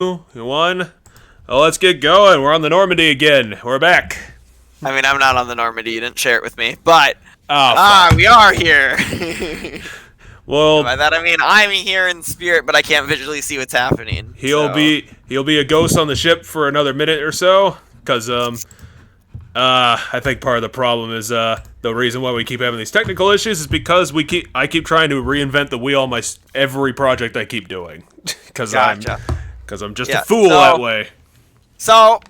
One. Well, let's get going. We're on the Normandy again. We're back. I mean, I'm not on the Normandy. You didn't share it with me, but Oh, we are here. well, By that I mean I'm here in spirit, but I can't visually see what's happening. he'll be a ghost on the ship for another minute or so, cause I think part of the problem is the reason why we keep having these technical issues is because I keep trying to reinvent the wheel on every project I keep doing, cause Gotcha. I'm just a fool that way. So,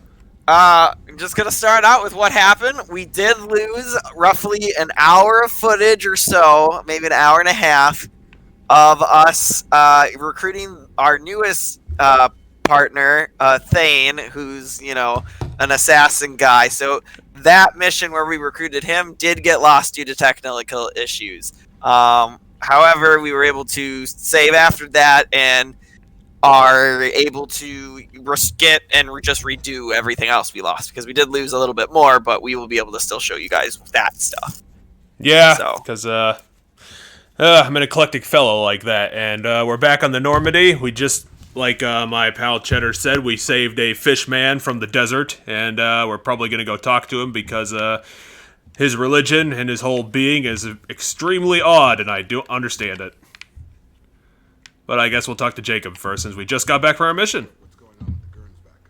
I'm just gonna start out with what happened. We did lose roughly an hour of footage or so, maybe an hour and a half, of us recruiting our newest partner, Thane, who's an assassin guy. So that mission where we recruited him did get lost due to technical issues. However, we were able to save after that and are able to get and just redo everything else we lost, because we did lose a little bit more, but we will be able to still show you guys that stuff. Yeah, because I'm an eclectic fellow like that, and we're back on the Normandy. We just, like my pal Cheddar said, we saved a fish man from the desert, and we're probably going to go talk to him because his religion and his whole being is extremely odd, and I do understand it. But I guess we'll talk to Jacob first, since we just got back from our mission. What's going on with the Gurns back,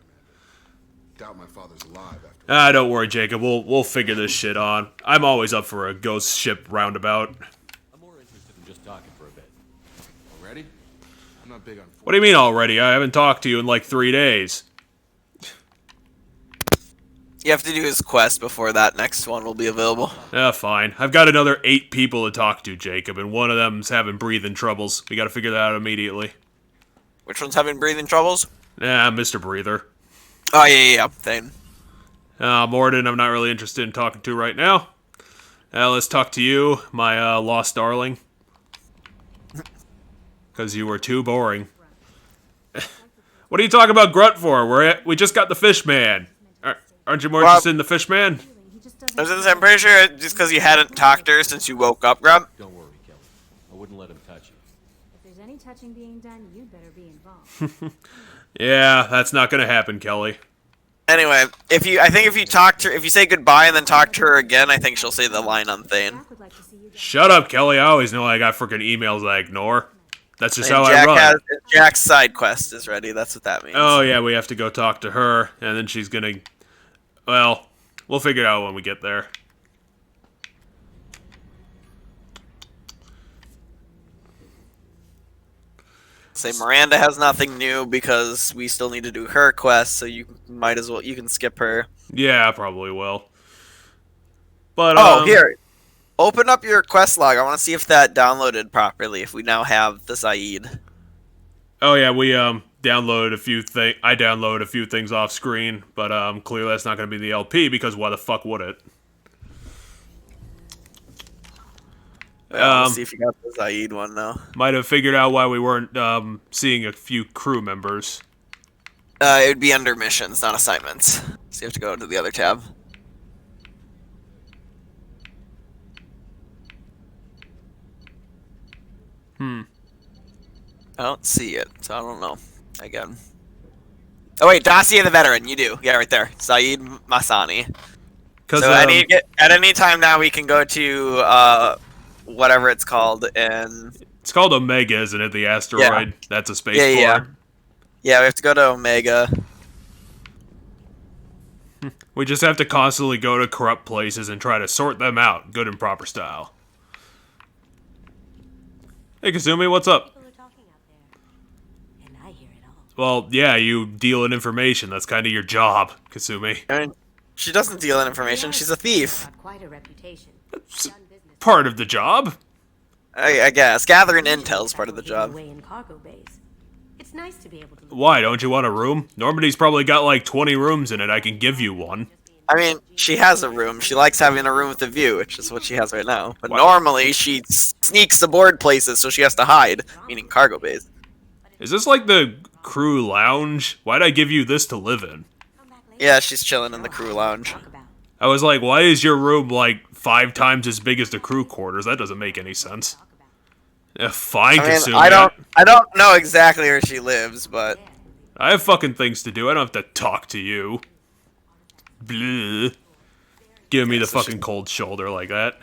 Commander? Doubt my father's alive after. Don't worry, Jacob. We'll figure this shit on. I'm always up for a ghost ship roundabout. I'm more interested in just talking for a bit. Already? I'm not big on. What do you mean already? I haven't talked to you in like 3 days. You have to do his quest before that next one will be available. Fine. I've got another 8 people to talk to, Jacob, and one of them's having breathing troubles. We gotta figure that out immediately. Which one's having breathing troubles? Mr. Breather. Oh, yeah. Thane. Morden, I'm not really interested in talking to right now. Let's talk to you, my lost darling. Because you were too boring. What are you talking about Grunt for? We just got the fish man. Aren't you more interested in the fish man? I'm pretty sure just because you hadn't talked to her since you woke up, Grub. Don't worry, Kelly. I wouldn't let him touch you. If there's any touching being done, you'd better be involved. Yeah, that's not gonna happen, Kelly. Anyway, if you talk to her, if you say goodbye and then talk to her again, I think she'll say the line on Thane. Shut up, Kelly. I always know I got freaking emails I ignore. That's just how I run. Jack's side quest is ready. That's what that means. Oh, yeah, we have to go talk to her, and then she's gonna... Well, we'll figure it out when we get there. Say Miranda has nothing new because we still need to do her quest, so you can skip her. Yeah, I probably will. But here, open up your quest log. I want to see if that downloaded properly. If we now have the Zaid. Oh yeah, we downloaded a few things. I downloaded a few things off screen, but clearly that's not going to be the LP because why the fuck would it? Let's see if you got the Zaid one now. Might have figured out why we weren't seeing a few crew members. It would be under missions, not assignments. So you have to go to the other tab. I don't see it, so I don't know. Again. Oh wait, Dossier the Veteran, you do. Yeah, right there. Saeed Masani. So at any time now we can go to whatever it's called, and it's called Omega, isn't it? The asteroid. Yeah. That's a spaceport. Yeah, we have to go to Omega. We just have to constantly go to corrupt places and try to sort them out, good and proper style. Hey, Kazumi, what's up? Well, yeah, you deal in information. That's kind of your job, Kasumi. I mean, she doesn't deal in information. She's a thief. Quite a reputation. That's part of the job. I guess. Gathering intel is part of the job. It's nice to be able to. Why, don't you want a room? Normandy's probably got like 20 rooms in it. I can give you one. I mean, she has a room. She likes having a room with a view, which is what she has right now. But normally, she sneaks aboard places, so she has to hide, meaning cargo bays. Is this like the crew lounge? Why'd I give you this to live in? Yeah, she's chilling in the crew lounge. I was like, why is your room like 5 times as big as the crew quarters? That doesn't make any sense. Fine, Kasumi. I don't know exactly where she lives, but I have fucking things to do. I don't have to talk to you. Bleh. Giving me the fucking cold shoulder like that.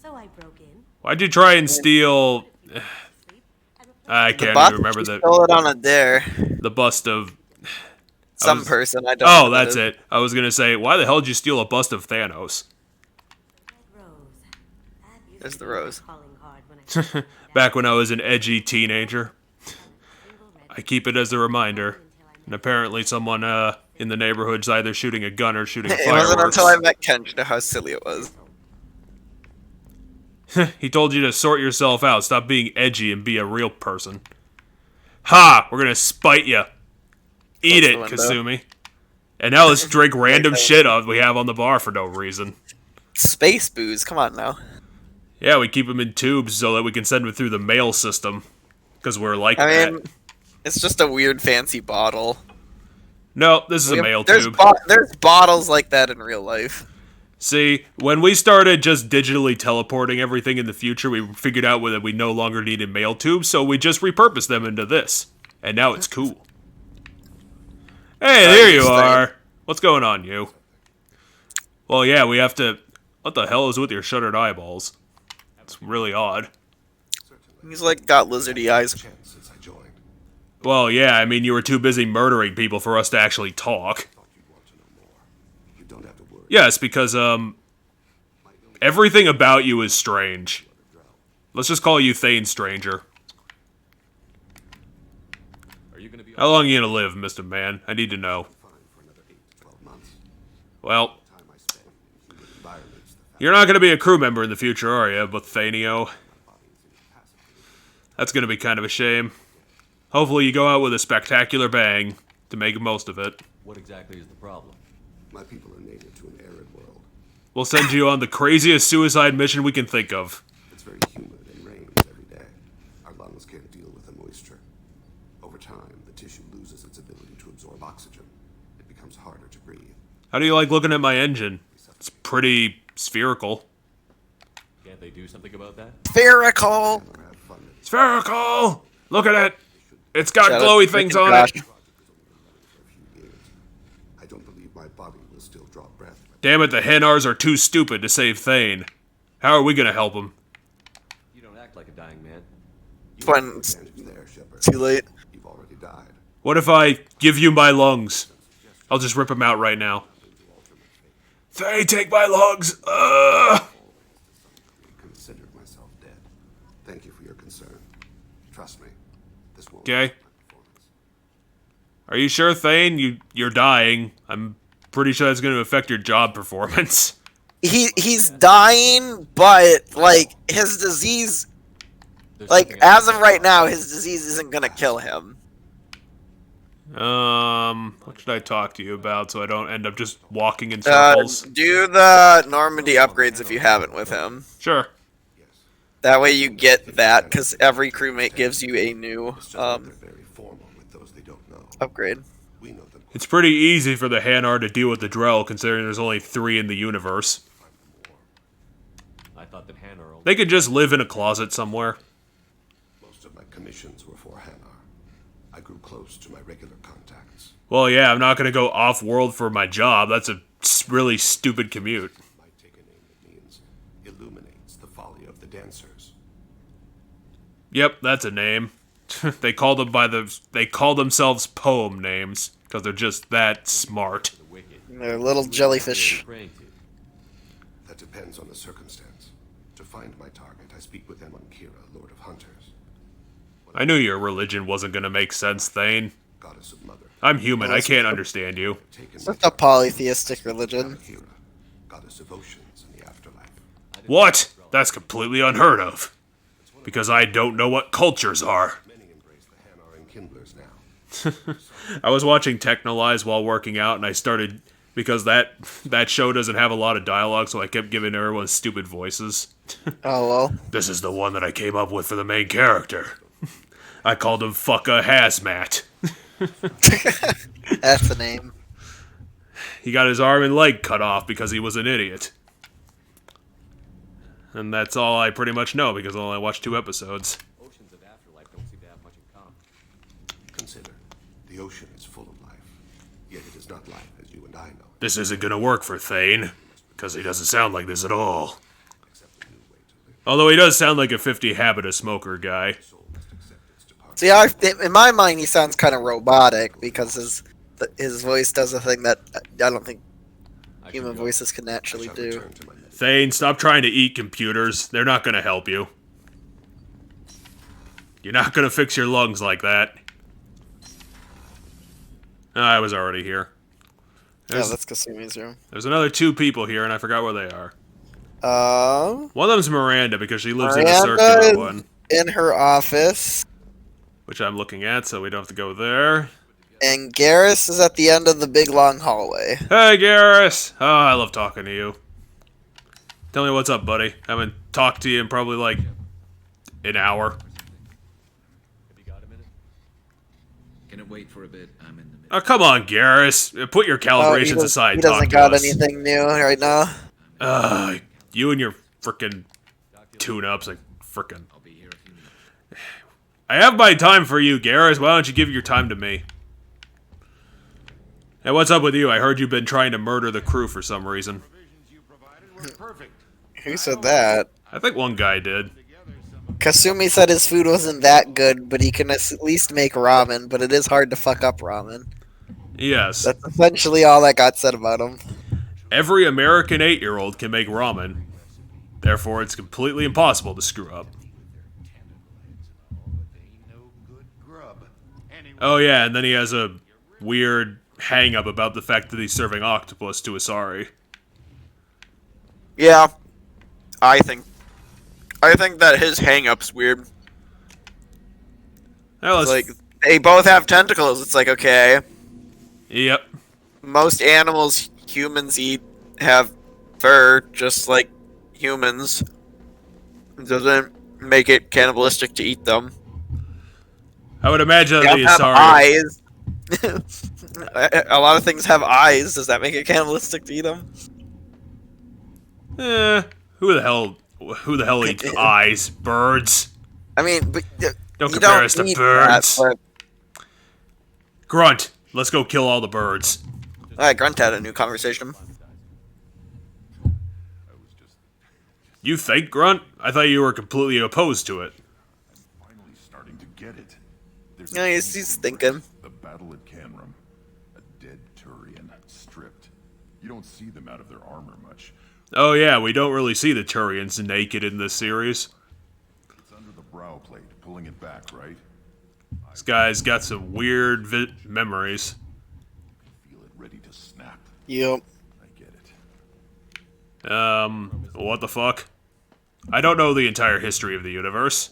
So I broke in. Why'd you try and steal... I can't even remember Stole it on a dare. the bust of... Some person, I don't know. Oh, that's it. I was gonna say, why the hell did you steal a bust of Thanos? There's the rose. Back when I was an edgy teenager. I keep it as a reminder. And apparently someone in the neighborhood's either shooting a gun or shooting It fireworks. wasn't until I met Ken to know how silly it was. He told you to sort yourself out, stop being edgy and be a real person. Ha! We're gonna spite ya. Eat it, Kasumi. And now let's drink random shit we have on the bar for no reason. Space booze, come on now. Yeah, we keep them in tubes so that we can send them through the mail system. Because we're like I mean, that. it's just a weird fancy bottle. No, this is a mail tube. There's bottles like that in real life. See, when we started just digitally teleporting everything in the future, we figured out that we no longer needed mail tubes, so we just repurposed them into this. And now it's cool. Hey, there you are. What's going on, you? Well, yeah, we have to... What the hell is with your shuttered eyeballs? It's really odd. He's like got lizardy eyes. Since I joined. Well, yeah, I mean, you were too busy murdering people for us to actually talk. Thought you'd want to know more. You don't have to worry. Yes, because, everything about you is strange. Let's just call you Thane Stranger. Are you gonna be How long are you gonna live, Mr. Man? I need to know. Fine for another 8 to 12 months. Well, Time I spend in human environments. you're not gonna be a crew member in the future, are you, Bothanio? That's gonna be kind of a shame. Hopefully you go out with a spectacular bang to make the most of it. What exactly is the problem? My people are native to an arid world. We'll send you on the craziest suicide mission we can think of. It's very humid and rains every day. Our lungs can't deal with the moisture. Over time, the tissue loses its ability to absorb oxygen. It becomes harder to breathe. How do you like looking at my engine? It's pretty spherical. Can't they do something about that? Spherical. Or have fun. Spherical! Look at it! It's got Shut up, glowy freaking things on Josh. it. For a few years. I don't believe my body will still draw breath. Damn it, the Henars are too stupid to save Thane. How are we gonna help him? You don't act like a dying man. When it's Advantage there, Shepard. too late. You've already died. What if I give you my lungs? I'll just rip them out right now. Thane, take my lungs! Considered myself dead. Thank you for your concern. Trust me, this won't Okay. affect my performance. Are you sure, Thane? You're dying. I'm pretty sure that's gonna affect your job performance. He's dying, but like his disease, There's like something else. as of right now, his disease isn't gonna kill him. What should I talk to you about so I don't end up just walking in circles? Do the Normandy upgrades if you haven't with him. Sure. That way you get that, because every crewmate gives you a new It's just that they're very formal with those they don't know. upgrade. We know them. It's pretty easy for the Hanar to deal with the Drell, considering there's only 3 in the universe. I thought that Hannah only... They could just live in a closet somewhere. Most of my commissions were for Hanar. I grew close to my regular contacts. Well, yeah, I'm not gonna go off-world for my job. That's a really stupid commute. Might take a name that means illuminates the folly of the dancers. Yep, that's a name. They call themselves poem names because they're just that smart. The wicked. They're little jellyfish. Praying to. That depends on the circumstance. To find my target, I speak with them on Kira, Lord of Hunters. I knew your religion wasn't gonna make sense, Thane. Goddess of Mother. I'm human. I can't understand you. Taken It's a polytheistic religion. Kira, Goddess of Oceans in the afterlife. What? That's completely unheard of. Because I don't know what cultures are. Many embrace the Hanar and Kindlers now. I was watching Technolize while working out, and I started because that show doesn't have a lot of dialogue, so I kept giving everyone stupid voices. Oh well. This is the one that I came up with for the main character. I called him Fucka Hazmat. That's the name. He got his arm and leg cut off because he was an idiot. And that's all I pretty much know because I only watched 2 episodes. Oceans of afterlife don't seem to have much in common. Consider, The ocean is full of life, yet it is not life as you and I know it. This isn't gonna work for Thane, because he doesn't sound like this at all. Accept a new way to live. Although he does sound like a 50 habit of smoker guy. The soul must accept its departure. See, in my mind, he sounds kind of robotic because his voice does a thing that I don't think human voices can I naturally shall do. return to my meditation. Thane, stop trying to eat computers. They're not gonna help you. You're not gonna fix your lungs like that. I was already here. Yeah, that's Kasumi's room. There's another 2 people here, and I forgot where they are. One of them's Miranda, because she lives in a circular Miranda one. in her office, Which I'm looking at, so we don't have to go there. and Garrus is at the end of the big long hallway. Hey, Garrus! Oh, I love talking to you. Tell me what's up, buddy. I haven't talked to you in probably, like, an hour. Have you got a minute? Can it wait for a bit? I'm in the middle. Oh, come on, Garrus. Put your calibrations aside. He Talk doesn't to got us. anything new right now. You and your frickin' tune-ups, like, frickin'. I'll be here if you need. I have my time for you, Garrus. Why don't you give your time to me? Hey, what's up with you? I heard you've been trying to murder the crew for some reason. Who said that? I think one guy did. Kasumi said his food wasn't that good, but he can at least make ramen, but it is hard to fuck up ramen. Yes. That's essentially all that got said about him. Every American 8-year-old can make ramen. Therefore, it's completely impossible to screw up. Oh yeah, and then he has a weird hang-up about the fact that he's serving octopus to Asari. Yeah, I think that his hang-up's weird. Now let's... Like, they both have tentacles. It's like, okay, Yep. most animals humans eat have fur, just like humans. It doesn't make it cannibalistic to eat them. I would imagine They that the also have Asari... eyes. A lot of things have eyes. Does that make it cannibalistic to eat them? Who the hell eats eyes? Birds? I mean, but, Don't you compare us to need birds. That, Grunt, let's go kill all the birds. but... Alright, Grunt had a new conversation. You think, Grunt? I thought you were completely opposed to it. Finally starting to get it. There's Yeah, he's thinking. the battle at Canrum. A dead Turian, stripped. You don't see them out of their armor much. Oh yeah, we don't really see the Turians naked in this series. It's under the brow plate, pulling it back, right? This guy's got some weird memories. Feel it ready to snap. Yep. I get it. What the fuck? I don't know the entire history of the universe.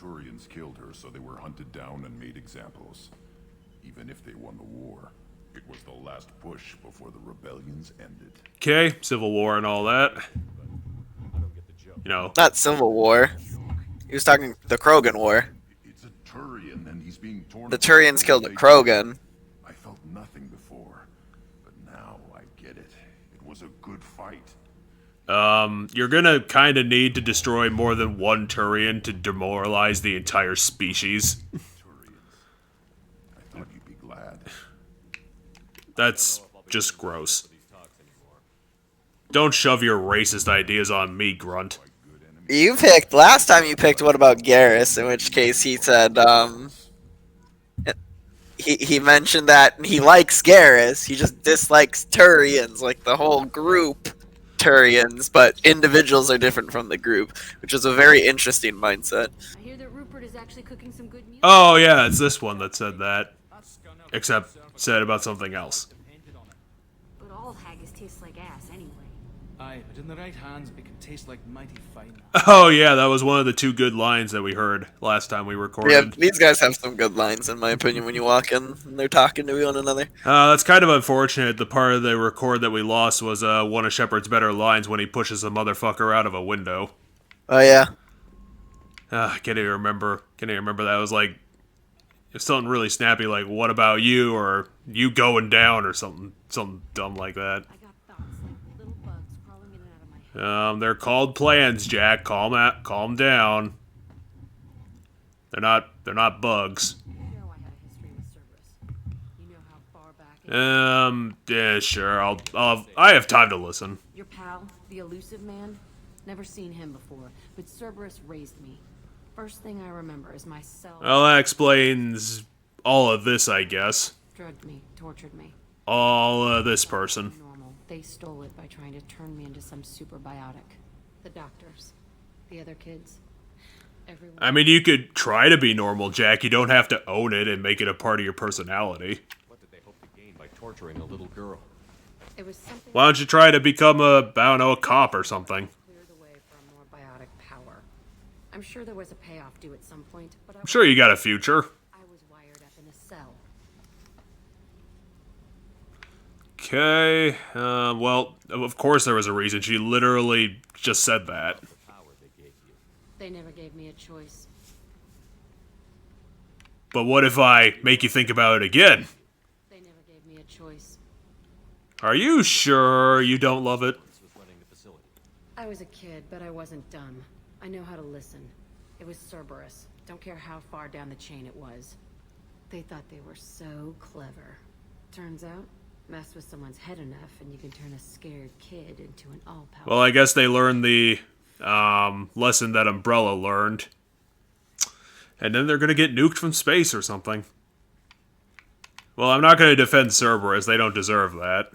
Turians killed her, so they were hunted down and made examples. Even if they won the war, it was the last push before the rebellions ended. Okay, Civil War and all that. You know, Not Civil War. He was talking the Krogan War. It's a Turian, and he's being torn. The apart Turians the killed way the they Krogan. did. I felt nothing before, but now I get it. It was a good fight. you're gonna kinda need to destroy more than one Turian to demoralize the entire species. Turians. I thought you'd be glad. That's just gross. Don't shove your racist ideas on me, Grunt. You picked last time. You picked what about Garrus? In which case he said he mentioned that he likes Garrus. He just dislikes Turians, like the whole group Turians, but individuals are different from the group, which is a very interesting mindset. I hear that Rupert is actually cooking some good music. Oh yeah, it's this one that said that. Except said about something else. But all haggis taste like ass anyway. Aye, but in the right hands it can taste like mighty fine. Oh yeah, that was one of the 2 good lines that we heard last time we recorded. Yeah, these guys have some good lines, in my opinion, when you walk in and they're talking to one another. That's kind of unfortunate. The part of the record that we lost was one of Shepard's better lines when he pushes a motherfucker out of a window. Oh yeah. Can't even remember that. It was like something really snappy, like "What about you?" or "You going down?" or something dumb like that. I got thoughts like little bugs crawling in and out of my head. They're called plans, Jack. Calm down. They're not bugs. You know I had a history with Yeah, sure. I have time to listen. Your pal, the elusive man? Never seen him before, but Cerberus raised me. First thing I remember is my cell. Well, that explains all of this, I guess. Drugged me, tortured me. All this person. Normal. They stole it by trying to turn me into some superbiotic. The doctors, the other kids, everyone. I mean, you could try to be normal, Jack. You don't have to own it and make it a part of your personality. What did they hope to gain by torturing a little girl? It was something. Why don't you try to become I don't know, a cop or something? Clear the way for a more biotic power. I'm sure there was a payoff due at some point, but I'm sure you got a future. I was wired up in a cell. Okay, well, of course there was a reason. She literally just said that. They never gave me a choice. But what if I make you think about it again? They never gave me a choice. Are you sure you don't love it? I was a kid, but I wasn't dumb. I know how to listen. It was Cerberus. Don't care how far down the chain it was. They thought they were so clever. Turns out, mess with someone's head enough and you can turn a scared kid into an all-powerful. Well, I guess they learned the lesson that Umbrella learned. And then they're gonna get nuked from space or something. Well, I'm not gonna defend Cerberus. They don't deserve that.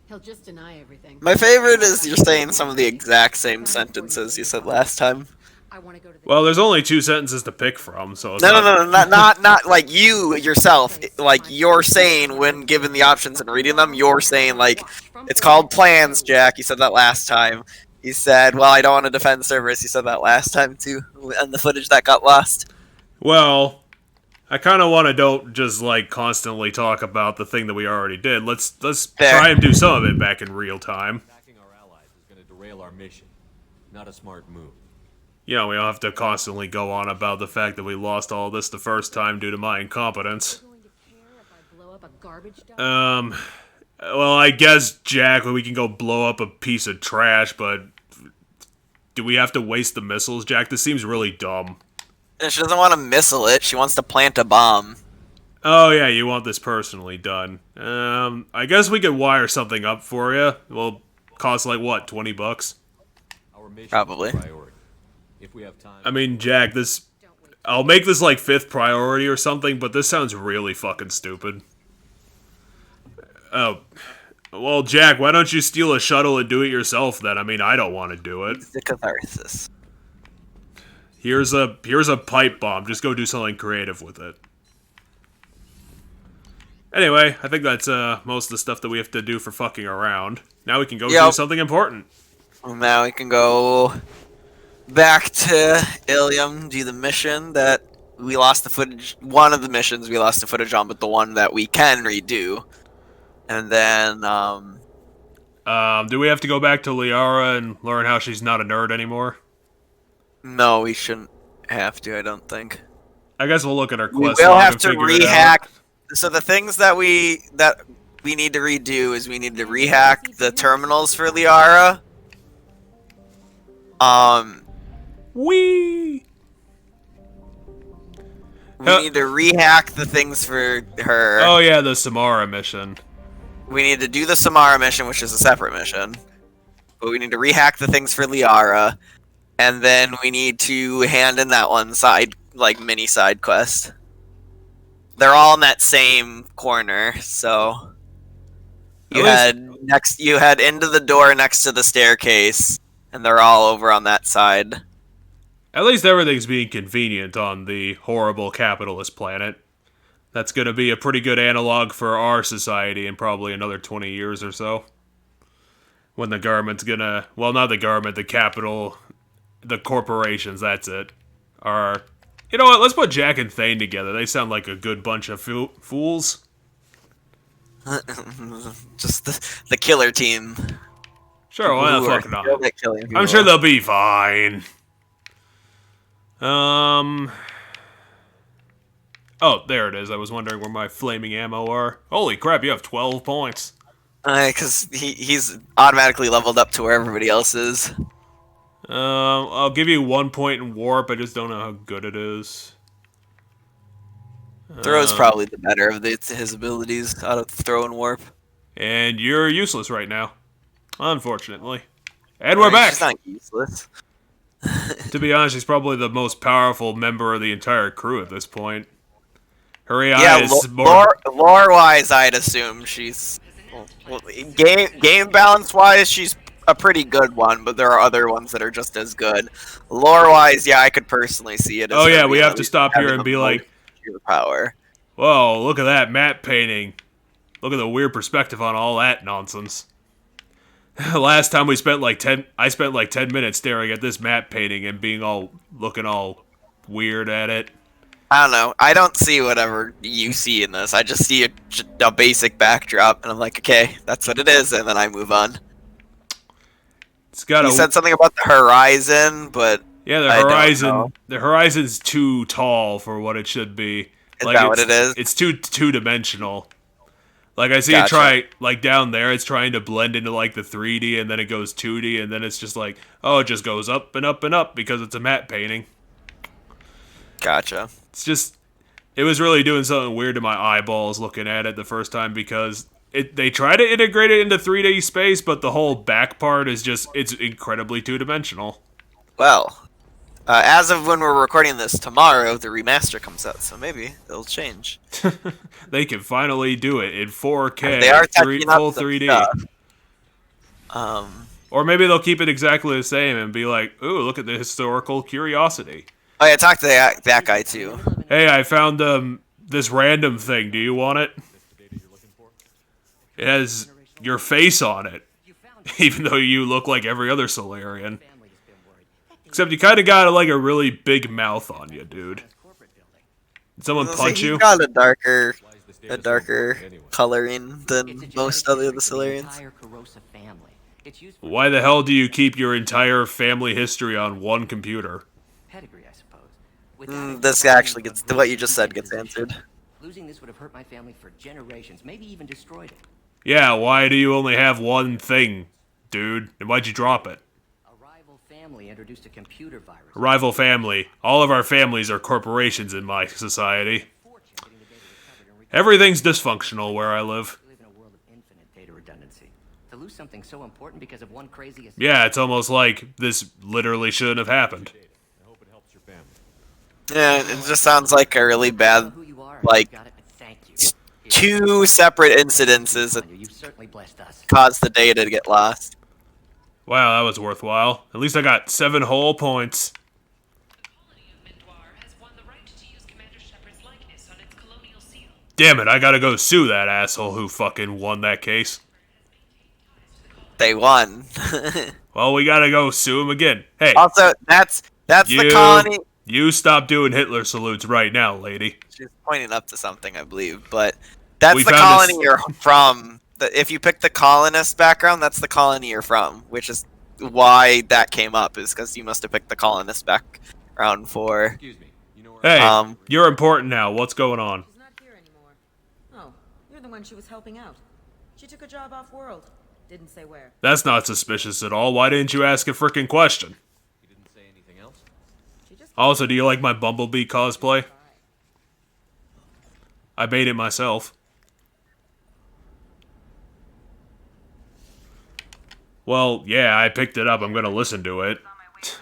He'll just deny everything. My favorite is you're saying some of the exact same sentences you said last time. I want to go to the Well, there's only 2 sentences to pick from, so it's No, not like you yourself. Like you're saying when given the options and reading them, you're saying like, it's called plans, Jack. You said that last time. You said, well, I don't want to defend Cerberus. You said that last time too, and the footage that got lost. Well, I kind of want to don't just like constantly talk about the thing that we already did. Let's try and do some of it back in real time. Attacking our allies is going to derail our mission. Not a smart move. You know, we don't have to constantly go on about the fact that we lost all this the first time due to my incompetence. going to care if I blow up a garbage dump? Well, I guess, Jack, we can go blow up a piece of trash, but do we have to waste the missiles, Jack? This seems really dumb. And she doesn't want to missile it. She wants to plant a bomb. Oh, yeah, you want this personally done. I guess we could wire something up for you. Will cost like, what, 20 bucks? Our mission Probably. is a priority. If we have time. I mean, Jack, I'll make this like 5th priority or something, but this sounds really fucking stupid. Oh. Well, Jack, why don't you steal a shuttle and do it yourself then? I mean, I don't want to do it. It's the catharsis. Here's a pipe bomb. Just go do something creative with it. Anyway, I think that's most of the stuff that we have to do for fucking around. Now we can go do something important. Well, now we can go back to Ilium, do the mission that we lost the footage. One of the missions we lost the footage on, but the one that we can redo. And then, do we have to go back to Liara and learn how she's not a nerd anymore? no, we shouldn't have to, I don't think. I guess we'll look at our We quest will log have and to figure it rehack. out. So the things that we need to redo is we need to rehack the terminals for Liara. Wee. We need to rehack the things for her. Oh yeah, the Samara mission. We need to do the Samara mission, which is a separate mission. But we need to rehack the things for Liara. And then we need to hand in that one side, like, mini side quest. They're all in that same corner, so... You had into the door next to the staircase, and they're all over on that side. At least everything's being convenient on the horrible capitalist planet. That's gonna be a pretty good analog for our society in probably another 20 years or so. When the government's gonna... Well, not the government, the capital... The corporations, that's it. Are... You know what, let's put Jack and Thane together. They sound like a good bunch of fools. Just the killer team. Sure, why not fuck not? Killing I'm sure they'll be fine. Oh, there it is. I was wondering where my flaming ammo are. Holy crap, you have 12 points. Because he's automatically leveled up to where everybody else is. I'll give you 1 point in warp. I just don't know how good it is. Throw's probably the better of his abilities out of throw and warp. And you're useless right now, unfortunately. And we're She's back. not useless. To be honest, she's probably the most powerful member of the entire crew at this point. Her AI Yeah, is more... lore-wise, I'd assume she's... Well, game balance-wise, she's a pretty good one, but there are other ones that are just as good. Lore-wise, yeah, I could personally see it as Oh her yeah, we being have at to least stop here having and the be most like, pure power. whoa, look at that matte painting. Look at the weird perspective on all that nonsense. Last time I spent like 10 minutes staring at this matte painting and looking all weird at it. I don't know. I don't see whatever you see in this. I just see a basic backdrop, and I'm like, okay, that's what it is, and then I move on. It's got You said something about the horizon, but yeah, the horizon's too tall for what it should be. Is that what it is? It's two-dimensional. Like, I see it like, down there, it's trying to blend into, like, the 3D, and then it goes 2D, and then it's just like, oh, it just goes up and up and up because it's a matte painting. Gotcha. It's just, it was really doing something weird to my eyeballs looking at it the first time because they try to integrate it into 3D space, but the whole back part is just, it's incredibly two-dimensional. Well, as of when we're recording this tomorrow, the remaster comes out, so maybe it'll change. They can finally do it in 4K, they are full 3D. Stuff. Or maybe they'll keep it exactly the same and be like, ooh, look at the historical curiosity. Oh yeah, talk to that guy too. Hey, I found this random thing. Do you want it? It has your face on it, even though you look like every other Solarian. Except you kind of got like a really big mouth on you, dude. Did someone punch you? He's got a darker coloring than most other of the Solarians. Why the hell do you keep your entire family history on one computer? This actually gets what you just said gets answered. Losing this would have hurt my family for generations, maybe even destroyed it. Yeah, why do you only have one thing, dude? And why'd you drop it? A rival family introduced a computer virus. Rival family. All of our families are corporations in my society. Everything's dysfunctional where I live. We live in a world of infinite data redundancy. To lose something so important because of one crazy... Yeah, it's almost like this literally shouldn't have happened. Yeah, it just sounds like a really bad, like, two separate incidences that caused the data to get lost. Wow, that was worthwhile. At least I got 7 whole points. Damn it, I gotta go sue that asshole who fucking won that case. They won. Well, we gotta go sue him again. Hey. Also, that's the colony. You stop doing Hitler salutes right now, lady. She's pointing up to something, I believe, but that's the colony you're from. If you pick the colonist background, that's the colony you're from, which is why that came up, is because you must have picked the colonist background for... Excuse me. You know hey, you're important now. What's going on? She's not here anymore. Oh, you're the one she was helping out. She took a job off-world. Didn't say where. That's not suspicious at all. Why didn't you ask a frickin' question? You didn't say anything else? Also, do you like my Bumblebee cosplay? I made it myself. Well, yeah, I picked it up. I'm gonna listen to it.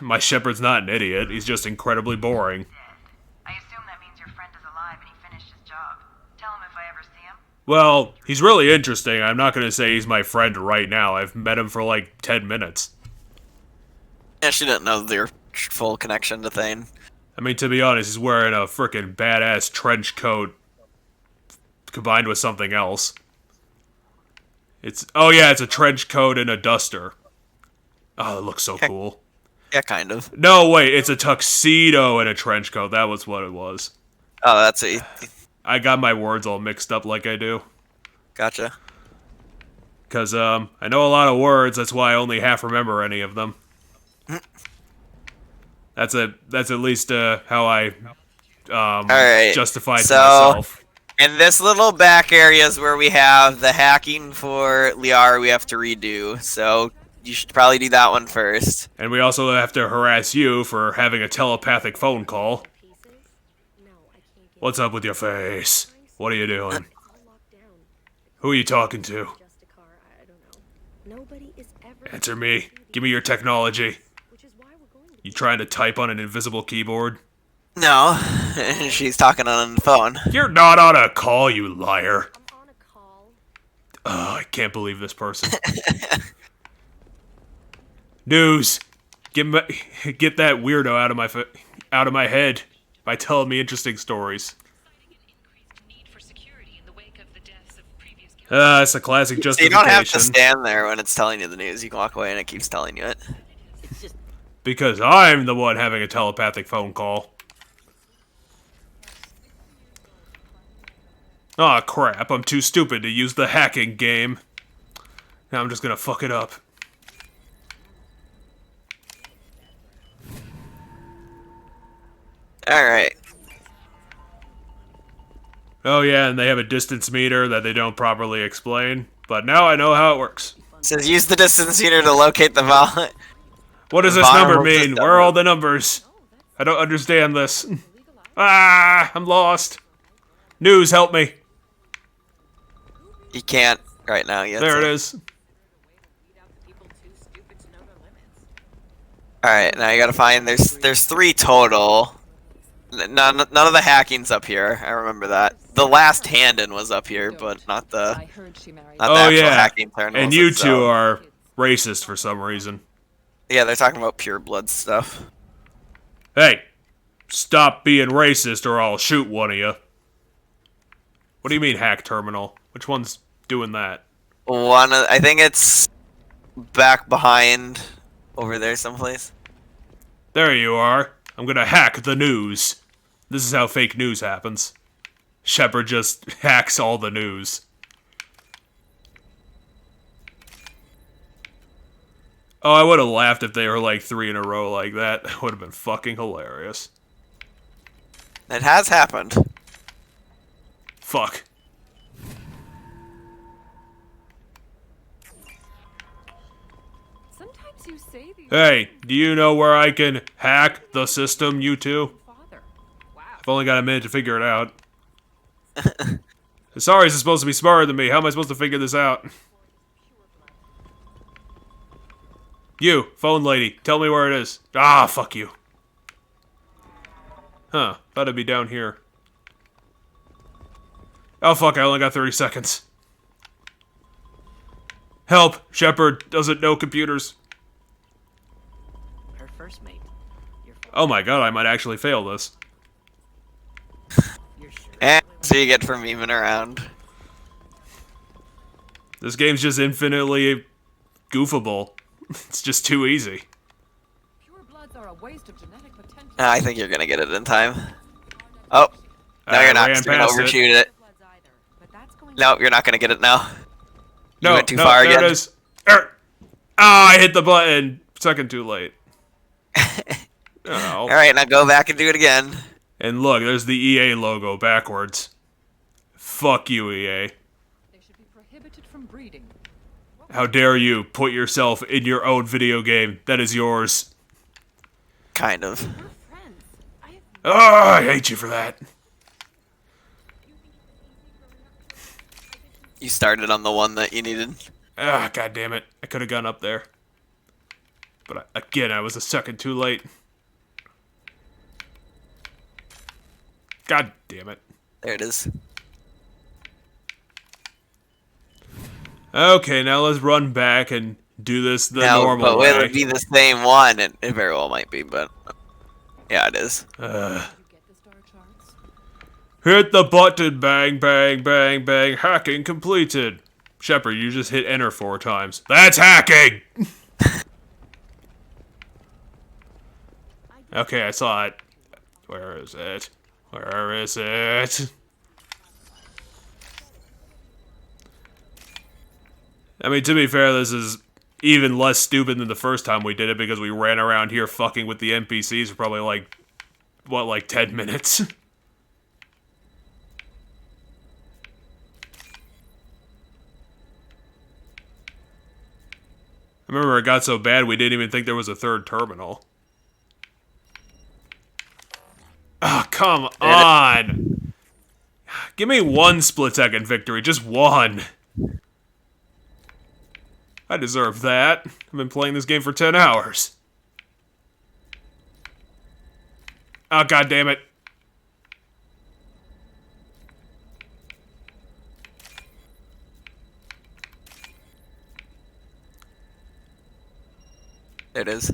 My shepherd's not an idiot. He's just incredibly boring. I assume that means your friend is alive and he finished his job. Tell him if I ever see him. Well, he's really interesting. I'm not gonna say he's my friend right now. I've met him for like 10 minutes. Yeah, she didn't know their full connection to Thane. I mean, to be honest, he's wearing a frickin' badass trench coat combined with something else. Oh yeah, it's a trench coat and a duster. Oh, it looks so cool. Yeah, kind of. No, wait, it's a tuxedo and a trench coat. That was what it was. Oh, that's it. I got my words all mixed up like I do. Gotcha. Because, I know a lot of words, that's why I only half remember any of them. That's at least, how I, Alright, justify it to myself. In this little back areas where we have the hacking for Liara, we have to redo, so you should probably do that one first. And we also have to harass you for having a telepathic phone call. What's up with your face? What are you doing? Who are you talking to? Answer me. Give me your technology. You trying to type on an invisible keyboard? No, she's talking on the phone. You're not on a call, you liar. Oh, I can't believe this person. News. Get that weirdo out of my head by telling me interesting stories. It's a classic justification. You don't have to stand there when it's telling you the news. You can walk away and it keeps telling you it. Because I'm the one having a telepathic phone call. Aw, crap. I'm too stupid to use the hacking game. Now I'm just gonna fuck it up. Alright. Oh yeah, and they have a distance meter that they don't properly explain. But now I know how it works. It says use the distance meter to locate the vol. What does this number mean? Where are all the numbers? I don't understand this. Ah, I'm lost. News, help me. You can't right now yet. There it is. Alright, now you gotta find, there's 3 total. None of the hacking's up here. I remember that. The last hand-in was up here, but not the actual hacking terminals. And you two are racist for some reason. Yeah, they're talking about pure blood stuff. Hey, stop being racist or I'll shoot one of you. What do you mean hack terminal? Which one's doing that? I think it's back behind over there someplace. There you are. I'm gonna hack the news. This is how fake news happens. Shepard just hacks all the news. Oh, I would have laughed if they were like 3 in a row like that. That would have been fucking hilarious. It has happened. Fuck. Sometimes you say these. Hey, do you know where I can hack the system, you two? I've only got a minute to figure it out. Sorry, is supposed to be smarter than me. How am I supposed to figure this out? You, phone lady, tell me where it is. Ah, fuck you. Huh, thought it'd be down here. Oh fuck, I only got 30 seconds. Help! Shepard doesn't know computers. Her first mate. Oh my god, I might actually fail this. And so you get from memeing around. This game's just infinitely goofable. It's just too easy. I think you're gonna get it in time. Oh, no, you're not. You're gonna overshoot it. No, you're not gonna get it now. You went too far there again. It is. I hit the button. Second too late. All right, now go back and do it again. And look, there's the EA logo backwards. Fuck you, EA. They should be prohibited from breeding. How dare you put yourself in your own video game that is yours? Kind of. Oh, I hate you for that. You started on the one that you needed. Ah, god damn it. I could have gone up there. But again, I was a second too late. God damn it. There it is. Okay, now let's run back and do this the normal but way. will it be the same one? It very well might be, but yeah, it is. Hit the button, bang, bang, bang, bang, hacking completed. Shepard, you just hit enter 4 times. That's hacking! Okay, I saw it. Where is it? Where is it? I mean, to be fair, this is even less stupid than the first time we did it because we ran around here fucking with the NPCs for probably like, what, like 10 minutes? I remember it got so bad we didn't even think there was a third terminal. Oh, come on! Give me one split-second victory. Just one. I deserve that. I've been playing this game for 10 hours. Oh, God damn it. There it is.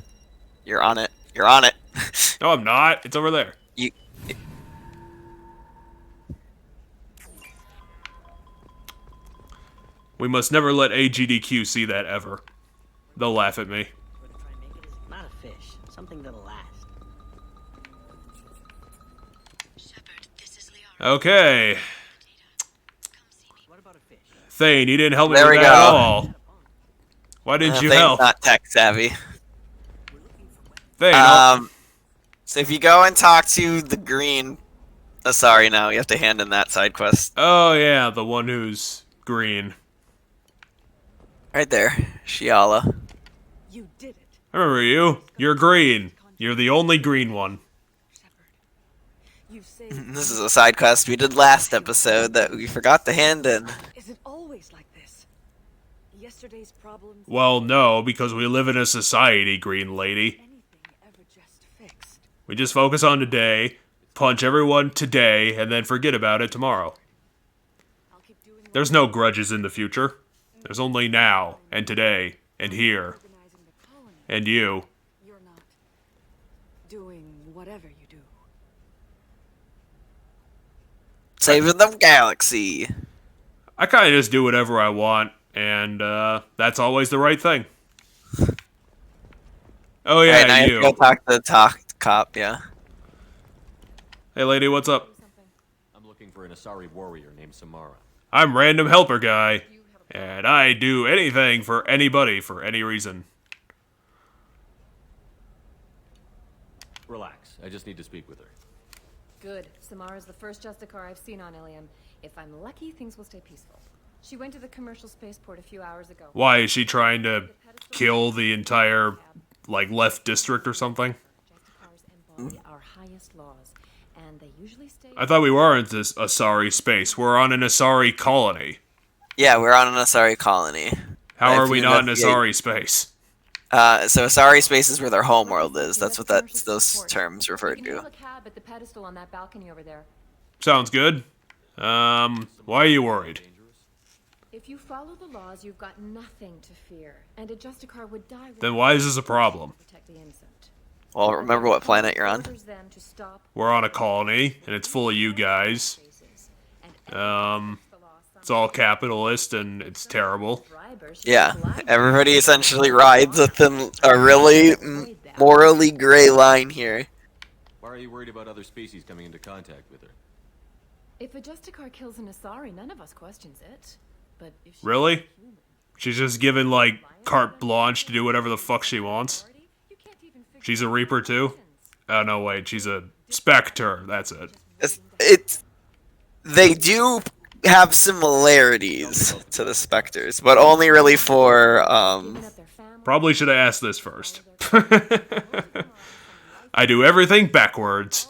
You're on it. You're on it. No, I'm not. It's over there. You. We must never let AGDQ see that ever. They'll laugh at me. Not a fish. Something that'll last. Okay. Thane, you didn't help me There with we that go. at all. Why didn't you Thane's help? not tech savvy. Thane, So if you go and talk to the green Asari now, you have to hand in that side quest. Oh yeah, the one who's green. Right there, Shiala. You did it. I remember you. You're green. You're the only green one. You've saved. This is a side quest we did last episode that we forgot to hand in. Is it always like this? Yesterday's problems. Well, no, because we live in a society, green lady. We just focus on today, punch everyone today, and then forget about it tomorrow. There's no grudges in the future. There's only now, and today, and here. And you. You're not doing whatever you do. Saving the galaxy. I kind of just do whatever I want, and that's always the right thing. Oh yeah, Alright, now you. you have to go talk to the cop, yeah. Hey lady, what's up? I'm looking for an Asari warrior named Samara. I'm random helper guy, and I do anything for anybody for any reason. Relax. I just need to speak with her. Good. Samara's the first Justicar I've seen on Ilium. If I'm lucky, things will stay peaceful. She went to the commercial spaceport a few hours ago. Why, is she trying to kill the entire, like, left district or something? Our highest laws, and they usually stay. I thought we were in this Asari space. We're on an Asari colony. Yeah, we're on an Asari colony. How are we not in Asari space? So Asari space is where their homeworld is. That's what those terms refer You can to. hail a cab at the pedestal on that balcony over there. Sounds good. Why are you worried? If you follow the laws, you've got nothing to fear, and a Justicar would die. Then why is this a problem? Protect the innocent. Well, remember what planet you're on. We're on a colony, and it's full of you guys. It's all capitalist, and it's terrible. Yeah, everybody essentially rides within a really morally gray line here. Why are you worried about other species coming into contact with her? If a Justicar kills an Asari, none of us questions it. But if she Really? She's just given, like, carte blanche to do whatever the fuck she wants? She's a Reaper, too? Oh, no, wait, she's a Spectre, that's it. They do have similarities to the Spectres, but only really for, Probably should have asked this first. I do everything backwards.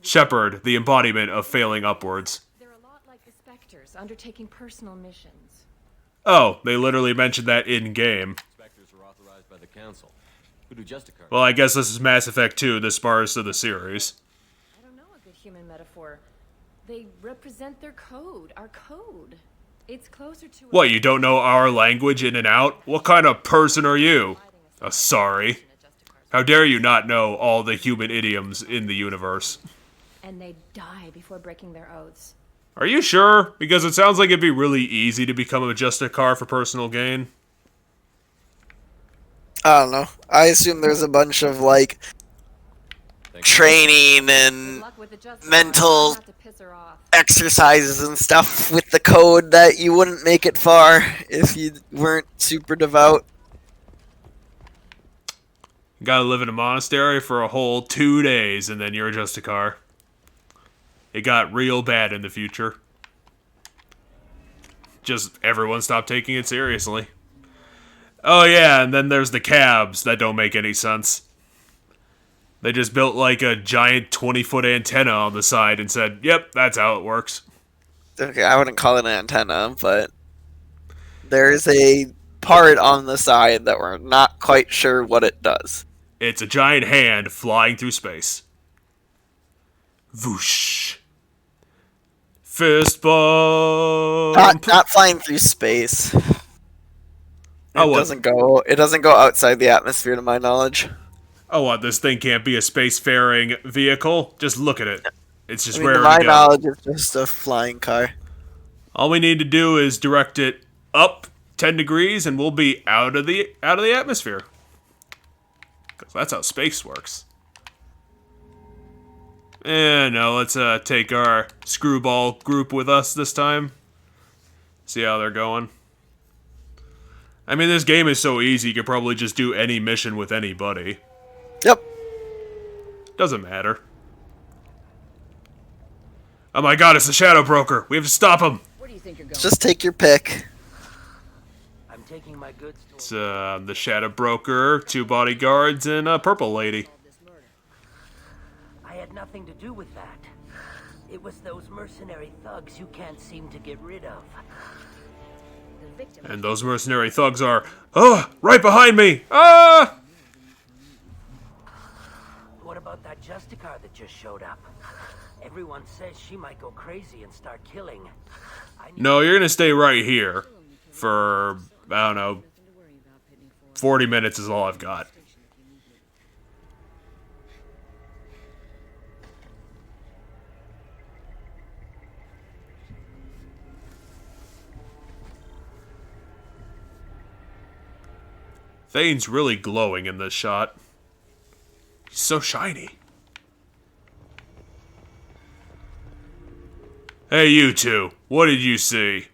Shepard, the embodiment of failing upwards. They're a lot like the Spectres, undertaking personal missions. Oh, they literally mentioned that in-game. Spectres are authorized by the Council. Who do Justicar? Well, I guess this is Mass Effect 2, the spars of the series. I don't know a good human metaphor. They represent their code, our code. It's closer to. What, you don't know our language in and out? What kind of person are you? Sorry. How dare you not know all the human idioms in the universe? And they die before breaking their oaths. Are you sure? Because it sounds like it'd be really easy to become a Justicar for personal gain. I don't know. I assume there's a bunch of, like, training and mental exercises and stuff with the code that you wouldn't make it far if you weren't super devout. You gotta live in a monastery for a whole 2 days and then you're a Justicar. It got real bad in the future. Just everyone stopped taking it seriously. Oh yeah, and then there's the cabs that don't make any sense. They just built like a giant 20-foot antenna on the side and said, "Yep, that's how it works." Okay, I wouldn't call it an antenna, but there's a part on the side that we're not quite sure what it does. It's a giant hand flying through space. Whoosh. Fist bump. Not flying through space. Oh, what? It doesn't go outside the atmosphere to my knowledge. Oh, what? This thing can't be a spacefaring vehicle? Just look at it. It's just I mean, rare to my to go. knowledge, it's just a flying car. All we need to do is direct it up 10 degrees and we'll be out of the atmosphere. Because that's how space works. No, let's take our screwball group with us this time. See how they're going. I mean, this game is so easy, you could probably just do any mission with anybody. Yep. Doesn't matter. Oh my god, it's the Shadow Broker. We have to stop him. Where do you think you're going? Just take your pick. I'm taking my goods to It's the Shadow Broker, 2 bodyguards, and a purple lady. I had nothing to do with that. It was those mercenary thugs you can't seem to get rid of. And those mercenary thugs are, right behind me! Ah! What about that Justicar that just showed up? Everyone says she might go crazy and start killing. No, you're gonna stay right here for, I don't know, 40 minutes is all I've got. Thane's really glowing in this shot. He's so shiny. Hey, you two. What did you see?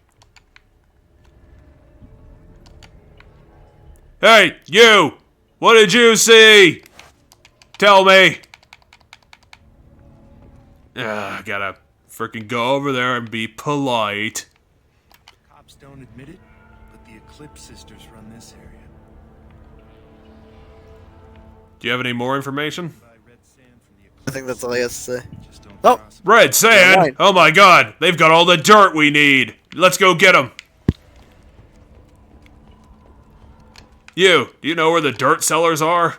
Hey, you! What did you see? Tell me. I gotta freaking go over there and be polite. Cops don't admit it, but the Eclipse sisters run this area. Do you have any more information? I think that's all he has to say. Oh! Red sand? Oh my god, they've got all the dirt we need. Let's go get them. Do you know where the dirt cellars are?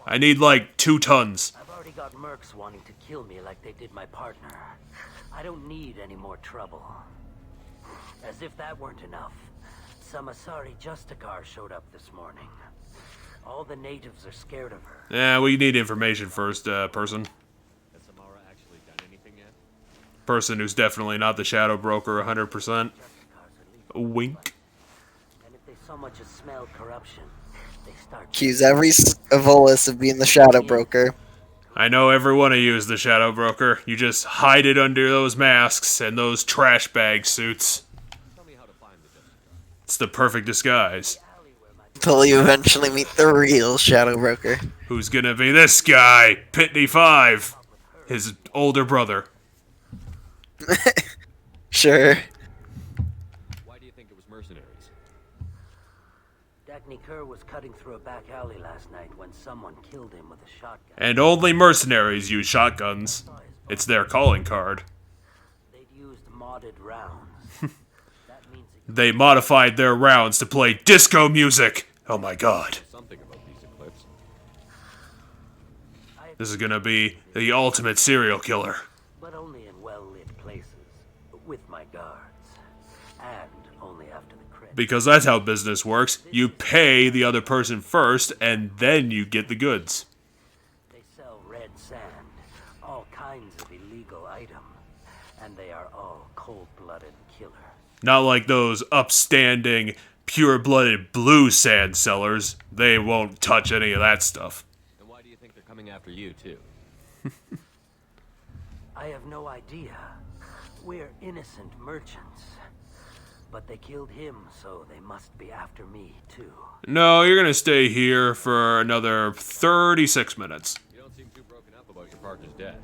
I need like 2 tons. I've already got mercs wanting to kill me like they did my partner. I don't need any more trouble. As if that weren't enough, some Asari Justicar showed up this morning. All the natives are scared of her. Yeah, we need information first, person. Has Samara actually done anything yet? Person who's definitely not the Shadow Broker 100%. Wink. And if they so much as smell corruption, they start... Accuse every Evolus of being the Shadow Broker. I know every one of you is the Shadow Broker. You just hide it under those masks and those trash bag suits. It's the perfect disguise. Until you eventually meet the real Shadow Broker. Who's gonna be this guy? Pitney 5. His older brother. Sure. Why do you think it was mercenaries? Dagny Kerr was cutting through a back alley last night when someone killed him with a shotgun. And only mercenaries use shotguns. It's their calling card. They'd used modded rounds. They modified their rounds to play disco music. Oh my god. Something about these Eclipse. This is gonna be the ultimate serial killer. But only in well-lit places, with my guards. And only after the credits. Because that's how business works. You pay the other person first, and then you get the goods. They sell red sand, all kinds of illegal items. And they are all cold-blooded killers. Not like those upstanding, pure-blooded blue sand sellers. They won't touch any of that stuff. And why do you think they're coming after you, too? I have no idea. We're innocent merchants. But they killed him, so they must be after me, too. No, you're gonna stay here for another 36 minutes. You don't seem too broken up about your partner's death.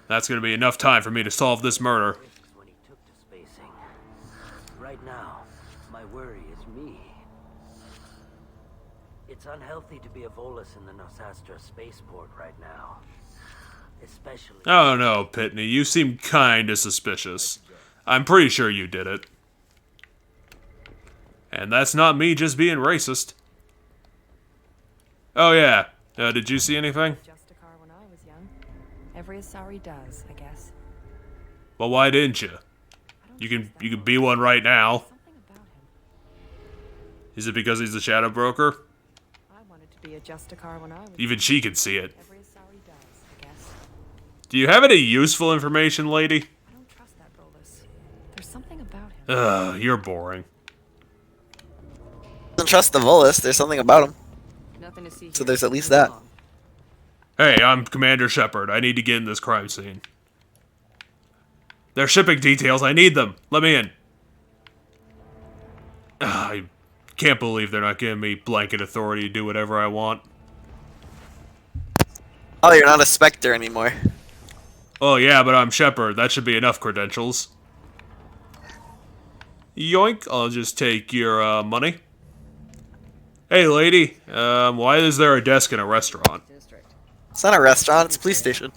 That's gonna be enough time for me to solve this murder. When he took to spacing. Right now, my worry is me. It's It's unhealthy to be a Volus in the Nosastra spaceport right now. Especially... Oh no, Pitney, you seem kinda suspicious. I'm pretty sure you did it. And that's not me just being racist. Oh yeah, did you see anything? Just a car when I was young. Every Asari does, I guess. Well, why didn't you? You can be one right now. Is it because he's a shadow broker? I wanted to be a Justicar when I was Even she can see it. Every Asari does, I guess. Do you have any useful information, lady? I don't trust that Volus. There's something about him. Ugh, you're boring. Doesn't trust the Volus. There's something about him. Nothing to see So here. there's at least that. Hey, I'm Commander Shepard. I need to get in this crime scene. They're shipping details. I need them. Let me in. I can't believe they're not giving me blanket authority to do whatever I want. Oh, you're not a Spectre anymore. Oh yeah, but I'm Shepard. That should be enough credentials. Yoink. I'll just take your money. Hey lady, why is there a desk in a restaurant? It's not a restaurant, it's a police station.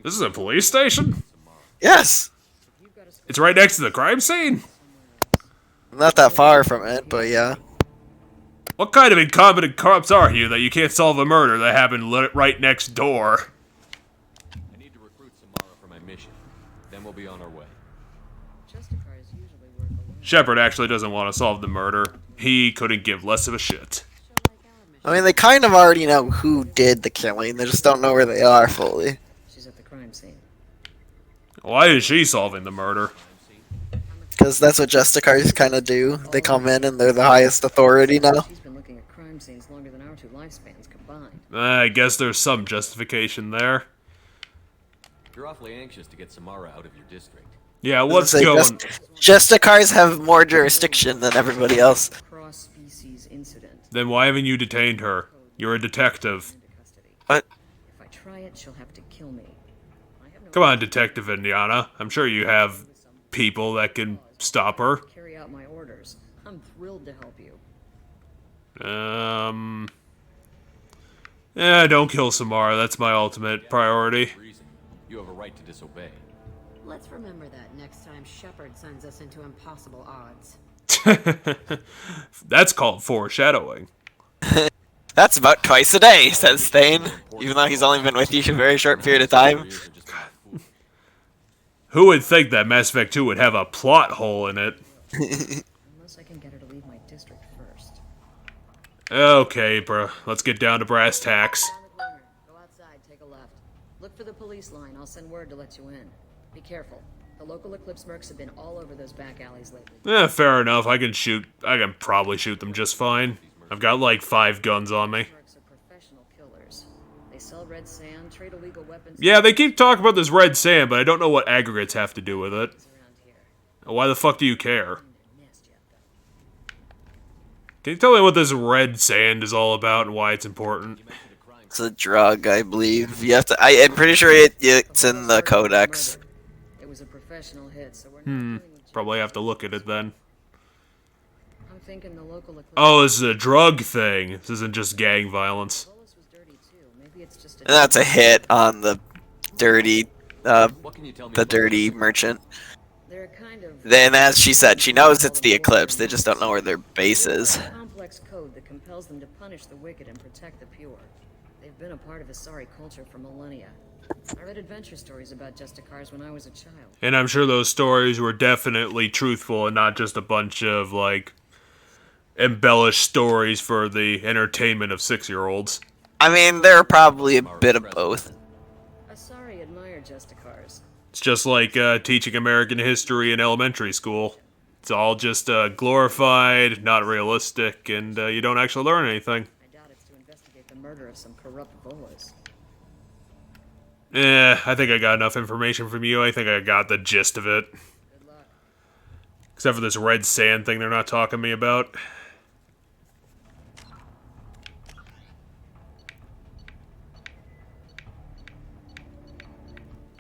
This is a police station? Yes! It's right next to the crime scene? Not that far from it, but yeah. What kind of incompetent cops are you that you can't solve a murder that happened right next door? I need to recruit Samara for my mission. Then we'll be on our way. Shepard actually doesn't want to solve the murder. He couldn't give less of a shit. I mean, they kind of already know who did the killing, they just don't know where they are fully. She's at the crime scene. Why is she solving the murder? Because that's what Justicars kind of do. They come in and they're the highest authority now. She's been looking at crime scenes longer than our two lifespans combined. I guess there's some justification there. You're awfully anxious to get Samara out of your district. Yeah, what's going... Justicars have more jurisdiction than everybody else. Cross-species incident. Then why haven't you detained her? You're a detective. What? If I try it, she'll have to kill me. Come on, Detective Indiana. I'm sure you have people that can stop her. Carry out my orders. I'm thrilled to help you. Yeah, don't kill Samara. That's my ultimate priority. You have a right to disobey. Let's remember that next time Shepard sends us into impossible odds. That's called foreshadowing. That's about twice a day, says Thane. Even though he's only been with you for a very short period of time. Who would think that Mass Effect 2 would have a plot hole in it? Unless I can get her to leave my district first. Okay, bro. Let's get down to brass tacks. Go outside, take a left. Look for the police line. I'll send word to let you in. Be careful. The local Eclipse mercs have been all over those back alleys lately. Yeah, fair enough. I can probably shoot them just fine. I've got like 5 guns on me. Mercs are professional killers. They sell red sand, trade illegal weapons. Yeah, they keep talking about this red sand, but I don't know what aggregates have to do with it. Why the fuck do you care? Can you tell me what this red sand is all about and why it's important? It's a drug, I believe. You have to. I'm pretty sure it's in the codex. It was a professional hit, so we're not Probably have to look at it then. I'm thinking the local Eclipse. Oh, this is a drug thing. This isn't just gang violence. And that's a hit on the dirty, the dirty merchant. They're kind of Then, as she said, she knows it's the Eclipse. They just don't know where their base is. a complex code that compels them to punish the wicked and protect the pure. They've been a part of Asari culture for millennia. I read adventure stories about Justicars when I was a child. And I'm sure those stories were definitely truthful and not just a bunch of, like, embellished stories for the entertainment of 6-year-olds. I mean, they're probably a bit of both. Asari admire Justicars. It's just like teaching American history in elementary school. It's all just glorified, not realistic, and you don't actually learn anything. I doubt it's to investigate the murder of some corrupt Volas. I think I got enough information from you. I think I got the gist of it. Except for this red sand thing they're not talking to me about.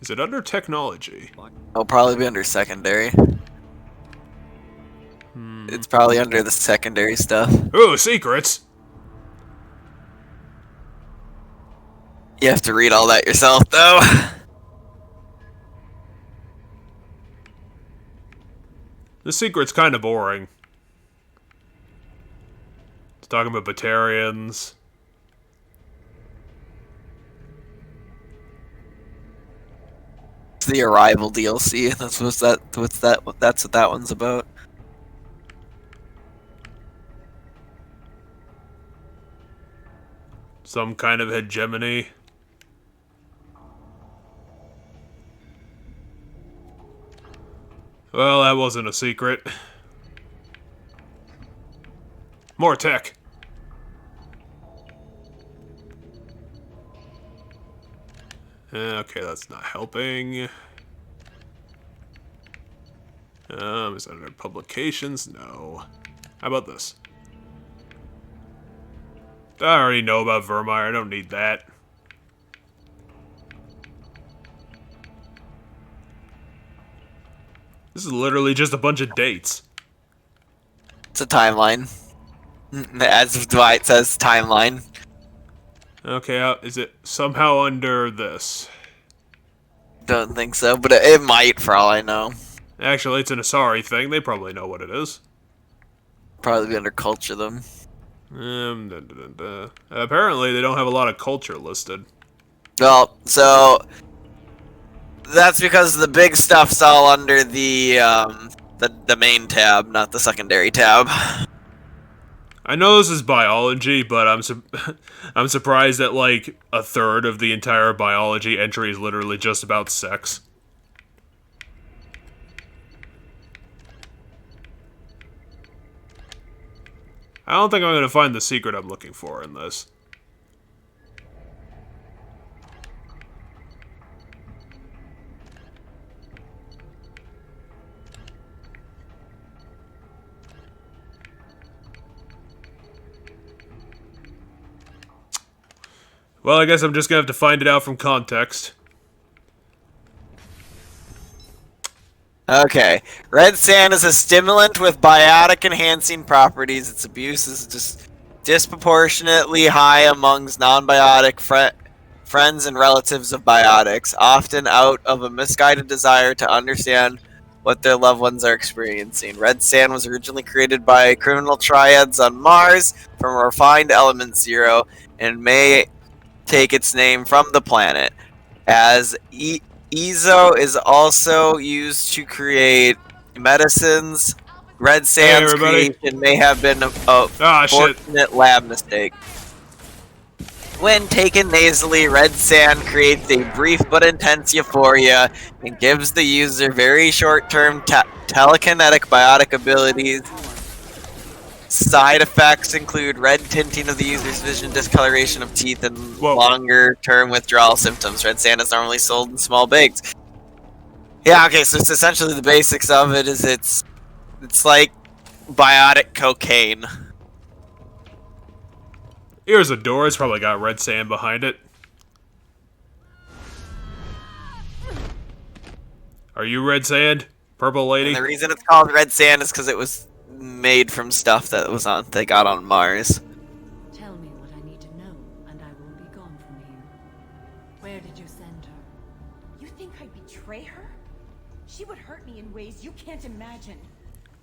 Is it under technology? It'll probably be under secondary. It's probably under the secondary stuff. Ooh, secrets! You have to read all that yourself, though. The secret's kind of boring. It's talking about Batarians. It's the Arrival DLC. That's what that one's about. Some kind of hegemony. Well, that wasn't a secret. More tech. Okay, that's not helping. Is that under publications? No. How about this? I already know about Vermeer. I don't need that. This is literally just a bunch of dates. It's a timeline. As Dwight says, timeline. Okay, is it somehow under this? Don't think so, but it might for all I know. Actually, it's an Asari thing. They probably know what it is. Probably be under culture, them. Apparently, they don't have a lot of culture listed. Well, so that's because the big stuff's all under the main tab, not the secondary tab. I know this is biology, but I'm surprised that like a third of the entire biology entry is literally just about sex. I don't think I'm going to find the secret I'm looking for in this. Well, I guess I'm just going to have to find it out from context. Okay. Red sand is a stimulant with biotic enhancing properties. Its abuse is just disproportionately high amongst non-biotic friends and relatives of biotics, often out of a misguided desire to understand what their loved ones are experiencing. Red sand was originally created by criminal triads on Mars from a refined element zero and may take its name from the planet. As Ezo is also used to create medicines, red sand's creation may have been a fortunate lab mistake. When taken nasally, red sand creates a brief but intense euphoria and gives the user very short-term telekinetic biotic abilities. Side effects include red tinting of the user's vision, discoloration of teeth, and longer-term withdrawal symptoms. Red sand is normally sold in small bags. Yeah, okay, so it's essentially the basics of it is it's like biotic cocaine. Here's a door. It's probably got red sand behind it. Are you red sand? Purple lady? And the reason it's called red sand is because it was made from stuff that was they got on Mars. Tell me what I need to know, and I will be gone from here. Where did you send her? You think I'd betray her? She would hurt me in ways you can't imagine.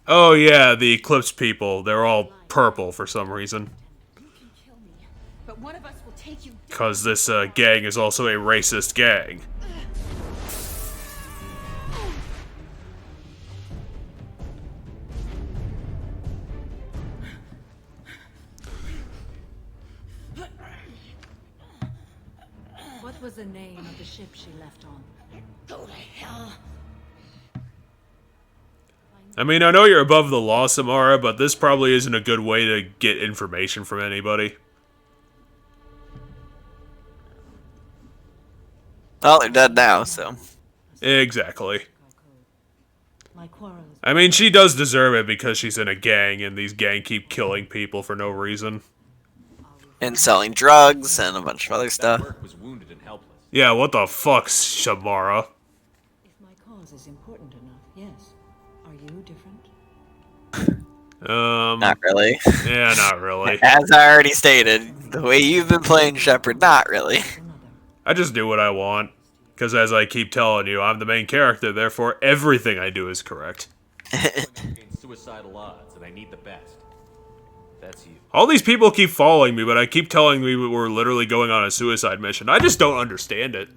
Oh yeah, the Eclipse people. They're all purple for some reason. You can kill me, but one of us will take you. Because this gang is also a racist gang. What was the name of the ship she left on? Go to hell. I mean, I know you're above the law, Samara, but this probably isn't a good way to get information from anybody. Well, they're dead now, so. Exactly. I mean, she does deserve it because she's in a gang, and these gang keep killing people for no reason. And selling drugs and a bunch of other stuff. Yeah, what the fuck, Samara? If my cause is important enough, yes. Are you different? Not really. Yeah, not really. As I already stated, the way you've been playing Shepard, not really. I just do what I want. Because as I keep telling you, I'm the main character, therefore everything I do is correct. Against suicidal odds, and I need the best. That's you. All these people keep following me, but I keep telling me we're literally going on a suicide mission. I just don't understand it.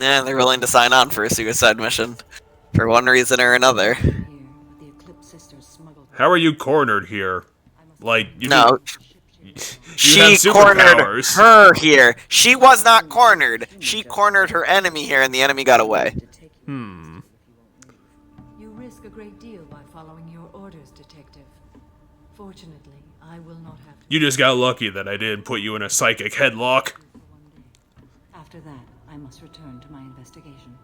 Yeah, they're willing to sign on for a suicide mission. For one reason or another. How are you cornered here? Like, you No. you She have cornered superpowers. her here. She was not cornered. She cornered her enemy here, and the enemy got away. Hmm. You risk a great deal by following your orders, Detective. Fortunately, I will not have to. You just got lucky that I didn't put you in a psychic headlock. After that, I must return to my investigation.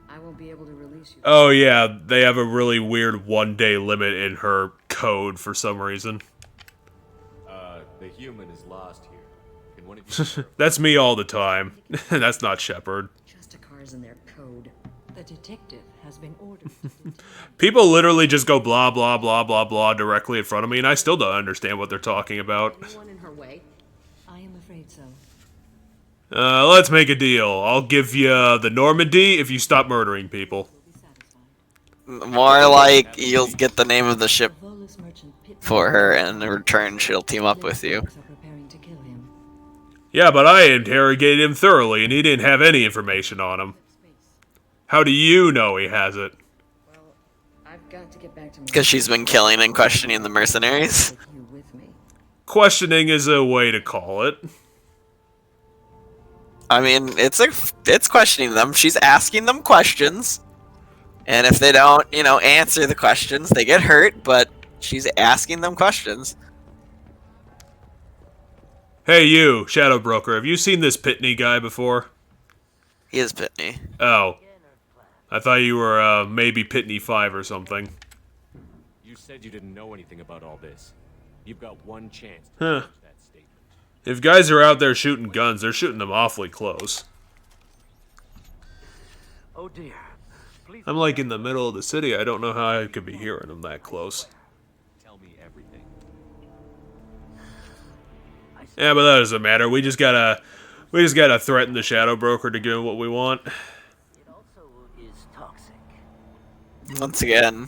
I won't be able to release you. Oh yeah, they have a really weird one-day limit in her code for some reason. The human is lost here. Can one of you... That's me all the time. That's not Shepard. Justicar's in their code. The detective has been ordered. People literally just go blah blah blah blah blah directly in front of me, and I still don't understand what they're talking about. Anyone in her way? I am afraid so. Let's make a deal. I'll give you the Normandy if you stop murdering people. More like you'll get the name of the ship for her, and in return she'll team up with you. Yeah, but I interrogated him thoroughly, and he didn't have any information on him. How do you know he has it? I've got to get back to Because she's been killing and questioning the mercenaries. Questioning is a way to call it. I mean, it's questioning them. She's asking them questions. And if they don't, answer the questions, they get hurt, but she's asking them questions. Hey you, Shadow Broker, have you seen this Pitney guy before? He is Pitney. Oh. I thought you were, maybe Pitney 5 or something. You said you didn't know anything about all this. You've got one chance to Huh. change that statement. If guys are out there shooting guns, they're shooting them awfully close. Oh dear. I'm like in the middle of the city, I don't know how I could be hearing them that close. Tell me everything. Yeah, but that doesn't matter. We just gotta threaten the Shadow Broker to give him what we want. Once again,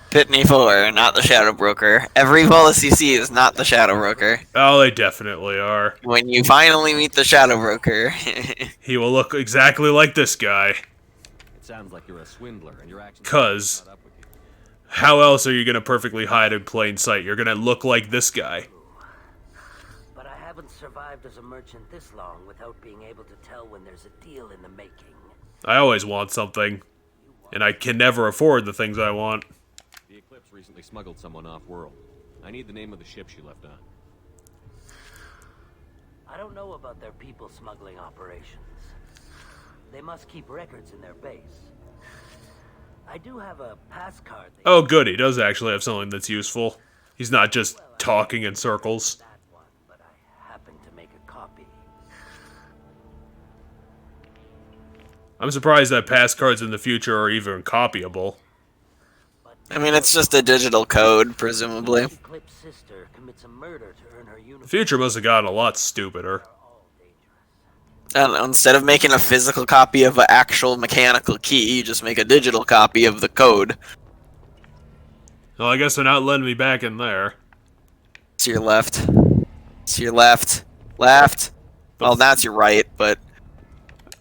Pitney 4, not the Shadow Broker. Every policy you see is not the Shadow Broker. Oh, they definitely are. When you finally meet the Shadow Broker, He will look exactly like this guy. It sounds like you're a swindler, and your actions... 'Cause how else are you gonna perfectly hide in plain sight? You're gonna look like this guy. But I haven't survived as a merchant this long without being able to tell when there's a deal in the making. I always want something, and I can never afford the things I want. The Eclipse recently smuggled someone off-world. I need the name of the ship she left on. I don't know about their people smuggling operations. They must keep records in their base. I do have a pass card. Oh good, he does actually have something that's useful. He's not just talking in circles. Happen to make a copy. I'm surprised that pass cards in the future are even copyable. I mean, it's just a digital code, presumably. Eclipse sister commits a murder to earn her uniform. The future must have gotten a lot stupider. And instead of making a physical copy of an actual mechanical key, you just make a digital copy of the code. Well, I guess they're not letting me back in there. To your left. To your left. Left. Well, now it's your right, but...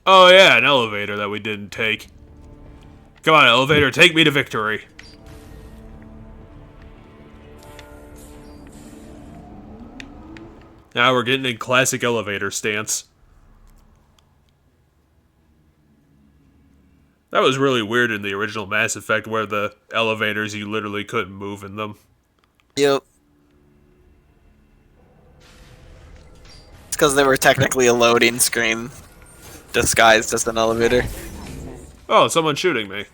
Oh yeah, an elevator that we didn't take. Come on, elevator, take me to victory. Now we're getting in classic elevator stance. That was really weird in the original Mass Effect where the elevators, you literally couldn't move in them. Yep. It's because they were technically a loading screen disguised as an elevator. Oh, someone's shooting me.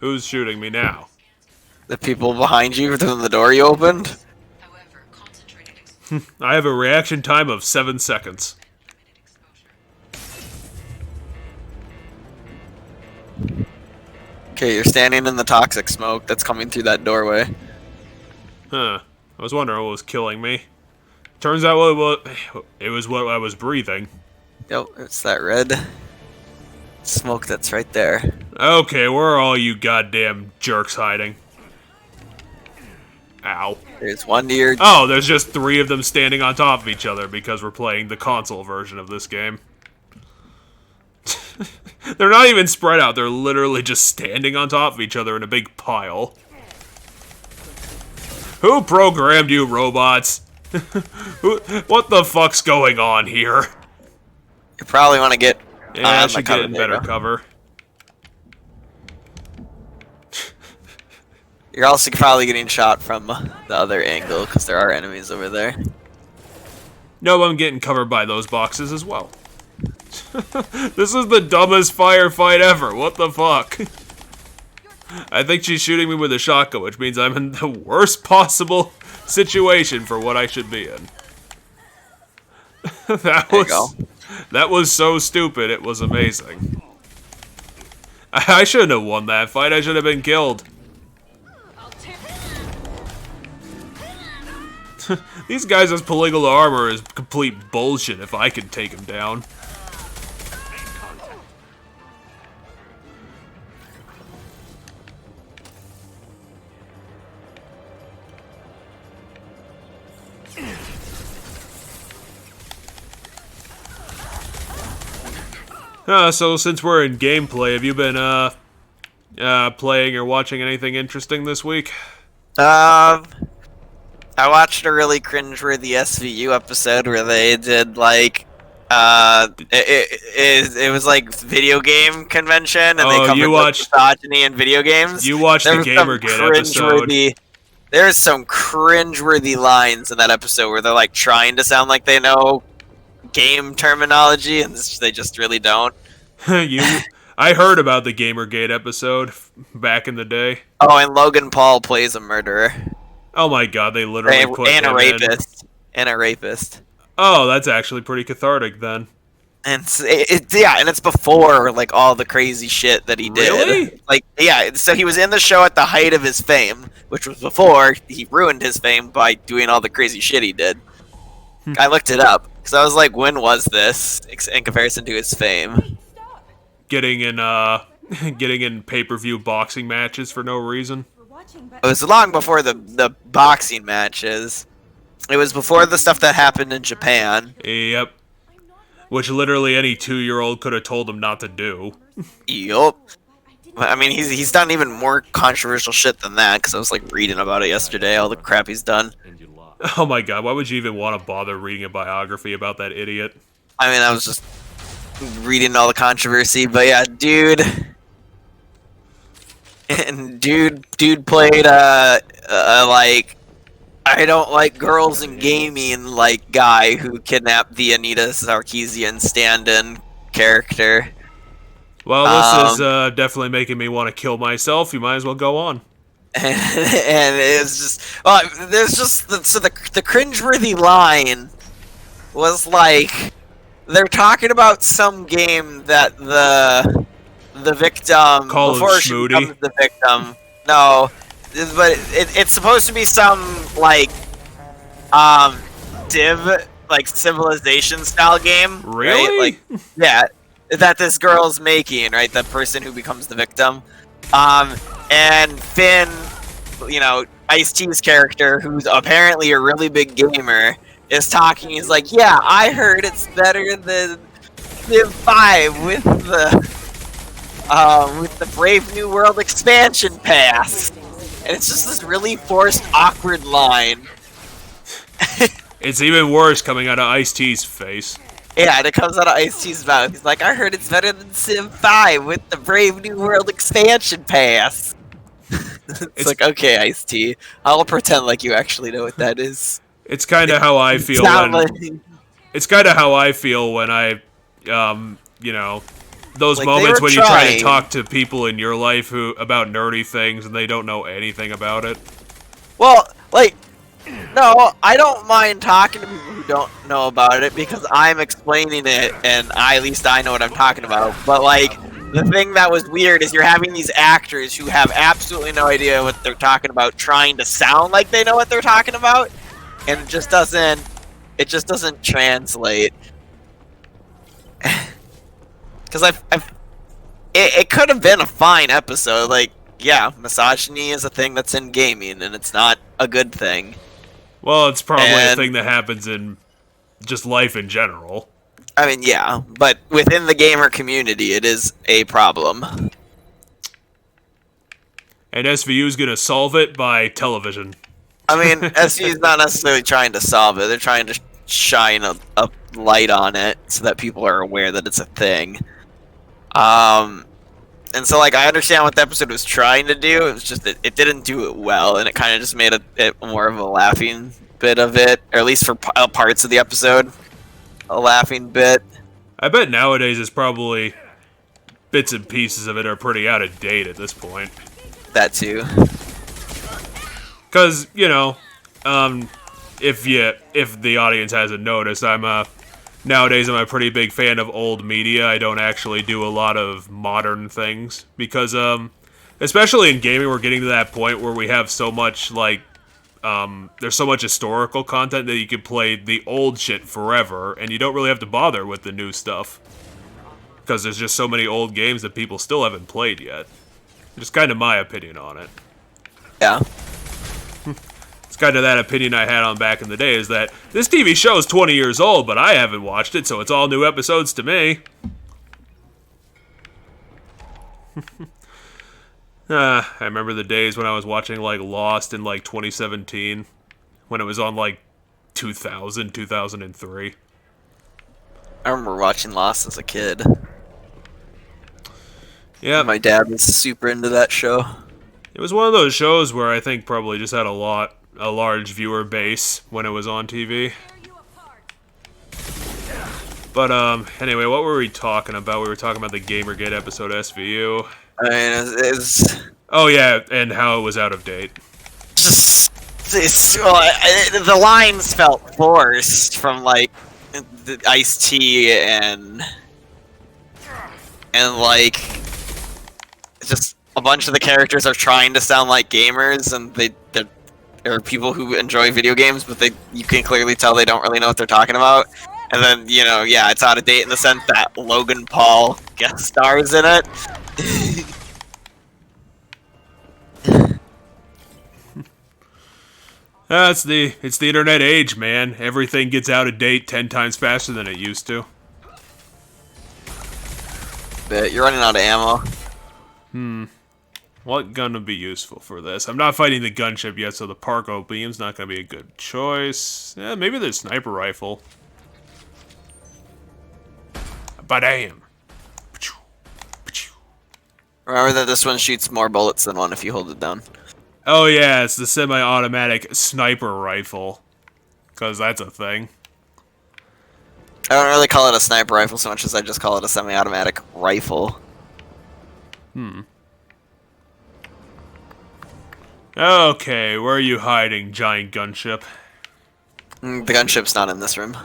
Who's shooting me now? The people behind you from the door you opened? I have a reaction time of 7 seconds. Okay, you're standing in the toxic smoke that's coming through that doorway. Huh. I was wondering what was killing me. Turns out it was what I was breathing. Yep, it's that red smoke that's right there. Okay, where are all you goddamn jerks hiding? Ow. There's one to your... Oh, there's just 3 of them standing on top of each other because we're playing the console version of this game. They're not even spread out, they're literally just standing on top of each other in a big pile. Who programmed you, robots? What the fuck's going on here? You probably want to get... Yeah, I should get in better cover. You're also probably getting shot from the other angle, because there are enemies over there. No, I'm getting covered by those boxes as well. This is the dumbest firefight ever. What the fuck? I think she's shooting me with a shotgun, which means I'm in the worst possible situation for what I should be in. That was so stupid, it was amazing. I shouldn't have won that fight, I should have been killed. These guys with polygonal armor is complete bullshit if I can take them down. So since we're in gameplay, have you been playing or watching anything interesting this week? I watched a really cringeworthy SVU episode where they did like it was like video game convention and they covered misogyny in video games. You watched the Gamergate episode. There's some cringeworthy lines in that episode where they're like trying to sound like they know game terminology and they just really don't. I heard about the Gamergate episode back in the day. Oh, and Logan Paul plays a murderer. Oh my god, they literally put and a him rapist. And a rapist. Oh, that's actually pretty cathartic then. And it's before like all the crazy shit that he did. Really? Like, yeah, so he was in the show at the height of his fame, which was before he ruined his fame by doing all the crazy shit he did. I looked it up because I was like, when was this in comparison to his fame? Getting in pay-per-view boxing matches for no reason. It was long before the boxing matches. It was before the stuff that happened in Japan. Yep. Which literally any 2-year-old could have told him not to do. Yup. I mean, he's done even more controversial shit than that, because I was like reading about it yesterday, all the crap he's done. Oh my god, why would you even want to bother reading a biography about that idiot? I mean, I was just reading all the controversy, but yeah, dude played like I don't like girls in gaming like guy who kidnapped the Anita Sarkeesian stand-in character. Well, this is definitely making me want to kill myself. You might as well go on. And it's just, well, there's just the cringeworthy line was like they're talking about some game that the victim before she becomes the victim. No, but it's supposed to be some like Div like Civilization style game. Really? Right? Like, yeah, that this girl's making, right? The person who becomes the victim. And Finn, you know, Ice-T's character, who's apparently a really big gamer, is talking. He's like, "Yeah, I heard it's better than Civ 5 with the Brave New World expansion pass." And it's just this really forced, awkward line. It's even worse coming out of Ice-T's face. Yeah, and it comes out of Ice-T's mouth. He's like, "I heard it's better than Civ 5 with the Brave New World expansion pass." It's like, okay, Ice-T, I'll pretend like you actually know what that is. It's kind of how I feel when... It's kind of how I feel when I, you know, those moments when you try to talk to people in your life about nerdy things and they don't know anything about it. Well, like, no, I don't mind talking to people who don't know about it because I'm explaining it and at least I know what I'm talking about. But, like, the thing that was weird is you're having these actors who have absolutely no idea what they're talking about trying to sound like they know what they're talking about, and it just doesn't it just doesn't translate. Because it could have been a fine episode. Like, yeah, misogyny is a thing that's in gaming, and it's not a good thing. Well, it's probably a thing that happens in just life in general. I mean, yeah, but within the gamer community, it is a problem. And SVU's gonna solve it by television. I mean, SVU's not necessarily trying to solve it. They're trying to shine a light on it so that people are aware that it's a thing. And so, like, I understand what the episode was trying to do. It was just that it didn't do it well, and it kind of just made it more of a laughing bit of it, or at least for parts of the episode, a laughing bit. I bet nowadays it's probably bits and pieces of it are pretty out of date at this point. That too. Because, you know, if the audience hasn't noticed, nowadays I'm a pretty big fan of old media. I don't actually do a lot of modern things because, especially in gaming, we're getting to that point where we have so much, like, there's so much historical content that you can play the old shit forever, and you don't really have to bother with the new stuff. Because there's just so many old games that people still haven't played yet. Just kind of my opinion on it. Yeah. It's kind of that opinion I had on back in the day, is that this TV show is 20 years old, but I haven't watched it, so it's all new episodes to me. I remember the days when I was watching, like, Lost in, like, 2017, when it was on, like, 2000, 2003. I remember watching Lost as a kid. Yeah. My dad was super into that show. It was one of those shows where I think probably just had a large viewer base when it was on TV. But, anyway, what were we talking about? We were talking about the Gamergate episode SVU. I mean, it's... Oh, yeah, and how it was out of date. Just... the lines felt forced from, like, the Ice-T and, like, just a bunch of the characters are trying to sound like gamers, and they're people who enjoy video games, but you can clearly tell they don't really know what they're talking about. And then, you know, yeah, it's out of date in the sense that Logan Paul guest stars in it. It's the internet age, man. Everything gets out of date 10 times faster than it used to. But you're running out of ammo. What gun would be useful for this? I'm not fighting the gunship yet, so the Parko beam's not going to be a good choice. Yeah, maybe the sniper rifle. Ba-damn. Remember that this one shoots more bullets than one if you hold it down. Oh yeah, it's the semi-automatic sniper rifle. Because that's a thing. I don't really call it a sniper rifle so much as I just call it a semi-automatic rifle. Okay, where are you hiding, giant gunship? The gunship's not in this room.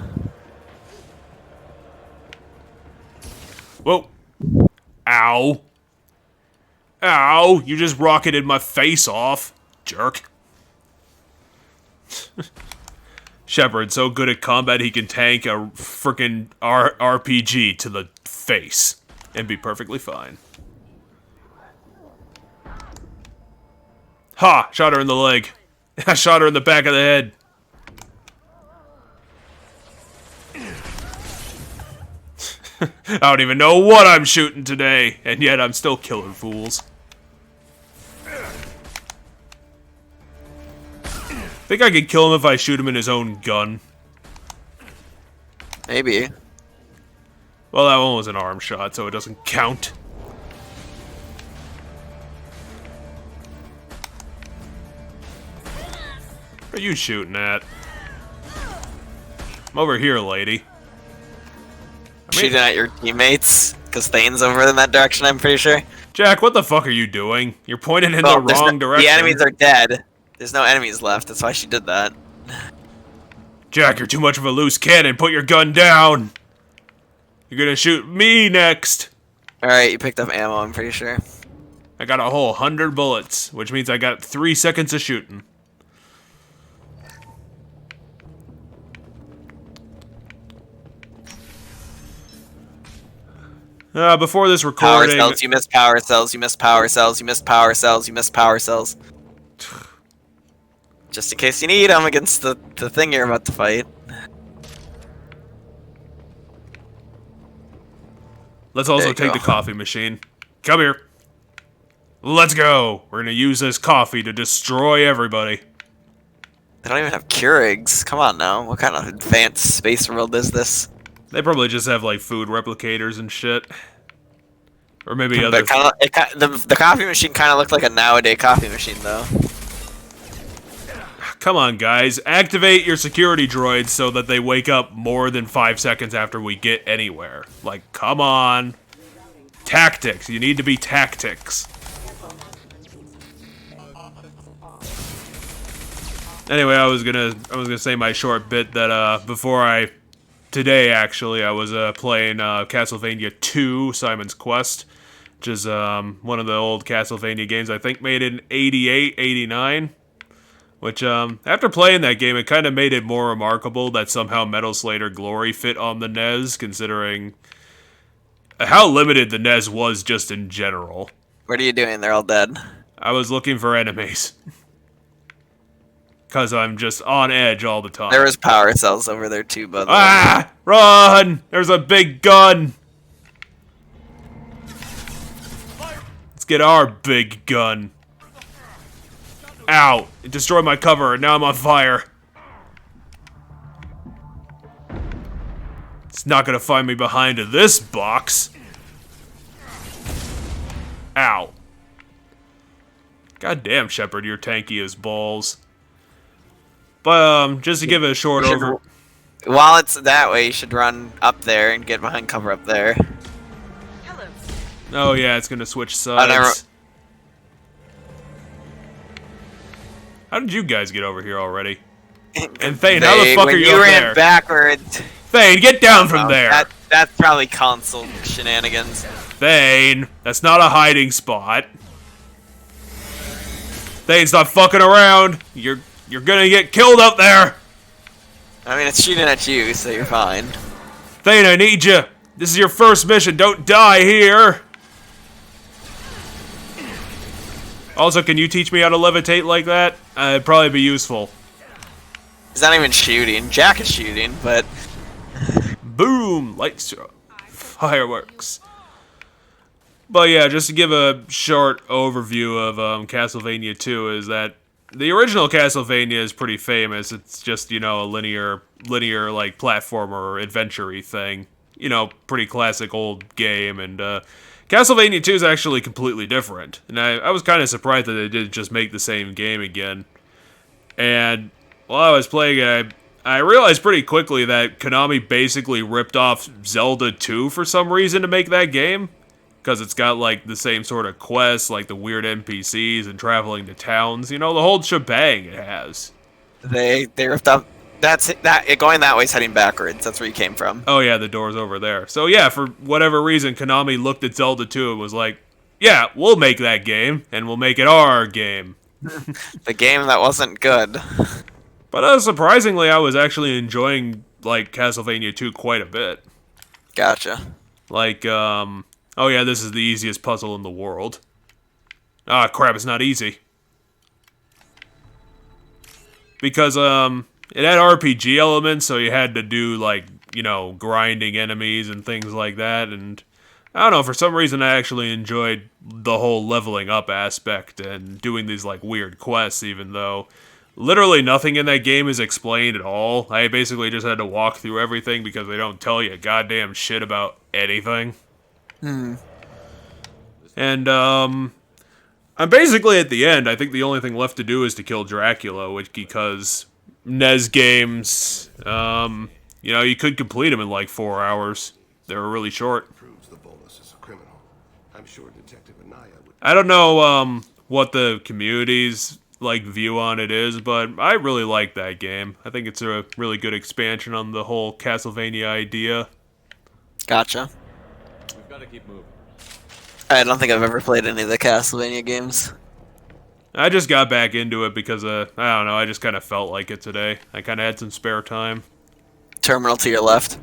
Whoa. Ow. Ow, you just rocketed my face off, jerk. Shepard's so good at combat he can tank a frickin' RPG to the face and be perfectly fine. Ha! Shot her in the leg. I shot her in the back of the head. I don't even know what I'm shooting today, and yet I'm still killing fools. Think I could kill him if I shoot him in his own gun? Maybe. Well, that one was an arm shot, so it doesn't count. What are you shooting at? I'm over here, lady. Shooting at your teammates? Because Thane's over in that direction, I'm pretty sure. Jack, what the fuck are you doing? You're pointing in the wrong direction. The enemies are dead. There's no enemies left, that's why she did that. Jack, you're too much of a loose cannon. Put your gun down. You're gonna shoot me next. Alright, you picked up ammo, I'm pretty sure. I got a whole 100 bullets, which means I got 3 seconds of shooting. Before this Power recording... cells, you missed power cells, you missed power cells, you missed power cells, you missed power cells. Just in case you need them against the thing you're about to fight. Let's also take the coffee machine. Come here. Let's go. We're gonna use this coffee to destroy everybody. They don't even have Keurigs. Come on now. What kind of advanced space world is this? They probably just have like food replicators and shit. Or maybe other... The coffee machine kind of looked like a nowadays coffee machine though. Come on, guys. Activate your security droids so that they wake up more than 5 seconds after we get anywhere. Like, come on. Tactics. You need to be tactics. Anyway, I was gonna say my short bit that before today actually I was playing Castlevania 2: Simon's Quest, which is one of the old Castlevania games. I think made in 88, 89. Which, after playing that game, it kind of made it more remarkable that somehow Metal Slayer Glory fit on the NES, considering how limited the NES was just in general. What are you doing? They're all dead. I was looking for enemies. Because I'm just on edge all the time. There was power cells over there too, by the way. Ah! Run! There's a big gun! Let's get our big gun. Ow! It destroyed my cover, and now I'm on fire. It's not gonna find me behind this box. Ow. God damn, Shepard, you're tanky as balls. But, just to give it a short over... While it's that way, you should run up there and get behind cover up there. Hello. Oh yeah, it's gonna switch sides. How did you guys get over here already? And Thane, how the fuck are you up there? When you ran backwards... Thane, get down from there! That's probably console shenanigans. Thane, that's not a hiding spot. Thane, stop fucking around! You're gonna get killed up there! I mean, it's shooting at you, so you're fine. Thane, I need you! This is your first mission, don't die here! Also, can you teach me how to levitate like that? It'd probably be useful. He's not even shooting. Jack is shooting, but... Boom! Lights, fireworks. But yeah, just to give a short overview of Castlevania 2 is that the original Castlevania is pretty famous. It's just, you know, a linear like platformer adventure-y thing. You know, pretty classic old game, and Castlevania 2 is actually completely different. And I was kind of surprised that they didn't just make the same game again. And while I was playing it, I realized pretty quickly that Konami basically ripped off Zelda 2 for some reason to make that game. Because it's got, like, the same sort of quests, like the weird NPCs and traveling to towns. You know, the whole shebang it has. They ripped off... Going that way is heading backwards. That's where you came from. Oh yeah, the door's over there. So yeah, for whatever reason, Konami looked at Zelda 2 and was like, yeah, we'll make that game, and we'll make it our game. The game that wasn't good. But surprisingly, I was actually enjoying, like, Castlevania 2 quite a bit. Gotcha. Like, oh yeah, this is the easiest puzzle in the world. Ah, crap, it's not easy. Because, it had RPG elements, so you had to do, like, you know, grinding enemies and things like that, and I don't know, for some reason I actually enjoyed the whole leveling up aspect and doing these, like, weird quests, even though literally nothing in that game is explained at all. I basically just had to walk through everything because they don't tell you goddamn shit about anything. And, I'm basically at the end. I think the only thing left to do is to kill Dracula, because NES games, you know, you could complete them in like 4 hours. They were really short. Proves the bolus is a criminal. I'm sure Detective Anaya would... I don't know what the community's like view on it is, but I really like that game. I think it's a really good expansion on the whole Castlevania idea. Gotcha. We've got to keep moving. I don't think I've ever played any of the Castlevania games. I just got back into it because, I don't know, I just kind of felt like it today. I kind of had some spare time. Terminal to your left.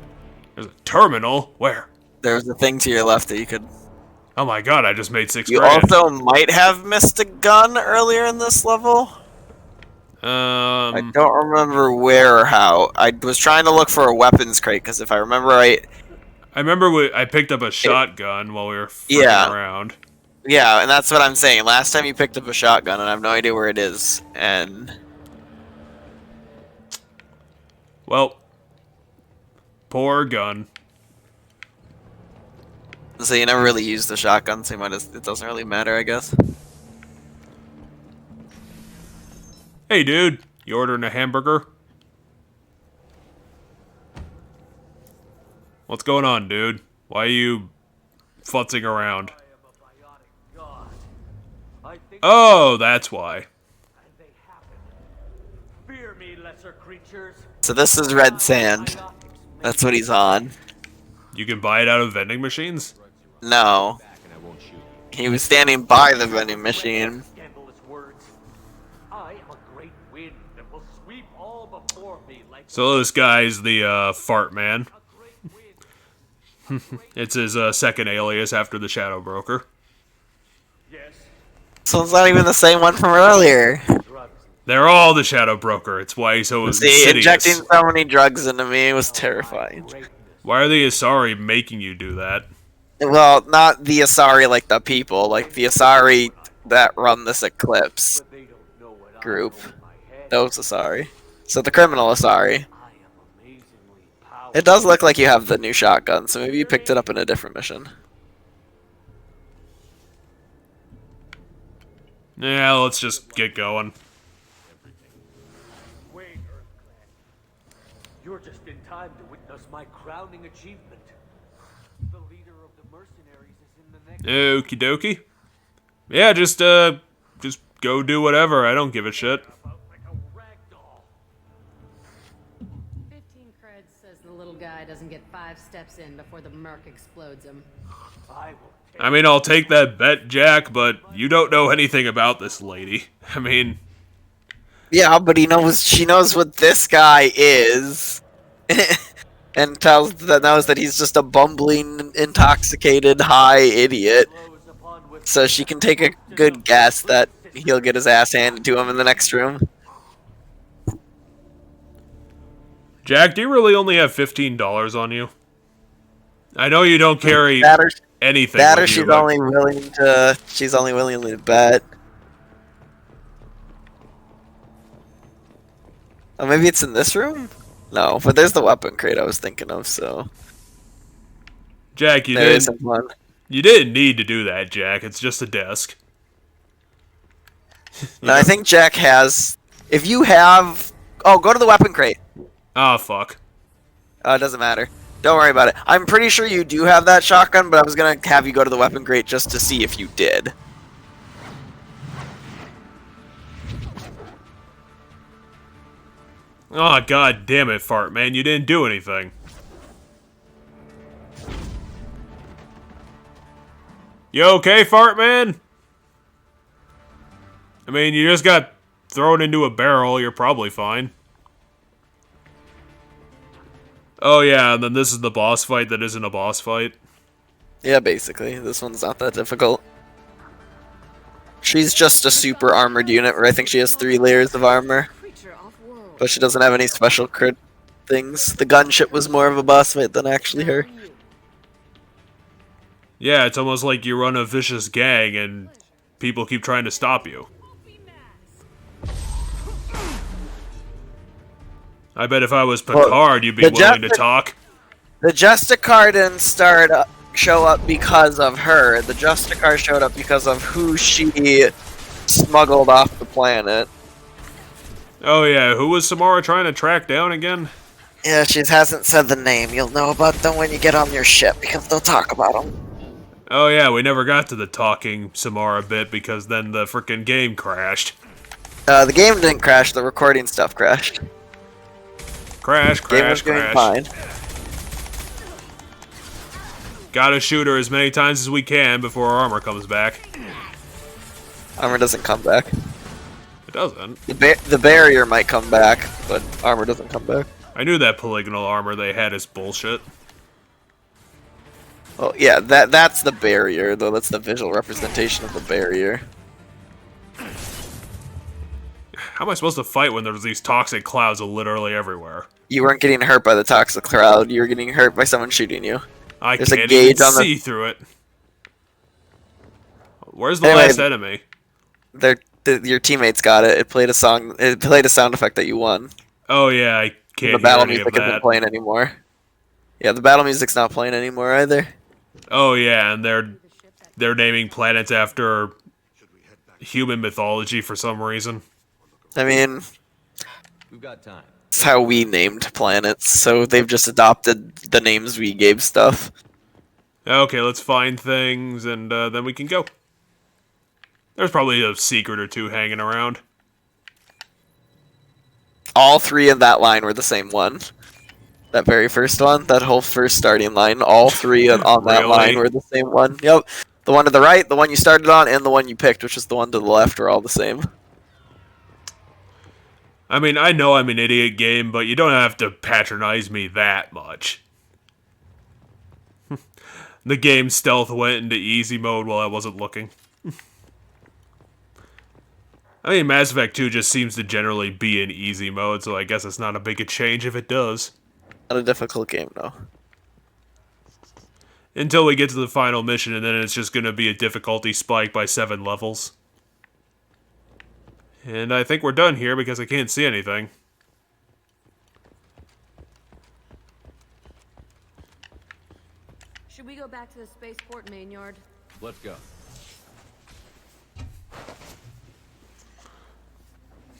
There's a terminal? Where? There's a thing to your left that you could... Oh my god, I just made 6 You grand. also might have missed a gun earlier in this level. I don't remember where or how. I was trying to look for a weapons crate, because if I remember right... I remember I picked up a shotgun while we were fucking around. Yeah, and that's what I'm saying. Last time you picked up a shotgun, and I have no idea where it is, and... Well, poor gun. So you never really used the shotgun, so it doesn't really matter, I guess. Hey dude, you ordering a hamburger? What's going on, dude? Why are you futzing around? Oh, that's why. Fear me, lesser creatures. So this is red sand. That's what he's on. You can buy it out of vending machines? No. He was standing by the vending machine. So this guy's the fart man. It's his second alias after the Shadow Broker. So it's not even the same one from earlier. They're all the Shadow Broker. It's why he's so insidious. Injecting so many drugs into me was terrifying. Why are the Asari making you do that? Well, not the Asari like the people, like the Asari that run this Eclipse group. Those Asari. So the criminal Asari. It does look like you have the new shotgun, so maybe you picked it up in a different mission. Yeah, let's just get going. You're just in time to witness my crowning achievement. The leader of the mercenaries is in the next... Okie dokie. Yeah, just go do whatever. I don't give a shit. 15 creds says the little guy doesn't get 5 steps in before the merc explodes him. I mean, I'll take that bet, Jack, but you don't know anything about this lady. I mean... Yeah, but she knows what this guy is. And knows that he's just a bumbling, intoxicated, high idiot. So she can take a good guess that he'll get his ass handed to him in the next room. Jack, do you really only have $15 on you? I know you don't carry anything. That or she's only willing to bet. Oh, maybe it's in this room? No, but there's the weapon crate I was thinking of, so... Jack, you didn't need to do that, Jack. It's just a desk. No, I think Jack has... If you have... Oh, go to the weapon crate. Oh, fuck. Oh, it doesn't matter. Don't worry about it. I'm pretty sure you do have that shotgun, but I was gonna have you go to the weapon crate just to see if you did. Oh, god damn it, Fart Man. You didn't do anything. You okay, Fart Man? I mean, you just got thrown into a barrel. You're probably fine. Oh, yeah, and then this is the boss fight that isn't a boss fight. Yeah, basically. This one's not that difficult. She's just a super armored unit where I think she has 3 layers of armor. But she doesn't have any special crit things. The gunship was more of a boss fight than actually her. Yeah, it's almost like you run a vicious gang and people keep trying to stop you. I bet if I was Picard, you'd be willing to talk. The Justicar didn't show up because of her. The Justicar showed up because of who she smuggled off the planet. Oh yeah, who was Samara trying to track down again? Yeah, she hasn't said the name. You'll know about them when you get on your ship, because they'll talk about them. Oh yeah, we never got to the talking Samara bit, because then the frickin' game crashed. The game didn't crash, the recording stuff crashed. Crash. Game was doing fine. Gotta shoot her as many times as we can before our armor comes back. Armor doesn't come back. It doesn't. The barrier might come back, but armor doesn't come back. I knew that polygonal armor they had is bullshit. Well, yeah, that's the barrier, though. That's the visual representation of the barrier. How am I supposed to fight when there's these toxic clouds literally everywhere? You weren't getting hurt by the toxic cloud. You were getting hurt by someone shooting you. I There's can't a gauge even on see through it. Where's the last enemy? Your teammates got it. It played a song. It played a sound effect that you won. Oh yeah, I can't. The battle hear any music of isn't that. playing anymore. Yeah, the battle music's not playing anymore either. Oh yeah, and they're naming planets after human mythology for some reason. I mean, we've got time. It's how we named planets, so they've just adopted the names we gave stuff. Okay, let's find things, and then we can go. There's probably a secret or two hanging around. All three in that line were the same one. That very first one, that whole first starting line, all three on that line were the same one. Yep. The one to the right, the one you started on, and the one you picked, which is the one to the left, are all the same. I mean, I know I'm an idiot game, but you don't have to patronize me that much. The game stealth went into easy mode while I wasn't looking. I mean, Mass Effect 2 just seems to generally be in easy mode, so I guess it's not a big a change if it does. Not a difficult game, though. Until we get to the final mission, and then it's just going to be a difficulty spike by 7 levels. And I think we're done here because I can't see anything. Should we go back to the spaceport main yard? Let's go.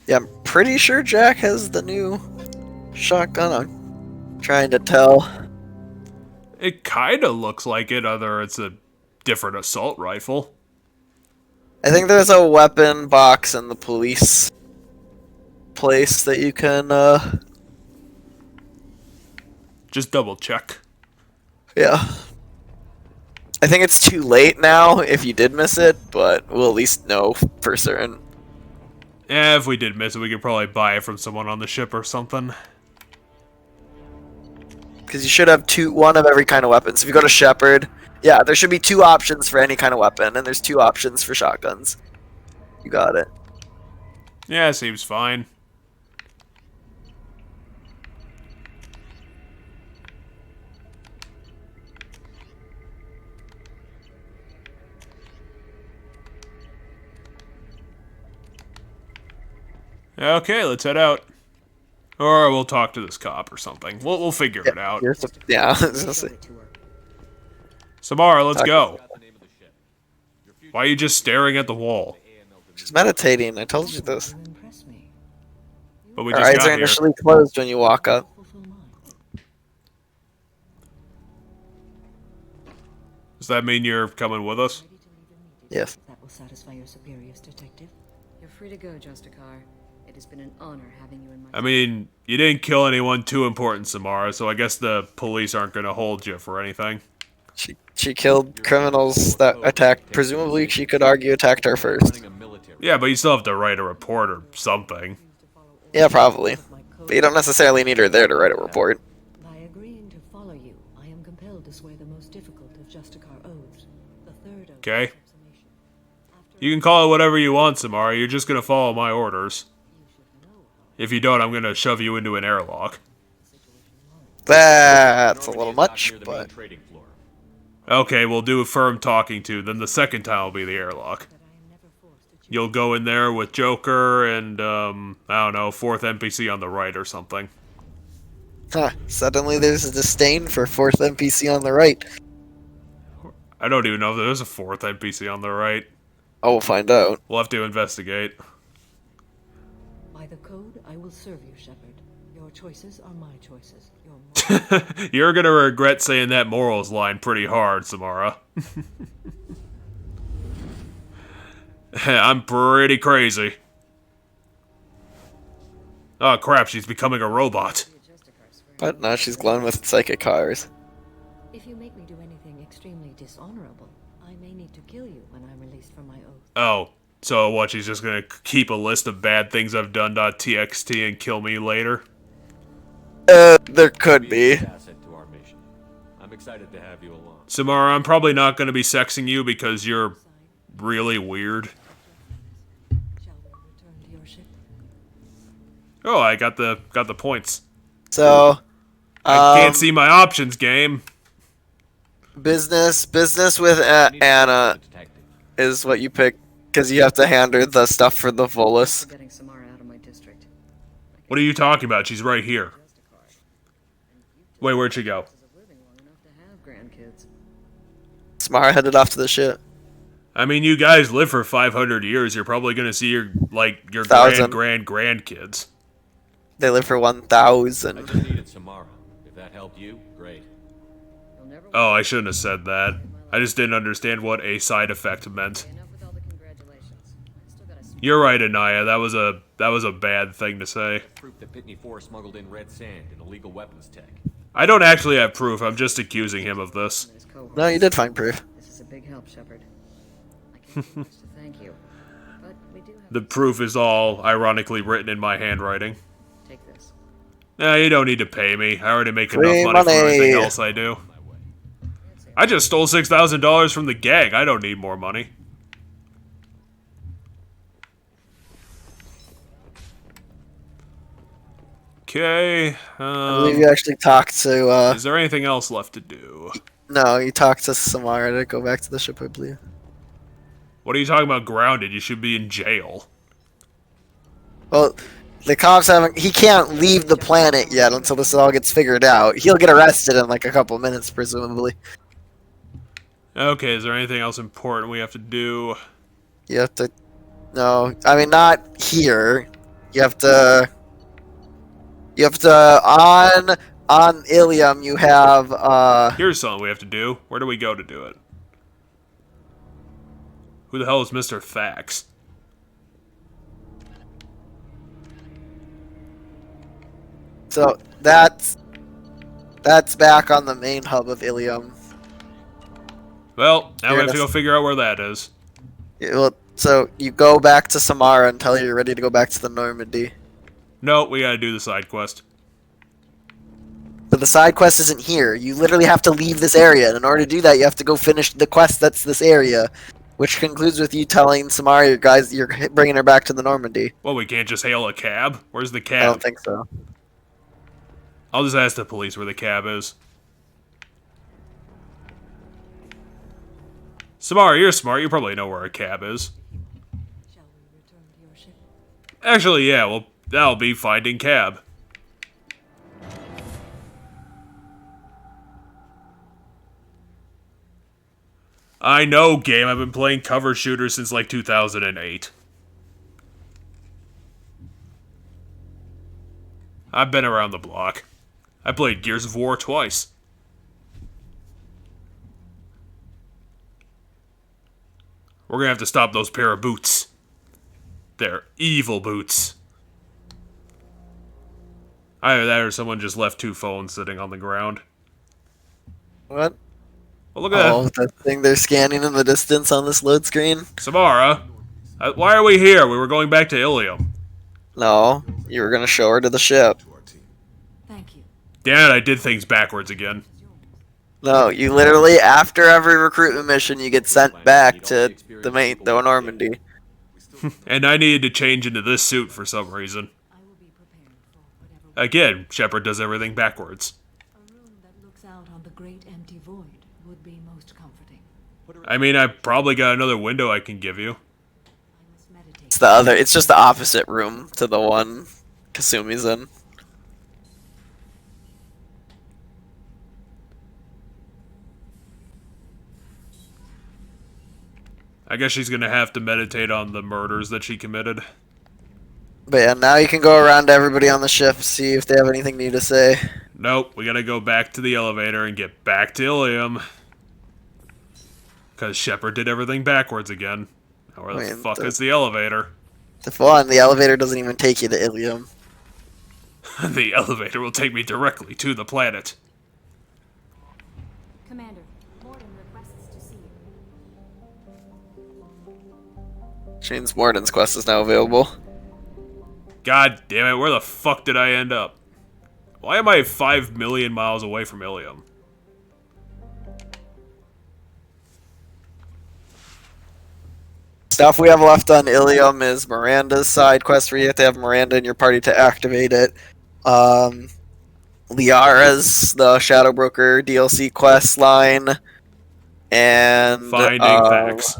Yeah, I'm pretty sure Jack has the new shotgun. I'm trying to tell. It kind of looks like it, other it's a different assault rifle. I think there's a weapon box in the police place that you can, Just double check. Yeah. I think it's too late now if you did miss it, but we'll at least know for certain. Yeah, if we did miss it, we could probably buy it from someone on the ship or something. Because you should have one of every kind of weapon. So if you go to Shepard, yeah, there should be 2 options for any kind of weapon, and there's 2 options for shotguns. You got it. Yeah, seems fine. Okay, let's head out. Or we'll talk to this cop or something. We'll figure it out. Yeah. Samara, let's go. Why are you just staring at the wall? She's meditating. I told you this. But we Her just eyes got are here. initially closed when you walk up. Does that mean you're coming with us? Yes. That will satisfy your superiors, detective. You're free to go, Justicar. It has been an honor having you in my... I mean, you didn't kill anyone too important, Samara, so I guess the police aren't going to hold you for anything. She killed criminals that attacked. Presumably, she could argue attacked her first. Yeah, but you still have to write a report or something. Yeah, probably. But you don't necessarily need her there to write a report. By agreeing to follow you, I am compelled to swear the most difficult of Justicar oaths. The third oath. Okay? You can call it whatever you want, Samara. You're just going to follow my orders. If you don't, I'm going to shove you into an airlock. That's a little much, but... Okay, we'll do a firm talking to, then the second time will be the airlock. You'll go in there with Joker and, I don't know, 4th NPC on the right or something. Huh, suddenly there's a disdain for 4th NPC on the right. I don't even know if there's a 4th NPC on the right. Oh, we'll find out. We'll have to investigate. By the code, I will serve you, Shepard. Your choices are my choices. You're gonna regret saying that morals line pretty hard, Samara. I'm pretty crazy. Oh crap, she's becoming a robot. But now she's glowing with psychic powers. If you make me do anything extremely dishonorable, I may need to kill you when I'm released from my oath. Oh, so what, she's just gonna keep a list of bad things I've done.txt and kill me later? There could be. excited to have you along. Samara, I'm probably not going to be sexing you because you're really weird. Oh, I got the points. So, I can't see my options, game. Business with Anna is what you pick because you have to hand her the stuff for the Volus. What are you talking about? She's right here. Wait, where'd she go? Samara headed off to the ship. I mean, you guys live for 500 years. You're probably gonna see your grandkids. They live for 1,000. I just needed Samara. If that helped you, great. Oh, I shouldn't have said that. I just didn't understand what a side effect meant. You're right, Anaya. That was a bad thing to say. Proof that Pitney 4 smuggled in red sand and illegal weapons tech. I don't actually have proof. I'm just accusing him of this. No, you did find proof. This is a big help, Shepard. I can't do much to thank you, but we do have. The proof is all ironically written in my handwriting. Take this. Nah, you don't need to pay me. I already make enough money for everything else I do. I just stole $6,000 from the gang. I don't need more money. Okay. I believe you actually talked to. Is there anything else left to do? No, you talked to Samara to go back to the ship, I believe. What are you talking about grounded? You should be in jail. Well, the cops haven't. He can't leave the planet yet until this all gets figured out. He'll get arrested in like a couple minutes, presumably. Okay, is there anything else important we have to do? You have to. No, I mean not here. You have to. You have to on Ilium. You have. Here's something we have to do. Where do we go to do it? Who the hell is Mr. Fax? So that's back on the main hub of Ilium. Well, now we have to go figure out where that is. Yeah, well, so you go back to Samara and tell her you're ready to go back to the Normandy. No, we gotta do the side quest. But the side quest isn't here. You literally have to leave this area. And in order to do that, you have to go finish the quest that's this area. Which concludes with you telling Samara you're bringing her back to the Normandy. Well, we can't just hail a cab. Where's the cab? I don't think so. I'll just ask the police where the cab is. Samara, you're smart. You probably know where a cab is. Actually, yeah, well, that'll be finding cab. I know, game. I've been playing cover shooters since like 2008. I've been around the block. I played Gears of War twice. We're gonna have to stop those pair of boots. They're evil boots. Either that or someone just left 2 phones sitting on the ground. What? Well, look at that. Oh, that thing they're scanning in the distance on this load screen? Samara, why are we here? We were going back to Ilium. No, you were going to show her to the ship. Thank you. Damn it, I did things backwards again. No, you literally, after every recruitment mission, you get sent back to the Normandy. And I needed to change into this suit for some reason. Again, Shepard does everything backwards. A room that looks out on the great empty void would be most comforting. I mean, I probably got another window I can give you. It's just the opposite room to the one Kasumi's in. I guess she's gonna have to meditate on the murders that she committed. But yeah, now you can go around to everybody on the ship, see if they have anything new to say. Nope, we gotta go back to the elevator and get back to Ilium. Because Shepard did everything backwards again. Now where the fuck is the elevator? The elevator doesn't even take you to Ilium. The elevator will take me directly to the planet. Commander, Morden requests to see you. James Morden's quest is now available. God damn it, where the fuck did I end up? Why am I 5 million miles away from Ilium? Stuff we have left on Ilium is Miranda's side quest where you have to have Miranda in your party to activate it. Liara's the Shadow Broker DLC quest line. And Finding Thax.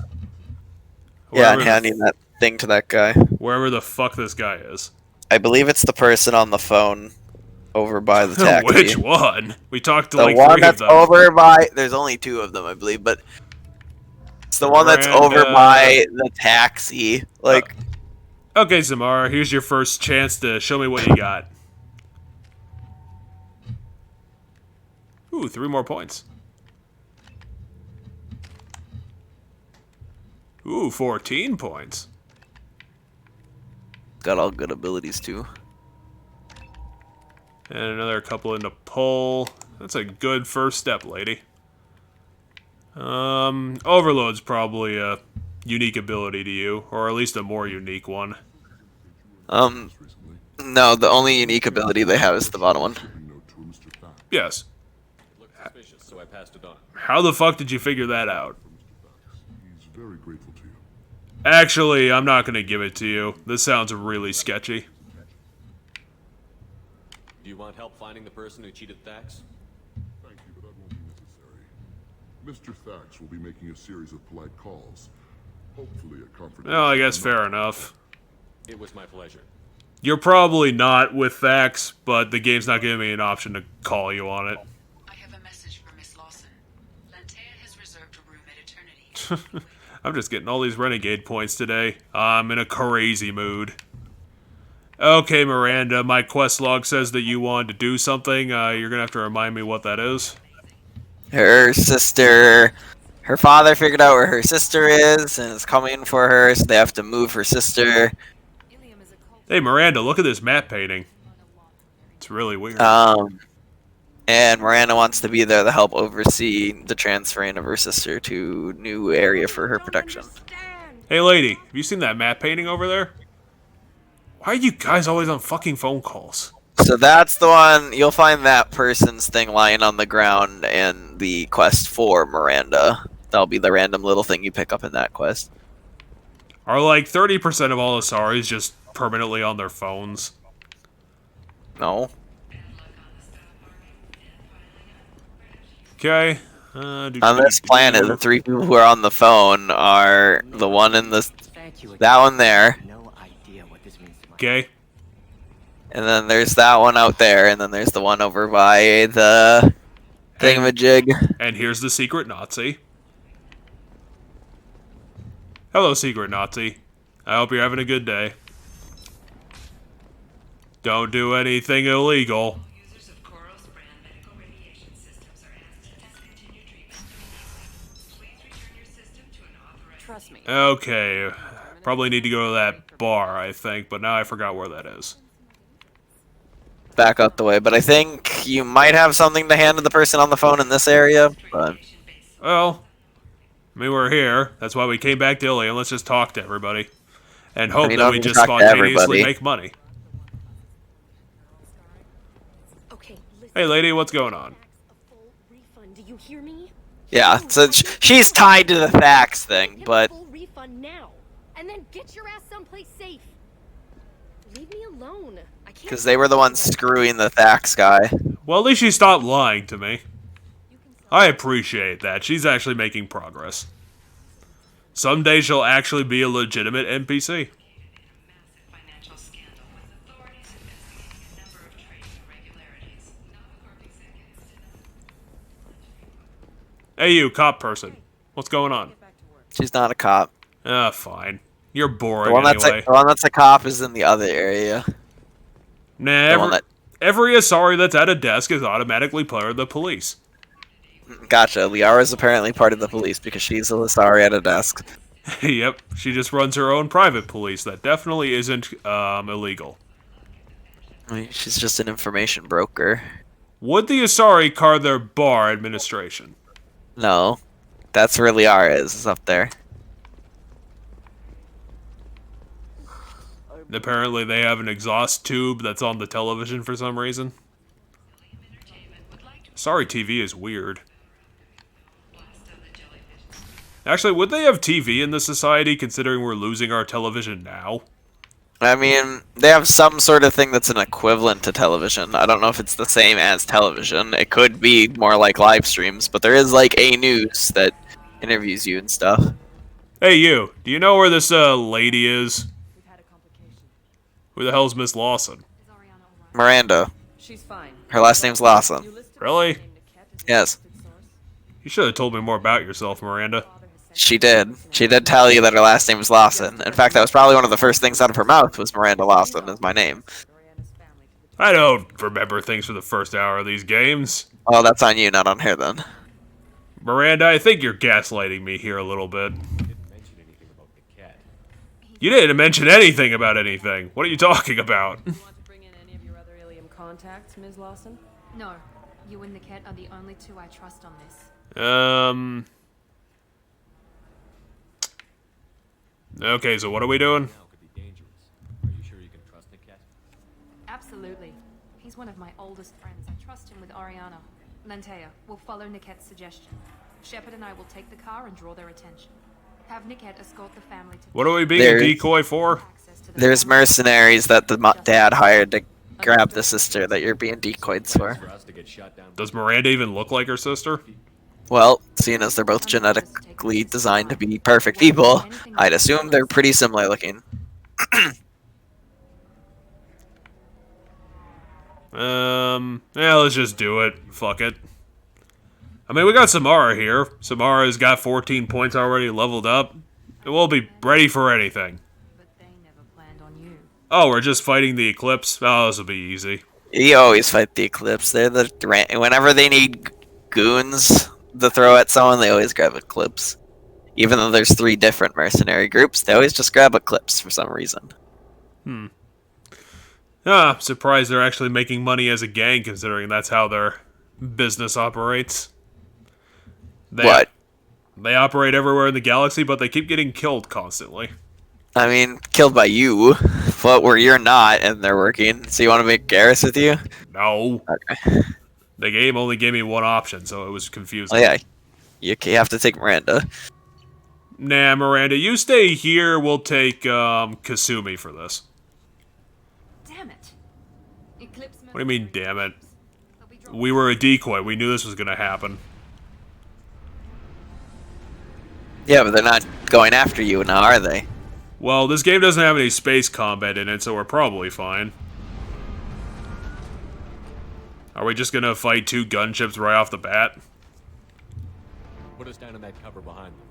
Yeah, and handing that thing to that guy. Wherever the fuck this guy is. I believe it's the person on the phone over by the taxi. Which one? We talked to the like one 3 that's of them. over by. There's only 2 of them, I believe, but it's the one that's over by the taxi. Like, okay, Samara, here's your first chance to show me what you got. Ooh, 3 more points. Ooh, 14 points. Got all good abilities too. And another couple into pull. That's a good first step, lady. Overload's probably a unique ability to you, or at least a more unique one. No, the only unique ability they have is the bottom one. Yes. It looked suspicious, so I passed it on. How the fuck did you figure that out? He's very grateful to you. Actually, I'm not gonna give it to you. This sounds really sketchy. Do you want help finding the person who cheated Thax? Thank you, but that won't be necessary. Mr. Thax will be making a series of polite calls. Hopefully a confidential... Well, I guess fair enough. It was my pleasure. You're probably not with Thax, but the game's not giving me an option to call you on it. I have a message for Miss Lawson. Lantea has reserved a room at Eternity. I'm just getting all these renegade points today. I'm in a crazy mood. Okay, Miranda, my quest log says that you wanted to do something. You're gonna have to remind me what that is. Her sister... Her father figured out where her sister is and is coming for her, so they have to move her sister. Hey, Miranda, look at this map painting. It's really weird. And Miranda wants to be there to help oversee the transferring of her sister to new area for her protection. Hey, lady, have you seen that map painting over there? Why are you guys always on fucking phone calls? So that's the one, you'll find that person's thing lying on the ground in the quest for Miranda. That'll be the random little thing you pick up in that quest. Are like 30% of all Asaris just permanently on their phones? No. Okay. On this planet, the 3 people who are on the phone are the one in the... That one there. Okay. And then there's that one out there, and then there's the one over by the thingamajig. And here's the secret Nazi. Hello, secret Nazi. I hope you're having a good day. Don't do anything illegal. Trust me. Okay. Probably need to go to that bar, I think, but now I forgot where that is. Back out the way, but I think you might have something to hand to the person on the phone in this area, but... Well, I mean, we're here. That's why we came back to Ilium. Let's just talk to everybody. And hope that we just spontaneously make money. Hey, lady, what's going on? Do you hear me? Yeah, so she's tied to the Thax thing, but... Full refund now, and then get your ass someplace safe. Leave me alone. Because they were the ones screwing the Thax guy. Well, at least she stopped lying to me. I appreciate that. She's actually making progress. Someday she'll actually be a legitimate NPC. Hey, you, cop person. What's going on? She's not a cop. Fine. You're boring The one anyway. that's a cop is in the other area. Nah, every Asari that's at a desk is automatically part of the police. Gotcha. Liara's apparently part of the police because she's a Asari at a desk. Yep, she just runs her own private police. That definitely isn't illegal. I mean, she's just an information broker. Would the Asari card their bar administration? No. That's where Liara is up there. Apparently they have an exhaust tube that's on the television for some reason. Sorry, TV is weird. Actually, would they have TV in this society, considering we're losing our television now? I mean, they have some sort of thing that's an equivalent to television. I don't know if it's the same as television. It could be more like live streams, but there is like a news that interviews you and stuff. Hey, you. Do you know where this lady is? Who the hell's Miss Lawson? Miranda. She's fine. Her last name's Lawson. Really? Yes. You should have told me more about yourself, Miranda. She did. She did tell you that her last name was Lawson. In fact, that was probably one of the first things out of her mouth was Miranda Lawson is my name. I don't remember things for the first hour of these games. Oh, that's on you, not on her then. Miranda, I think you're gaslighting me here a little bit. You didn't mention anything about anything. What are you talking about? Want to bring in any of your other Ilium contacts, Ms. Lawson? No. You and the cat are the only two I trust on this. Okay, so what are we doing? Absolutely. He's one of my oldest friends. I trust him with Ariana. Lantea, we'll follow Nicket's suggestion. Shepard and I will take the car and draw their attention. Have Nicket escort the family to... What are we being a decoy for? There's mercenaries that the dad hired to grab the sister that you're being decoyed for. Does Miranda even look like her sister? Well, seeing as they're both genetically designed to be perfect people, I'd assume they're pretty similar looking. Yeah, let's just do it. Fuck it. I mean, we got Samara here. Samara's got 14 points already leveled up. We'll be ready for anything. Oh, we're just fighting the Eclipse? Oh, this will be easy. You always fight the Eclipse. They're the whenever they need goons to throw at someone, they always grab Eclipse. Even though there's 3 different mercenary groups, they always just grab Eclipse for some reason. I'm surprised they're actually making money as a gang, considering that's how their business operates. They operate everywhere in the galaxy, but they keep getting killed constantly. I mean, killed by you, but where you're not, and they're working. So you want to make Garrus with you? No. Okay. The game only gave me one option, so it was confusing. Oh yeah, you have to take Miranda. Nah, Miranda, you stay here. We'll take Kasumi for this. Damn it. What do you mean, damn it? We were a decoy. We knew this was going to happen. Yeah, but they're not going after you now, are they? Well, this game doesn't have any space combat in it, so we're probably fine. Are we just gonna fight 2 gunships right off the bat? Put us down in that cover behind them.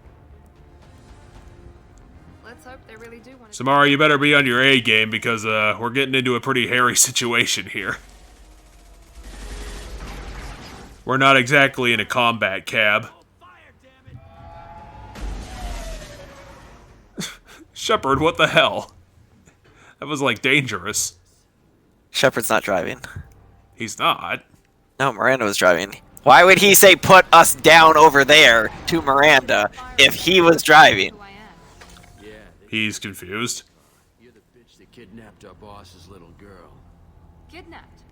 Let's hope they really do want to... Samara, you better be on your A game, because we're getting into a pretty hairy situation here. We're not exactly in a combat cab. Shepard, what the hell? That was, like, dangerous. Shepard's not driving. He's not. No, Miranda was driving. Why would he say put us down over there to Miranda if he was driving? He's confused. You're the bitch that kidnapped our boss's little girl. Kidnapped?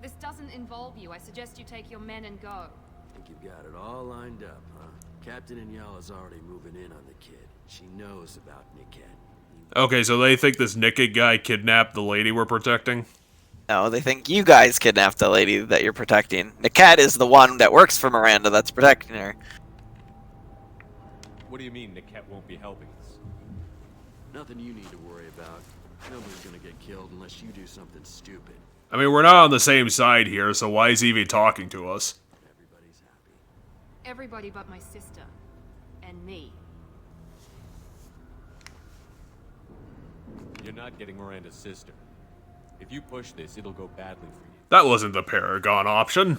This doesn't involve you. I suggest you take your men and go. Think you've got it all lined up, huh? Captain Inyala's already moving in on the kid. She knows about Niket. Okay, so they think this Nicket guy kidnapped the lady we're protecting? No, they think you guys kidnapped the lady that you're protecting. Niket is the one that works for Miranda that's protecting her. What do you mean Niket won't be helping us? Nothing you need to worry about. Nobody's gonna get killed unless you do something stupid. I mean, we're not on the same side here, so why is he even talking to us? Everybody's happy. Everybody but my sister. And me. You're not getting Miranda's sister. If you push this, it'll go badly for you. That wasn't the Paragon option.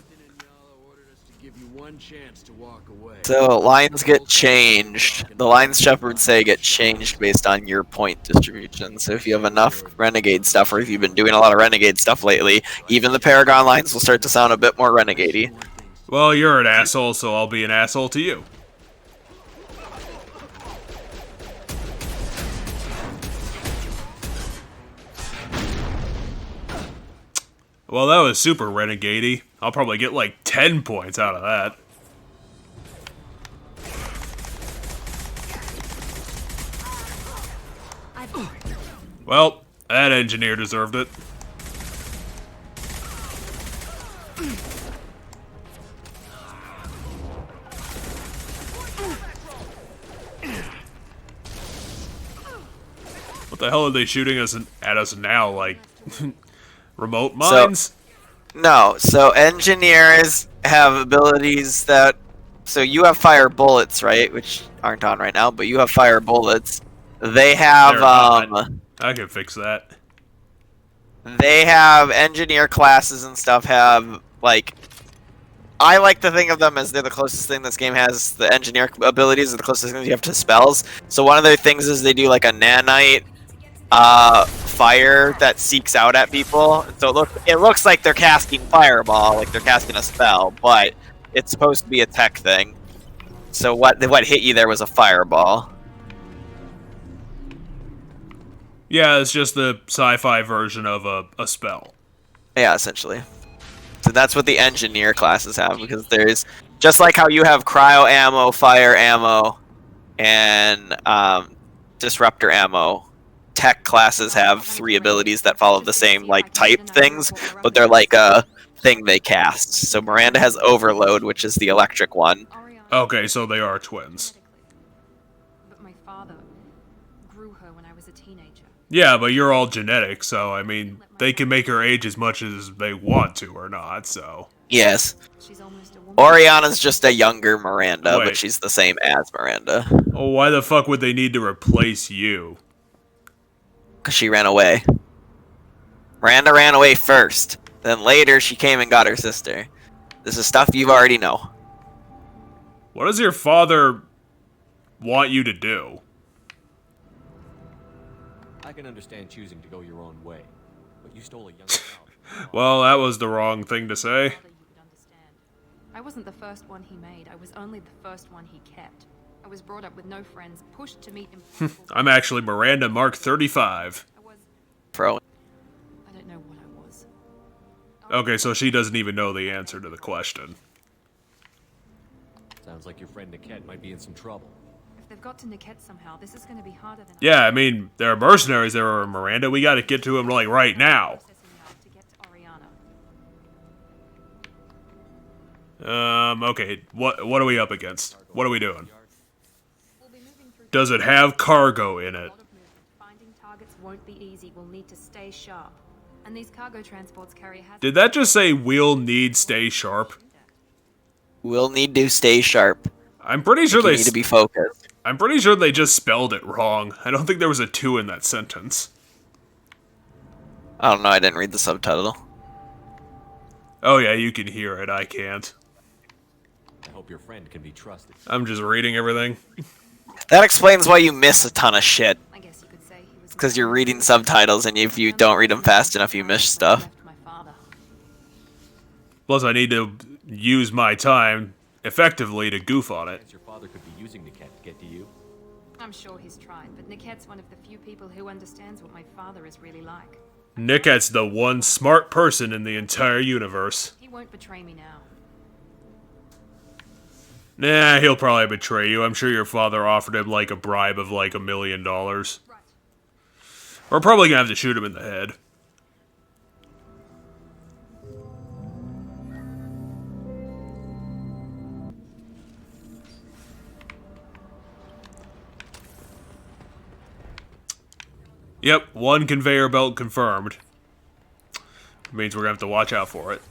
Give you one chance to walk away. So lines get changed. The lines Shepard say get changed based on your point distribution. So if you have enough Renegade stuff, or if you've been doing a lot of Renegade stuff lately, even the Paragon lines will start to sound a bit more Renegade-y. Well, you're an asshole, so I'll be an asshole to you. Well, that was super renegade-y. I'll probably get like 10 points out of that. Well, that engineer deserved it. What the hell are they shooting at us now? Like remote mines? No. So engineers have abilities that. So you have fire bullets, right? Which aren't on right now, but you have fire bullets. They have I can fix that. They have engineer classes and stuff. Have like. I like to think of them as they're the closest thing this game has. The engineer abilities are the closest things you have to spells. So one of their things is they do like a nanite fire that seeks out at people. So it looks like they're casting fireball, like they're casting a spell, but it's supposed to be a tech thing. So what hit you there was a fireball. Yeah, it's just the sci-fi version of a spell. Yeah, essentially. So that's what the engineer classes have, because there's just like how you have cryo ammo, fire ammo, and disruptor ammo. Tech classes have 3 abilities that follow the same like type things, but they're like a thing they cast. So Miranda has overload, which is the electric one. Okay, so they are twins. But my father grew her when I was a teenager. Yeah, but you're all genetic, so I mean, they can make her age as much as they want to or not, so. Yes. Oriana's just a younger Miranda, but she's the same as Miranda. Oh, why the fuck would they need to replace you? Because she ran away. Miranda ran away first. Then later, she came and got her sister. This is stuff you already know. What does your father want you to do? I can understand choosing to go your own way, but you stole a young child. Well, that was the wrong thing to say. I wasn't the first one he made. I was only the first one he kept. I was brought up with no friends, pushed to meet impossible. I'm actually Miranda Mark 35. Pro. I don't know what I was. Okay, so she doesn't even know the answer to the question. Sounds like your friend Niket might be in some trouble. If they've got to Niket somehow, this is going to be harder than. Yeah, I mean, there are mercenaries there are Miranda. We gotta get to them, like, right now. Okay, what are we up against? What are we doing? Does it have cargo in it? Finding targets won't be easy. We'll need to stay sharp. And these cargo transports carry hazards. Did that just say we'll need stay sharp? We'll need to stay sharp. I'm pretty sure they need to be focused. I'm pretty sure they just spelled it wrong. I don't think there was a 2 in that sentence. I don't know, I didn't read the subtitle. Oh yeah, you can hear it, I can't. I hope your friend can be trusted. I'm just reading everything. That explains why you miss a ton of shit. Because you're reading subtitles, and if you don't read them fast enough, you miss stuff. Plus, I need to use my time effectively to goof on it. Your father could be using Niket to get to you. I'm sure he's tried, but Niket's one of the few people who understands what my father is really like. Niket's the one smart person in the entire universe. He won't betray me now. Nah, he'll probably betray you. I'm sure your father offered him, like, a bribe of, like, $1 million. We're probably gonna have to shoot him in the head. Yep, 1 conveyor belt confirmed. Means we're gonna have to watch out for it.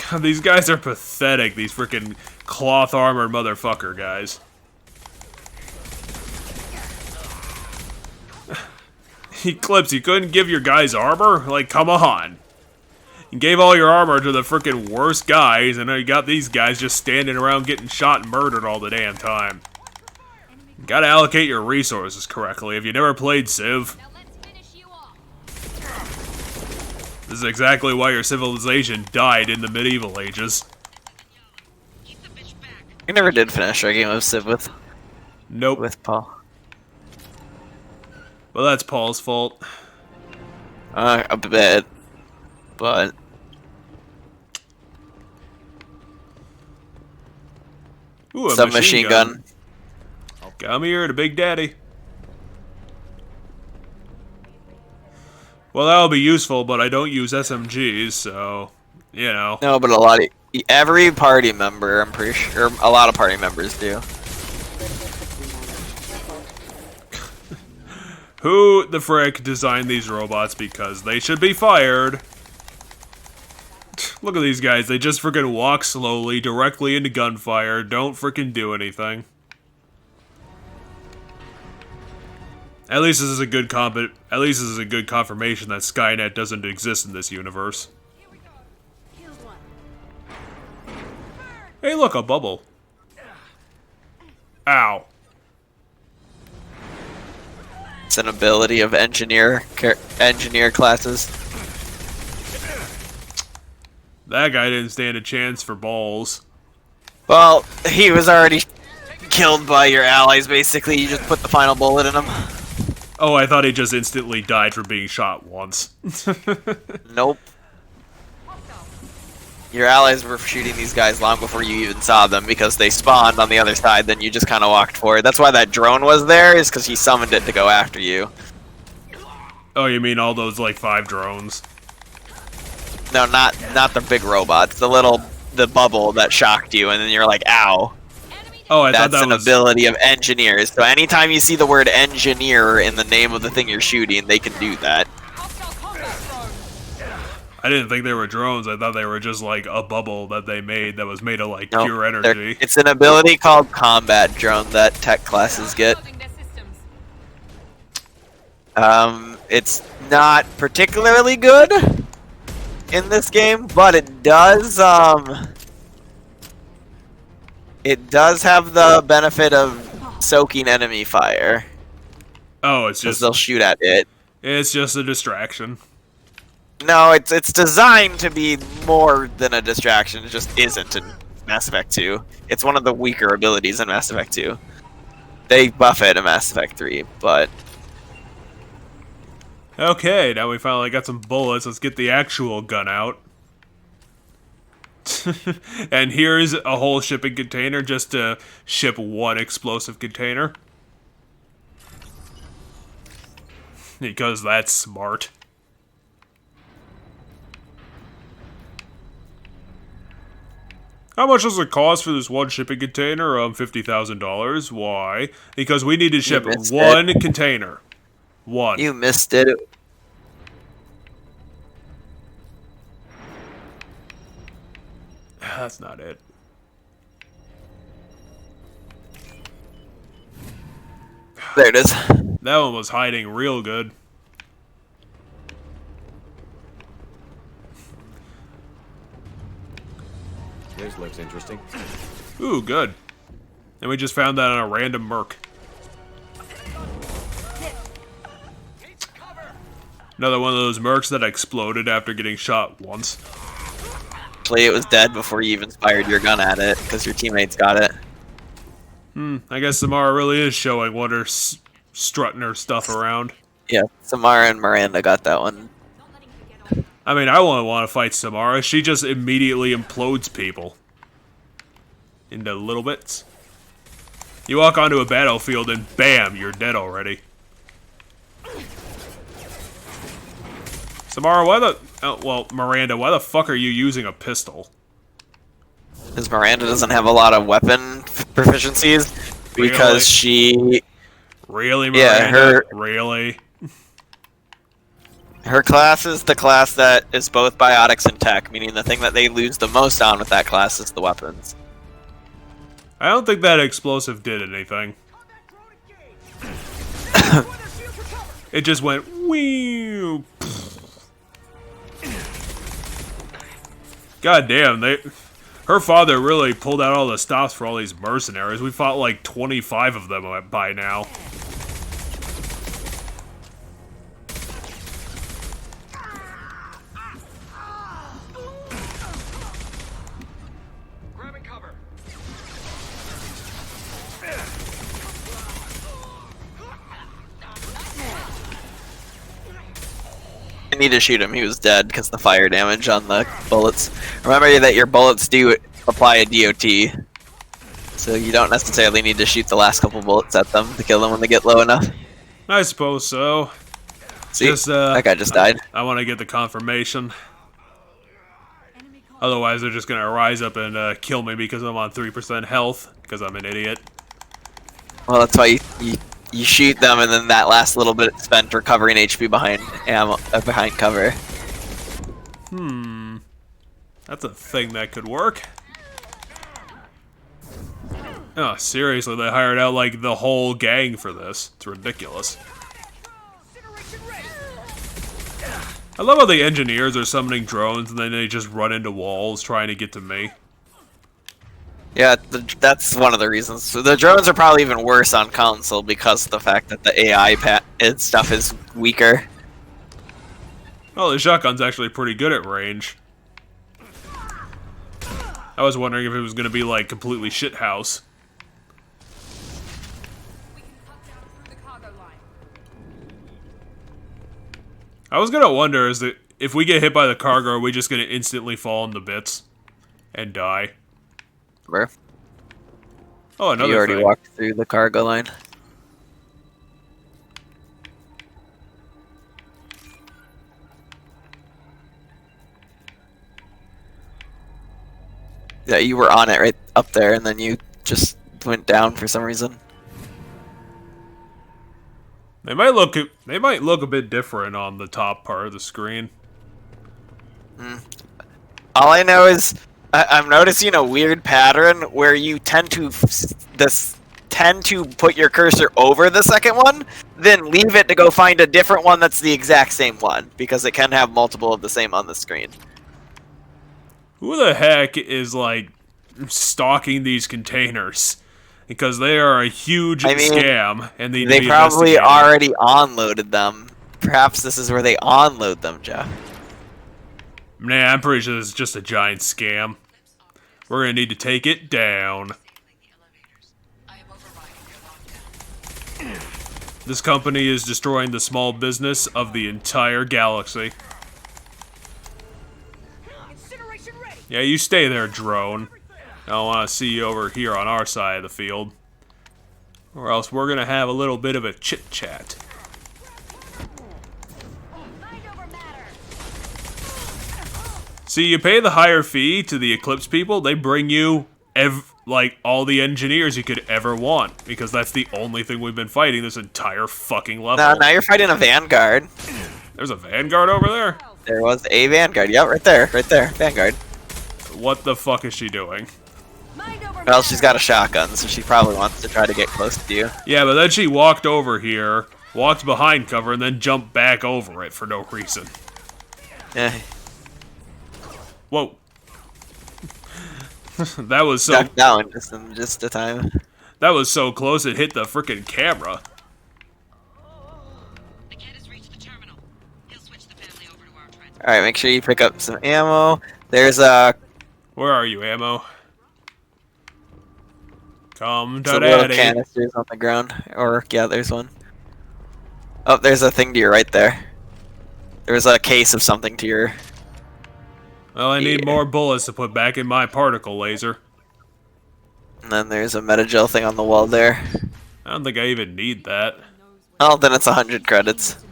God, these guys are pathetic, these freaking cloth armored motherfucker guys. Eclipse, you couldn't give your guys armor? Like, come on. You gave all your armor to the freaking worst guys, and now you got these guys just standing around getting shot and murdered all the damn time. You gotta allocate your resources correctly. Have you never played Civ? This is exactly why your civilization died in the medieval ages. I never did finish our game of Civ with. Nope. With Paul. Well, that's Paul's fault. A bit. But. Ooh, a submachine gun. Come here to Big Daddy. Well, that'll be useful, but I don't use SMGs, so, you know. No, but every party member, I'm pretty sure, a lot of party members do. Who the frick designed these robots? Because they should be fired. Look at these guys. They just freaking walk slowly directly into gunfire. Don't freaking do anything. At least this is a good At least this is a good confirmation that Skynet doesn't exist in this universe. Hey, look, a bubble. Ow. It's an ability of engineer classes. That guy didn't stand a chance for balls. Well, he was already killed by your allies, basically. You just put the final bullet in him. Oh, I thought he just instantly died from being shot once. Nope. Your allies were shooting these guys long before you even saw them because they spawned on the other side, then you just kind of walked forward. That's why that drone was there, is because he summoned it to go after you. Oh, you mean all those, like, 5 drones? No, not the big robots. The bubble that shocked you, and then you're like, ow. Oh, I thought that was... That's an ability of engineers. So anytime you see the word engineer in the name of the thing you're shooting, they can do that. I didn't think they were drones. I thought they were just like a bubble that they made that was made of like pure energy. It's an ability called combat drone that tech classes get. It's not particularly good in this game, but it does have the benefit of soaking enemy fire. Oh, it's just they'll shoot at it. It's just a distraction. No, it's designed to be more than a distraction. It just isn't in Mass Effect 2. It's one of the weaker abilities in Mass Effect 2. They buff it in Mass Effect 3, but... Okay, now we finally got some bullets. Let's get the actual gun out. And here's a whole shipping container just to ship one explosive container. Because that's smart. How much does it cost for this one shipping container? $50,000. Why? Because we need to ship one container. One. You missed it. That's not it. There it is. That one was hiding real good. This looks interesting. Ooh, good. And we just found that on a random merc. Another one of those mercs that exploded after getting shot once. Actually, it was dead before you even fired your gun at it, because your teammates got it. I guess Samara really is showing what her strutting her stuff around. Yeah, Samara and Miranda got that one. I mean, I wouldn't want to fight Samara. She just immediately implodes people into little bits. You walk onto a battlefield and bam, you're dead already. Samara, why the... Oh, well, Miranda, why the fuck are you using a pistol? Because Miranda doesn't have a lot of weapon proficiencies. Because she... Really, Miranda? Really? Her class is the class that is both biotics and tech, meaning the thing that they lose the most on with that class is the weapons. I don't think that explosive did anything. It just went wee. God damn, her father really pulled out all the stops for all these mercenaries. We fought like 25 of them by now. I need to shoot him. He was dead because the fire damage on the bullets. Remember that your bullets do apply a DOT. So you don't necessarily need to shoot the last couple bullets at them to kill them when they get low enough. I suppose so. See, that guy just died. I want to get the confirmation. Otherwise, they're just going to rise up and kill me because I'm on 3% health, because I'm an idiot. Well, that's why you shoot them, and then that last little bit spent recovering HP behind ammo, behind cover. That's a thing that could work. Oh, seriously, they hired out, like, the whole gang for this. It's ridiculous. I love how the engineers are summoning drones and then they just run into walls trying to get to me. Yeah, that's one of the reasons. So the drones are probably even worse on console because of the fact that the AI stuff is weaker. Oh, the shotgun's actually pretty good at range. I was wondering if it was going to be, like, completely shithouse. I was gonna wonder, is that if we get hit by the cargo, are we just gonna instantly fall into bits and die? Where? Oh, another You already thing. walked through the cargo line. Yeah, you were on it right up there, and then you just went down for some reason. They might look a bit different on the top part of the screen. All I know is I'm noticing a weird pattern where you tend to put your cursor over the second one, then leave it to go find a different one that's the exact same one, because it can have multiple of the same on the screen. Who the heck is, like, stalking these containers? Because they are a huge scam, and they probably already onloaded them. Perhaps this is where they onload them, Jeff. Nah, I'm pretty sure this is just a giant scam. We're gonna need to take it down. This company is destroying the small business of the entire galaxy. Yeah, you stay there, drone. I don't want to see you over here on our side of the field. Or else we're gonna have a little bit of a chit-chat. See, you pay the higher fee to the Eclipse people, they bring you, like, all the engineers you could ever want. Because that's the only thing we've been fighting this entire fucking level. Now you're fighting a Vanguard. There's a Vanguard over there? There was a Vanguard. Yep, right there. Vanguard. What the fuck is she doing? Well, she's got a shotgun, so she probably wants to try to get close to you. Yeah, but then she walked over here, walked behind cover, and then jumped back over it for no reason. Yeah. Whoa. That was so... Ducked down just a time. That was so close it hit the frickin' camera. Alright, make sure you pick up some ammo. There's a... Where are you, ammo? Come to some little daddy. canisters on the ground. Or, yeah, there's one. Oh, there's a thing to your right there. There's a case of something to your... Well, I need more bullets to put back in my particle laser. And then there's a metagel thing on the wall there. I don't think I even need that. Oh, then it's 100 credits.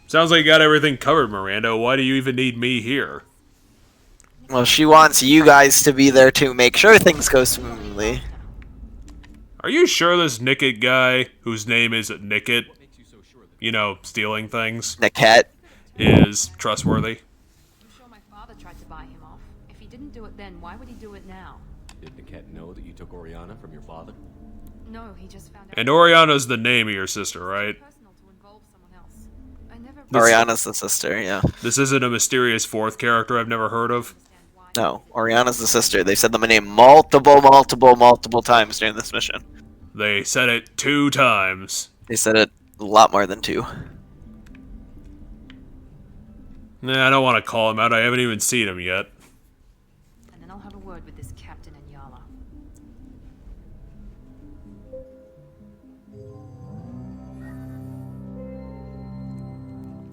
Sounds like you got everything covered, Miranda. Why do you even need me here? Well, she wants you guys to be there to make sure things go smoothly. Are you sure this Nicket guy, whose name is Nicket, you know, stealing things, Niket, is trustworthy? I'm sure my father tried to buy him off. If he didn't do it then, why would he do it now? Did Niket know that you took Oriana from your father? No, he just found out. And Oriana's the name of your sister, right? Oriana's the sister, yeah. This isn't a mysterious fourth character I've never heard of? No, Oriana's the sister. They said the name multiple times during this mission. They said it 2 times. They said it a lot more than 2. Nah, I don't want to call him out. I haven't even seen him yet. And then I'll have a word with this captain and Yala.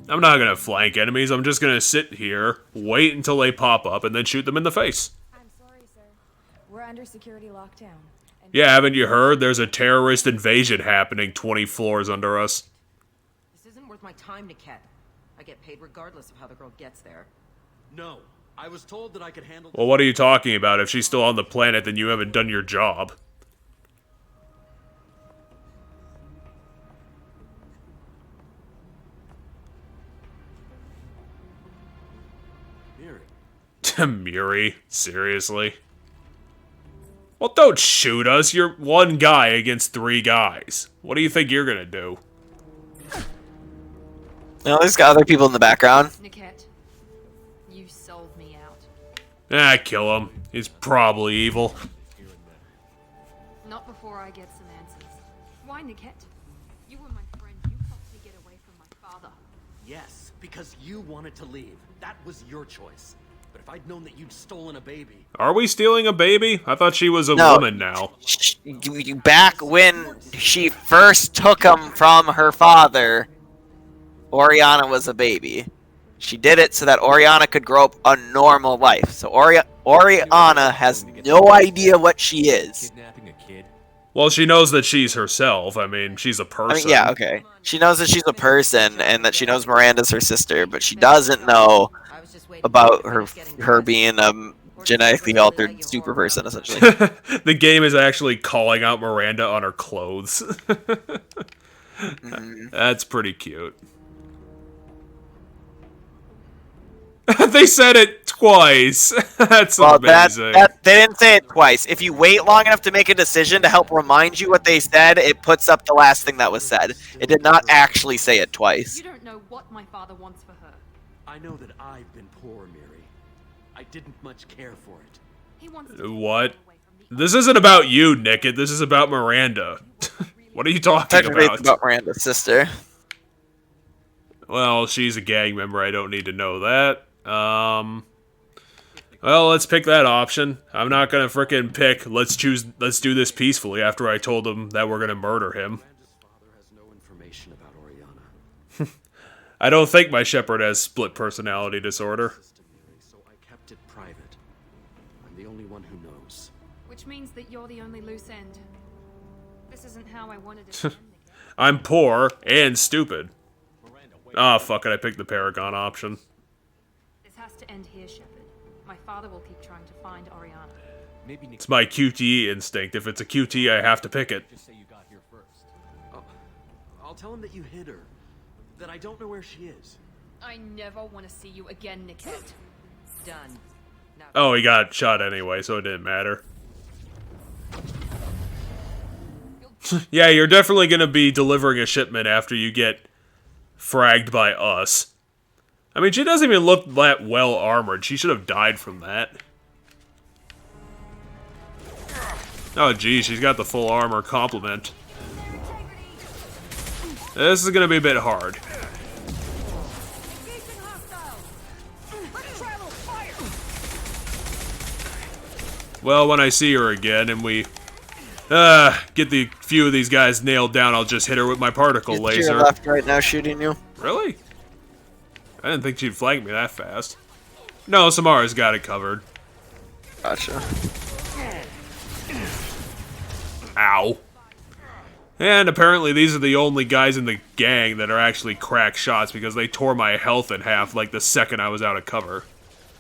I'm not gonna flank enemies. I'm just gonna sit here, wait until they pop up, and then shoot them in the face. I'm sorry, under security lockdown. Yeah, haven't you heard? There's a terrorist invasion happening 20 floors under us. This isn't worth my time, Niket. I get paid regardless of how the girl gets there. No, I was told that I could handle. Well, what are you talking about? If she's still on the planet, then you haven't done your job. Muri, seriously? Well, don't shoot us. You're one guy against 3 guys. What do you think you're gonna do? No, there's got other people in the background. Niket, you sold me out. Kill him. He's probably evil. Not before I get some answers. Why, Niket? You were my friend. You helped me get away from my father. Yes, because you wanted to leave. That was your choice. But if I'd known that you'd stolen a baby... Are we stealing a baby? I thought she was a woman now. Back when she first took him from her father, Oriana was a baby. She did it so that Oriana could grow up a normal life. So Oriana has no idea what she is. Kidnapping a kid? Well, she knows that she's herself. I mean, she's a person. I mean, yeah, okay. She knows that she's a person and that she knows Miranda's her sister, but she doesn't know about her being a genetically altered super person, essentially. The game is actually calling out Miranda on her clothes. That's pretty cute. They said it twice. That's amazing. They didn't say it twice. If you wait long enough to make a decision to help remind you what they said, it puts up the last thing that was said. It did not actually say it twice. You don't know what my father wants for her. I know that I've been poor, Miri. I didn't much care for it. He wants What? This isn't about you, Nicket. This is about Miranda. What are you talking about? It's about Miranda's sister. Well, she's a gang member. I don't need to know that. Well, let's pick that option. I'm not gonna frickin' pick. Let's do this peacefully. After I told him that we're gonna murder him. I don't think my shepherd has split personality disorder. So I kept it private. I'm the only one who knows. Which means that you're the only loose end. This isn't how I wanted it to end. I'm poor and stupid. Ah, fuck it. I picked the Paragon option. This has to end here, Shepard. My father will keep trying to find Oriana. It's my QTE instinct. If it's a QT, I have to pick it. Just say you got here first. I'll tell him that you hid her. That I don't know where she is. I never want to see you again, Niket. Done. Now Oh, he got shot anyway, so it didn't matter. Yeah, you're definitely gonna be delivering a shipment after you get fragged by us. I mean, she doesn't even look that well armored. She should have died from that. Oh, geez, she's got the full armor complement. This is gonna be a bit hard. Well, when I see her again and we get the few of these guys nailed down, I'll just hit her with my particle She's laser. to your left right now shooting you. Really? I didn't think she'd flank me that fast. No, Samara's got it covered. Gotcha. Ow. And apparently these are the only guys in the gang that are actually crack shots because they tore my health in half like the second I was out of cover.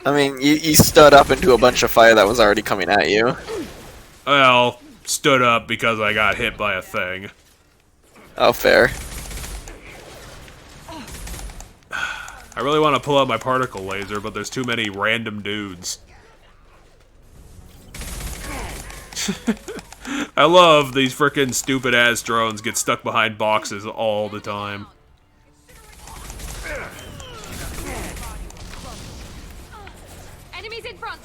I mean, you stood up into a bunch of fire that was already coming at you. Well, stood up because I got hit by a thing. Oh, fair. I really want to pull out my particle laser, but there's too many random dudes. I love these frickin' stupid ass drones get stuck behind boxes all the time. Enemies in front.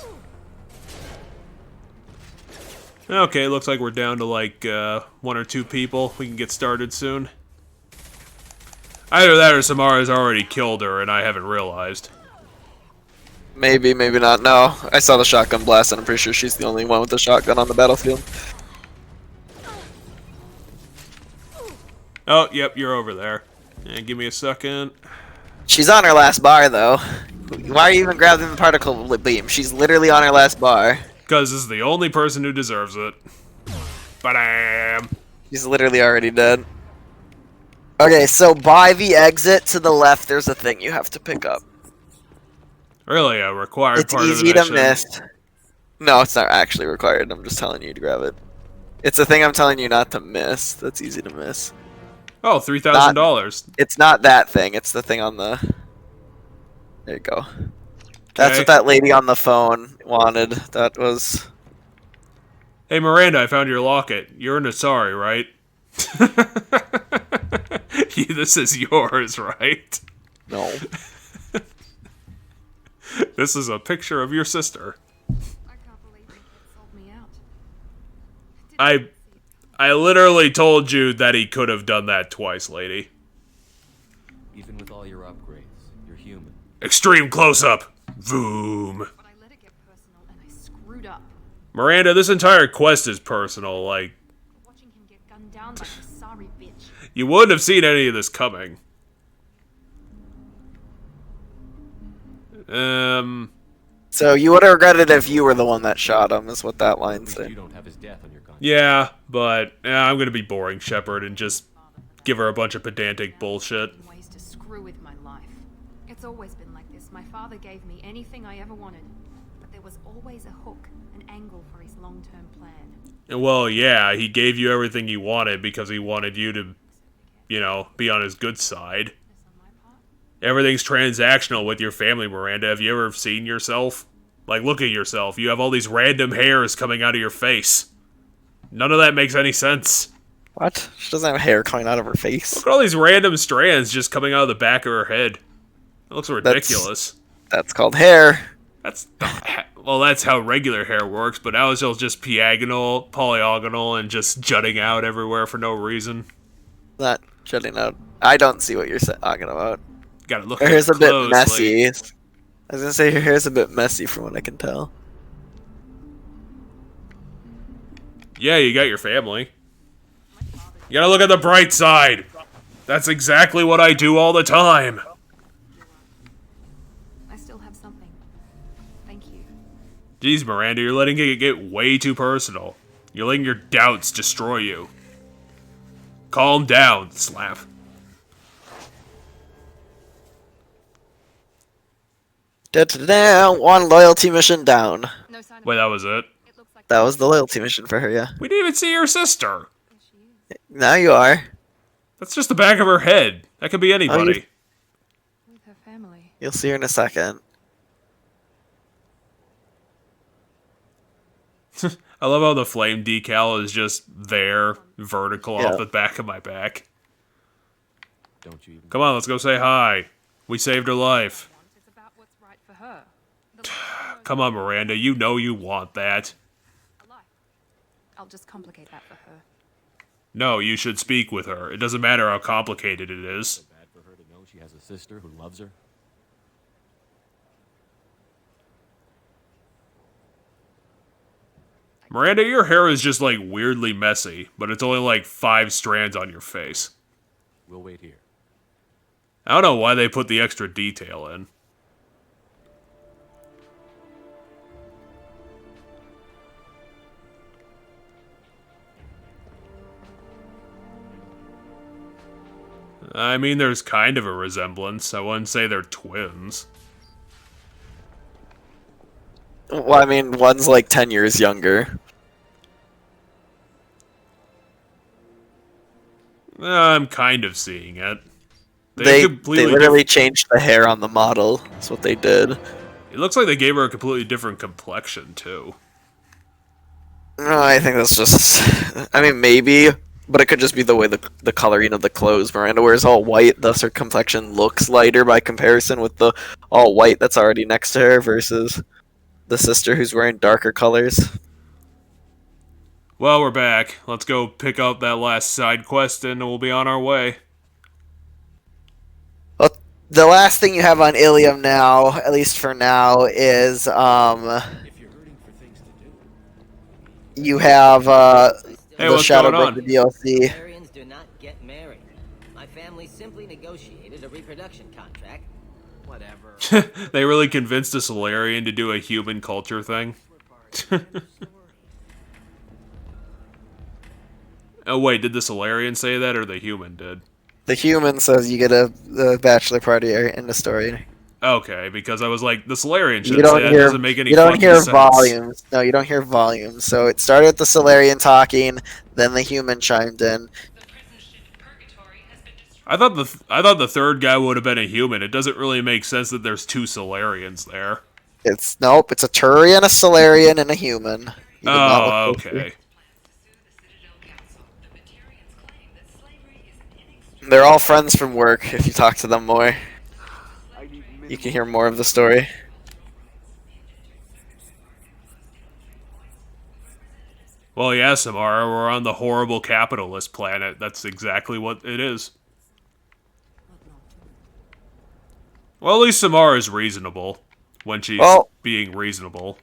Okay, looks like we're down to like 1 or 2 people. We can get started soon. Either that or Samara's already killed her and I haven't realized. Maybe, maybe not. No, I saw the shotgun blast and I'm pretty sure she's the only one with the shotgun on the battlefield. Oh, yep, you're over there. And give me a second. She's on her last bar, though. Why are you even grabbing the particle beam? She's literally on her last bar. Because this is the only person who deserves it. Ba-dam! He's literally already dead. Okay, so by the exit to the left, there's a thing you have to pick up. Really, a required It's part of the easy to mission. miss. No, it's not actually required. I'm just telling you to grab it. It's a thing I'm telling you not to miss. That's easy to miss. Oh, $3,000. It's not that thing. It's the thing on the... There you go. That's Okay. what that lady on the phone wanted. That was... Hey, Miranda, I found your locket. You're an Asari, right? This is yours, right? No. This is a picture of your sister. I literally told you that he could have done that twice, lady. Even with all your upgrades, you're human. Extreme close-up. Boom. But I let it get personal and I screwed up. Miranda, this entire quest is personal, like... Watching him get gunned down by a sorry bitch. You wouldn't have seen any of this coming. So you would have regretted if you were the one that shot him, is what that line said. You don't have his death on your conscience. Yeah, but I'm gonna be boring Shepard and just give her a bunch of pedantic bullshit. Ways to screw with my life. It's always been like this. My father gave me anything I ever wanted, but there was always a hook, an angle for his long-term plan. Well, yeah, he gave you everything you wanted because he wanted you to, be on his good side. Everything's transactional with your family, Miranda. Have you ever seen yourself? Like, look at yourself. You have all these random hairs coming out of your face. None of that makes any sense. What? She doesn't have hair coming out of her face. Look at all these random strands just coming out of the back of her head. It looks ridiculous. That's called hair. That's how regular hair works, but now it's just polyagonal, and just jutting out everywhere for no reason. Not jutting out. I don't see what you're talking about. Gotta look Her at hair's it a bit closely. messy. I was gonna say her hair's a bit messy from what I can tell. Yeah, you got your family. You gotta look at the bright side. That's exactly what I do all the time. I still have something. Thank you. Jeez, Miranda, you're letting it get way too personal. You're letting your doubts destroy you. Calm down, slap. Da-da-da, one loyalty mission down. Wait, that was it? That was the loyalty mission for her, yeah. We didn't even see your sister. Now you are. That's just the back of her head. That could be anybody. With her family. You'll see her in a second. I love how the flame decal is just there, vertical off the back of my back. Don't you even... Come on, let's go say hi. We saved her life. It's about what's right for her. Come on, Miranda, you know you want that. I'll just complicate that for her. No, you should speak with her. It doesn't matter how complicated it is. Bad for her to know she has a sister who loves her. Miranda, your hair is just like weirdly messy, but it's only like 5 strands on your face. We'll wait here. I don't know why they put the extra detail in. I mean, there's kind of a resemblance. I wouldn't say they're twins. Well, I mean, one's like 10 years younger. I'm kind of seeing it. They literally changed the hair on the model. That's what they did. It looks like they gave her a completely different complexion, too. No, I think that's just... I mean, maybe, but it could just be the way the coloring of the clothes. Miranda wears all white, thus her complexion looks lighter by comparison with the all white that's already next to her versus the sister who's wearing darker colors. Well, we're back. Let's go pick up that last side quest and we'll be on our way. Well, the last thing you have on Ilium now, at least for now, is you have the Shadowbreaker DLC. Solarians do not get married. My family simply negotiated a reproduction contract. Whatever. They really convinced a Solarian to do a human culture thing. Oh wait, did the Solarian say that or the human did? The human says you get a bachelor party in the story. Okay, because I was like, the Solarian You should say don't that hear. doesn't make any You don't fucking hear sense. volumes. No, you don't hear volumes. So it started with the Solarian talking, then the human chimed in. I thought the third guy would have been a human. It doesn't really make sense that there's two Solarians there. It's nope. It's a Turian, a Solarian, and a human. You did not Oh, look closely. okay. They're all friends from work. If you talk to them more, you can hear more of the story. Well, yeah, Samara, we're on the horrible capitalist planet. That's exactly what it is. Well, at least Samara's reasonable when she's being reasonable.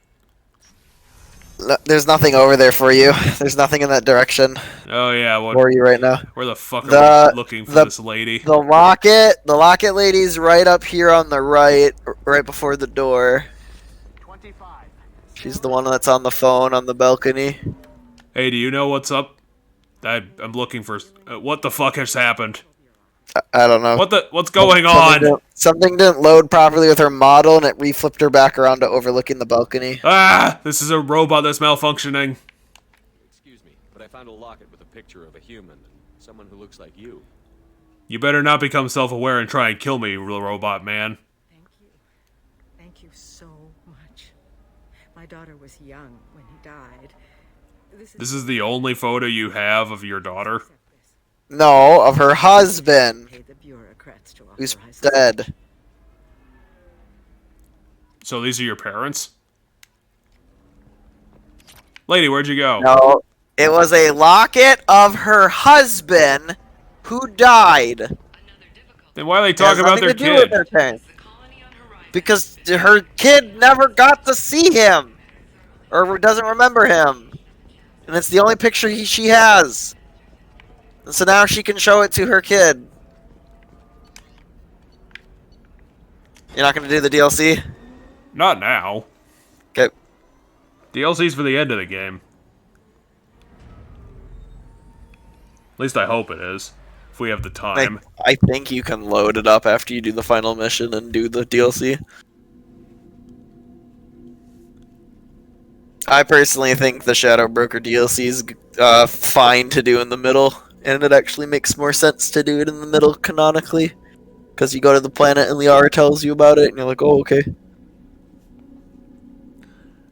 There's nothing over there for you. There's nothing in that direction. Oh yeah, what for you right now? Where the fuck are we looking for this lady? The locket lady's right up here on the right before the door. She's the one that's on the phone on the balcony. Hey, do you know what's up? I'm looking for. What the fuck has happened? I don't know. What's going on? Something didn't load properly with her model, and it reflipped her back around to overlooking the balcony. Ah! This is a robot that's malfunctioning. Excuse me, but I found a locket with a picture of a human and someone who looks like you. You better not become self-aware and try and kill me, robot man. Thank you. Thank you so much. My daughter was young when he died. This is the only photo you have of your daughter? No, of her husband, who's dead. So these are your parents? Lady, where'd you go? No, it was a locket of her husband who died. Then why are they talking about their kid? Because her kid never got to see him, or doesn't remember him, and it's the only picture she has. And so now she can show it to her kid. You're not going to do the DLC? Not now. Okay. DLC's for the end of the game. At least I hope it is. If we have the time. I think you can load it up after you do the final mission and do the DLC. I personally think the Shadow Broker DLC is fine to do in the middle. And it actually makes more sense to do it in the middle canonically. Because you go to the planet and Liara tells you about it and you're like, oh, okay.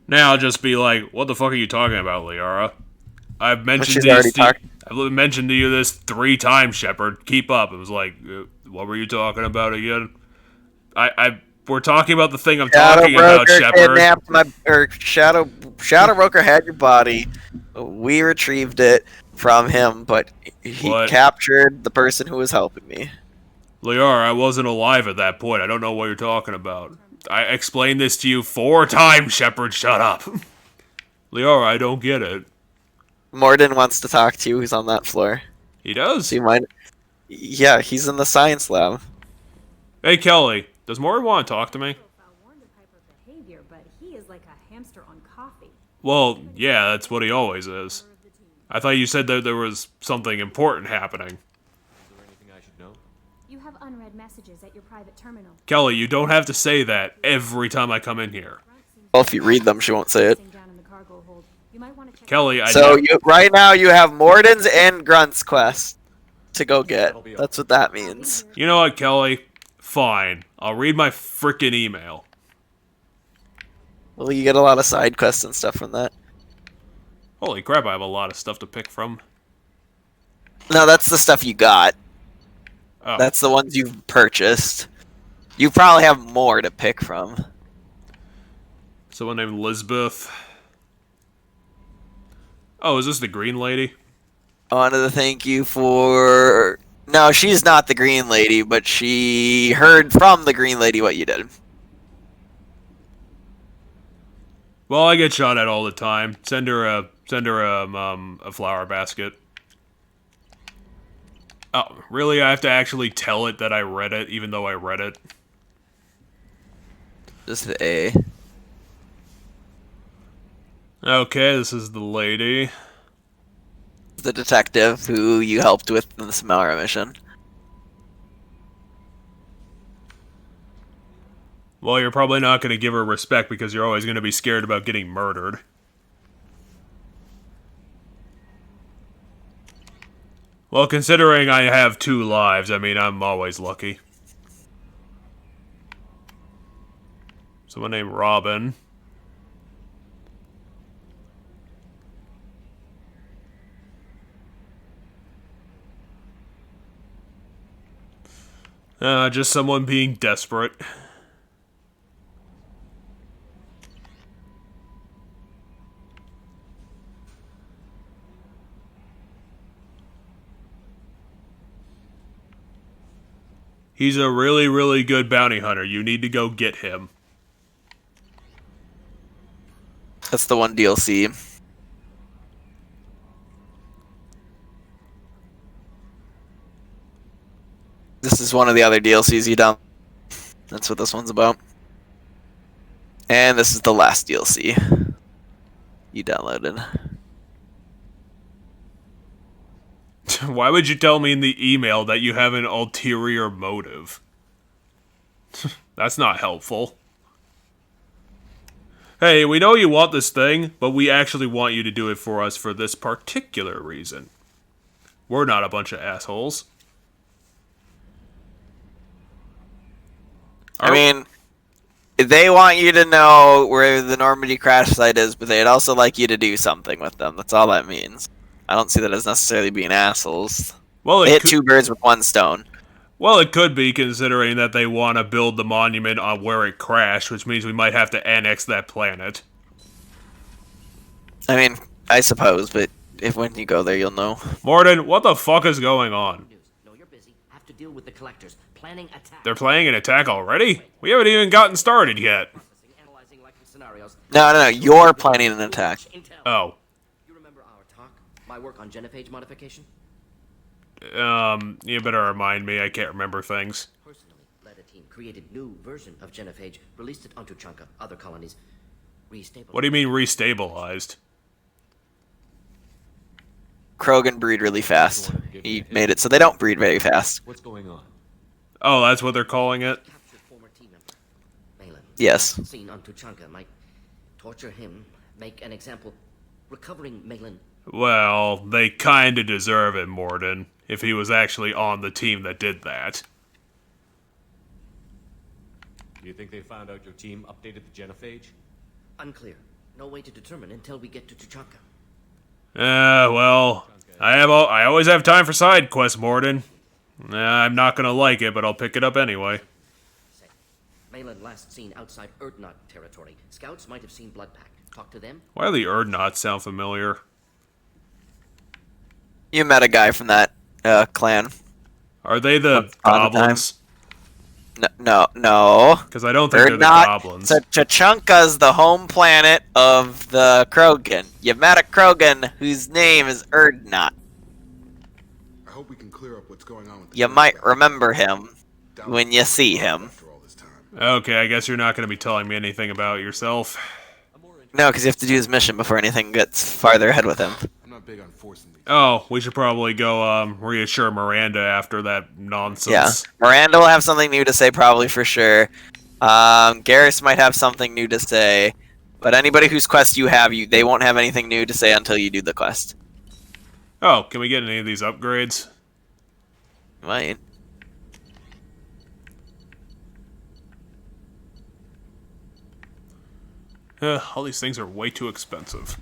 Now I'll just be like, what the fuck are you talking about, Liara? I've mentioned I've mentioned to you this 3 times, Shepard. Keep up. It was like, what were you talking about again? We're talking about the thing I'm talking about, Shepard. Shadow Broker had your body. We retrieved it from him, but he captured the person who was helping me. Liara, I wasn't alive at that point. I don't know what you're talking about. I explained this to you 4 times, Shepard. Shut up. Liara, I don't get it. Morden wants to talk to you. He's on that floor. He does? Do you mind? Yeah, he's in the science lab. Hey, Kelly. Does Morden want to talk to me? But he is like a hamster on coffee. Well, yeah, that's what he always is. I thought you said that there was something important happening. Is there anything I should know? You have unread messages at your private terminal. Kelly, you don't have to say that every time I come in here. Well, if you read them, she won't say it. Kelly, right now you have Morden's and Grunt's quest to go get. That's what that means. You know what, Kelly? Fine. I'll read my frickin' email. Well, you get a lot of side quests and stuff from that. Holy crap, I have a lot of stuff to pick from. No, that's the stuff you got. Oh. That's the ones you've purchased. You probably have more to pick from. Someone named Lisbeth. Oh, is this the green lady? I wanted to thank you for... No, she's not the green lady, but she heard from the green lady what you did. Well, I get shot at all the time. Send her a flower basket. Oh, really? I have to actually tell it that I read it, even though I read it? Just the A. Okay, this is the lady. The detective who you helped with in the Samara mission. Well, you're probably not going to give her respect because you're always going to be scared about getting murdered. Well, considering I have 2 lives, I mean, I'm always lucky. Someone named Robin. Just someone being desperate. He's a really, really good bounty hunter. You need to go get him. That's the one DLC. This is one of the other DLCs you download. That's what this one's about. And this is the last DLC you downloaded. Why would you tell me in the email that you have an ulterior motive? That's not helpful. Hey, we know you want this thing, but we actually want you to do it for us for this particular reason. We're not a bunch of assholes. I mean, they want you to know where the Normandy crash site is, but they'd also like you to do something with them. That's all that means. I don't see that as necessarily being assholes. Well, they hit 2 birds with 1 stone. Well, it could be, considering that they want to build the monument on where it crashed, which means we might have to annex that planet. I mean, I suppose, but when you go there, you'll know. Morden, what the fuck is going on? No, you're busy. Have to deal with the collectors. Planning attack. They're planning an attack already? We haven't even gotten started yet. No, you're planning an attack. Oh. You remember our talk? My work on genophage modification? You better remind me. I can't remember things. Personally led a team, created new version of genophage, released it onto Chunka, other colonies, restabilized. What do you mean restabilized? Krogan breed really fast. He made it so they don't breed very fast. What's going on? Oh, that's what they're calling it? Yes. Seen on Tuchanka might torture him, make an example. Recovering Malin. Well, they kinda deserve it, Morden, if he was actually on the team that did that. Do you think they found out your team updated the genophage? Unclear. No way to determine until we get to Tuchanka. Well, I always have time for side quests, Morden. I'm not gonna like it, but I'll pick it up anyway. Malin last seen outside Erdnot territory. Scouts might have seen Bloodpack. Talk to them. Why do the Erdnots sound familiar? You met a guy from that clan. Are they the goblins? No. Because I don't think they're the goblins. Tuchanka's the home planet of the Krogan. You met a Krogan whose name is Erdnot. I hope we can clear up what's going on with You might remember him when you see him. Okay, I guess you're not going to be telling me anything about yourself. No, because you have to do his mission before anything gets farther ahead with him. I'm not big on forcing these. Oh, we should probably go reassure Miranda after that nonsense. Yeah, Miranda will have something new to say probably for sure. Garrus might have something new to say. But anybody whose quest you have, they won't have anything new to say until you do the quest. Oh, can we get any of these upgrades? Might. All these things are way too expensive.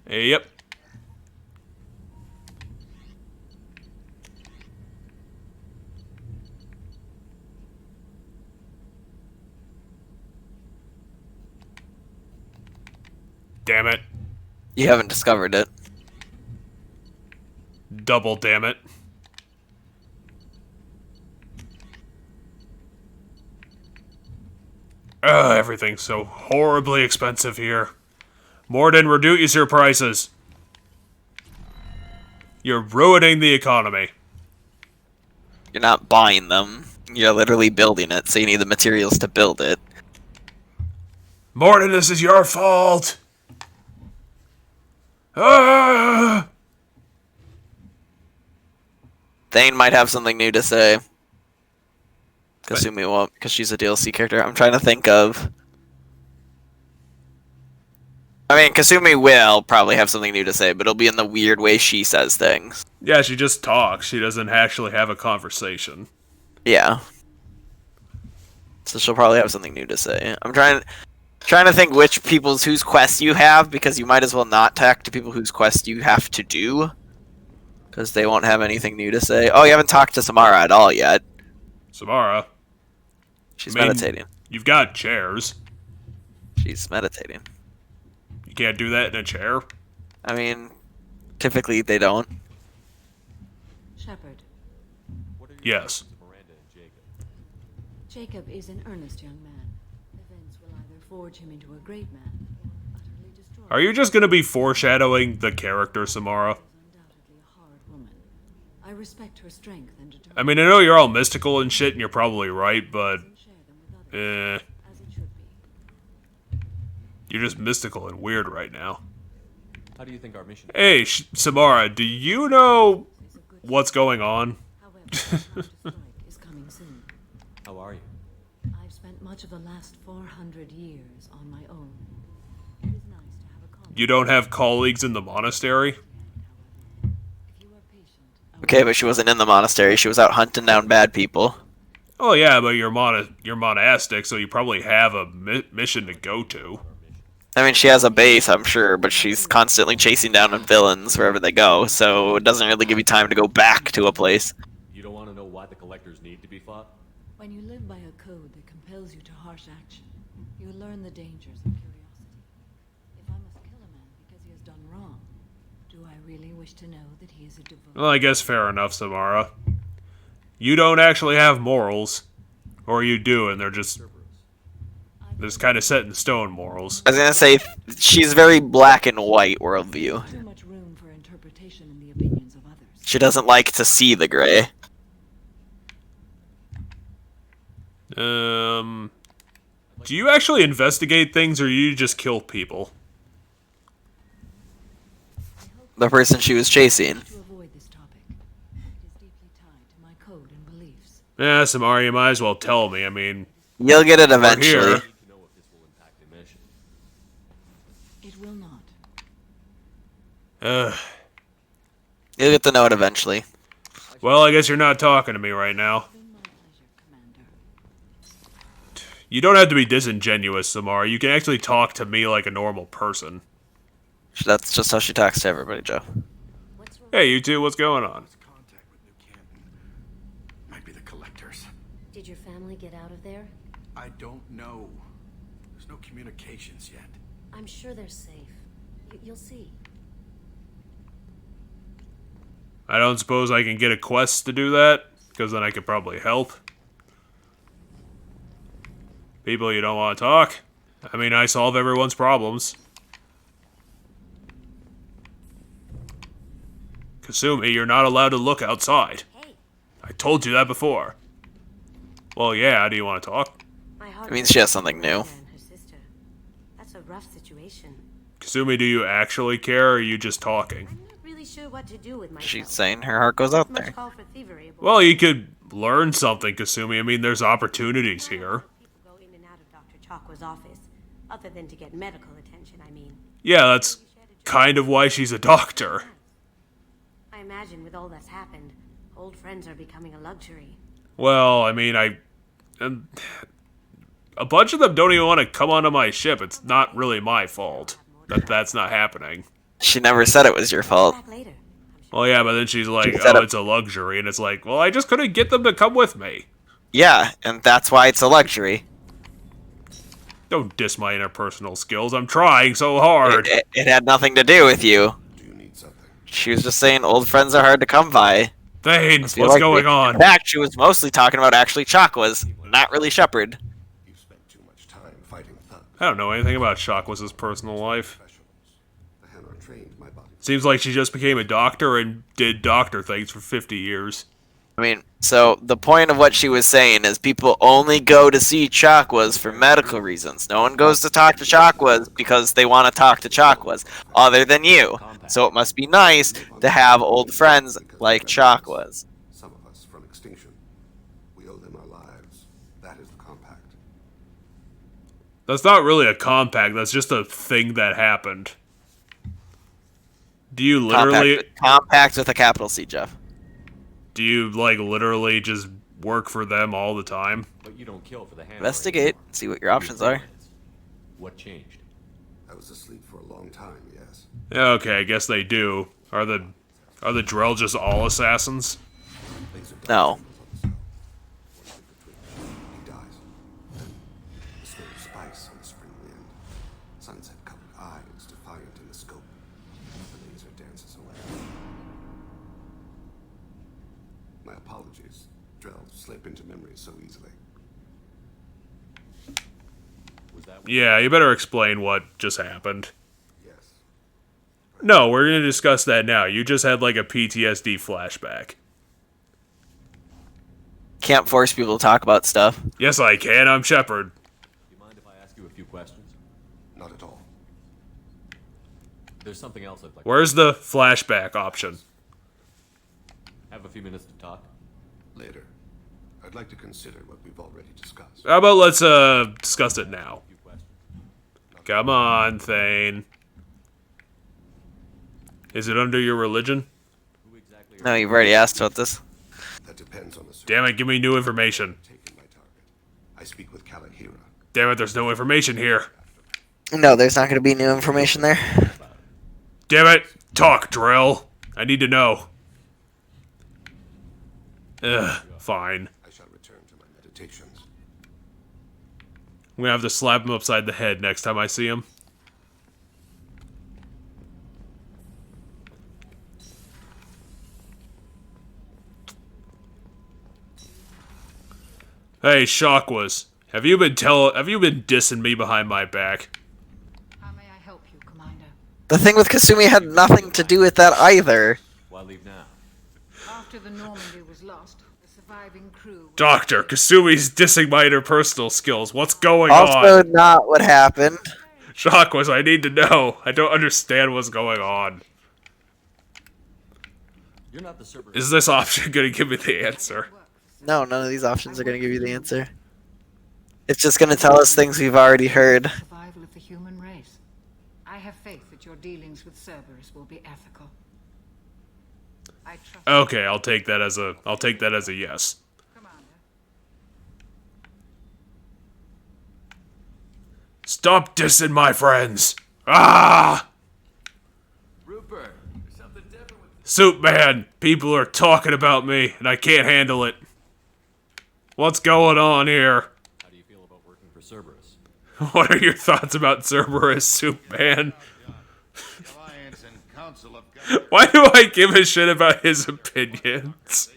Yep. Damn it. You haven't discovered it. Double damn it. Everything's so horribly expensive here. Morden, reduce your prices. You're ruining the economy. You're not buying them. You're literally building it, so you need the materials to build it. Morton, this is your fault! Ah! Thane might have something new to say. Kasumi won't, because she's a DLC character. I'm trying to think of... I mean, Kasumi will probably have something new to say, but it'll be in the weird way she says things. Yeah, she just talks. She doesn't actually have a conversation. Yeah. So she'll probably have something new to say. I'm trying to think whose quests you have, because you might as well not talk to people whose quests you have to do. Because they won't have anything new to say. Oh, you haven't talked to Samara at all yet. Samara? She's meditating. You've got chairs. She's meditating. You can't do that in a chair? I mean, typically they don't. Shepard. Yes. Jacob is an earnest young man. Events will either forge him into a great man or utterly destroy him. Are you just going to be foreshadowing the character, Samara? I respect her strength and determination. I mean, I know you're all mystical and shit, and you're probably right, but... You're just mystical and weird right now. How do you think our mission... Hey, Samara, do you know what's going on? Is coming soon. How are you? I've spent much of the last 400 years on my own. It is nice to have a colleague. You don't have colleagues in the monastery? Okay, but she wasn't in the monastery. She was out hunting down bad people. Oh yeah, but you're monastic, so you probably have a mission to go to. I mean, she has a base, I'm sure, but she's constantly chasing down villains wherever they go, so it doesn't really give you time to go back to a place. You don't want to know why the collectors need to be fought? When you live by a code that compels you to harsh action, you learn the dangers of curiosity. If I must kill a man because he has done wrong, do I really wish to know that he is a devoted... Well, I guess fair enough, Samara. You don't actually have morals. Or you do, and they're just kind of set in stone morals. I was gonna say, she's very black and white worldview. Too much room for interpretation in the opinions of others. She doesn't like to see the gray. Do you actually investigate things, or you just kill people? The person she was chasing. Yeah, Samara, you might as well tell me. I mean... You'll get it eventually. It will not. You'll get to know it eventually. Well, I guess you're not talking to me right now. You don't have to be disingenuous, Samara. You can actually talk to me like a normal person. That's just how she talks to everybody, Joe. Hey, you two, what's going on? Might be the collectors. Did your family get out of there? I don't know. There's no communications yet. I'm sure they're safe. You'll see. I don't suppose I can get a quest to do that, because then I could probably help. People you don't want to talk. I mean, I solve everyone's problems. Kasumi, you're not allowed to look outside. Hey. I told you that before. Well, yeah, do you want to talk? It means she has something new. That's a rough situation. Kasumi, do you actually care, or are you just talking? I'm not really sure what to do with myself. She's saying her heart goes out there. Well, you could learn something, Kasumi. I mean, there's opportunities here. People go in and out of Dr. Chakwa's office, other than to get medical attention, I mean. Yeah, that's kind of why she's a doctor. I imagine with all that's happened, old friends are becoming a luxury. Well, I mean, a bunch of them don't even want to come onto my ship. It's not really my fault that that's not happening. She never said it was your fault. Well, yeah, but then she's like, oh, it's a luxury. And it's like, well, I just couldn't get them to come with me. Yeah, and that's why it's a luxury. Don't diss my interpersonal skills. I'm trying so hard. It had nothing to do with you. She was just saying old friends are hard to come by. Thane, what's going on? In fact, she was mostly talking about actually Chakwas, not really Shepard. You've spent too much time fighting thugs. I don't know anything about Chakwas' personal life. The Hanar trained my body. Seems like she just became a doctor and did doctor things for 50 years. I mean, so the point of what she was saying is people only go to see Chakwas for medical reasons. No one goes to talk to Chakwas because they want to talk to Chakwas, other than you. So it must be nice to have old friends like Chakwas. Some of us from extinction. We owe them our lives. That is the compact. That's not really a compact. That's just a thing that happened. Do you literally... Compact with a capital C, Jeff. Do you, like, literally just work for them all the time? But you don't kill for the hand. Investigate. See what your options are. What changed? I was asleep for a long time, yes. Yeah, okay, I guess they do. Are the Drell just all assassins? No. He dies. Then the smell of spice on the spring wind. Sunset-colored eyes defiant in the scope. The laser dances away. My apologies. Drell slip into memory so easily. Yeah, you better explain what just happened. No, we're going to discuss that now. You just had like a PTSD flashback. Can't force people to talk about stuff. Yes, I can. I'm Shepard. Do you mind if I ask you a few questions? Not at all. There's something else I'd like. Where's the flashback option? Have a few minutes to talk? Later. I'd like to consider what we've already discussed. How about let's discuss it now? Come on, Thane. Is it under your religion? No, you've already asked about this. That depends on the Damn it, give me new information. I speak with Kalahira. Damn it, there's no information here. No, there's not going to be new information there. Damn it, talk, Drell. I need to know. Ugh, fine. I shall return to my meditations. I'm gonna have to slap him upside the head next time I see him. Hey, Shakwas, have you been dissing me behind my back? How may I help you, Commander? The thing with Kasumi had nothing to do with that either. Why leave now? After the Normandy was lost, the surviving crew... Doctor, Kasumi's dissing my interpersonal skills. What's going Also on? not what happened. Shakwas, I need to know. I don't understand what's going on. You're not the Cerberus. Is this option gonna give me the answer? No, none of these options are going to give you the answer. It's just going to tell us things we've already heard. Survival of the human race. I have faith that your dealings with Cerberus will be ethical. I trust Okay, I'll take that as a yes. Stop dissing my friends! Ah! Rupert, there's something different with Soup man, people are talking about me, and I can't handle it. What's going on here? How do you feel about working for Cerberus? What are your thoughts about Cerberus, Soup man? Why do I give a shit about his opinions?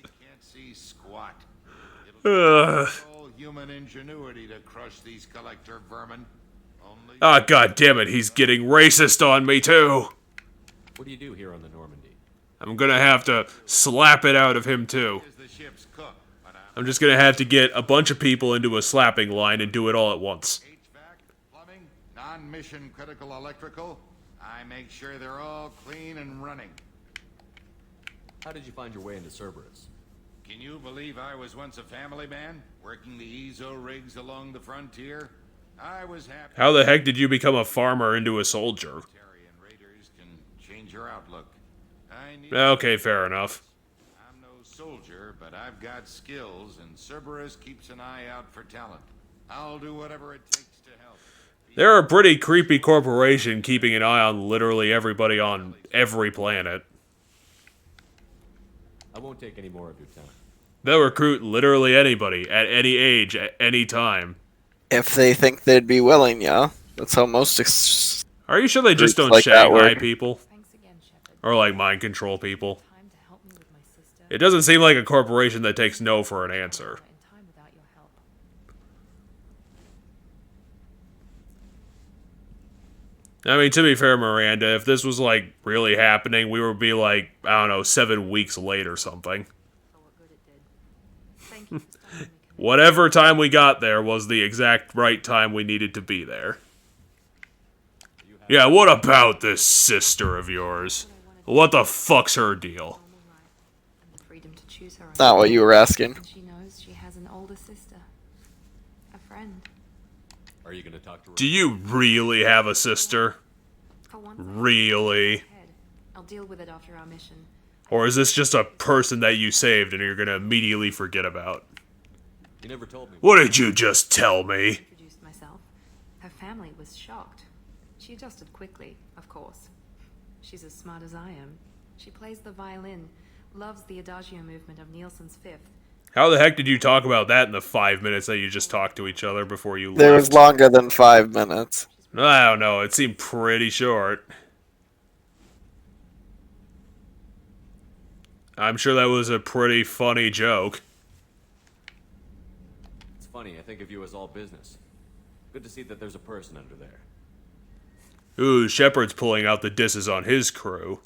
Ugh. Human ingenuity to crush these collector vermin. Ah, god damn it, he's getting racist on me too. What do you do here on the Normandy? I'm gonna have to slap it out of him too. I'm just gonna have to get a bunch of people into a slapping line and do it all at once. Plumbing, non-mission critical electrical. I make sure they're all clean and running. How did you find your way into Cerberus? Can you believe I was once a family man, working the EZO rigs along the frontier? I was happy. How the heck did you become a farmer into a soldier? Raiders can change your outlook. I need Okay, fair enough. I'm no soldier, but I've got skills, and Cerberus keeps an eye out for talent. I'll do whatever it takes to help. They're a pretty creepy corporation keeping an eye on literally everybody on every planet. I won't take any more of your time. They'll recruit literally anybody, at any age, at any time. If they think they'd be willing, yeah. That's how most Are you sure they just don't like that Shanghai work. people? Or like mind control people? It doesn't seem like a corporation that takes no for an answer. I mean, to be fair, Miranda, if this was, like, really happening, we would be, like, I don't know, 7 weeks late or something. Whatever time we got there was the exact right time we needed to be there. Yeah, what about this sister of yours? What the fuck's her deal? It's not what you were asking. She knows she has an older sister. A friend. Are you gonna talk to her? Do you really have a sister? Really? I'll deal with it after our mission. Or is this just a person that you saved and you're gonna immediately forget about? You never told me. What did you just tell me? Introduced myself. Her family was shocked. She adjusted quickly, of course. She's as smart as I am. She plays the violin, loves the adagio movement of Nielsen's Fifth. How the heck did you talk about that in the 5 minutes that you just talked to each other before you left? There was longer than 5 minutes. I don't know, it seemed pretty short. I'm sure that was a pretty funny joke. It's funny, I think of you as all business. Good to see that there's a person under there. Ooh, Shepard's pulling out the disses on his crew.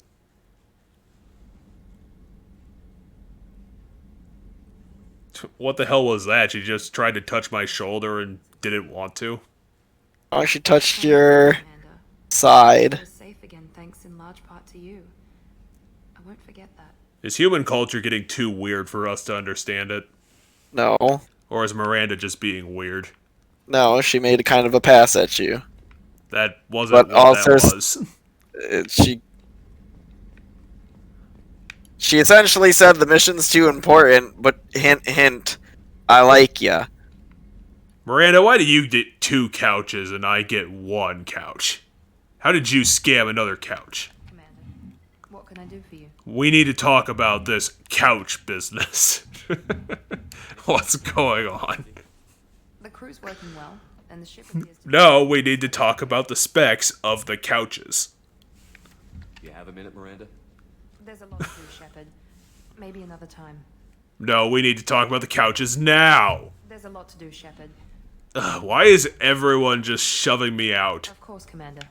What the hell was that? She just tried to touch my shoulder and didn't want to? Oh, she touched your side. We're safe again, thanks in large part to you. I won't forget that. Is human culture getting too weird for us to understand it? No. Or is Miranda just being weird? No, she made kind of a pass at you. That wasn't But what also, that was. She essentially said the mission's too important, but hint, hint, I like ya. Miranda, why do you get 2 couches and I get 1 couch? How did you scam another couch? Commander, what can I do for you? We need to talk about this couch business. What's going on? The crew's working well, and the ship appears to No, we need to talk about the specs of the couches. You have a minute, Miranda? There's a lot to do, Shepard. Maybe another time. No, we need to talk about the couches now. There's a lot to do, Shepard. Why is everyone just shoving me out? Of course, Commander.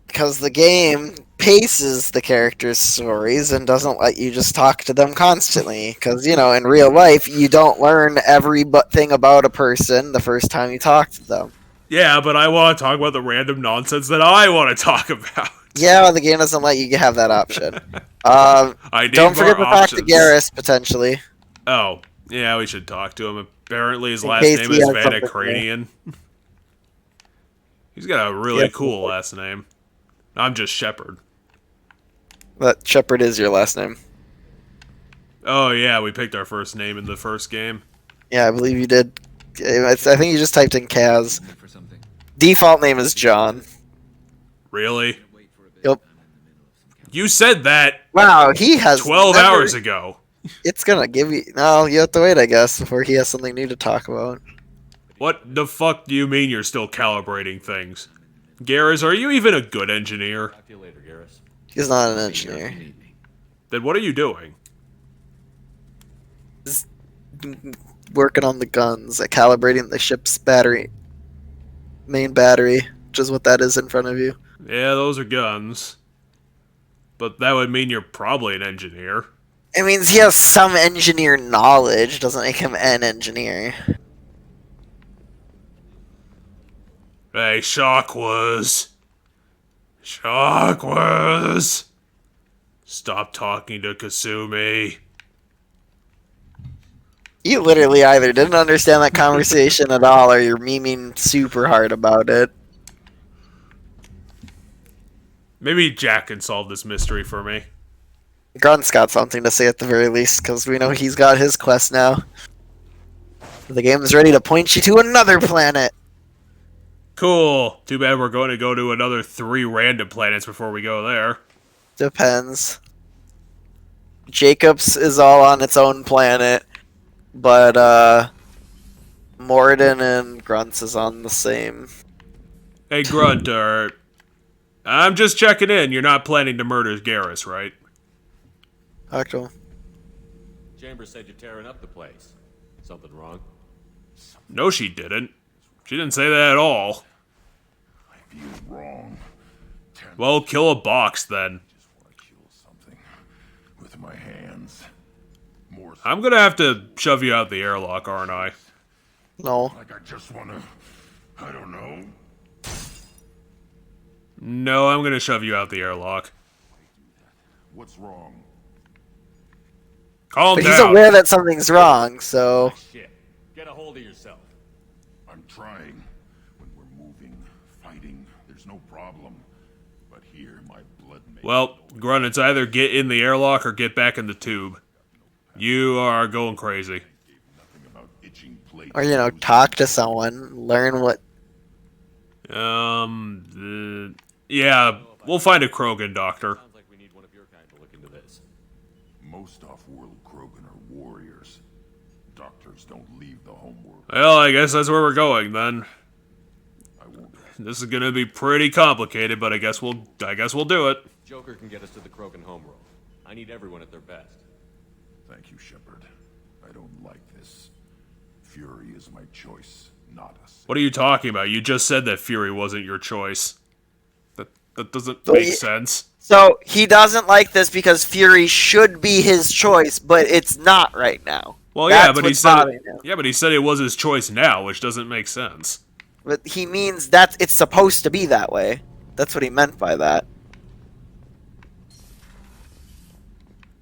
Because the game paces the characters' stories and doesn't let you just talk to them constantly. Because, you know, in real life, you don't learn every thing about a person the first time you talk to them. Yeah, but I want to talk about the random nonsense that I want to talk about. Yeah, well, the game doesn't let you have that option. I need don't forget to more talk to options. Garrus, potentially. Oh, yeah, we should talk to him. Apparently his In last case name he is has something to Vanacranian. He's got a really Yeah. cool last name. I'm just Shepard. But Shepard is your last name. Oh yeah, we picked our first name in the first game. Yeah, I believe you did. I think you just typed in Kaz. Default name is John. Really? Yep. You said that Wow, he has 12 never- hours ago. It's gonna give you... No, you have to wait, I guess, before he has something new to talk about. What the fuck do you mean you're still calibrating things? Garrus, are you even a good engineer? Talk to you later, Garrus. He's not an engineer. Then what are you doing? He's working on the guns, calibrating the ship's battery. Main battery, which is what that is in front of you. Yeah, those are guns. But that would mean you're probably an engineer. It means he has some engineer knowledge, doesn't make him an engineer. Hey, Shockwas. Shockwas. Stop talking to Kasumi. You literally either didn't understand that conversation at all, or you're memeing super hard about it. Maybe Jack can solve this mystery for me. Grunt's got something to say at the very least, because we know he's got his quest now. The game's ready to point you to another planet. Cool. Too bad we're going to go to another 3 random planets before we go there. Depends. Jacobs is all on its own planet, but Morden and Grunts is on the same. Hey, Grunt, I'm just checking in. You're not planning to murder Garrus, right? Talk to him. Chambers said you're tearing up the place. Something wrong? No, she didn't. She didn't say that at all. I feel wrong. Well, kill a box then. With my hands. More I'm gonna have to shove you out the airlock, aren't I? No. Like I just wanna... I don't know. No, I'm gonna shove you out the airlock. What's wrong? Calm But down. he's aware that something's wrong, so... Shit. Get a hold of yourself. I'm trying. When we're moving, fighting, there's no problem. But here, my blood makes... Well, Grunt, it's either get in the airlock or get back in the tube. You are going crazy. Or, you know, talk to someone, learn what... Yeah, we'll find a Krogan doctor. Sounds like we need one of your kind to look into this. Most off-world Krogan are warriors. Doctors don't leave the homeworld. Well, I guess that's where we're going then. This is gonna be pretty complicated, but I guess we'll do it. Joker can get us to the Krogan homeworld. I need everyone at their best. Thank you, Shepard. I don't like this. Fury is my choice, not us. What are you talking about? You just said that Fury wasn't your choice. That doesn't make sense. So, he doesn't like this because Fury should be his choice, but it's not right now. Well, That's yeah, but what's bothering him. he said it was his choice now, which doesn't make sense. But he means that it's supposed to be that way. That's what he meant by that.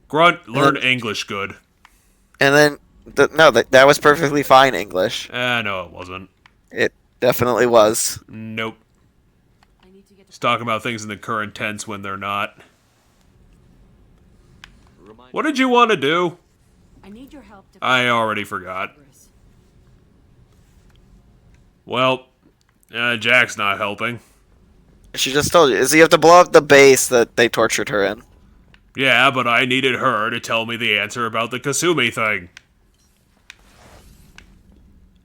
Grunt, learn English good. And then, that was perfectly fine English. No, it wasn't. It definitely was. Nope. He's talking about things in the current tense when they're not. What did you want to do? I need your help to... I already forgot. Well, Jack's not helping. She just told you. So you have to blow up the base that they tortured her in. Yeah, but I needed her to tell me the answer about the Kasumi thing.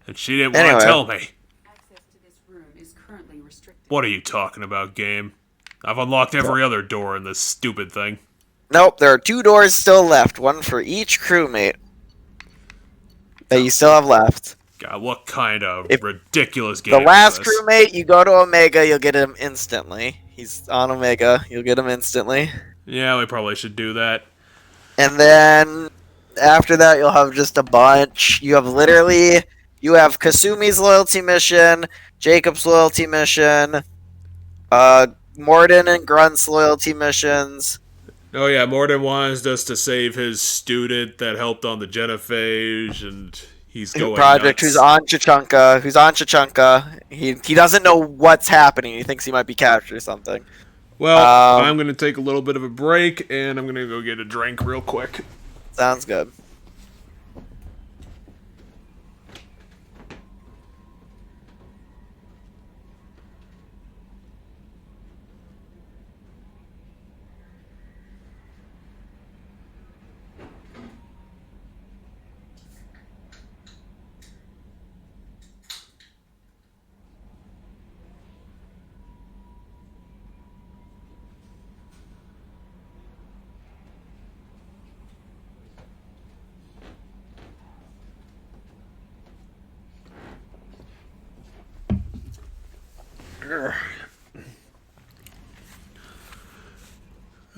And she didn't want to tell me. Access to this room is currently restricted. What are you talking about, game? I've unlocked every other door in this stupid thing. Nope, there are 2 doors still left. One for each crewmate. That you still have left. God, what kind of ridiculous game The last is this? crewmate, you go to Omega, you'll get him instantly. He's on Omega, you'll get him instantly. Yeah, we probably should do that. And then after that, you'll have just a bunch. You have Kasumi's loyalty mission, Jacob's loyalty mission, Morden and Grunt's loyalty missions. Oh yeah, Morden wants us to save his student that helped on the genophage, and he's going Project nuts. who's on Chachunka. He doesn't know what's happening. He thinks he might be captured or something. Well, I'm going to take a little bit of a break, and I'm going to go get a drink real quick. Sounds good.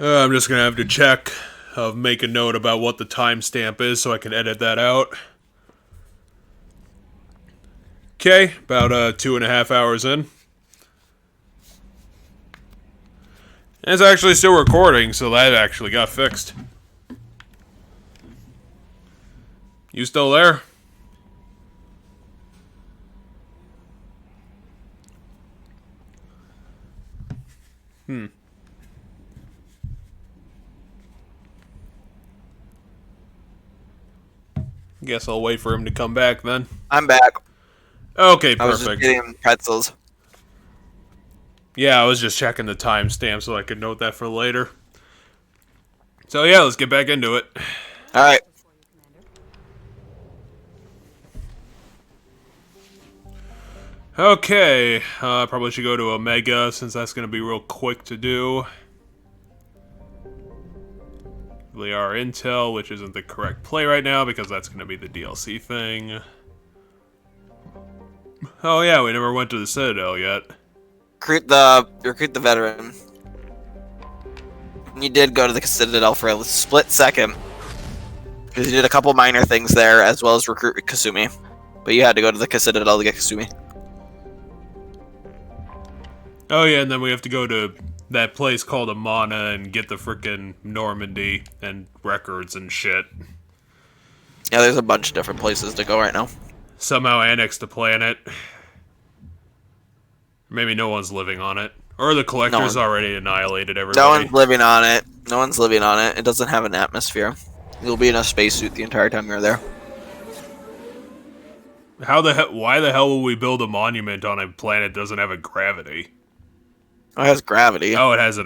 I'm just going to have to check, make a note about what the timestamp is so I can edit that out. Okay, about 2.5 hours in. And it's actually still recording, so that actually got fixed. You still there? Guess I'll wait for him to come back then. I'm back. Okay, perfect. I was just getting pretzels. Yeah, I was just checking the timestamp so I could note that for later. So yeah, let's get back into it. Alright. Okay, probably should go to Omega since that's going to be real quick to do. Our intel, which isn't the correct play right now because that's going to be the DLC thing. Oh yeah, we never went to the Citadel yet. Recruit the veteran. You did go to the Citadel for a split second. Because you did a couple minor things there, as well as recruit Kasumi. But you had to go to the Citadel to get Kasumi. Oh yeah, and then we have to go to that place called Amana and get the frickin' Normandy and records and shit. Yeah, there's a bunch of different places to go right now. Somehow annex the planet. Maybe no one's living on it. Or the collector's already annihilated everybody. No one's living on it. No one's living on it. It doesn't have an atmosphere. You'll be in a spacesuit the entire time you're there. Why the hell will we build a monument on a planet that doesn't have a gravity? Oh, it has gravity. Oh, it doesn't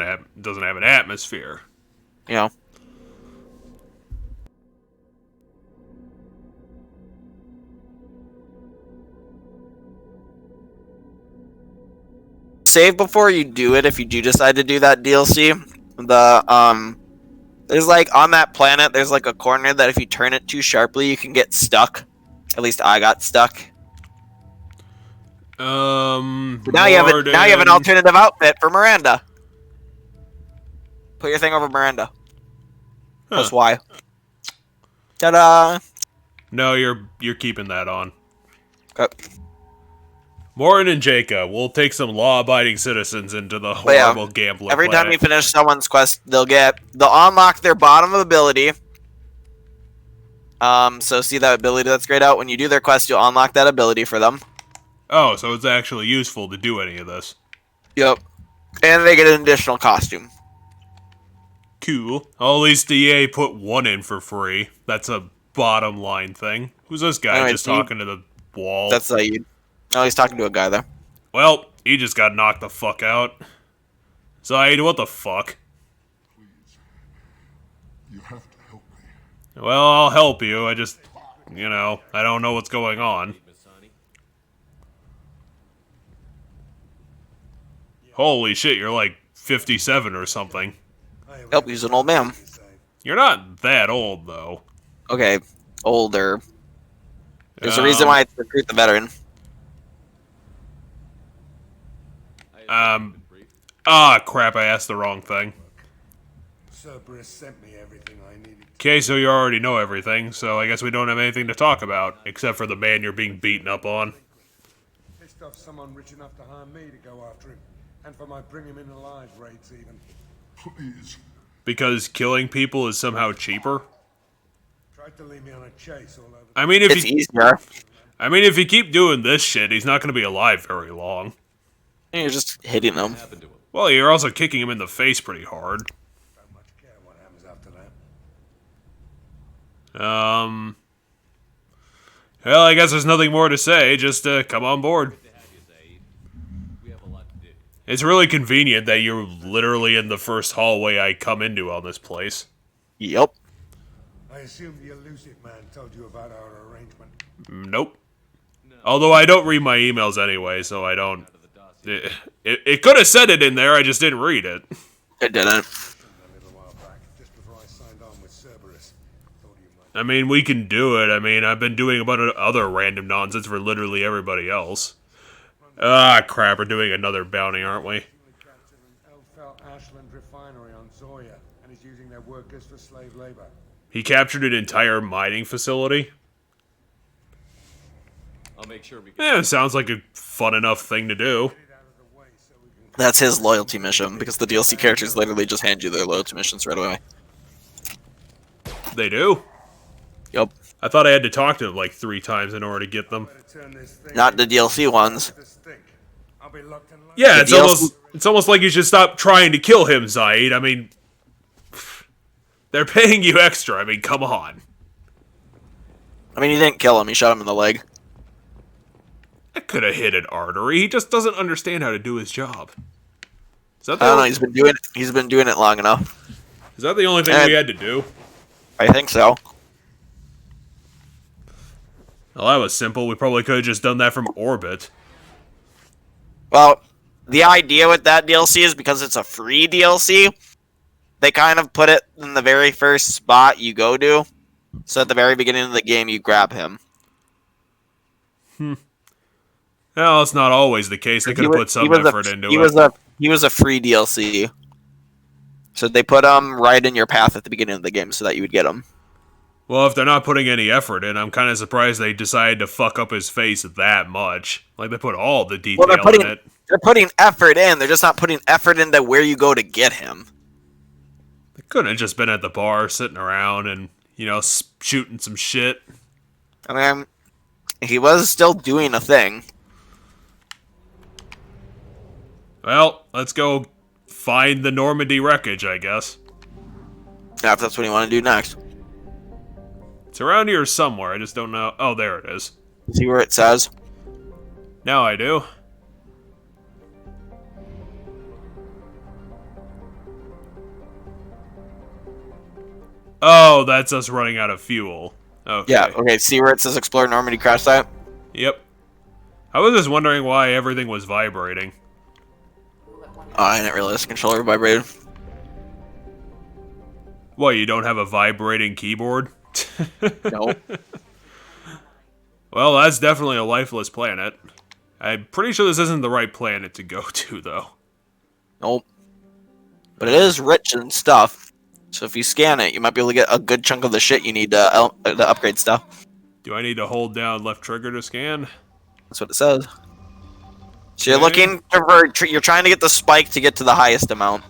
have an atmosphere. Yeah. Save before you do it if you do decide to do that DLC. There's like on that planet there's like a corner that if you turn it too sharply you can get stuck. At least I got stuck. Now you have an alternative outfit for Miranda. Put your thing over Miranda. That's why. Ta-da! No, you're keeping that on. Okay. Morton and Jacob will take some law-abiding citizens into the horrible gambling Every planet. time you finish someone's quest, they'll unlock their bottom ability. So see that ability that's grayed out? When you do their quest, you'll unlock that ability for them. Oh, so it's actually useful to do any of this. Yep. And they get an additional costume. Cool. Well, at least EA put one in for free. That's a bottom line thing. Who's this guy Anyway, just talking to the wall? That's Zaid. Oh, he's talking to a guy there. Well, he just got knocked the fuck out. Zaid, what the fuck? You have to help me. Well, I'll help you. I just, I don't know what's going on. Holy shit, you're like 57 or something. Yep, he's an old man. You're not that old, though. Okay, older. There's a reason why I recruit the veteran. Crap, I asked the wrong thing. Cerberus sent me everything I needed. Okay, so you already know everything, so I guess we don't have anything to talk about, except for the man you're being beaten up on. Pissed off someone rich enough to hire me to go after him, and for my bring him in alive raids even. Please. Because killing people is somehow cheaper? Tried to leave me on a chase all over. I mean, if easier. I mean, if you keep doing this shit, he's not going to be alive very long. And you're just hitting him. Well, you're also kicking him in the face pretty hard. Don't much care what happens after that. Well, I guess there's nothing more to say. Just come on board. It's really convenient that you're literally in the first hallway I come into on this place. Yep. I assume the elusive man told you about our arrangement. Nope. Although I don't read my emails anyway, so I don't... It could have said it in there, I just didn't read it. It didn't. I mean, we can do it. I mean, I've been doing a bunch of other random nonsense for literally everybody else. Crap, we're doing another bounty, aren't we? Ashland refinery on Zoya, and he's using their workers for slave labor. He captured an entire mining facility? I'll make sure we Yeah, it sounds like a fun enough thing to do. That's his loyalty mission, because the DLC characters literally just hand you their loyalty missions right away. They do? Yep. I thought I had to talk to him like 3 times in order to get them. Not the DLC ones. Yeah, it's almost like you should stop trying to kill him, Zaid. I mean, they're paying you extra. I mean, come on. I mean, he didn't kill him. He shot him in the leg. I could have hit an artery. He just doesn't understand how to do his job. Is that I don't know. He's been doing it long enough. Is that the only thing we had to do? I think so. Well, that was simple. We probably could have just done that from orbit. Well, the idea with that DLC is because it's a free DLC, they kind of put it in the very first spot you go to. So at the very beginning of the game, you grab him. Well, it's not always the case. They could have put some effort into it. He was a free DLC. So they put him right in your path at the beginning of the game so that you would get him. Well, if they're not putting any effort in, I'm kind of surprised they decided to fuck up his face that much. Like, they put all the detail in it. They're putting effort in. They're just not putting effort into where you go to get him. They couldn't have just been at the bar, sitting around and, you know, shooting some shit. I mean, he was still doing a thing. Well, let's go find the Normandy wreckage, I guess. Yeah, if that's what you want to do next. It's around here somewhere, I just don't know. Oh, there it is. See where it says? Now I do. Oh, that's us running out of fuel. Okay. Yeah, okay, see where it says Explore Normandy crash site? Yep. I was just wondering why everything was vibrating. Oh, I didn't realize the controller vibrated. What, you don't have a vibrating keyboard? No. Well, that's definitely a lifeless planet. I'm pretty sure this isn't the right planet to go to, though. Nope. But it is rich in stuff. So if you scan it, you might be able to get a good chunk of the shit you need to upgrade stuff. Do I need to hold down left trigger to scan? That's what it says. So you're looking for, you're trying to get the spike to get to the highest amount.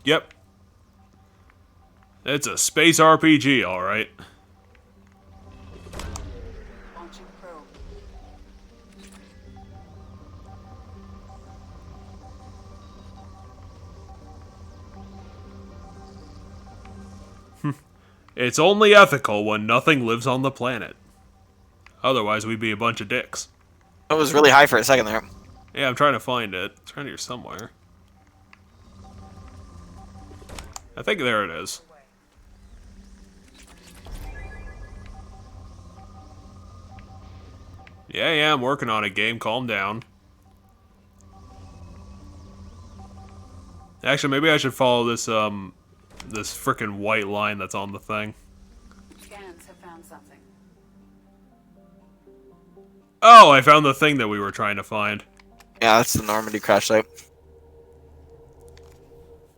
Yep. It's a space RPG, alright. It's only ethical when nothing lives on the planet. Otherwise, we'd be a bunch of dicks. It was really high for a second there. Yeah, I'm trying to find it. It's around here somewhere. I think there it is. Yeah, I'm working on it, game. Calm down. Actually, maybe I should follow this, this frickin' white line that's on the thing. Scans have found something. Oh, I found the thing that we were trying to find. Yeah, that's the Normandy crash site.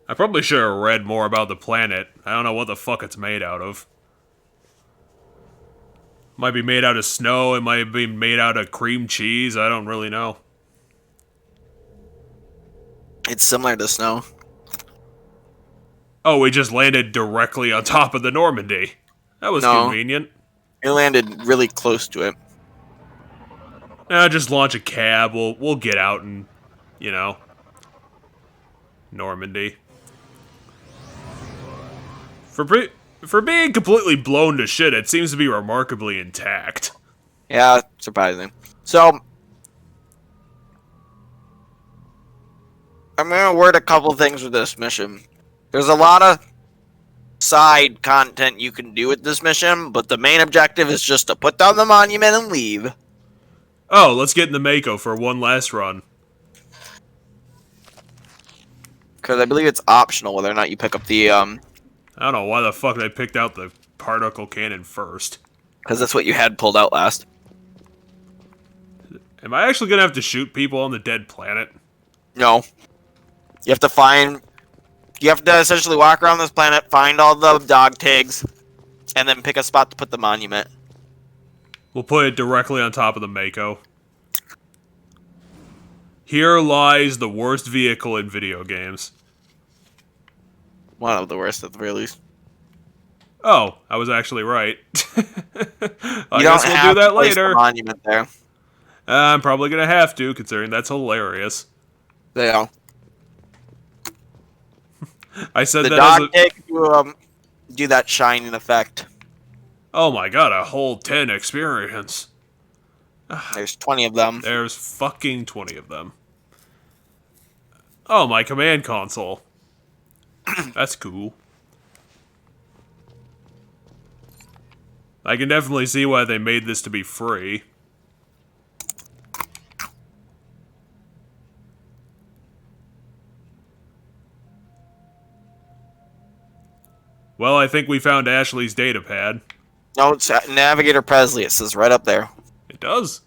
I probably should have read more about the planet. I don't know what the fuck it's made out of. Might be made out of snow, it might be made out of cream cheese, I don't really know. It's similar to snow. Oh, we just landed directly on top of the Normandy. That was convenient. It landed really close to it. Just launch a cab, we'll get out and, you know, Normandy. For being completely blown to shit, it seems to be remarkably intact. Yeah, surprising. So, I'm going to word a couple things with this mission. There's a lot of side content you can do with this mission, but the main objective is just to put down the monument and leave. Oh, let's get in the Mako for one last run. Because I believe it's optional whether or not you pick up the, I don't know why the fuck they picked out the particle cannon first. Because that's what you had pulled out last. Am I actually gonna have to shoot people on the dead planet? No. You have to essentially walk around this planet, find all the dog tags, and then pick a spot to put the monument. We'll put it directly on top of the Mako. Here lies the worst vehicle in video games. One of the worst, at the very least. Oh, I was actually right. I You guess don't we'll have do that to place later. the monument there. I'm probably gonna have to, considering that's hilarious. Yeah. I said the that dog as a... tag to do that shining effect. Oh my god, a whole 10 experience. There's 20 of them. There's fucking 20 of them. Oh, my command console. That's cool. I can definitely see why they made this to be free. Well, I think we found Ashley's data pad. No, it's Navigator Presley. It says right up there. It does?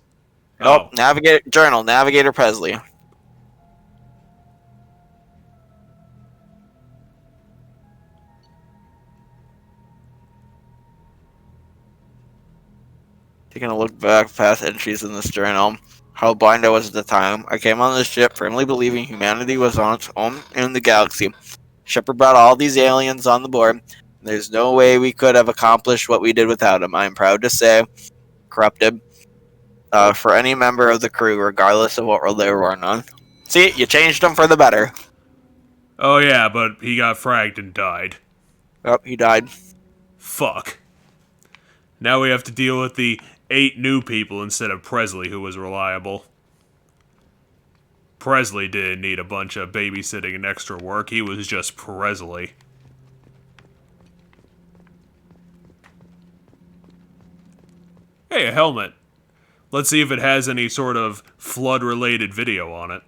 Nope. Navigator Journal. Navigator Presley. Taking a look back past entries in this journal, how blind I was at the time. I came on this ship firmly believing humanity was on its own in the galaxy. Shepard brought all these aliens on the board. There's no way we could have accomplished what we did without him. I am proud to say, corrupted, for any member of the crew, regardless of what role they were on. See, you changed him for the better. Oh yeah, but he got fragged and died. Yep, he died. Fuck. Now we have to deal with the 8 new people instead of Presley, who was reliable. Presley didn't need a bunch of babysitting and extra work. He was just Presley. Hey, a helmet. Let's see if it has any sort of flood-related video on it.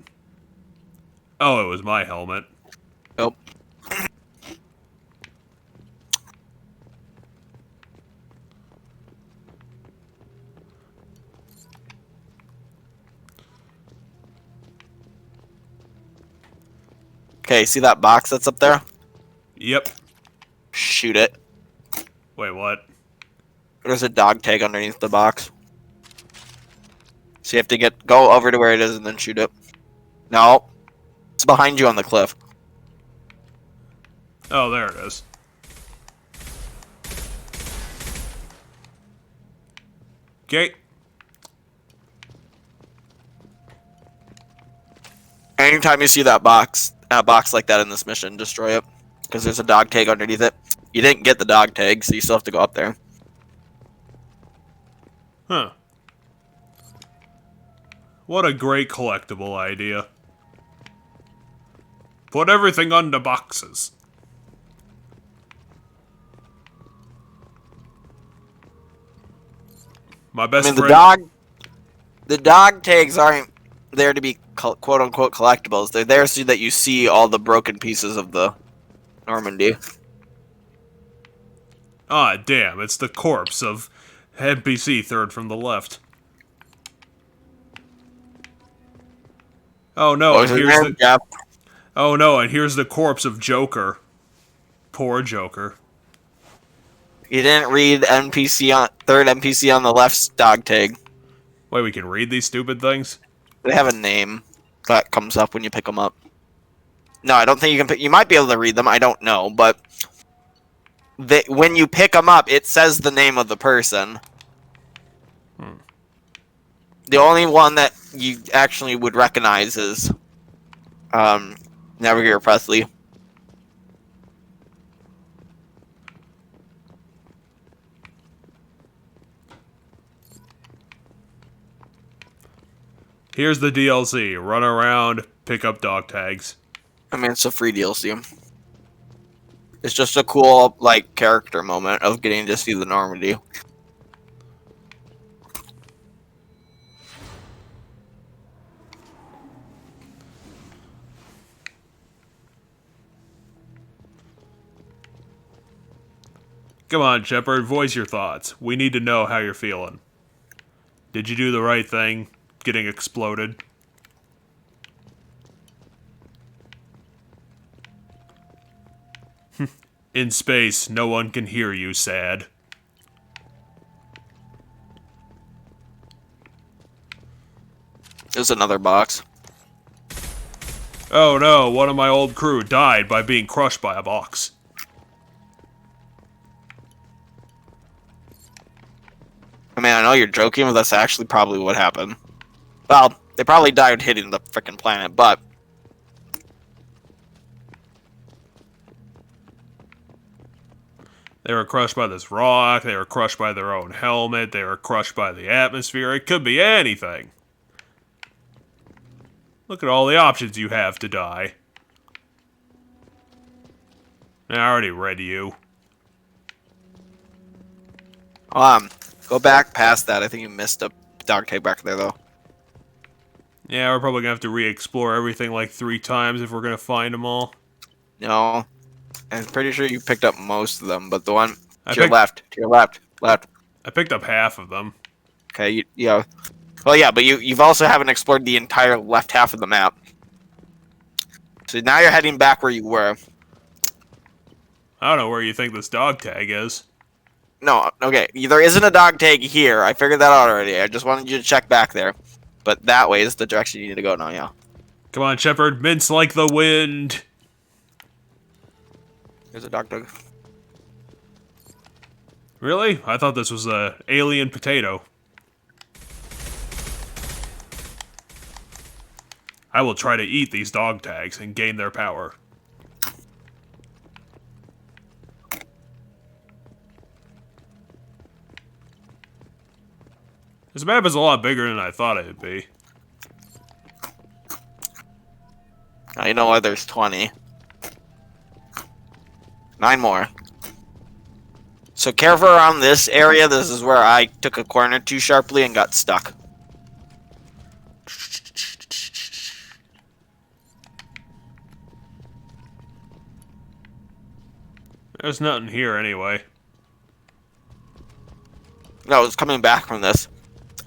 Oh, it was my helmet. Nope. Okay, see that box that's up there? Yep. Shoot it. Wait, what? There's a dog tag underneath the box. So you have to go over to where it is and then shoot it. No. It's behind you on the cliff. Oh, there it is. Okay. Anytime you see that box like that in this mission, destroy it. Because there's a dog tag underneath it. You didn't get the dog tag, so you still have to go up there. Huh. What a great collectible idea. Put everything under boxes. My best friend... The dog tags aren't there to be quote-unquote collectibles. They're there so that you see all the broken pieces of the Normandy. Ah, damn, it's the corpse of NPC third from the left. Oh no, and here's the... Yeah. Oh no, and here's the corpse of Joker. Poor Joker. You didn't read third NPC on the left's dog tag. Wait, we can read these stupid things? They have a name that comes up when you pick them up. No, I don't think you can you might be able to read them, I don't know, but when you pick them up, it says the name of the person. The only one that you actually would recognize is Navigator Presley. Here's the DLC. Run around, pick up dog tags. I mean, it's a free DLC. It's just a cool, like, character moment of getting to see the Normandy. Come on, Shepard, voice your thoughts. We need to know how you're feeling. Did you do the right thing, getting exploded? In space, no one can hear you, sad. There's another box. Oh no, one of my old crew died by being crushed by a box. I mean, I know you're joking, but that's actually probably what happened. Well, they probably died hitting the frickin' planet, but... They were crushed by this rock, they were crushed by their own helmet, they were crushed by the atmosphere, it could be anything. Look at all the options you have to die. I already read you. Go back past that. I think you missed a dog tag back there, though. Yeah, we're probably gonna have to re-explore everything like 3 times if we're gonna find them all. No. I'm pretty sure you picked up most of them, but the one I to your left, left. I picked up half of them. Okay, yeah. Well, yeah, but you've also haven't explored the entire left half of the map. So now you're heading back where you were. I don't know where you think this dog tag is. No, okay, there isn't a dog tag here. I figured that out already. I just wanted you to check back there. But that way is the direction you need to go now, yeah. Come on, Shepard, mince like the wind. There's a dog tag. Really? I thought this was a alien potato. I will try to eat these dog tags and gain their power. This map is a lot bigger than I thought it would be. I know why there's 20. 9 more. So careful around this area. This is where I took a corner too sharply and got stuck. There's nothing here anyway. No, it's coming back from this.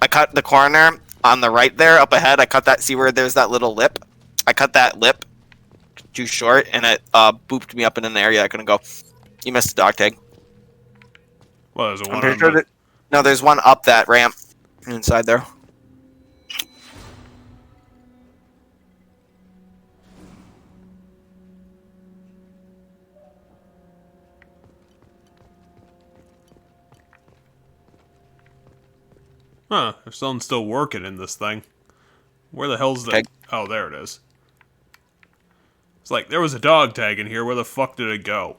I cut the corner on the right there, up ahead. I cut that. See where there's that little lip? I cut that lip too short, and it booped me up in an area I couldn't go. You missed a dog tag. Well, there's a one. I'm pretty sure that, no, there's one up that ramp inside there. Huh, there's something still working in this thing. Where the hell's the... Okay. Oh, there it is. It's like, there was a dog tag in here. Where the fuck did it go?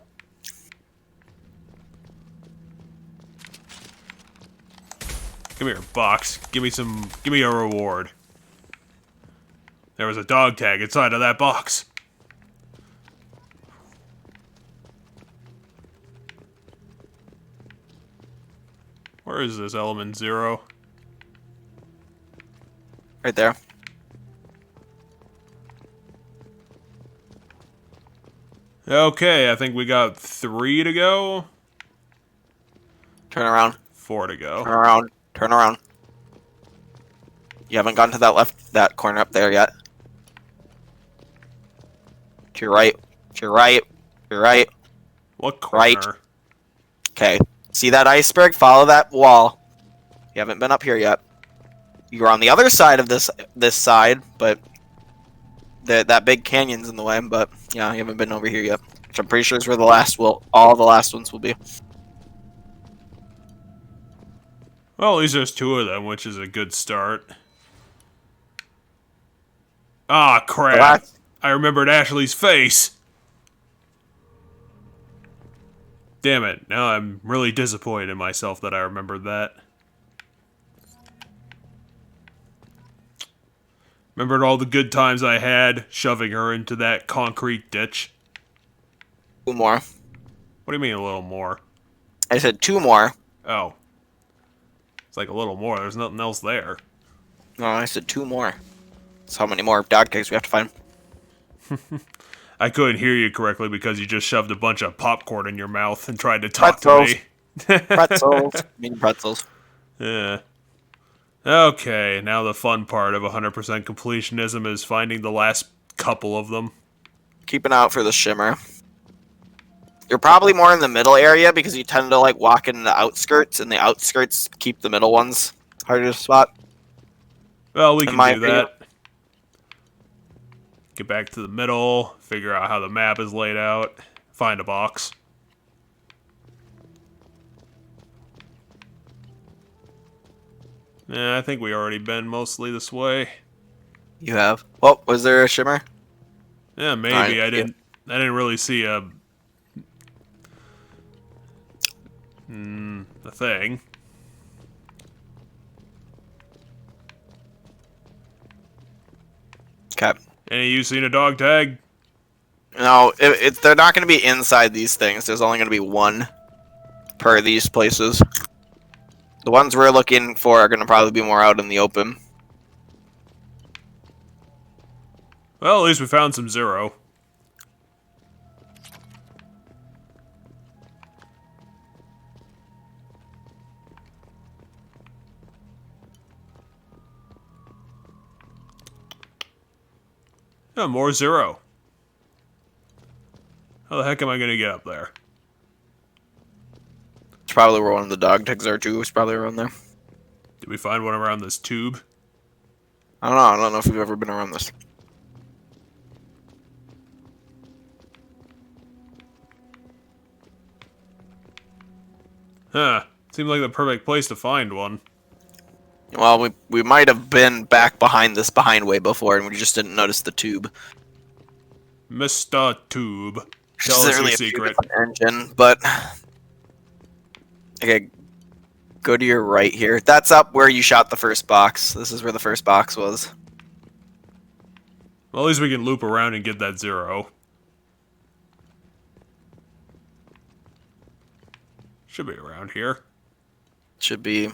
Come here, box. Give me a reward. There was a dog tag inside of that box. Where is this element 0? Right there. Okay, I think we got 3 to go. Turn around. 4 to go. Turn around. Turn around. You haven't gotten to that corner up there yet. To your right. To your right. To your right. What corner? Right. Okay. See that iceberg? Follow that wall. You haven't been up here yet. You're on the other side of this side, but that big canyon's in the way. But yeah, you haven't been over here yet. Which I'm pretty sure is where all the last ones will be. Well, at least there's 2 of them, which is a good start. Ah, crap. I remembered Ashley's face. Damn it. Now I'm really disappointed in myself that I remembered that. Remembered all the good times I had shoving her into that concrete ditch. 2 more. What do you mean a little more? I said 2 more. Oh. It's like a little more. There's nothing else there. No, I said 2 more. That's how many more dog tags we have to find. I couldn't hear you correctly because you just shoved a bunch of popcorn in your mouth and tried to talk to me. Pretzels. Mean pretzels. Yeah. Okay, now the fun part of 100% completionism is finding the last couple of them. Keep an eye out for the shimmer. You're probably more in the middle area because you tend to like walk in the outskirts, and the outskirts keep the middle ones harder to spot. Well, we can do that. Get back to the middle, figure out how the map is laid out, find a box. Yeah, I think we already been mostly this way. You have. Well, was there a shimmer? Yeah, maybe. I didn't really see a thing. Okay. Any of you seen a dog tag? No, they're not going to be inside these things. There's only going to be 1 per these places. The ones we're looking for are going to probably be more out in the open. Well, at least we found some 0. Oh, more zero. How the heck am I gonna get up there? It's probably where one of the dog tags are too. It's probably around there. Did we find one around this tube? I don't know. I don't know if we've ever been around this. Huh. Seems like the perfect place to find one. Well, we might have been back behind this way before, and we just didn't notice the tube. Mr. Tube. Which Tell isn't us your really a secret. engine, but okay, go to your right here. That's up where you shot the first box. This is where the first box was. Well, at least we can loop around and get that zero. Should be around here. Should be.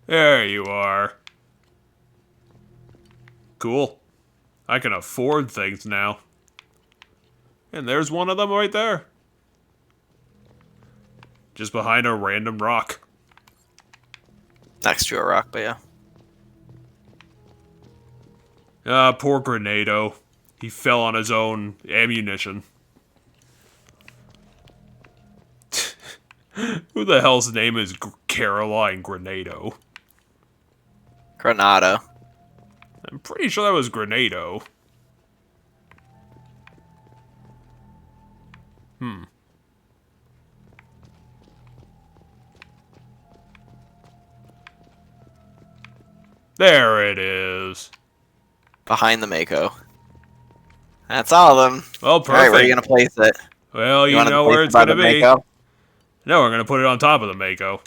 There you are. Cool. I can afford things now. And there's one of them right there. Just behind a random rock. Next to a rock, but yeah. Ah, poor Grenado. He fell on his own ammunition. Who the hell's name is Caroline Grenado? Granada. I'm pretty sure that was Grenado. There it is. Behind the Mako. That's all of them. Well, perfect. Alright, where are you going to place it? Well, you know where it's going to be. No, we're going to put it on top of the Mako.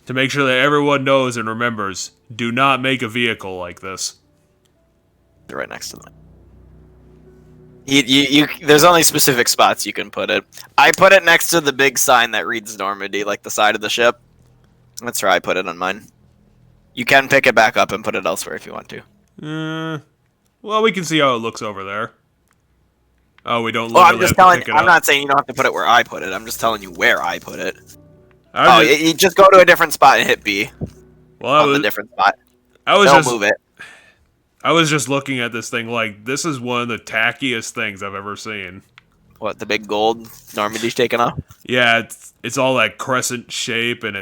To make sure that everyone knows and remembers, do not make a vehicle like this. They're right next to them. There's only specific spots you can put it. I put it next to the big sign that reads Normandy, like the side of the ship. That's where I put it on mine. You can pick it back up and put it elsewhere if you want to. Well, we can see how it looks over there. Oh, we don't. Well, I'm just telling. I'm I'm not saying you don't have to put it where I put it. I'm just telling you where I put it. Just, you just go to a different spot and hit B. Well, on the different spot. Don't move it. I was just looking at this thing like, this is one of the tackiest things I've ever seen. What, the big gold Normandy's taking off? Yeah, it's all that crescent shape, and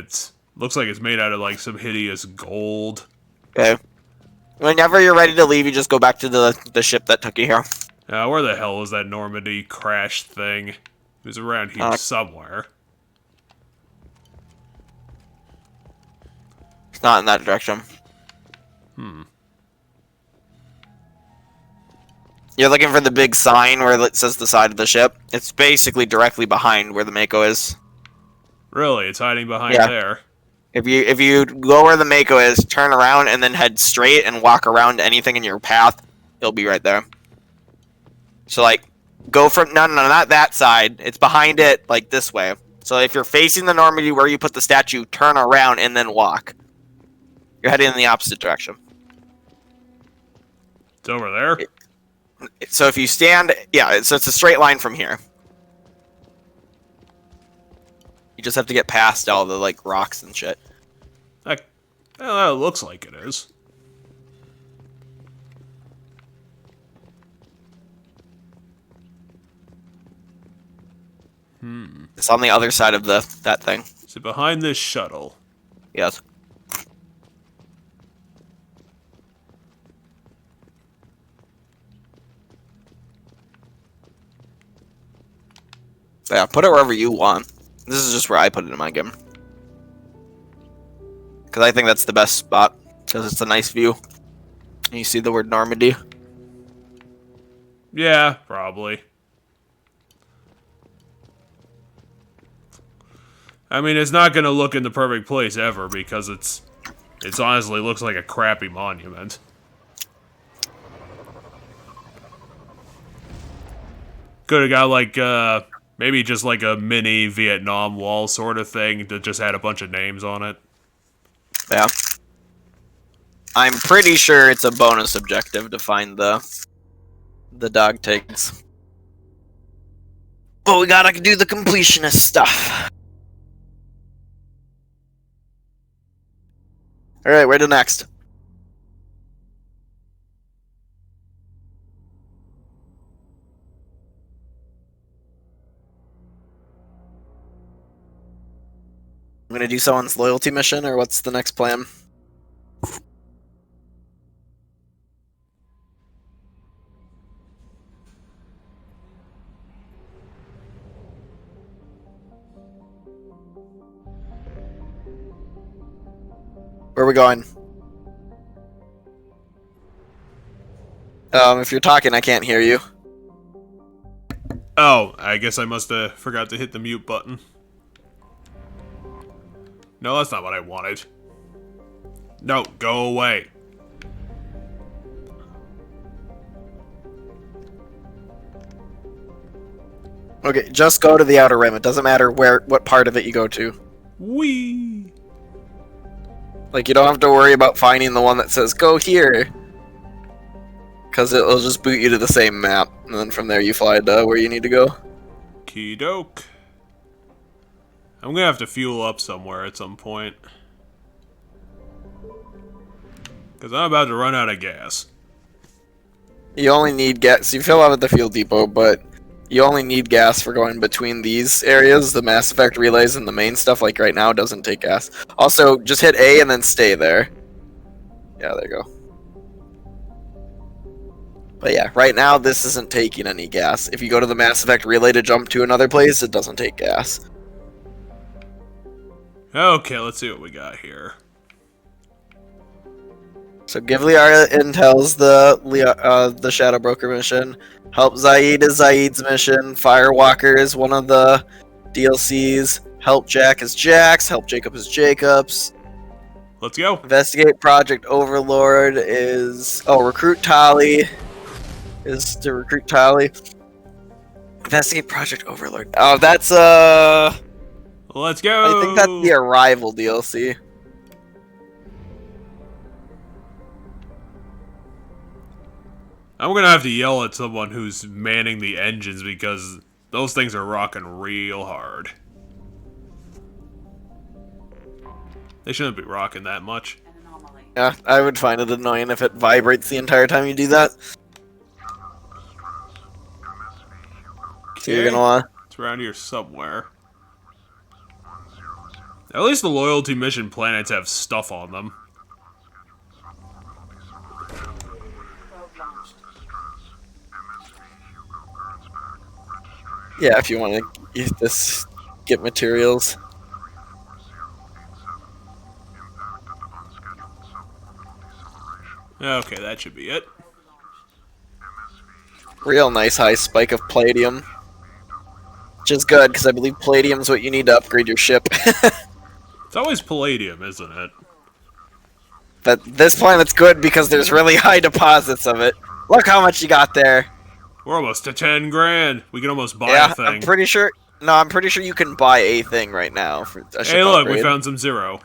looks like it's made out of like some hideous gold. Okay. Whenever you're ready to leave, you just go back to the ship that took you here. Where the hell is that Normandy crash thing? It was around here somewhere. It's not in that direction. You're looking for the big sign where it says the side of the ship. It's basically directly behind where the Mako is. Really? It's hiding behind there? If you go where the Mako is, turn around, and then head straight and walk around anything in your path, it'll be right there. So, like, go from... No, not that side. It's behind it, like, this way. So if you're facing the Normandy where you put the statue, turn around and then walk. You're heading in the opposite direction. It's over there? So if you stand... Yeah, so it's a straight line from here. You just have to get past all the, like, rocks and shit. Well, it looks like it is. It's on the other side of that thing. Is it behind this shuttle? Yes. Yeah, put it wherever you want. This is just where I put it in my game. Because I think that's the best spot. Because it's a nice view. And you see the word Normandy. Yeah, probably. I mean, it's not going to look in the perfect place ever because it's honestly looks like a crappy monument. Could have got like maybe just like a mini Vietnam Wall sort of thing that just had a bunch of names on it. Yeah. I'm pretty sure it's a bonus objective to find the dog tags. But we gotta do the completionist stuff. Alright, where to next? I'm gonna do someone's loyalty mission, or what's the next plan? Where are we going? If you're talking, I can't hear you. Oh, I guess I must have forgot to hit the mute button. No, that's not what I wanted. No, go away. Okay, just go to the Outer Rim. It doesn't matter what part of it you go to. Whee! Like, you don't have to worry about finding the one that says, go here. Because it'll just boot you to the same map. And then from there you fly to where you need to go. Key doke. I'm gonna have to fuel up somewhere at some point. Because I'm about to run out of gas. You only need gas. You fill up at the fuel depot, but you only need gas for going between these areas. The Mass Effect relays and the main stuff, like right now, doesn't take gas. Also, just hit A and then stay there. Yeah, there you go. But yeah, right now this isn't taking any gas. If you go to the Mass Effect relay to jump to another place, it doesn't take gas. Okay, let's see what we got here. So give Liara intels the Shadow Broker mission. Help Zaid is Zaid's mission. Firewalker is one of the DLCs. Help Jack is Jack's. Help Jacob is Jacob's. Let's go. Investigate Project Overlord is... Oh, Recruit Tali is to recruit Tali. Investigate Project Overlord. Oh, that's let's go. I think that's the Arrival DLC. I'm gonna have to yell at someone who's manning the engines because those things are rocking real hard. They shouldn't be rocking that much. Yeah, I would find it annoying if it vibrates the entire time you do that. So you're gonna want... It's around here somewhere. At least the loyalty mission planets have stuff on them. Yeah, if you want to get materials. Okay, that should be it. Real nice high spike of palladium. Which is good, because I believe palladium is what you need to upgrade your ship. It's always palladium, isn't it? But this planet's good because there's really high deposits of it. Look how much you got there. We're almost to 10 grand. We can almost buy a thing. I'm pretty sure... No, I'm pretty sure you can buy a thing right now. For a ship hey, look, upgrade. we found some zero.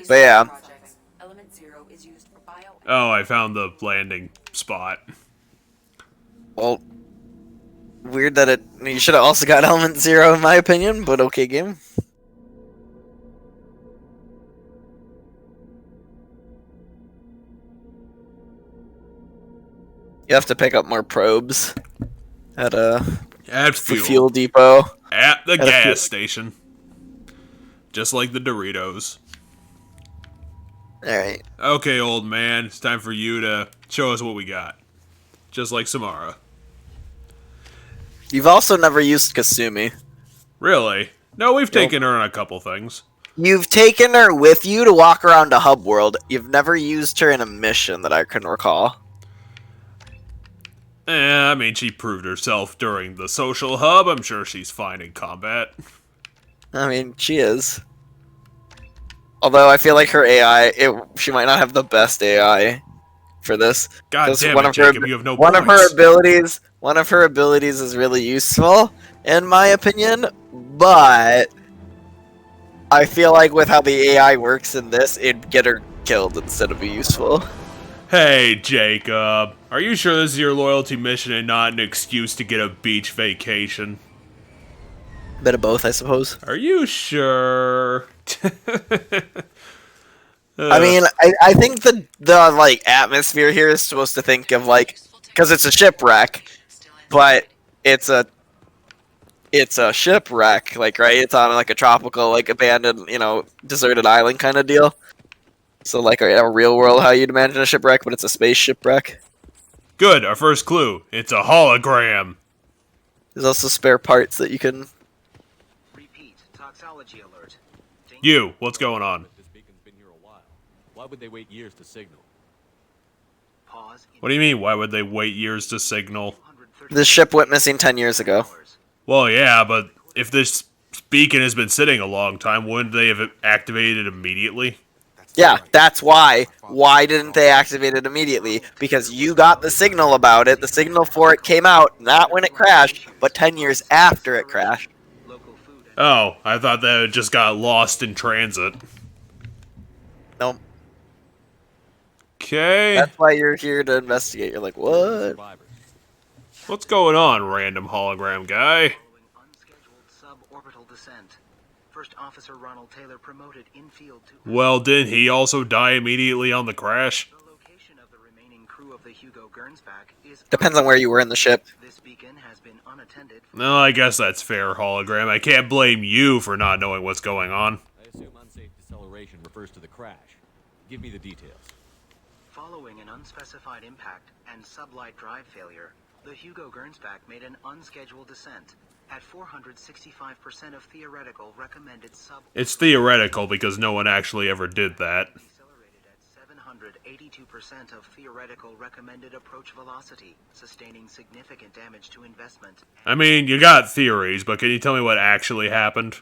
But yeah. Oh, I found the landing spot. Well, weird that you should have also got Element Zero in my opinion, but okay game. You have to pick up more probes at At fuel depot. At the gas station. Just like the Doritos. Alright. Okay, old man. It's time for you to show us what we got. Just like Samara. You've also never used Kasumi. Really? No, we've taken her on a couple things. You've taken her with you to walk around a hub world. You've never used her in a mission that I can recall. I mean, she proved herself during the social hub. I'm sure she's fine in combat. I mean, she is. Although I feel like her AI, she might not have the best AI for this. God damn it, Jacob, you have no points. One of her abilities is really useful, in my opinion, but I feel like with how the AI works in this, it'd get her killed instead of be useful. Hey, Jacob. Are you sure this is your loyalty mission and not an excuse to get a beach vacation? Bit of both, I suppose. Are you sure? I mean, I think the like atmosphere here is supposed to think of like, because it's a shipwreck, but it's a shipwreck, like, right? It's on like a tropical, like, abandoned, deserted island kind of deal. So like a real world, how you'd imagine a shipwreck, but it's a space shipwreck. Good. Our first clue. It's a hologram. There's also spare parts that you can. Repeat. Toxology alert. You. What's going on? This beacon's been here a while. Why would they wait years to signal? Pause. What do you mean? Why would they wait years to signal? This ship went missing 10 years ago. Well, yeah, but if this beacon has been sitting a long time, wouldn't they have activated it immediately? Yeah, that's why. Why didn't they activate it immediately? Because you got the signal about it. The signal for it came out, not when it crashed, but 10 years after it crashed. Oh, I thought that it just got lost in transit. Nope. Okay. That's why you're here to investigate. You're like, what? What's going on, random hologram guy? Suborbital descent. First Officer Ronald Taylor promoted infield to. Well, didn't he also die immediately on the crash? The location of the remaining crew of the Hugo Gernsback is. Depends on where you were in the ship. This beacon has been unattended. No, I guess that's fair, hologram. I can't blame you for not knowing what's going on. I assume unsafe deceleration refers to the crash. Give me the details. Following an unspecified impact and sublight drive failure, the Hugo Gernsback made an unscheduled descent at 465% of theoretical recommended sub. It's theoretical because no one actually ever did that. Decelerated at 782% of theoretical recommended approach velocity, sustaining significant damage to investment. I mean, you got theories, but can you tell me what actually happened?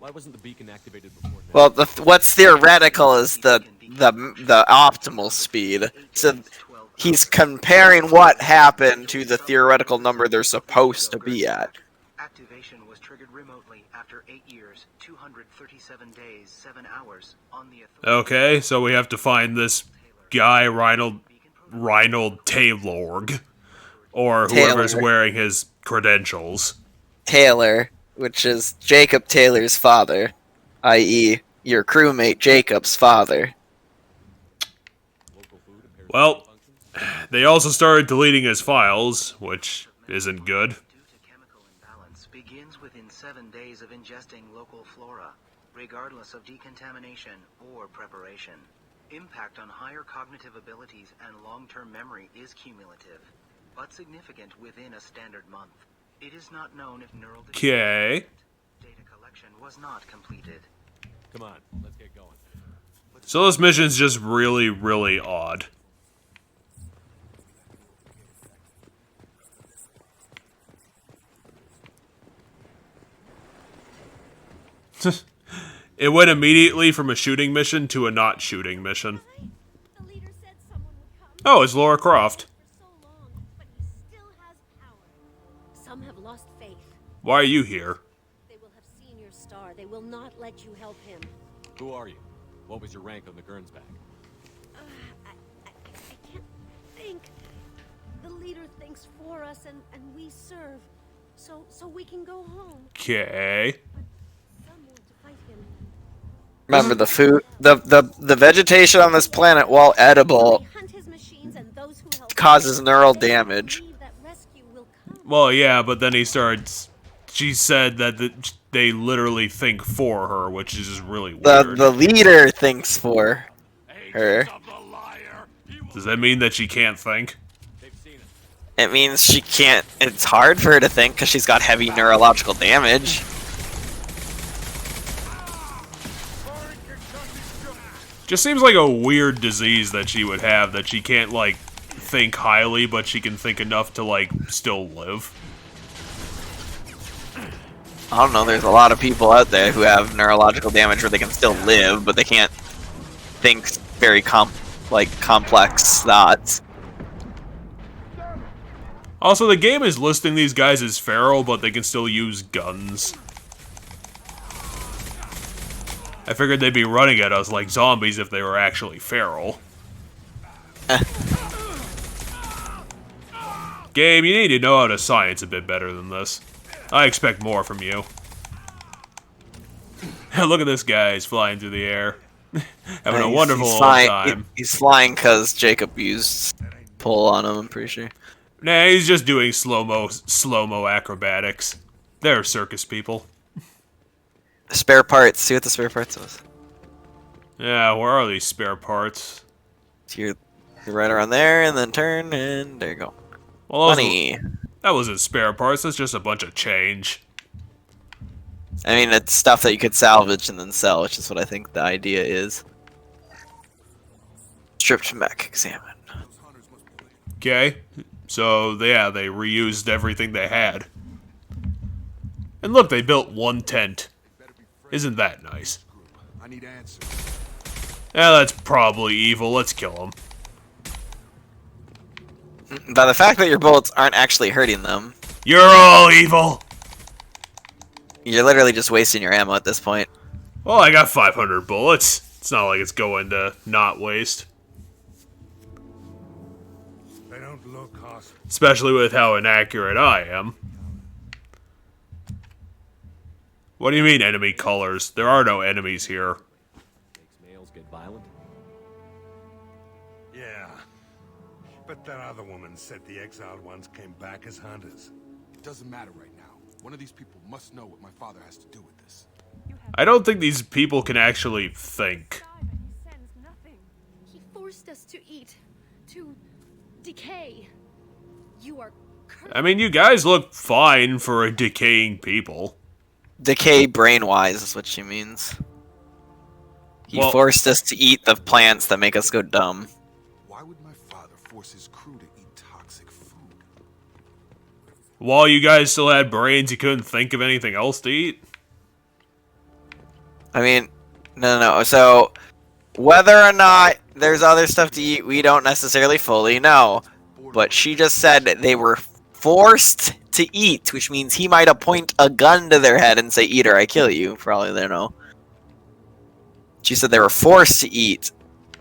Why wasn't the beacon activated before now? Well, what's theoretical is the optimal speed. So he's comparing what happened to the theoretical number they're supposed to be at. Activation was triggered remotely after 8 years, 237 days, 7 hours on the. Okay, so we have to find this guy, Reinhold Taylor, or whoever's wearing his credentials. Taylor, which is Jacob Taylor's father, i.e., your crewmate Jacob's father. Well, they also started deleting his files, which isn't good. Due to chemical imbalance, begins within 7 days of ingesting local flora, regardless of decontamination or preparation. Impact on higher cognitive abilities and long-term memory is cumulative, but significant within a standard month. It is not known if neural Okay. data collection was not completed. Come on, let's get going. So this mission's just really, really odd. It went immediately from a shooting mission to a not shooting mission. Oh, it's Laura Croft. Some have lost faith. Why are you here? They will have seen your star. They will not let you help him. Who are you? What was your rank on the Gernsback? I can't think. The leader thinks for us, and we serve, so we can go home. Okay. Some want to fight him. Remember the food, the vegetation on this planet, while edible, causes neural damage. Well, yeah, but then she said that they literally think for her, which is just really weird. The leader thinks for her. Does that mean that she can't think? It means she can't. It's hard for her to think because she's got heavy neurological damage. Just seems like a weird disease that she would have, that she can't, like, think highly, but she can think enough to, like, still live. I don't know, there's a lot of people out there who have neurological damage where they can still live, but they can't think very complex thoughts. Also, the game is listing these guys as feral, but they can still use guns. I figured they'd be running at us like zombies if they were actually feral. Game, you need to know how to science a bit better than this. I expect more from you. Look at this guy, he's flying through the air. Having a wonderful old time. He's flying because Jacob used pull on him, I'm pretty sure. Nah, he's just doing slow-mo acrobatics. They're circus people. Spare parts. See what the spare parts was. Yeah, where are these spare parts? So you're right around there, and then turn, and there you go. Well, Money. That wasn't spare parts, that's just a bunch of change. I mean, it's stuff that you could salvage and then sell, which is what I think the idea is. Stripped mech, examine. Okay, so yeah, they reused everything they had. And look, they built one tent. Isn't that nice? I need answers. Yeah, that's probably evil. Let's kill him. By the fact that your bullets aren't actually hurting them. You're all evil! You're literally just wasting your ammo at this point. Well, I got 500 bullets. It's not like it's going to not waste. They don't look hostile. Especially with how inaccurate I am. What do you mean, enemy colors? There are no enemies here. Makes males get violent? Yeah. But that other woman said the exiled ones came back as hunters. It doesn't matter right now. One of these people must know what my father has to do with this. I don't think these people can actually think. He forced us to eat, to decay. You are cursed. I mean, you guys look fine for a decaying people. Decay brain-wise is what she means. He forced us to eat the plants that make us go dumb. Why would my father force his crew to eat toxic food? While you guys still had brains, you couldn't think of anything else to eat? I mean, no. So, whether or not there's other stuff to eat, we don't necessarily fully know. But she just said that they were forced to eat, which means he might have point a gun to their head and say, "Eat or I kill you," for all they know. She said they were forced to eat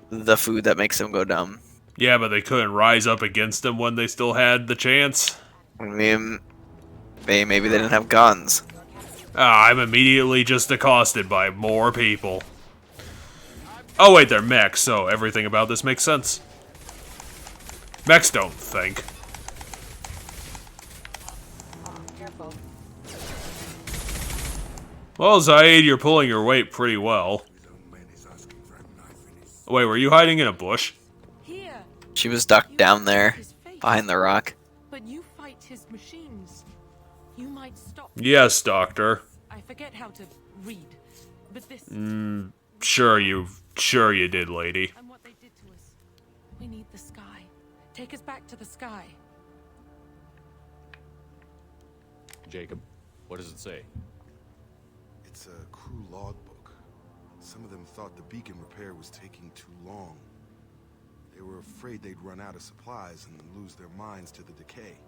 the food that makes them go dumb. Yeah, but they couldn't rise up against them when they still had the chance. I mean, maybe they didn't have guns. I'm immediately just accosted by more people. Oh wait, they're mechs, so everything about this makes sense. Mechs don't think. Well, Zaid, you're pulling your weight pretty well. Wait, were you hiding in a bush? She was ducked down there, behind the rock. But you fight his machines. You might stop. Yes, Doctor. I forget how to read, but this. Sure you did, lady. And what they did to us. We need the sky. Take us back to the sky. Jacob, what does it say? It's a crew logbook. Some of them thought the beacon repair was taking too long. They were afraid they'd run out of supplies and lose their minds to the decay.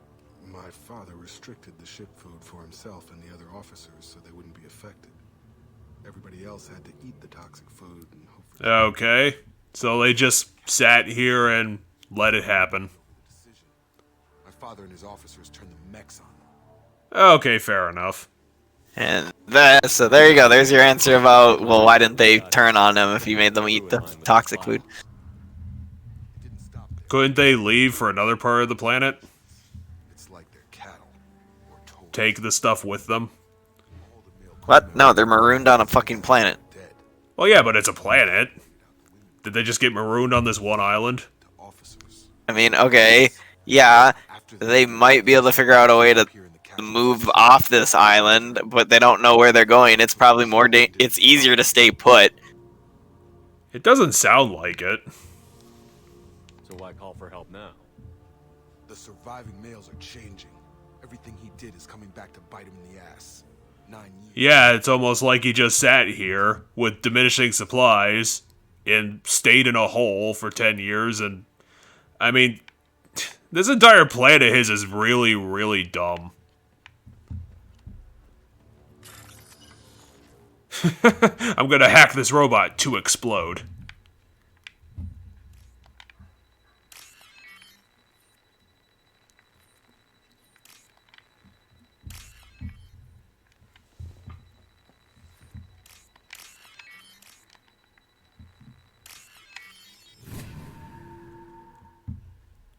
My father restricted the ship food for himself and the other officers so they wouldn't be affected. Everybody else had to eat the toxic food and hopefully... Okay, so they just sat here and let it happen. My father and his officers turned the mechs on them. Okay, fair enough. And so there you go. There's your answer about, well, why didn't they turn on them if you made them eat the toxic food? Couldn't they leave for another part of the planet? It's like they're cattle. Take the stuff with them? What? No, they're marooned on a fucking planet. Well, yeah, but it's a planet. Did they just get marooned on this one island? I mean, okay, yeah, they might be able to figure out a way to move off this island, but they don't know where they're going. It's probably it's easier to stay put. It doesn't sound like it. So why call for help now? The surviving males are changing. Everything he did is coming back to bite him in the ass. 9 years. Yeah, it's almost like he just sat here with diminishing supplies and stayed in a hole for 10 years, and I mean, this entire plan of his is really, really dumb. I'm gonna hack this robot to explode.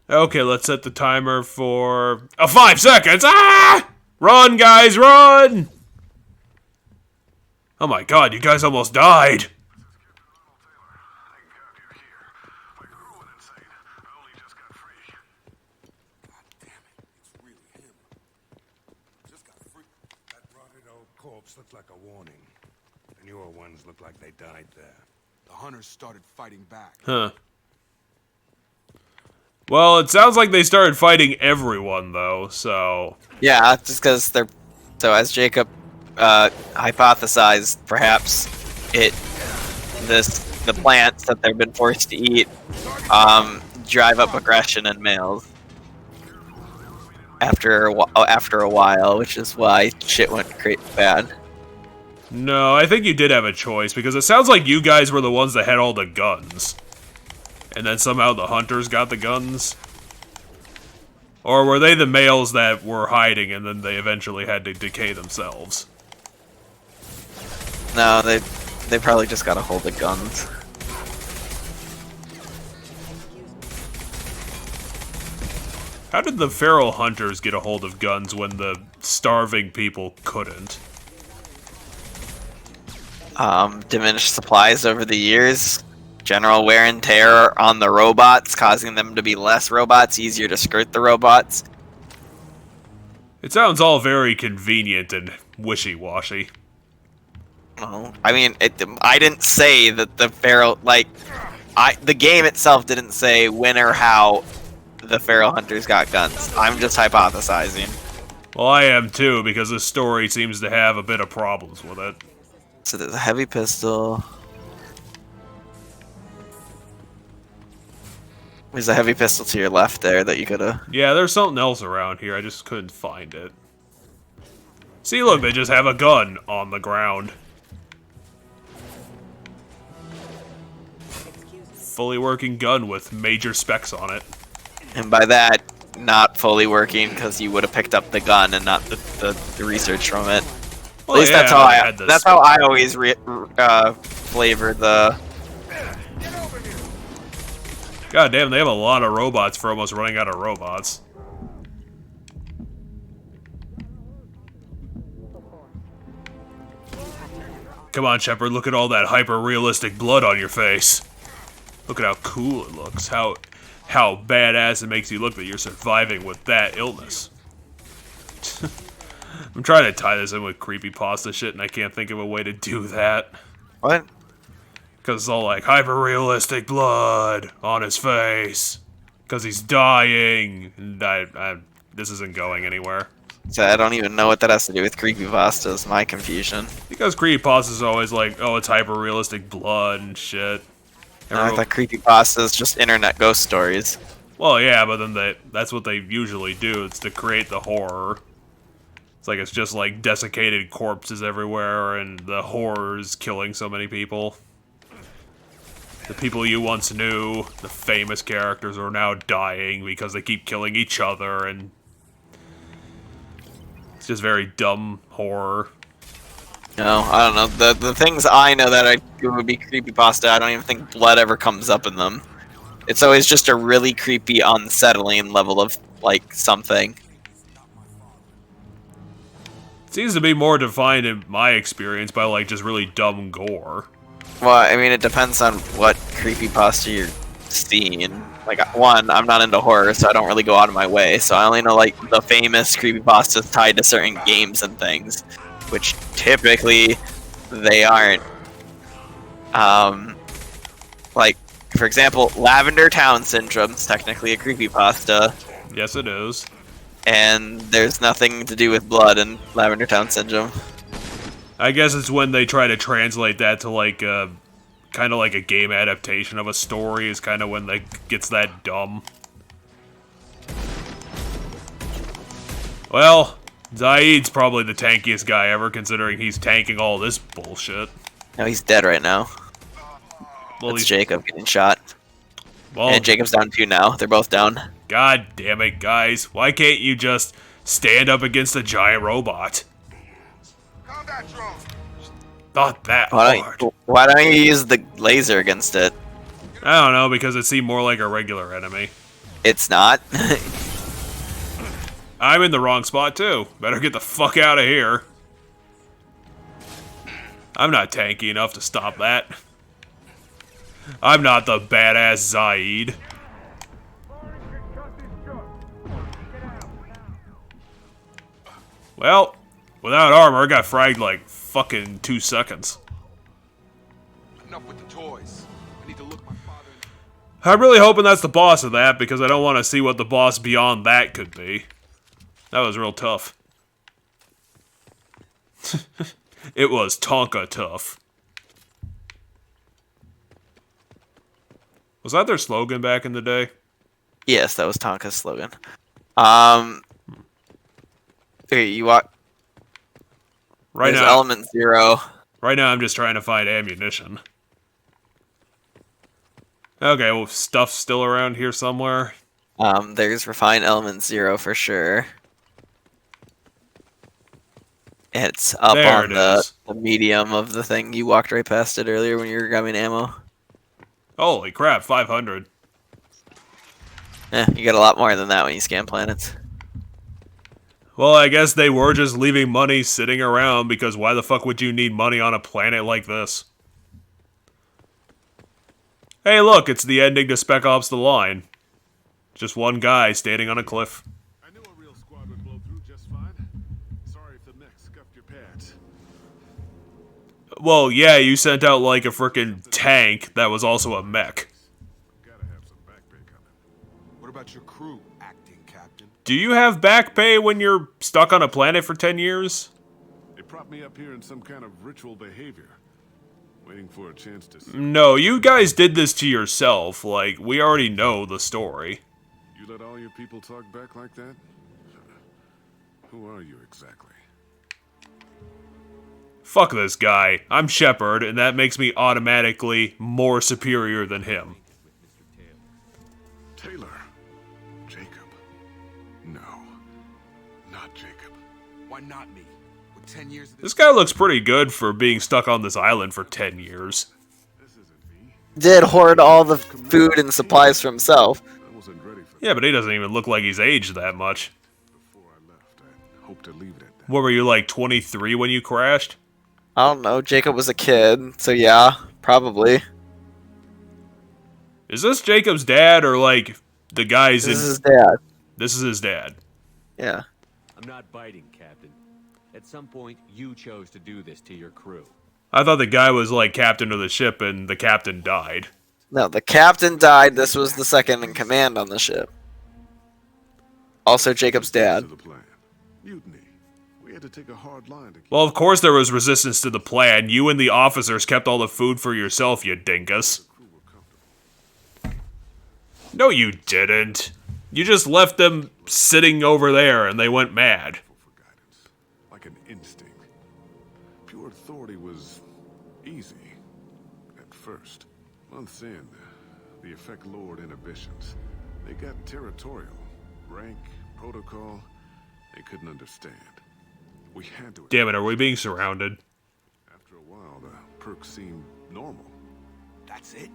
Okay, let's set the timer for 5 seconds. Ah! Run, guys, run! Oh my god, you guys almost died. Corpse looked like a warning. The newer ones look like they died there. The hunters started fighting back. Huh. Well, it sounds like they started fighting everyone, though, so... Yeah, just because they're... So, as Jacob hypothesized, perhaps the plants that they've been forced to eat drive up aggression in males after a while, which is why shit went bad. No, I think you did have a choice, because it sounds like you guys were the ones that had all the guns. And then somehow the hunters got the guns? Or were they the males that were hiding and then they eventually had to decay themselves? No, they probably just got a hold of guns. How did the feral hunters get a hold of guns when the starving people couldn't? Diminished supplies over the years. General wear and tear on the robots, causing them to be less robots, easier to skirt the robots. It sounds all very convenient and wishy-washy. Oh, I mean, I didn't say that the feral, the game itself didn't say when or how the feral hunters got guns. I'm just hypothesizing. Well, I am too, because this story seems to have a bit of problems with it. So there's a heavy pistol. There's a heavy pistol to your left there that you could've... Yeah, there's something else around here, I just couldn't find it. See, look, they just have a gun on the ground. Fully working gun with major specs on it. And by that, not fully working, because you would have picked up the gun and not the research from it. Well, at least yeah, that's how I always flavor the... God damn, they have a lot of robots for almost running out of robots. Come on, Shepard, look at all that hyper-realistic blood on your face. Look at how cool it looks, how badass it makes you look that you're surviving with that illness. I'm trying to tie this in with creepypasta shit, and I can't think of a way to do that. What? Because it's all like, hyper-realistic blood on his face. Because he's dying. And this isn't going anywhere. So I don't even know what that has to do with creepypasta, is my confusion. Because creepypasta is always like, oh, it's hyper-realistic blood and shit. No, I thought creepypasta is just internet ghost stories. Well, yeah, but then that's what they usually do. It's to create the horror. It's like it's just like desiccated corpses everywhere and the horrors killing so many people. The people you once knew, the famous characters, are now dying because they keep killing each other, and it's just very dumb horror. No, I don't know. The things I know that would be creepypasta, I don't even think blood ever comes up in them. It's always just a really creepy, unsettling level of, like, something. It seems to be more defined in my experience by, like, just really dumb gore. Well, I mean, it depends on what creepypasta you're seeing. Like, one, I'm not into horror, so I don't really go out of my way. So I only know, like, the famous creepypastas tied to certain games and things, which typically they aren't. Like, for example, Lavender Town Syndrome's technically a creepypasta. Yes, it is. And there's nothing to do with blood in Lavender Town Syndrome. I guess it's when they try to translate that to, like, kind of like a game adaptation of a story is kind of when that gets that dumb. Well, Zaid's probably the tankiest guy ever, considering he's tanking all this bullshit. No, he's dead right now. Well, it's Jacob getting shot. Well, and Jacob's down too now. They're both down. God damn it, guys. Why can't you just stand up against a giant robot? Not that hard. Why don't you use the laser against it? I don't know, because it seemed more like a regular enemy. It's not. I'm in the wrong spot too. Better get the fuck out of here. I'm not tanky enough to stop that. I'm not the badass Zaid. Well, without armor, I got fragged like fucking 2 seconds. Enough with the toys. I need to look my father in... I'm really hoping that's the boss of that, because I don't want to see what the boss beyond that could be. That was real tough. It was Tonka tough. Was that their slogan back in the day? Yes, that was Tonka's slogan. Here, you walk. Right There's now, Element Zero. Right now, I'm just trying to find ammunition. Okay, well, stuff's still around here somewhere. There's Refined Element Zero for sure. It's up There on it the is. medium of the thing. You walked right past it earlier when you were grabbing ammo. Holy crap, 500. You get a lot more than that when you scan planets. Well, I guess they were just leaving money sitting around, because why the fuck would you need money on a planet like this? Hey look, it's the ending to Spec Ops The Line. Just one guy standing on a cliff. I knew a real squad would blow through just fine. Sorry if the mech scuffed your pads. Well, yeah, you sent out like a frickin' tank that was also a mech. Gotta have some back pay coming. What about your crew, acting captain? Do you have back pay when you're stuck on a planet for 10 years? They propped me up here in some kind of ritual behavior. Waiting for a chance to... No, you guys did this to yourself. Like, we already know the story. You let all your people talk back like that? Who are you exactly? Fuck this guy. I'm Shepard, and that makes me automatically more superior than him. Taylor. Jacob. No. Not Jacob. Why not me? With 10 years of This guy looks pretty good for being stuck on this island for 10 years. Did hoard all the food and supplies for himself. Yeah, but he doesn't even look like he's aged that much. Hope to leave it at that. What were you, like 23 when you crashed? I don't know. Jacob was a kid, so yeah, probably. Is this Jacob's dad, or like the guy's This is his dad. This is his dad. Yeah. I'm not biting, Captain. At some point, you chose to do this to your crew. I thought the guy was like captain of the ship and the captain died. No, the captain died. This was the second in command on the ship. Also Jacob's dad. Mutiny. We had to take a hard line to keep... Well, of course there was resistance to the plan. You and the officers kept all the food for yourself, you dingus. No, you didn't. You just left them sitting over there and they went mad. Like an instinct. Pure authority was easy. At first. Months in, the effect lowered inhibitions. They got territorial. Rank, protocol, they couldn't understand. We had to... Damn it, are we being surrounded? After a while, the perks seemed normal. That's it?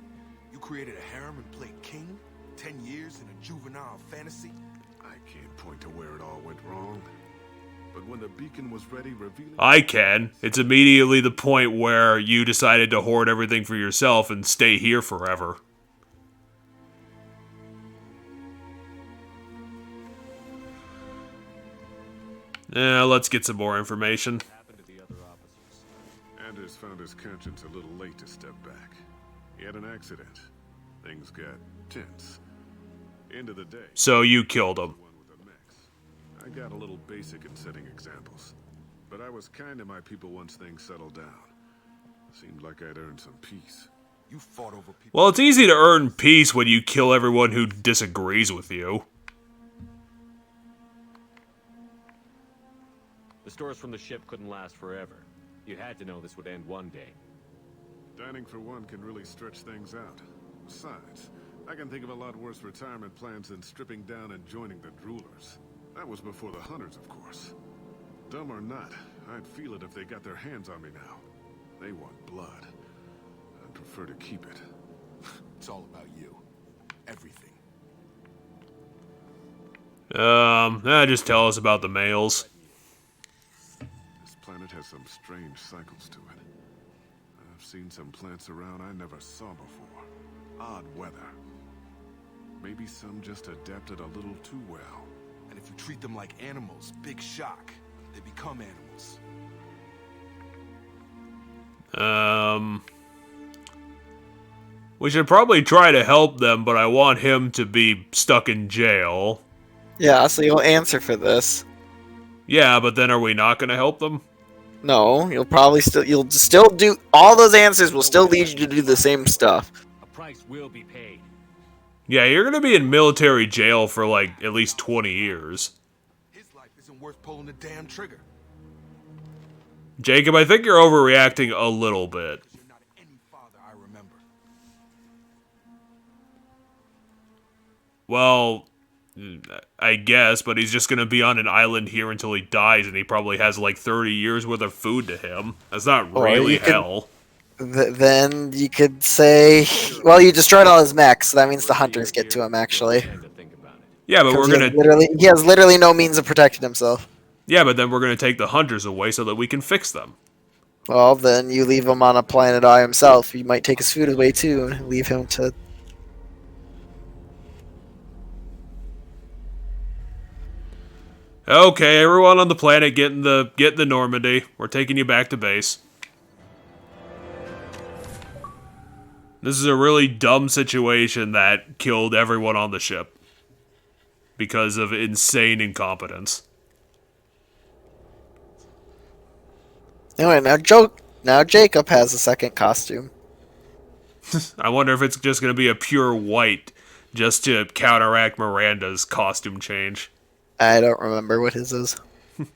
You created a harem and played king? 10 years in a juvenile fantasy? I can't point to where it all went wrong. But when the beacon was ready, revealing... I can. It's immediately the point where you decided to hoard everything for yourself and stay here forever. Let's get some more information. Anders found his conscience a little late to step back. He had an accident. Things got tense. End of the day. So you killed him. I got a little basic in setting examples. But I was kind to my people once things settled down. Seemed like I'd earned some peace. You fought over people. Well, it's easy to earn peace when you kill everyone who disagrees with you. The stores from the ship couldn't last forever. You had to know this would end one day. Dining for one can really stretch things out. Besides, I can think of a lot worse retirement plans than stripping down and joining the droolers. That was before the hunters, of course. Dumb or not, I'd feel it if they got their hands on me now. They want blood. I'd prefer to keep it. It's all about you. Everything. Just tell us about the males. This planet has some strange cycles to it. I've seen some plants around I never saw before. Odd weather. Maybe some just adapted a little too well. And if you treat them like animals, big shock. They become animals. We should probably try to help them, but I want him to be stuck in jail. Yeah, so you'll answer for this. Yeah, but then are we not going to help them? No, you'll still do all those answers will still lead you to do the same stuff. A price will be paid. Yeah, you're going to be in military jail for like at least 20 years. His life isn't worth pulling the damn trigger. Jacob, I think you're overreacting a little bit. You're not any father I remember. Well, I guess, but he's just going to be on an island here until he dies, and he probably has like 30 years worth of food to him. That's not really hell. Then you could say, well, you destroyed all his mechs, so that means the hunters get to him, actually. Yeah, but he has literally no means of protecting himself. Yeah, but then we're going to take the hunters away so that we can fix them. Well, then you leave him on a planet by himself. You might take his food away, too, and leave him to... Okay, everyone on the planet get in the Normandy. We're taking you back to base. This is a really dumb situation that killed everyone on the ship. Because of insane incompetence. Anyway, now Jacob has a second costume. I wonder if it's just going to be a pure white, just to counteract Miranda's costume change. I don't remember what his is.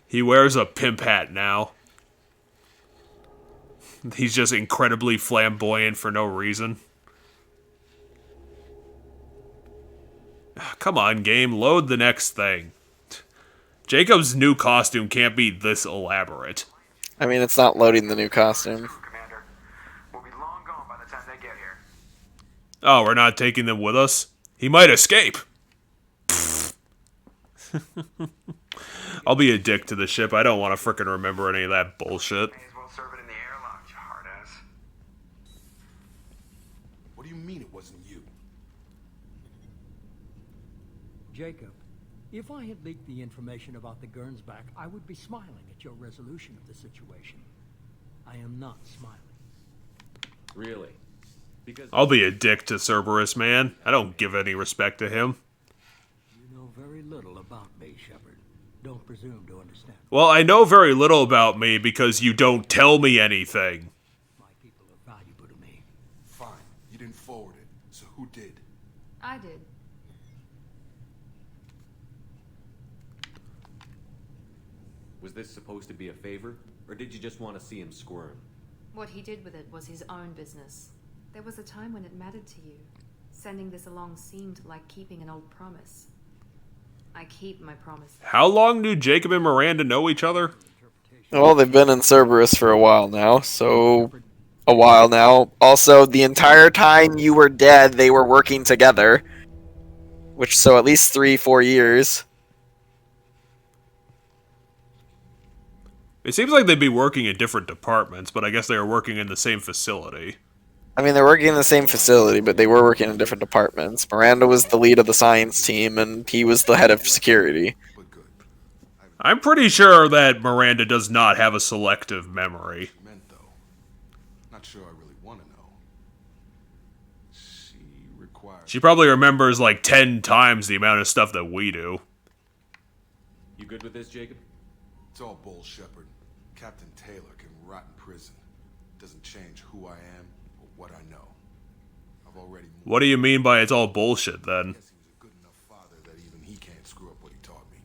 He wears a pimp hat now. He's just incredibly flamboyant for no reason. Come on, game, load the next thing. Jacob's new costume can't be this elaborate. I mean, it's not loading the new costume. Commander, we'll be long gone by the time they get here. Oh, we're not taking them with us? He might escape. I'll be a dick to the ship. I don't want to frickin' remember any of that bullshit. May as well serve it in the airlock, you hard ass. What do you mean it wasn't you? Jacob, if I had leaked the information about the Gernsback, I would be smiling at your resolution of the situation. I am not smiling. Really? Because I'll be a dick to Cerberus, man. I don't give any respect to him. You know very little about me, Shepard. Don't presume to understand. Well, I know very little about me because you don't tell me anything. My people are valuable to me. Fine, you didn't forward it, so who did? I did. was this supposed to be a favor, or did you just want to see him squirm? What he did with it was his own business. There was a time when it mattered to you. Sending this along seemed like keeping an old promise. I keep my promise. How long do Jacob and Miranda know each other? Well, they've been in Cerberus for a while now, so... A while now. Also, the entire time you were dead, they were working together. Which, so at least 3-4 years. It seems like they'd be working in different departments, but I guess they were working in the same facility. I mean, they're working in the same facility, but they were working in different departments. Miranda was the lead of the science team, and he was the head of security. I'm pretty sure that Miranda does not have a selective memory. Not sure I really want to know. She probably remembers like 10 times the amount of stuff that we do. You good with this, Jacob? It's all bull, Shepard. Captain Taylor can rot in prison. Doesn't change who I am or what I know. I've already... What do you mean by it's all bullshit, then? He was a good enough father that even he can't screw up what he taught me.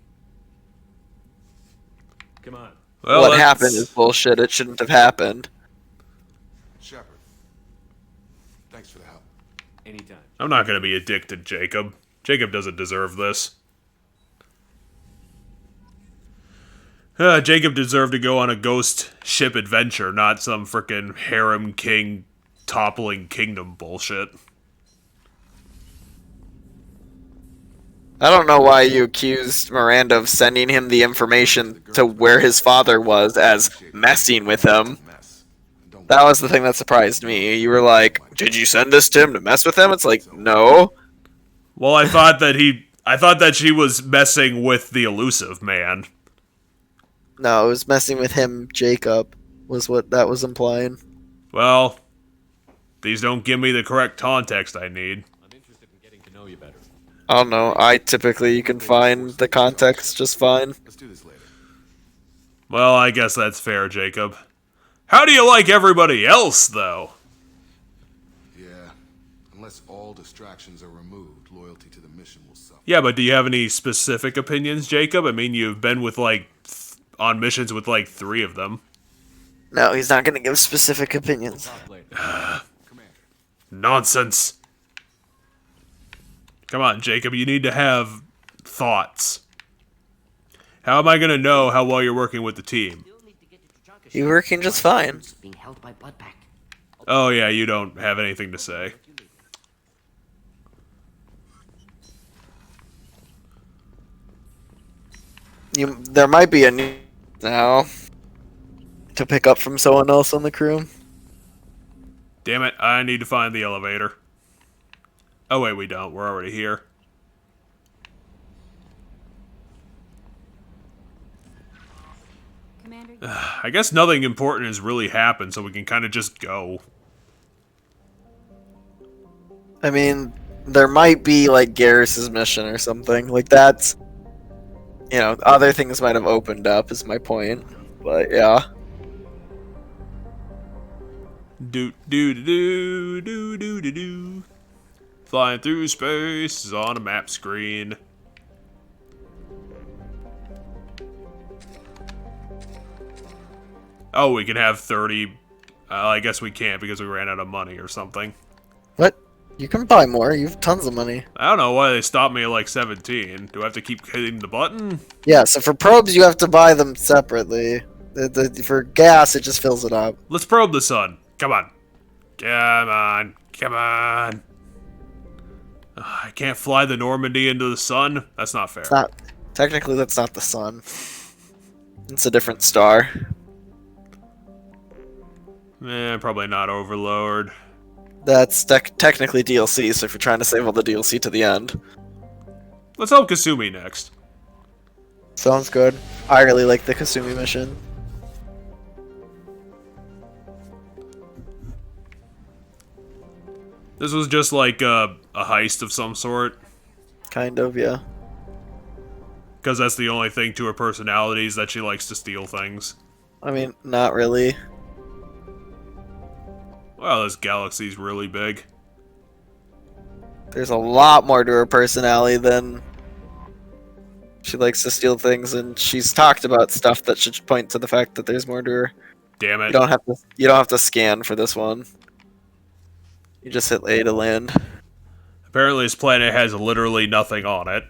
Come on. Well, what happened is bullshit. It shouldn't have happened. Shepard, thanks for the help. Anytime. I'm not going to be a dick to Jacob. Jacob doesn't deserve this. Jacob deserved to go on a ghost ship adventure, not some frickin' harem king toppling kingdom bullshit. I don't know why you accused Miranda of sending him the information to where his father was as messing with him. That was the thing that surprised me. You were like, did you send this to him to mess with him? It's like, no. Well, I thought that she was messing with the elusive man. No, it was messing with him, Jacob, was what that was implying. Well, these don't give me the correct context I need. I'm interested in getting to know you better. I don't know. You can find the context just fine. Let's do this later. Well, I guess that's fair, Jacob. How do you like everybody else, though? Yeah. Unless all distractions are removed, loyalty to the mission will suffer. Yeah, but do you have any specific opinions, Jacob? I mean, you've been with, on missions with, 3 of them. No, he's not going to give specific opinions. Nonsense. Come on, Jacob, you need to have thoughts. How am I going to know how well you're working with the team? You're working just fine. Oh yeah, you don't have anything to say. There might be a new now to pick up from someone else on the crew. Damn it, I need to find the elevator. Oh wait, we don't. We're already here. I guess nothing important has really happened, so we can kind of just go. I mean, there might be, Garrus's mission or something. That's... other things might have opened up, is my point. But, yeah. Do do do do do do do. Flying through space is on a map screen. Oh, we can have 30. I guess we can't because we ran out of money or something. What? You can buy more. You have tons of money. I don't know why they stopped me at 17. Do I have to keep hitting the button? Yeah, so for probes, you have to buy them separately. For gas, it just fills it up. Let's probe the sun. Come on. Come on. Come on. I can't fly the Normandy into the sun? That's not fair. Technically, that's not the sun. It's a different star. Probably not Overlord. That's technically DLC, so if you're trying to save all the DLC to the end. Let's help Kasumi next. Sounds good. I really like the Kasumi mission. This was just like a heist of some sort. Kind of, yeah. Because that's the only thing to her personality is that she likes to steal things. I mean, not really. Wow, this galaxy's really big. There's a lot more to her personality than she likes to steal things, and she's talked about stuff that should point to the fact that there's more to her. Damn it! You don't have to scan for this one. You just hit A to land. Apparently, this planet has literally nothing on it.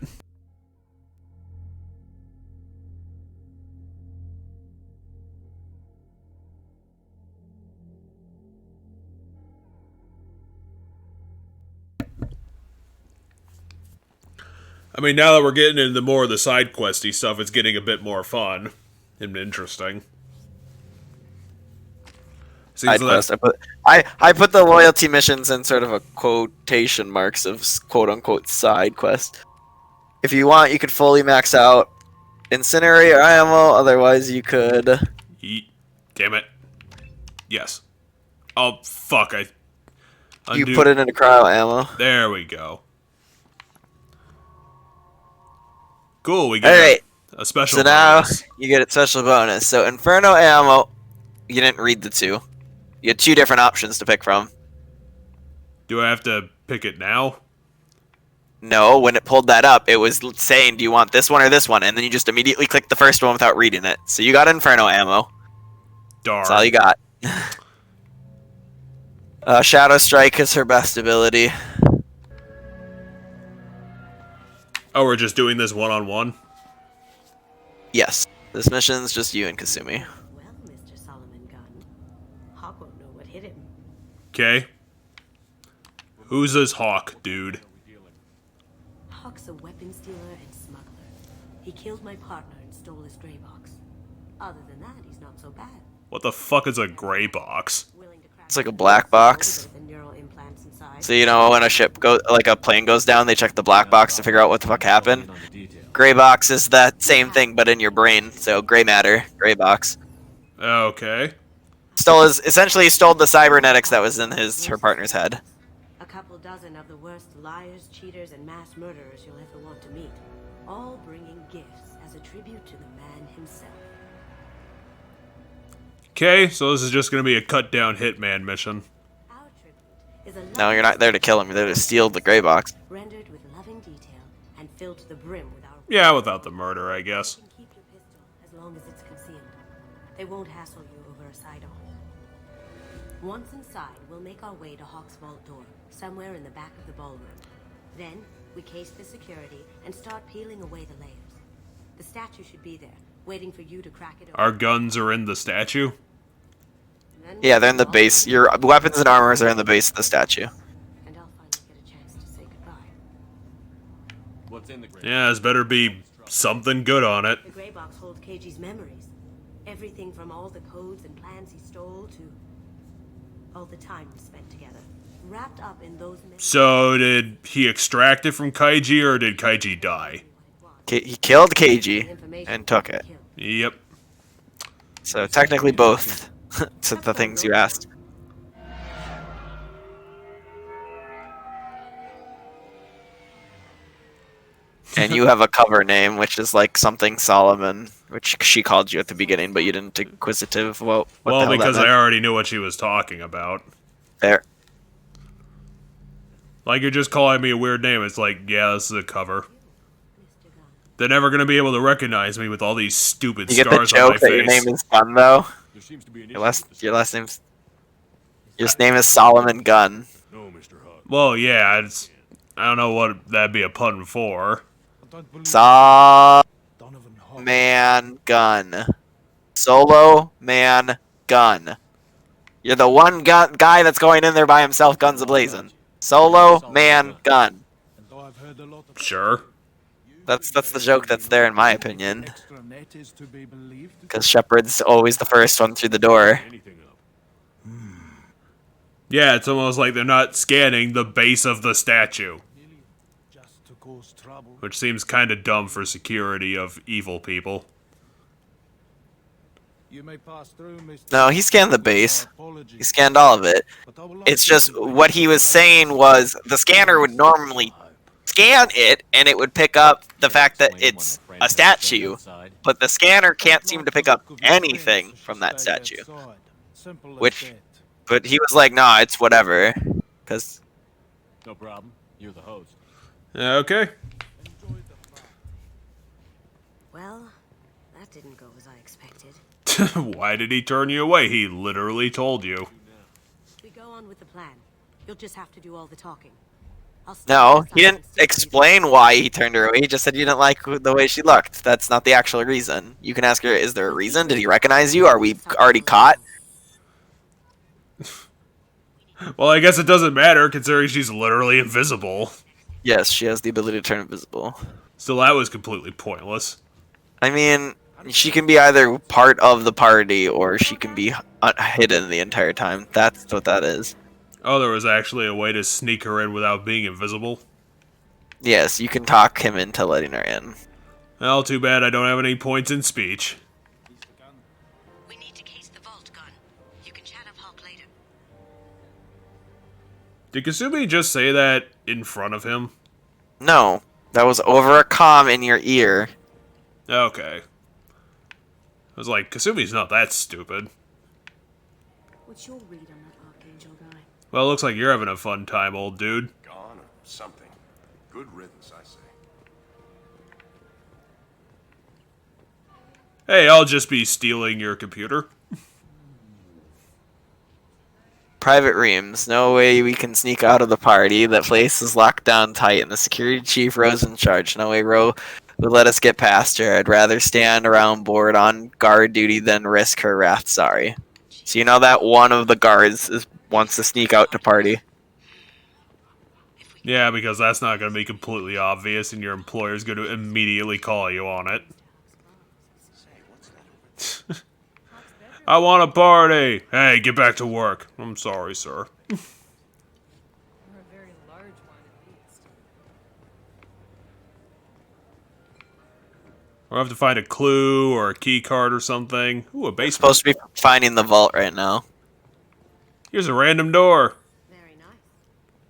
I mean, now that we're getting into more of the side questy stuff, it's getting a bit more fun and interesting. Side quest. I put the loyalty missions in sort of a quotation marks of quote unquote side quest. If you want, you could fully max out incinerator ammo. Otherwise, you could. Damn it. Yes. Oh fuck! You put it into cryo ammo. There we go. Cool, we get a special bonus. Now you get a special bonus. So Inferno ammo, you didn't read the two. You had 2 different options to pick from. Do I have to pick it now? No, when it pulled that up, it was saying, do you want this one or this one? And then you just immediately clicked the first one without reading it. So you got Inferno ammo. Darn. That's all you got. Shadow Strike is her best ability. Oh, we're just doing this one-on-one? Yes. This mission's just you and Kasumi. Well, Mr. Solomon Gunn, Hawk won't know what hit him. Okay. Who's this Hawk, dude? Huck's a weapons dealer and smuggler. He killed my partner and stole his gray box. Other than that, he's not so bad. What the fuck is a gray box? It's like a black box. So you know when a plane goes down, they check the black box to figure out what the fuck happened. Gray box is that same thing, but in your brain. So gray matter, gray box. Okay. Essentially stole the cybernetics that was in her partner's head. A couple dozen of the worst liars, cheaters, and mass murderers you'll ever want to meet, all bringing gifts as a tribute to the man himself. Okay, so this is just gonna be a cut down hitman mission. No, you're not there to kill him. You're there to steal the gray box. Rendered with loving detail and filled to the brim with our Yeah, without the murder, I guess. keep your pistol as long as it's concealed. They won't hassle you over a sidearm. Once inside, we'll make our way to Hawk's vault door, somewhere in the back of the ballroom. Then, we case the security and start peeling away the layers. The statue should be there, waiting for you to crack it open. Our guns are in the statue? Yeah, they're in the base. Your weapons and armors are in the base of the statue. And I'll finally get a chance to say goodbye. What's in the gray? Yeah, this better be something good on it. The gray box holds KG's memories. Everything from all the codes and plans he stole to all the time we spent together. Wrapped up in those memories. So, did he extract it from Kaiji, or did Kaiji die? He killed KG and took it. Yep. So technically both to the things you asked. And you have a cover name, which is like something Solomon, which she called you at the beginning, but you didn't inquisitive. Well, because I already knew what she was talking about. There. Like, you're just calling me a weird name. It's like, yeah, this is a cover. They're never gonna be able to recognize me with all these stupid You get the scars on my joke that face. your name is Gunn, though? Your last name's... Your name is Solomon Gunn. Well, yeah, it's... I don't know what that'd be a pun for. Man Gun. Solo Man Gun. You're the one guy that's going in there by himself, guns a-blazing. Solo Man Gun. Sure. That's the joke that's there, in my opinion. Because Shepard's always the first one through the door. Yeah, it's almost like they're not scanning the base of the statue. Which seems kind of dumb for security of evil people. No, he scanned the base. He scanned all of it. It's just what he was saying was the scanner would normally scan it and it would pick up the fact that it's a statue, but the scanner can't seem to pick up anything from that statue. But he was like, nah, it's whatever. Cause No problem. You're the host. Okay. Well, that didn't go as I expected. Why did he turn you away? He literally told you. We go on with the plan. You'll just have to do all the talking. no, he didn't explain why he turned her away. He just said you didn't like the way she looked. That's not the actual reason. You can ask her, is there a reason? Did he recognize you? Are we already caught? Well, I guess it doesn't matter, considering she's literally invisible. Yes, she has the ability to turn invisible. So that was completely pointless. I mean, she can be either part of the party or she can be hidden the entire time. That's what that is. Oh, there was actually a way to sneak her in without being invisible? Yes, you can talk him into letting her in. Well, too bad I don't have any points in speech. We need to case the vault, Gun. You can chat up Hawk later. Did Kasumi just say that in front of him? No, that was over a comm in your ear. Okay. I was like, Kasumi's not that stupid. What's your read on that Archangel guy? Well, it looks like you're having a fun time, old dude. Gone or something. Good riddance, I say. Hey, I'll just be stealing your computer. Private Reams, no way we can sneak out of the party. That place is locked down tight and the security chief Ro's in charge. No way Ro would let us get past her. I'd rather stand around board on guard duty than risk her wrath, sorry. So you know that one of the guards wants to sneak out to party. If we Yeah, because that's not going to be completely obvious, and your employer's going to immediately call you on it. I want a party! Hey, get back to work. I'm sorry, sir. We'll have to find a clue or a key card or something. Ooh, a We're basement. supposed to be finding the vault right now. Here's a random door. Very nice.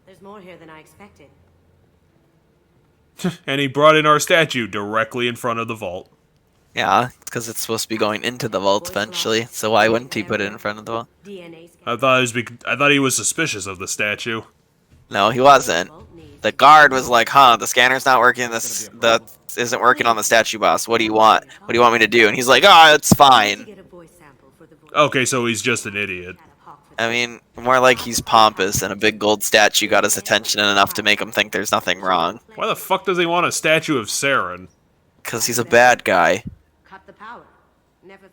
There's more here than I expected. And he brought in our statue directly in front of the vault. Yeah, because it's supposed to be going into the vault eventually. So why wouldn't he put it in front of the vault? I thought he was suspicious of the statue. No, he wasn't. The guard was like, "Huh, the scanner's not working. This isn't working on the statue, boss. What do you want? What do you want me to do?" And he's like, "Oh, it's fine." Okay, so he's just an idiot. I mean, more like he's pompous, and a big gold statue got his attention enough to make him think there's nothing wrong. Why the fuck does he want a statue of Saren? Because he's a bad guy.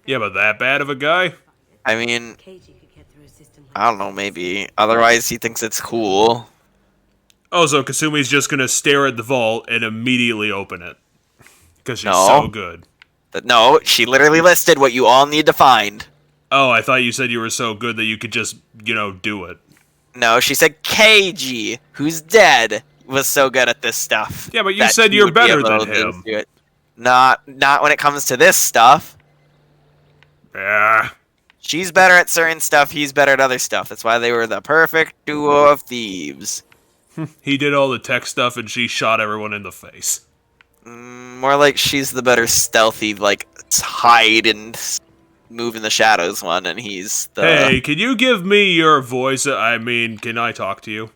Yeah, but that bad of a guy? I mean, I don't know, maybe. Otherwise, he thinks it's cool. Oh, so Kasumi's just gonna stare at the vault and immediately open it. Because she's so good. No, she literally listed what you all need to find. Oh, I thought you said you were so good that you could just, do it. No, she said KG, who's dead, was so good at this stuff. Yeah, but you said you're better than him. Not when it comes to this stuff. Yeah. She's better at certain stuff, he's better at other stuff. That's why they were the perfect duo of thieves. He did all the tech stuff and she shot everyone in the face. More like she's the better stealthy, like, hide and move in the shadows one, and he's the... Hey, can you give me your voice? I mean, can I talk to you?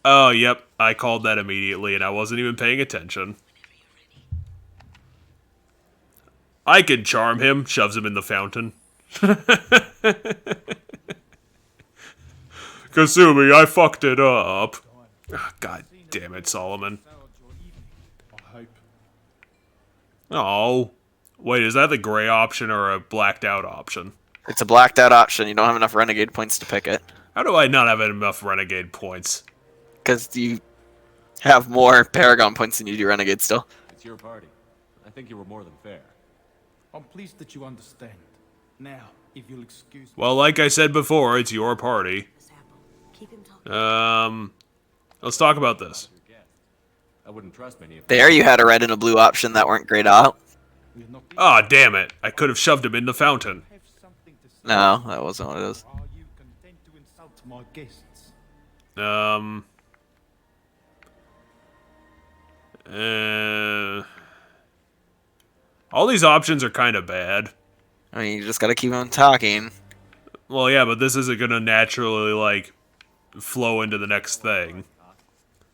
Oh, yep. I called that immediately, and I wasn't even paying attention. I can charm him. Shoves him in the fountain. Kasumi, I fucked it up. Oh, God damn it, Solomon. Oh. Wait, is that the gray option or a blacked out option? It's a blacked out option. You don't have enough renegade points to pick it. How do I not have enough renegade points? Because you have more Paragon points than you do renegade still. It's your party. I think you were more than fair. I'm pleased that you understand. Now, if you'll excuse me. Well, like I said before, it's your party. Let's talk about this. I wouldn't trust many of There you had a red and a blue option that weren't grayed out. Ah, oh, damn it. I could have shoved him in the fountain. No, that wasn't what it is. Are you content to insult my guests? All these options are kind of bad. I mean, you just gotta keep on talking. Well, yeah, but this isn't gonna naturally, like, flow into the next thing.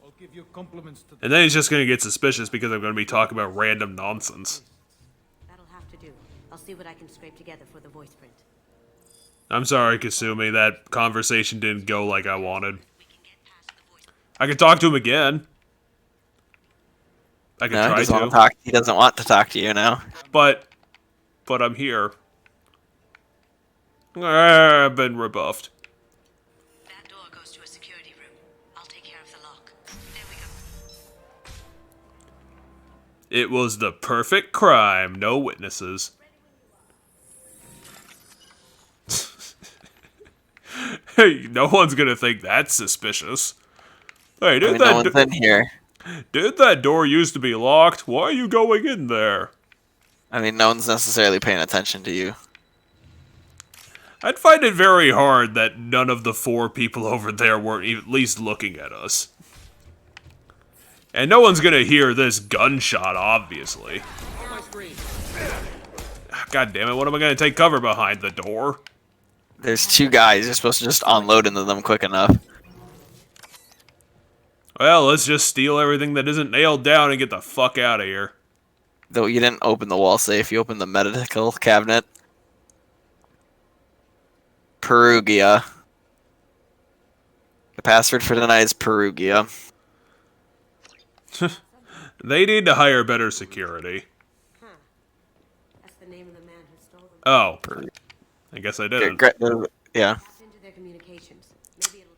I'll give you compliments to And then he's just gonna get suspicious because I'm gonna be talking about random nonsense. That'll have to do. I'll see what I can scrape together for the voice print. I'm sorry, Kasumi, that conversation didn't go like I wanted. I could talk to him again. I could try to. He doesn't want to talk to you now. But I'm here. I've been rebuffed. That door goes to a security room. I'll take care of the lock. There we go. It was the perfect crime. No witnesses. Hey, no one's gonna think that's suspicious. Hey, no one's in here. Did that door used to be locked? Why are you going in there? I mean, no one's necessarily paying attention to you. I'd find it very hard that none of the 4 people over there were at least looking at us. And no one's gonna hear this gunshot, obviously. God damn it, what am I gonna take cover behind? The door? There's 2 guys. You're supposed to just unload into them quick enough. Well, let's just steal everything that isn't nailed down and get the fuck out of here. Though you didn't open the wall safe, you opened the medical cabinet. Perugia. The password for tonight is Perugia. They need to hire better security. That's the name of the man who stole them. Oh. I guess I didn't. Yeah. Into their communications. Maybe it'll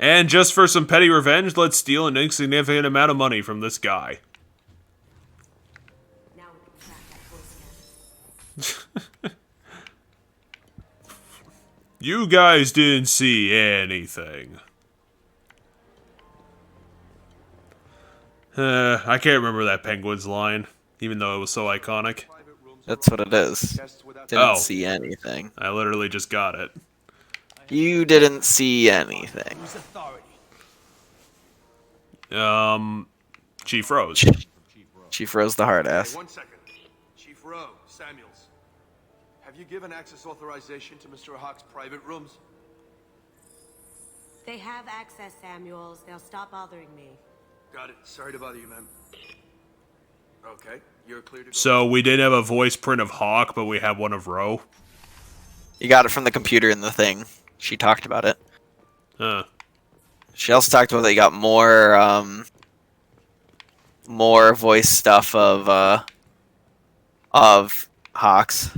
And just for some petty revenge, let's steal an insignificant amount of money from this guy. You guys didn't see anything. I can't remember that penguin's line, even though it was so iconic. That's what it is. Didn't see anything. I literally just got it. You didn't see anything. Chief Rose. Chief Rose the hard ass. 1 second. Chief Rowe, Samuels. Have you given access authorization to Mr. Hawk's private rooms? They have access, Samuels. They'll stop bothering me. Got it. Sorry to bother you, ma'am. Okay, you're clear to go. So we did have a voice print of Hawk, but we have one of Roe. You got it from the computer in the thing. She talked about it. Huh. She also talked about that you got more voice stuff of Hawks.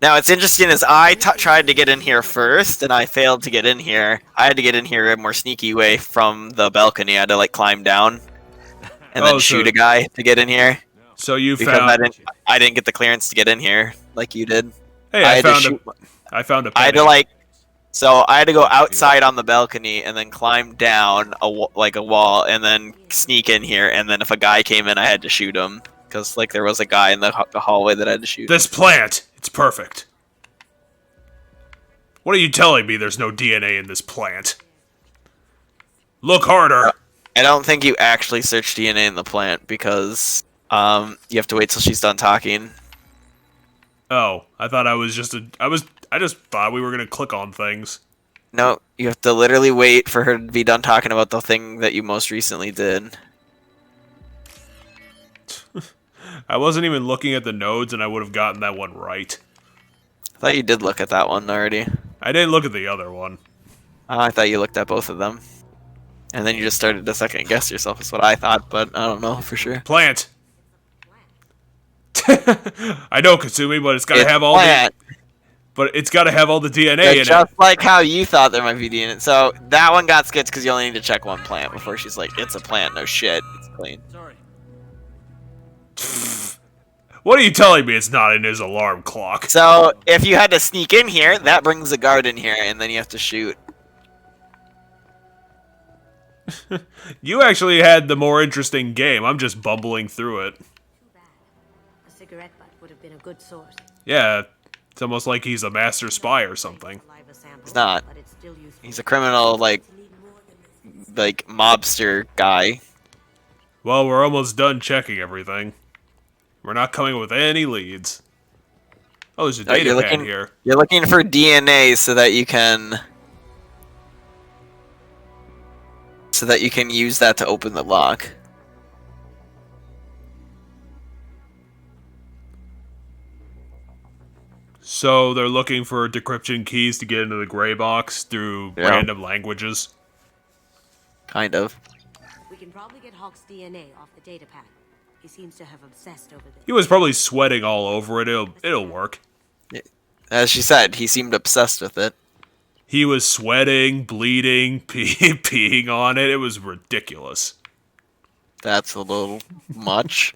Now, it's interesting is I tried to get in here first, and I failed to get in here. I had to get in here a more sneaky way from the balcony. I had to, like, climb down and then shoot a guy to get in here. So you because found... I didn't get the clearance to get in here like you did. Hey, I found a penny. I had to, like... So I had to go outside on the balcony and then climb down a wall and then sneak in here. And then if a guy came in, I had to shoot him. Because, like, there was a guy in the hallway that I had to shoot. This plant! It's perfect. What are you telling me? There's no DNA in this plant. Look harder. I don't think you actually search DNA in the plant because you have to wait till she's done talking. Oh, I thought I was just I just thought we were gonna click on things. No, you have to literally wait for her to be done talking about the thing that you most recently did. I wasn't even looking at the nodes, and I would have gotten that one right. I thought you did look at that one already. I didn't look at the other one. I thought you looked at both of them. And then you just started to second guess yourself, is what I thought, but I don't know for sure. Plant! I know, Kasumi, but it's gotta have all the... But it's gotta have all the DNA in it. Just like how you thought there might be DNA in it. So, that one got skipped because you only need to check one plant before she's like, it's a plant, no shit, it's clean. Sorry. What are you telling me it's not in his alarm clock? So, if you had to sneak in here, that brings a guard in here, and then you have to shoot. You actually had the more interesting game. I'm just bumbling through it. A cigarette butt would have been a good source. Yeah, it's almost like he's a master spy or something. He's not. He's a criminal, like mobster guy. Well, we're almost done checking everything. We're not coming up with any leads. Oh, there's a data pad here. You're looking for DNA so that you can... use that to open the lock. So they're looking for decryption keys to get into the gray box through random languages. Kind of. We can probably get Hawk's DNA off the data pad. He seems to have obsessed over this. He was probably sweating all over it. It'll work. As she said, he seemed obsessed with it. He was sweating, bleeding, peeing on it. It was ridiculous. That's a little much.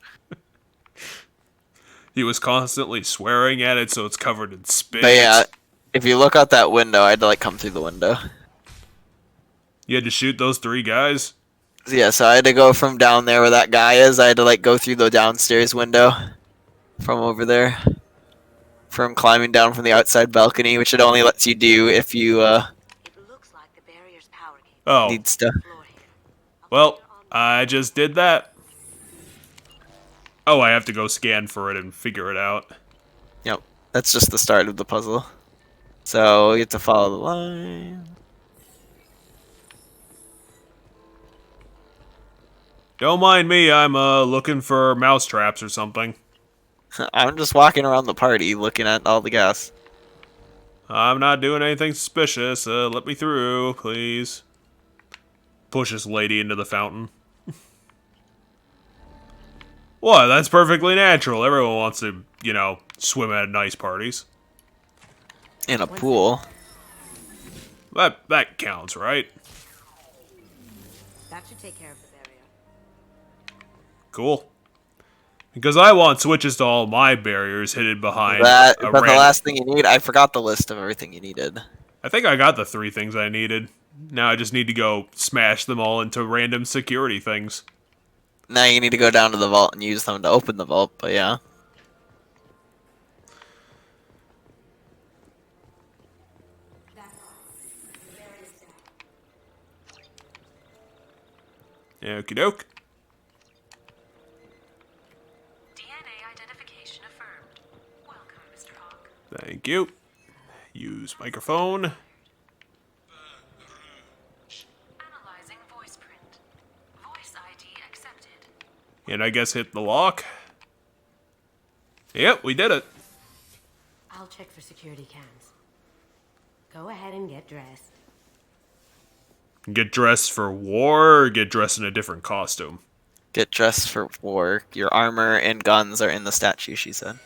He was constantly swearing at it, so it's covered in spit. But yeah, if you look out that window, I had to come through the window. You had to shoot those 3 guys? Yeah, so I had to go from down there where that guy is. I had to go through the downstairs window from over there. From climbing down from the outside balcony, which it only lets you do if you need stuff. Well, I just did that. Oh, I have to go scan for it and figure it out. Yep, that's just the start of the puzzle. So you have to follow the line. Don't mind me, I'm looking for mouse traps or something. I'm just walking around the party looking at all the gas. I'm not doing anything suspicious. Let me through, please. Push this lady into the fountain. What? That's perfectly natural. Everyone wants to, swim at nice parties. In a pool. That counts, right? That should take care of the barrier. Cool. Because I want switches to all my barriers hidden behind Is a that the random... last thing you need? I forgot the list of everything you needed. I think I got the 3 things I needed. Now I just need to go smash them all into random security things. Now you need to go down to the vault and use them to open the vault, but yeah. Okie doke. DNA identification affirmed. Welcome, Mr. Hawk. Thank you. Use microphone. Analyzing voice print. Voice ID accepted. And I guess hit the lock. Yep, we did it. I'll check for security cams. Go ahead and get dressed. Get dressed for war or get dressed in a different costume? Get dressed for war. Your armor and guns are in the statue, she said.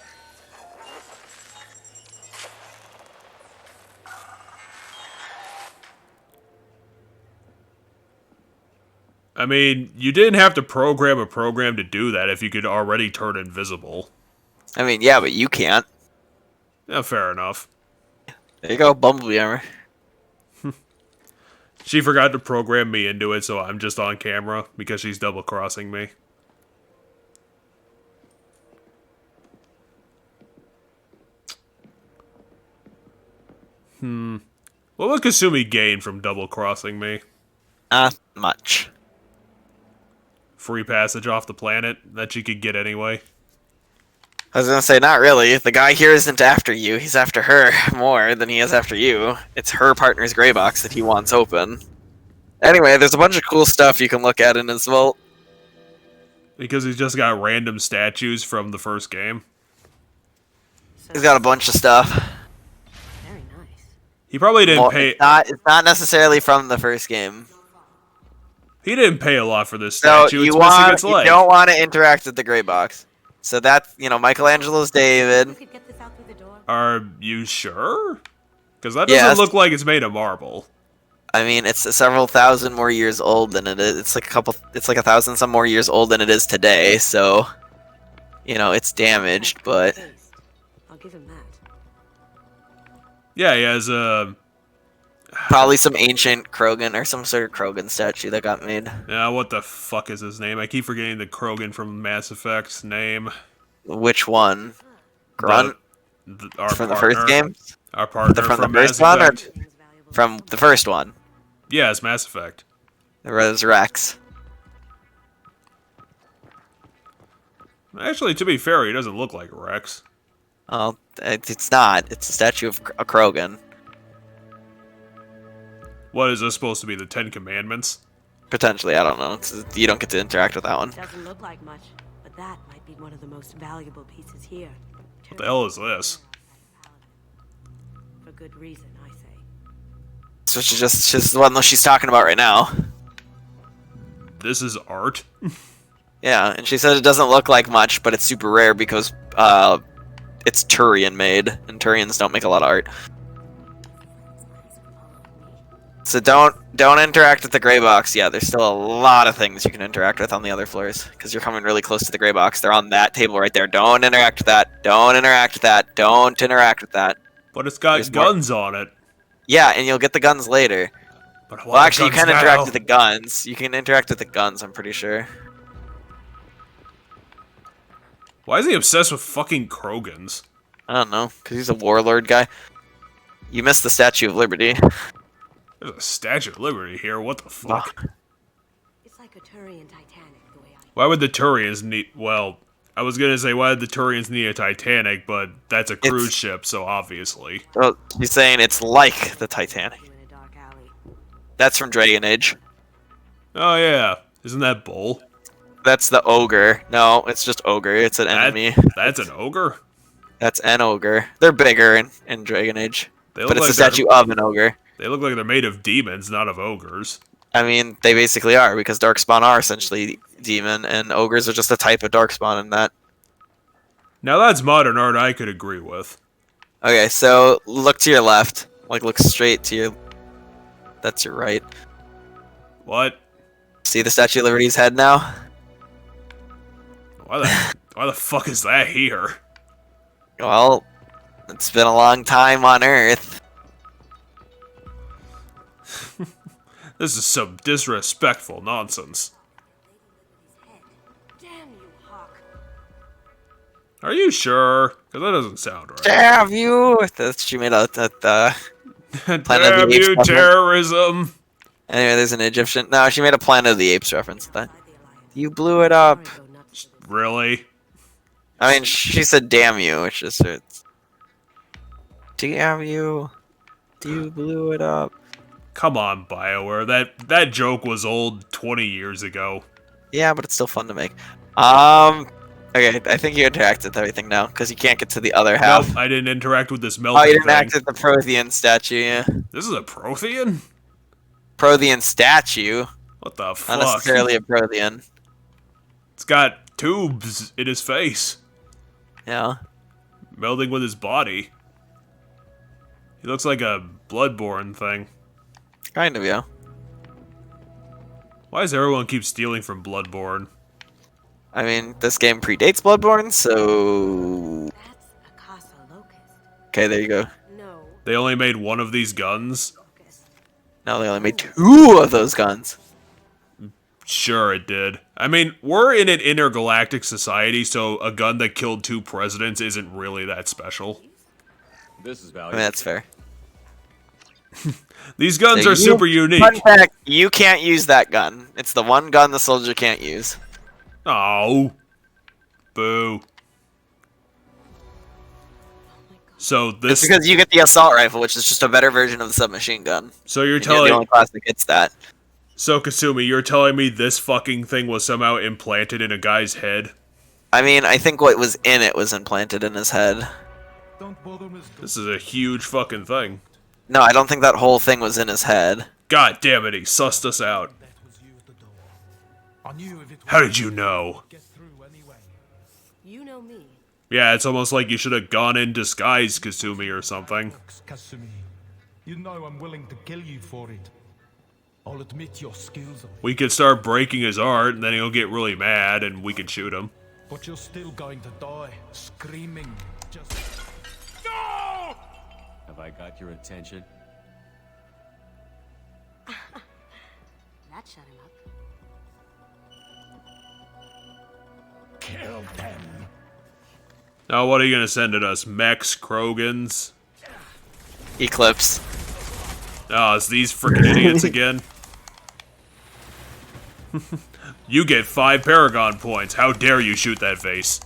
I mean, you didn't have to program a program to do that if you could already turn invisible. I mean, yeah, but you can't. Yeah, fair enough. There you go, Bumblebee armor. She forgot to program me into it, so I'm just on camera because she's double-crossing me. What would Kasumi gain from double-crossing me? Not much. Free passage off the planet that she could get anyway. I was gonna say, not really. The guy here isn't after you. He's after her more than he is after you. It's her partner's gray box that he wants open. Anyway, there's a bunch of cool stuff you can look at in his vault. Because he's just got random statues from the first game. He's got a bunch of stuff. Very nice. He probably didn't pay... It's not necessarily from the first game. He didn't pay a lot for this So statue. you It's missing its you leg. don't want to interact with the gray box. So that's, Michelangelo's David. Are you sure? Because that doesn't Yes. look like it's made of marble. I mean, it's several thousand more years old than it is. It's like 1,000 some more years old than it is today. So, it's damaged, but I'll give him that. Yeah, he has probably some ancient Krogan or some sort of Krogan statue that got made. Yeah, what the fuck is his name? I keep forgetting the Krogan from Mass Effect's name. Which one? Grunt? Our from the partner. first game? Our partner from from the first Mass one, or Effect. from the first one? Yeah, it's Mass Effect. It was Rex. Actually, to be fair, he doesn't look like Rex. Oh, it's not. It's a statue of a Krogan. What is this supposed to be? The 10 Commandments? Potentially, I don't know. You don't get to interact with that one. Doesn't look like much, but that might be one of the most valuable pieces here. What the hell is this? For good reason, I say. So she's just the one that she's talking about right now. This is art? Yeah, and she said it doesn't look like much, but it's super rare because it's Turian made, and Turians don't make a lot of art. So don't interact with the gray box. Yeah, there's still a lot of things you can interact with on the other floors because you're coming really close to the gray box. They're on that table right there. Don't interact with that. Don't interact with that. Don't interact with that. But it's got guns on it. Yeah, and you'll get the guns later. But Well, actually, you can interact with the guns. You can interact with the guns, I'm pretty sure. Why is he obsessed with fucking Krogans? I don't know, because he's a warlord guy. You missed the Statue of Liberty. There's a Statue of Liberty here. What the fuck? It's like a Turian Titanic, the way I... Why would the Turians need... Well, I was going to say, why did the Turians need a Titanic, but that's a cruise ship, so obviously. Well, he's saying it's like the Titanic. That's from Dragon Age. Oh, yeah. Isn't that Bull? That's the ogre. No, it's just ogre. It's an enemy. That's an ogre? That's an ogre. They're bigger in Dragon Age. They But look it's a like statue of an ogre. They look like they're made of demons, not of ogres. I mean, they basically are, because Darkspawn are essentially demon, and ogres are just a type of Darkspawn in that. Now that's modern art I could agree with. Okay, so look to your left. Like, look straight to your... That's your right. What? See the Statue of Liberty's head now? Why the fuck is that here? Well, it's been a long time on Earth. This is some disrespectful nonsense. Damn you, Hawk. Are you sure? Because that doesn't sound right. Damn you! She made a Planet of the Damn Apes you, reference. terrorism! Anyway, there's an Egyptian. No, she made a Planet of the Apes reference. That you blew it up. Really? I mean, she said "damn you," which is it's. Damn you! You blew it up. Come on, BioWare. That joke was old 20 years ago. Yeah, but it's still fun to make. Okay, I think you interact with everything now because you can't get to the other half. Nope, I didn't interact with this melting Oh, you didn't thing. act with the Prothean statue, yeah. This is a Prothean? Prothean statue. What the fuck? Not necessarily a Prothean. It's got tubes in his face. Yeah. Melding with his body. He looks like a Bloodborne thing. Kind of, yeah. Why does everyone keep stealing from Bloodborne? I mean, this game predates Bloodborne, so... Okay, there you go. They only made one of these guns? No, they only made 2 of those guns. Sure it did. I mean, we're in an intergalactic society, so a gun that killed 2 presidents isn't really that special. This is I valuable. mean, that's fair. These guns So are super unique. Fun fact, you can't use that gun. It's the one gun the soldier can't use. Oh. Boo. So this... It's because you get the assault rifle, which is just a better version of the submachine gun. So you're And telling... the only class that gets that. So, Kasumi, you're telling me this fucking thing was somehow implanted in a guy's head? I mean, I think what was in it was implanted in his head. This is a huge fucking thing. No, I don't think that whole thing was in his head. God damn it, he sussed us out. How did you know? You know me. Yeah, it's almost like you should have gone in disguise, Kasumi, or something. Kasumi, you know I'm willing to kill you for it. I'll admit your skills are... We could start breaking his heart, and then he'll get really mad, and we can shoot him. But you're still going to die, screaming. Just... Have I got your attention? That shut him up. Kill them. Now, what are you gonna send at us? Mechs, Krogans? Eclipse. Oh, it's these freaking idiots again. You get 5 Paragon points. How dare you shoot that vase?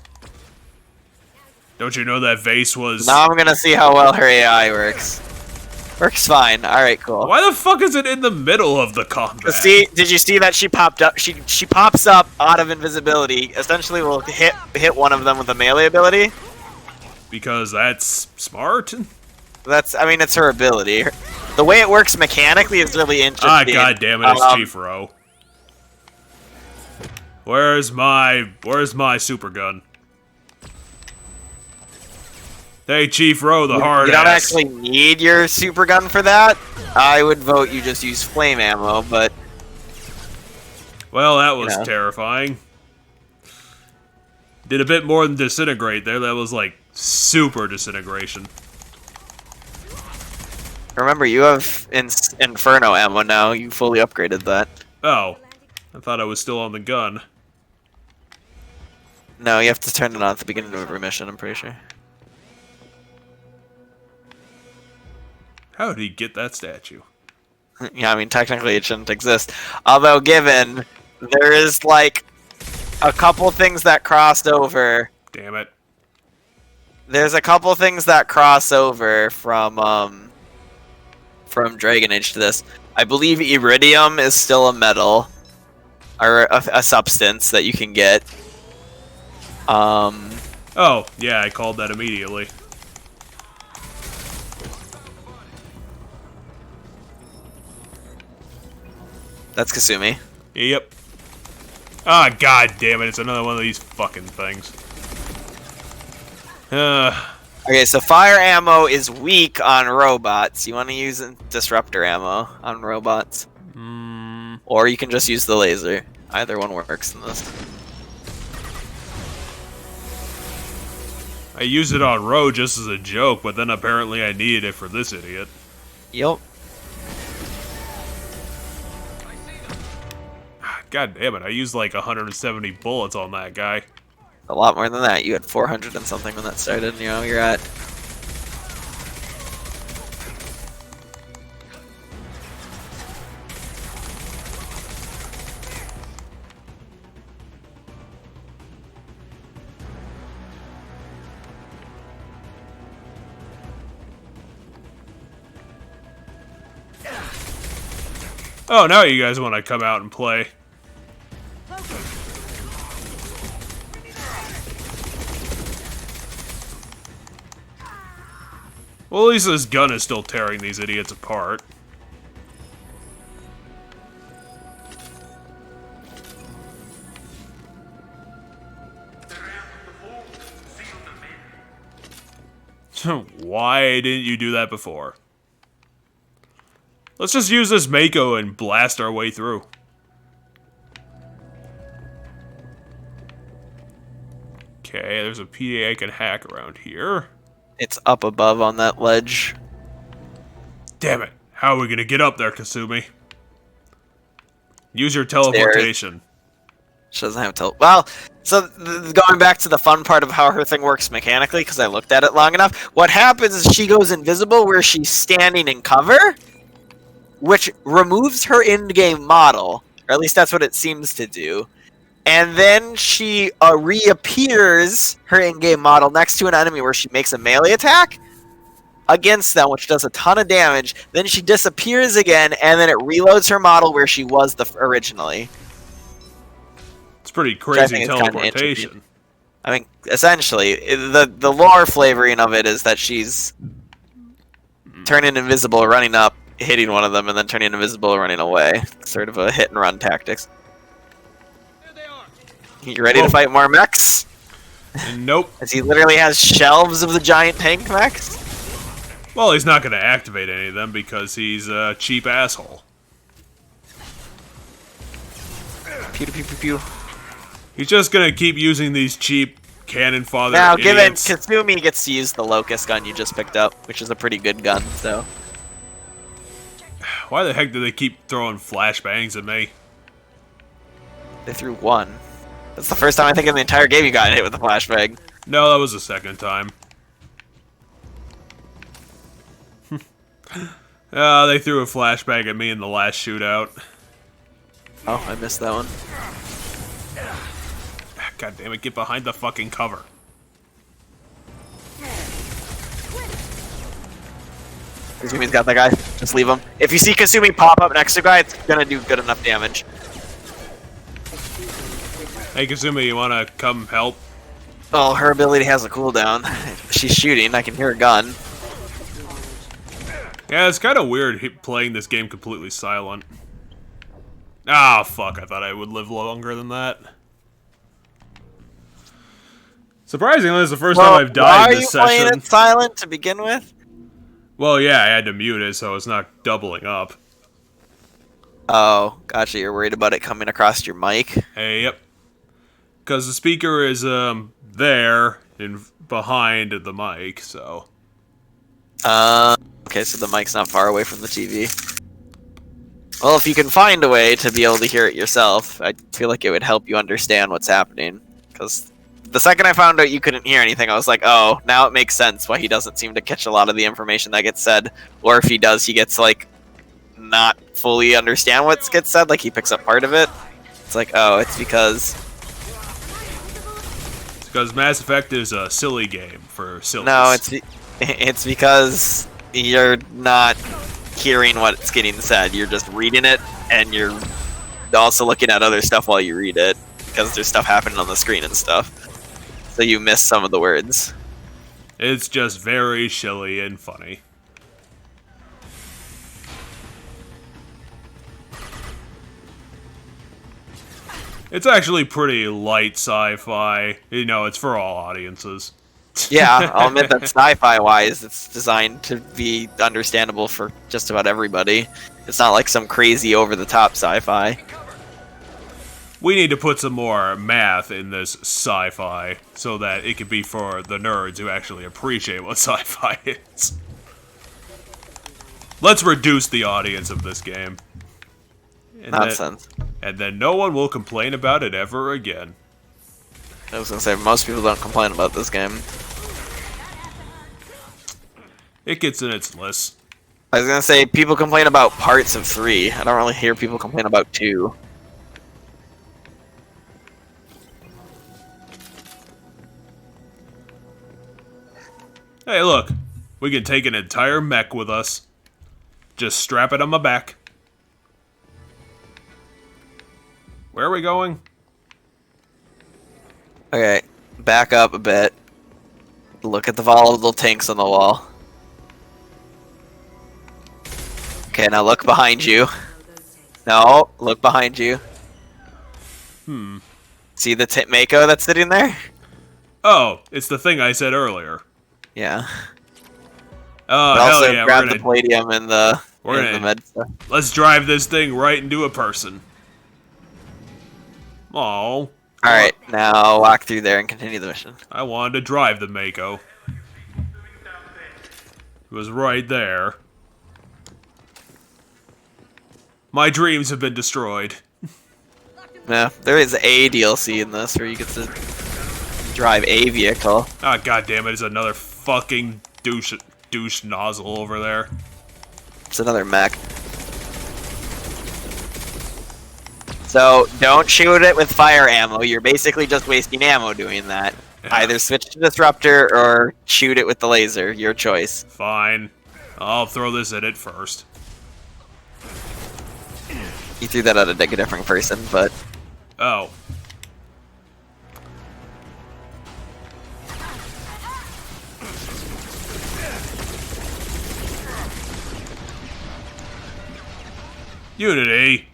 Don't you know that vase was... Now I'm gonna see how well her AI works. Works fine. Alright, cool. Why the fuck is it in the middle of the combat? See, did you see that she popped up? She pops up out of invisibility. Essentially, will hit one of them with a melee ability. Because that's smart? I mean, it's her ability. The way it works mechanically is really interesting. Ah, god damn it, it's Chief Ro. Where's my super gun? Hey, Chief Ro, the hard You don't ass. actually need your super gun for that. I would vote you just use flame ammo, but... Well, that was terrifying. Did a bit more than disintegrate there. That was like super disintegration. Remember, you have Inferno ammo now. You fully upgraded that. Oh. I thought I was still on the gun. No, you have to turn it on at the beginning of every mission, I'm pretty sure. How did he get that statue? Yeah, I mean, technically it shouldn't exist. Although, given, there is, like, a couple things that crossed over. Damn it. There's a couple things that cross over from Dragon Age to this. I believe iridium is still a metal. Or a substance that you can get. Oh, yeah, I called that immediately. That's Kasumi. Yep. Ah, god damn it, it's another one of these fucking things. Okay, so fire ammo is weak on robots. You want to use disruptor ammo on robots. Or you can just use the laser. Either one works in this. I use it on Ro just as a joke, but then apparently I needed it for this idiot. Yep. God damn it, I used like 170 bullets on that guy. A lot more than that. You had 400 and something when that started. You know, you're at. Oh, now you guys want to come out and play. Well, at least this gun is still tearing these idiots apart. Why didn't you do that before? Let's just use this Mako and blast our way through. Okay, there's a PDA I can hack around here. It's up above on that ledge. Damn it. How are we gonna get up there, Kasumi? Use your teleportation. She doesn't have well, so going back to the fun part of how her thing works mechanically, because I looked at it long enough, what happens is she goes invisible where she's standing in cover, which removes her in-game model, or at least that's what it seems to do. And then she reappears, her in-game model, next to an enemy where she makes a melee attack against them, which does a ton of damage. Then she disappears again, and then it reloads her model where she was originally. It's pretty crazy teleportation. I mean, essentially, the lore flavoring of it is that she's turning invisible, running up, hitting one of them, and then turning invisible, running away. Sort of a hit-and-run tactics. You ready to fight more mechs? Nope. As he literally has shelves of the giant tank mechs? Well, he's not going to activate any of them because he's a cheap asshole. Pew pew pew pew. He's just going to keep using these cheap cannon fodder now, idiots. given Kasumi gets to use the Locust gun you just picked up, which is a pretty good gun, so. Why the heck do they keep throwing flashbangs at me? They threw one. That's the first time I think in the entire game you got hit with a flashbang. No, that was the second time. They threw a flashbang at me in the last shootout. Oh, I missed that one. God damn it, get behind the fucking cover. Kasumi's got that guy. Just leave him. If you see Kasumi pop up next to a guy, it's gonna do good enough damage. Hey Kasumi, you wanna come help? Oh, her ability has a cooldown. She's shooting, I can hear a gun. Yeah, it's kind of weird playing this game completely silent. Ah, fuck, I thought I would live longer than that. Surprisingly, this is the first time I've died in this session. Why are you playing it silent to begin with? Well, yeah, I had to mute it so it's not doubling up. Oh, gotcha, you're worried about it coming across your mic? Hey, yep. Because the speaker is, there, and behind the mic, so... Okay, so the mic's not far away from the TV. Well, if you can find a way to be able to hear it yourself, I feel like it would help you understand what's happening. Because the second I found out you couldn't hear anything, I was like, oh, now it makes sense why he doesn't seem to catch a lot of the information that gets said. Or if he does, he gets, like, not fully understand what gets said, like he picks up part of it. It's like, oh, it's because... It's because Mass Effect is a silly game for sillies. No, it's because you're not hearing what's getting said. You're just reading it, and you're also looking at other stuff while you read it, because there's stuff happening on the screen and stuff. So you miss some of the words. It's just very silly and funny. It's actually pretty light sci-fi. You know, it's for all audiences. Yeah, I'll admit that sci-fi wise, it's designed to be understandable for just about everybody. It's not like some crazy over-the-top sci-fi. We need to put some more math in this sci-fi so that it can be for the nerds who actually appreciate what sci-fi is. Let's reduce the audience of this game. And Nonsense. And then no one will complain about it ever again. I was gonna say, most people don't complain about this game. It gets in its list. I was gonna say, people complain about parts of 3. I don't really hear people complain about 2. Hey, look. We can take an entire mech with us. Just strap it on my back. Where are we going? Okay, back up a bit. Look at the volatile tanks on the wall. Okay, now look behind you. No, look behind you. See the Mako that's sitting there? Oh, it's the thing I said earlier. Yeah. Oh, but also hell yeah, grab the palladium and the med stuff. Let's drive this thing right into a person. Oh. Alright, now walk through there and continue the mission. I wanted to drive the Mako. It was right there. My dreams have been destroyed. Yeah, there is a DLC in this where you get to drive a vehicle. Ah, god damn it, it's another fucking douche nozzle over there. It's another mech. So, don't shoot it with fire ammo. You're basically just wasting ammo doing that. Yeah. Either switch to Disruptor or shoot it with the laser. Your choice. Fine. I'll throw this at it first. You threw that at a different person, but... Oh. Unity!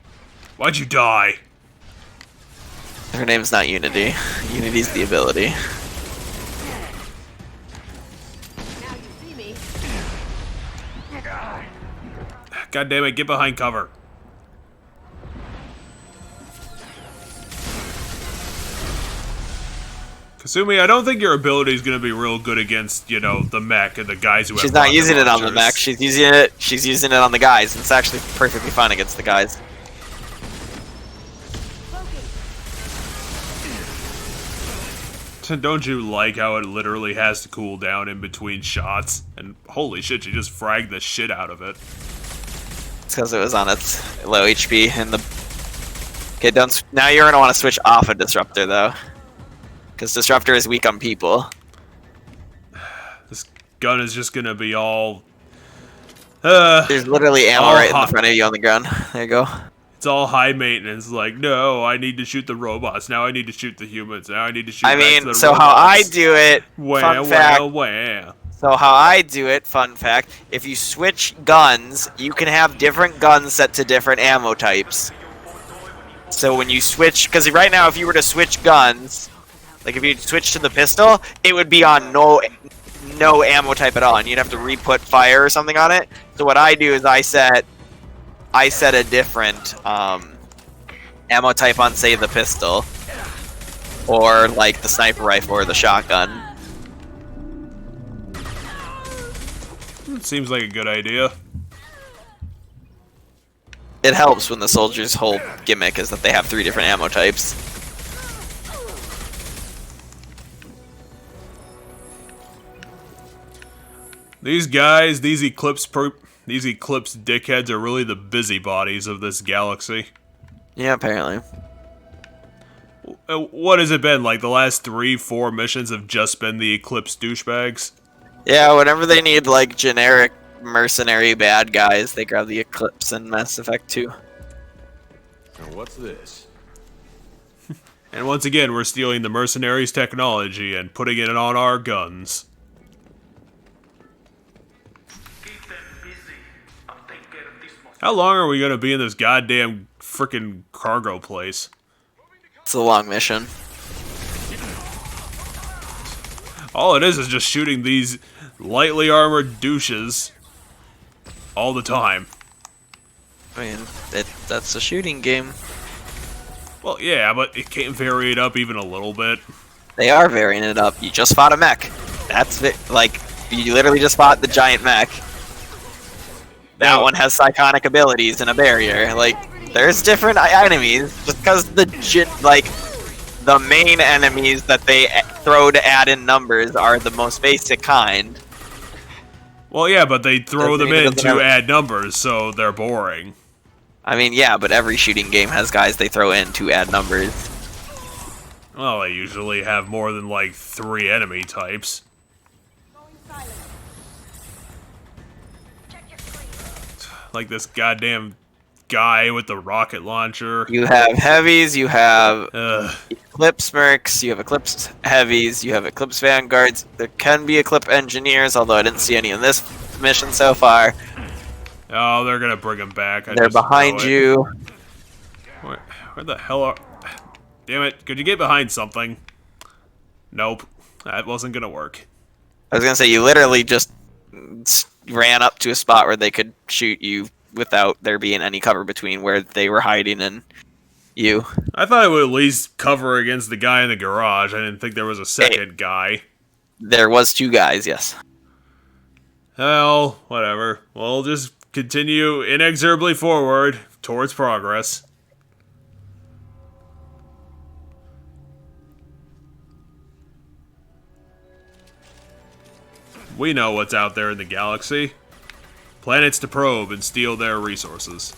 Why'd you die? Her name's not Unity. Unity's the ability. God damn it, get behind cover. Kasumi, I don't think your ability is going to be real good against, you know, the mech and the guys who have She's not using it on the launchers. mech. She's using it on the guys. It's actually perfectly fine against the guys. Don't you like how it literally has to cool down in between shots? And holy shit, she just fragged the shit out of it. It's because it was on its low HP and the... Okay, don't... Now you're going to want to switch off a Disruptor, though. Because Disruptor is weak on people. This gun is just gonna be all... There's literally ammo right in the front of you on the ground. There you go. It's all high maintenance. Like, no, I need to shoot the robots. Now I need to shoot the humans. Now I need to shoot I mean, the so robots. how I do it... Fun fact. So how I do it, fun fact, if you switch guns, you can have different guns set to different ammo types. So when you switch... Because right now, if you were to switch guns... Like, if you switch to the pistol, it would be on no ammo type at all, and you'd have to re-put fire or something on it. So what I do is I set a different ammo type on, say, the pistol. Or, like, the sniper rifle or the shotgun. It seems like a good idea. It helps when the soldier's whole gimmick is that they have 3 different ammo types. These guys, these Eclipse dickheads are really the busybodies of this galaxy. Yeah, apparently. What has it been? Like, the last 3-4 missions have just been the Eclipse douchebags? Yeah, whenever they need, like, generic mercenary bad guys, they grab the Eclipse in Mass Effect 2. Now what's this? And once again, we're stealing the mercenaries' technology and putting it on our guns. How long are we gonna be in this goddamn frickin' cargo place? It's a long mission. All it is just shooting these lightly armored douches all the time. I mean, that's a shooting game. Well, yeah, but it can't vary it up even a little bit. They are varying it up. You just fought a mech. That's like, you literally just fought the giant mech. That one has psychonic abilities and a barrier. Like, there's different enemies. Just because the main enemies that they throw to add in numbers are the most basic kind. Well, yeah, but they throw them in to add numbers, so they're boring. I mean, yeah, but every shooting game has guys they throw in to add numbers. Well, they usually have more than, like, 3 enemy types. Like this goddamn guy with the rocket launcher. You have heavies, you have Eclipse Mercs, you have Eclipse Heavies, you have Eclipse Vanguards. There can be Eclipse Engineers, although I didn't see any in this mission so far. Oh, they're gonna bring him back. They're behind you. Where the hell are... Damn it, could you get behind something? Nope, that wasn't gonna work. I was gonna say, you literally just ran up to a spot where they could shoot you without there being any cover between where they were hiding and you. I thought it would at least cover against the guy in the garage. I didn't think there was a second guy. There was 2 guys, yes. Well, whatever. We'll just continue inexorably forward towards progress. We know what's out there in the galaxy. Planets to probe and steal their resources.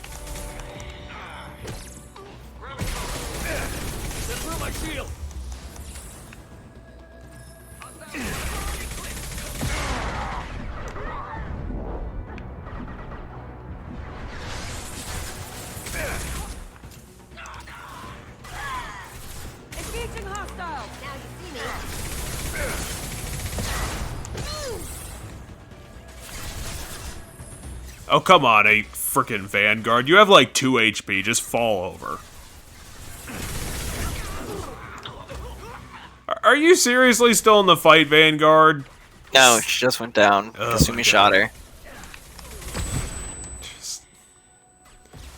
Engaging hostiles! Now you see me. Oh, come on, a frickin' Vanguard. You have like 2 HP, just fall over. Are you seriously still in the fight, Vanguard? No, she just went down. Kasumi shot her.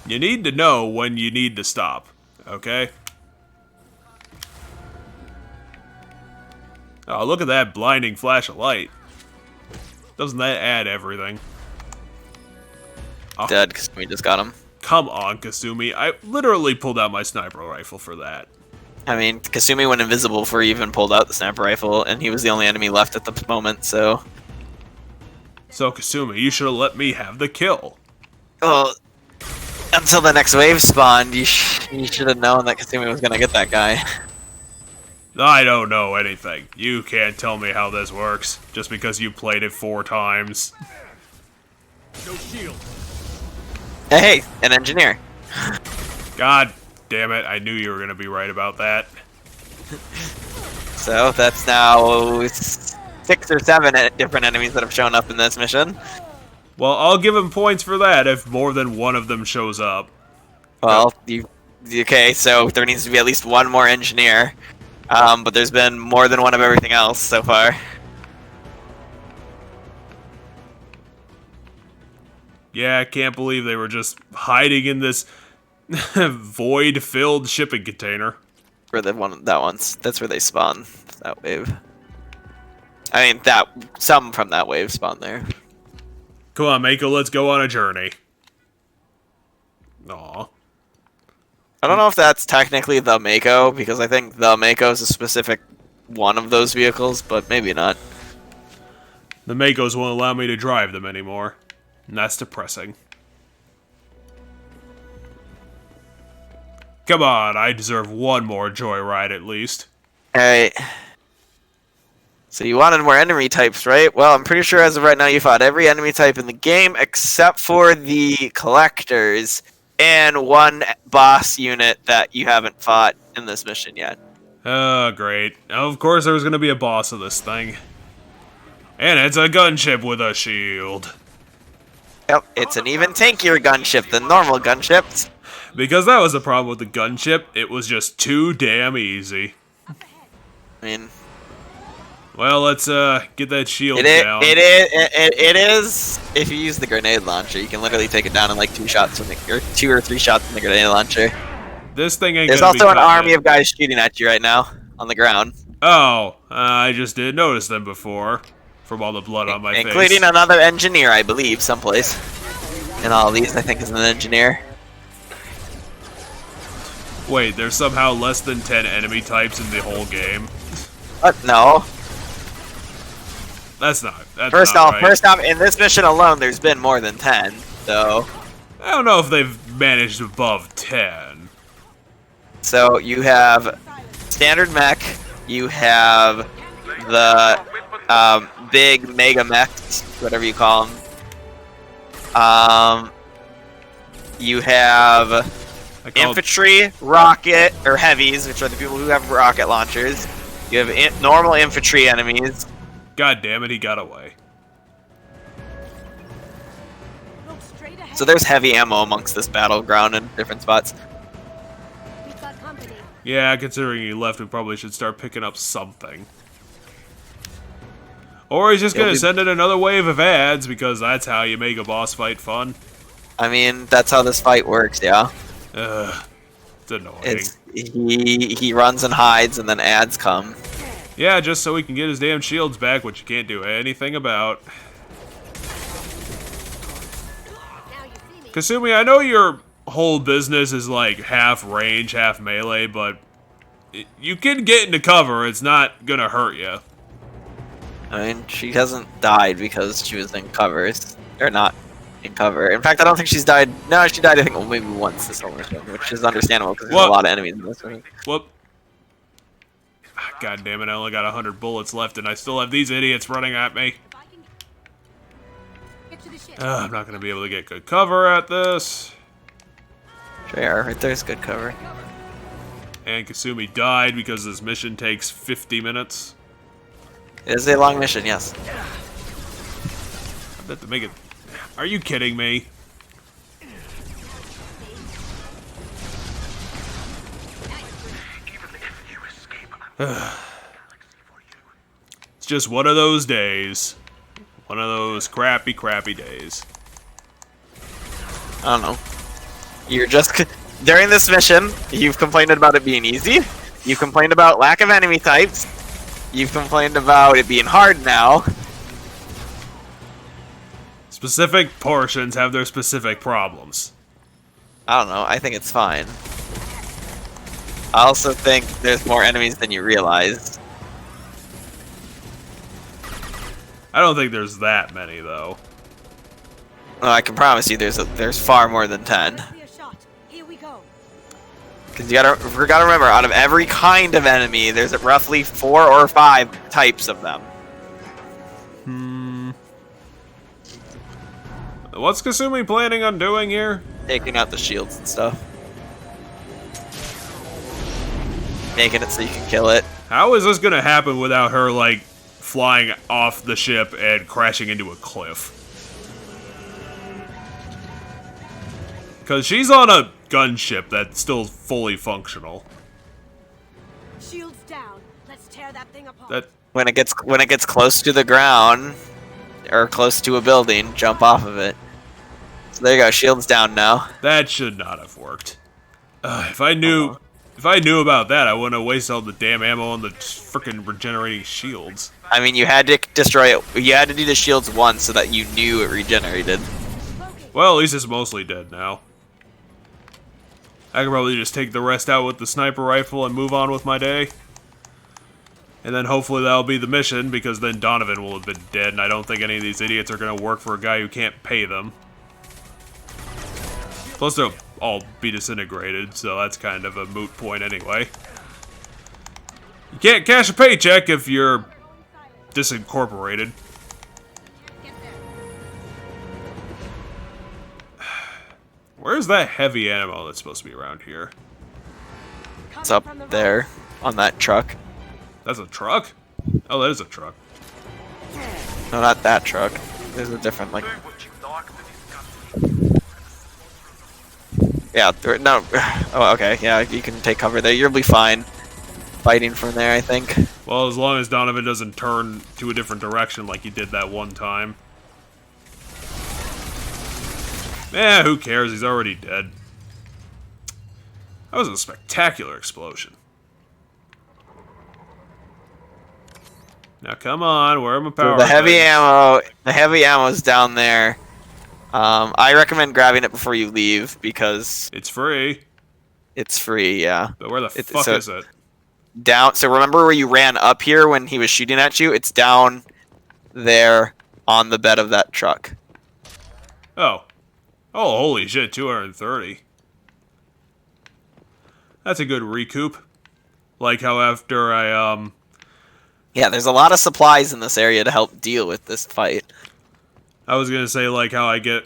You need to know when you need to stop, okay? Oh, look at that blinding flash of light. Doesn't that add everything? Oh. Dead, Kasumi just got him. Come on, Kasumi. I literally pulled out my sniper rifle for that. I mean, Kasumi went invisible before he even pulled out the sniper rifle, and he was the only enemy left at the moment, so... So, Kasumi, you should have let me have the kill. Well, until the next wave spawned, you should have known that Kasumi was going to get that guy. I don't know anything. You can't tell me how this works, just because you played it 4 times. No shield. Hey, an engineer. God damn it, I knew you were going to be right about that. So, that's now 6 or 7 different enemies that have shown up in this mission. Well, I'll give him points for that if more than one of them shows up. Well, okay, so there needs to be at least 1 more engineer. But there's been more than 1 of everything else so far. Yeah, I can't believe they were just hiding in this void-filled shipping container. For that's where they spawn, that wave. I mean, some from that wave spawn there. Come on, Mako, let's go on a journey. Aw. I don't know if that's technically the Mako, because I think the Mako is a specific one of those vehicles, but maybe not. The Makos won't allow me to drive them anymore. And that's depressing. Come on, I deserve 1 more joyride at least. Alright. So you wanted more enemy types, right? Well, I'm pretty sure as of right now you fought every enemy type in the game except for the collectors and 1 boss unit that you haven't fought in this mission yet. Oh, great. Of course there was going to be a boss of this thing. And it's a gunship with a shield. Yep, it's an even tankier gunship than normal gunships. Because that was the problem with the gunship, it was just too damn easy. I mean... Well, let's get that shield It down. it is. If you use the grenade launcher, you can literally take it down in like 2 shots, or 2 or 3 shots in the grenade launcher. This thing ain't. There's gonna be also an cutting army it. of guys shooting at you right now on the ground, Oh, I just didn't notice them before, from all the blood on my including face. another engineer, I believe, someplace. In all of these, I think is an engineer. Wait, there's somehow less than 10 enemy types in the whole game. No. That's not. That's First not off, right. first off, in this mission alone, there's been more than 10. So. I don't know if they've managed above 10. So you have standard mech. You have the big mega mechs, whatever you call them. You have infantry, rocket, or heavies, which are the people who have rocket launchers. You have normal infantry enemies. God damn it, he got away. So there's heavy ammo amongst this battleground in different spots. Yeah, considering he left, we probably should start picking up something. Or he's just gonna send in another wave of ads, because that's how you make a boss fight fun. I mean, that's how this fight works, yeah. It's annoying. He runs and hides, and then ads come. Yeah, just so he can get his damn shields back, which you can't do anything about. Kasumi, I know your whole business is like half range, half melee, but you can get into cover. It's not gonna hurt you. I mean, she hasn't died because she was in covers. Or not in cover. In fact, I don't think she's died. No, she died, I think, maybe once this whole mission, which is understandable because there's a lot of enemies in this one. Whoop. God damn it, I only got 100 bullets left, and I still have these idiots running at me. I'm not going to be able to get good cover at this. Sure, right there's good cover. And Kasumi died because this mission takes 50 minutes. It is a long mission, yes. I have to make it... Are you kidding me? It's just one of those days. One of those crappy, crappy days. I don't know. You're just... During this mission, you've complained about it being easy. You've complained about lack of enemy types. You've complained about it being hard now. Specific portions have their specific problems. I don't know. I think it's fine. I also think there's more enemies than you realize. I don't think there's that many, though. Well, I can promise you there's far more than 10. Because we gotta remember, out of every kind of enemy, there's roughly 4 or 5 types of them. What's Kasumi planning on doing here? Taking out the shields and stuff. Making it so you can kill it. How is this gonna happen without her, like, flying off the ship and crashing into a cliff? Because she's on a gunship that's still fully functional. Shields down. Let's tear that thing apart. When it gets close to the ground or close to a building, jump off of it. So there you go, shields down now. That should not have worked. If I knew about that, I wouldn't have wasted all the damn ammo on the frickin' regenerating shields. I mean, you had to destroy it. You had to do the shields once so that you knew it regenerated. Well, at least it's mostly dead now. I could probably just take the rest out with the sniper rifle and move on with my day. And then hopefully that'll be the mission, because then Donovan will have been dead, and I don't think any of these idiots are going to work for a guy who can't pay them. Plus they'll all be disintegrated, so that's kind of a moot point anyway. You can't cash a paycheck if you're disincorporated. Where's that heavy ammo that's supposed to be around here? It's up there, on that truck. That's a truck? Oh, that is a truck. No, not that truck. There's a different, like... Yeah, no... Oh, okay, yeah, you can take cover there. You'll be fine fighting from there, I think. Well, as long as Donovan doesn't turn to a different direction like he did that one time. Eh, who cares? He's already dead. That was a spectacular explosion. Now come on, where are my power? The heavy ammo's down there. I recommend grabbing it before you leave because it's free. It's free, yeah. But where the fuck is it? Down. So remember where you ran up here when he was shooting at you? It's down there on the bed of that truck. Oh. Oh, holy shit, 230. That's a good recoup. Like how after I, Yeah, there's a lot of supplies in this area to help deal with this fight. I was gonna say, like how I get,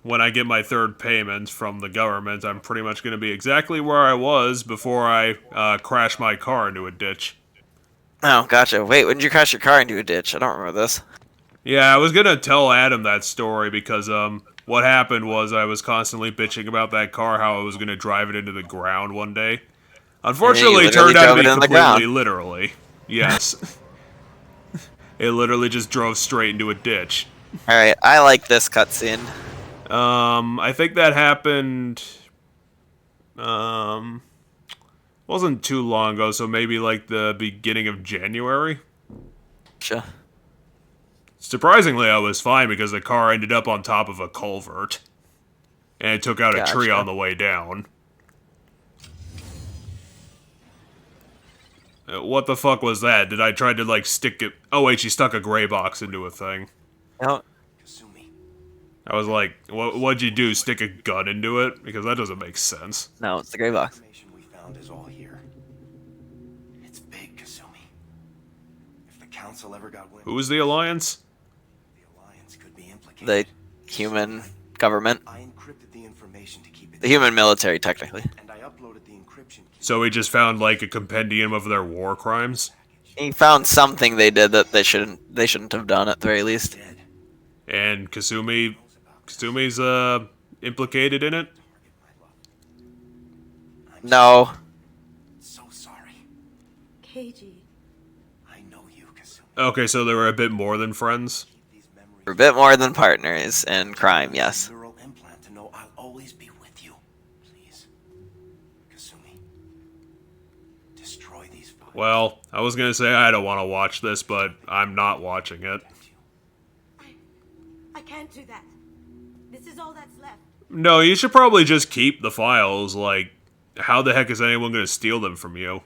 when I get my third payment from the government, I'm pretty much gonna be exactly where I was before I, crashed my car into a ditch. Oh, gotcha. Wait, when did you crash your car into a ditch? I don't remember this. Yeah, I was gonna tell Adam that story because, what happened was I was constantly bitching about that car, how I was gonna drive it into the ground one day. Unfortunately, it turned out to be completely literally. Yes. It literally just drove straight into a ditch. Alright, I like this cutscene. I think that happened... wasn't too long ago, so maybe like the beginning of January? Sure. Surprisingly, I was fine because the car ended up on top of a culvert. And it took out a tree on the way down. What the fuck was that? Did I try to, like, stick it... Oh, wait, she stuck a gray box into a thing. No. I was like, what'd you do? Stick a gun into it? Because that doesn't make sense. No, it's the gray box. We found is all here. It's big, Kasumi. If the council ever got wind... Who was the Alliance? The human government. I encrypted the information to keep it... The human military, technically. And I uploaded the encryption. So we just found, like, a compendium of their war crimes? He found something they did that they shouldn't have done at the very least. And Kasumi's, implicated in it? No. So sorry. KG. I know you, Kasumi. Okay, so they were a bit more than friends? We're a bit more than partners in crime, yes. Neural implant to know I'll always be with you. Please. Kasumi. Destroy these files. Well, I was gonna say I don't want to watch this, but I'm not watching it. I can't do that. This is all that's left. No, you should probably just keep the files, like, how the heck is anyone gonna steal them from you?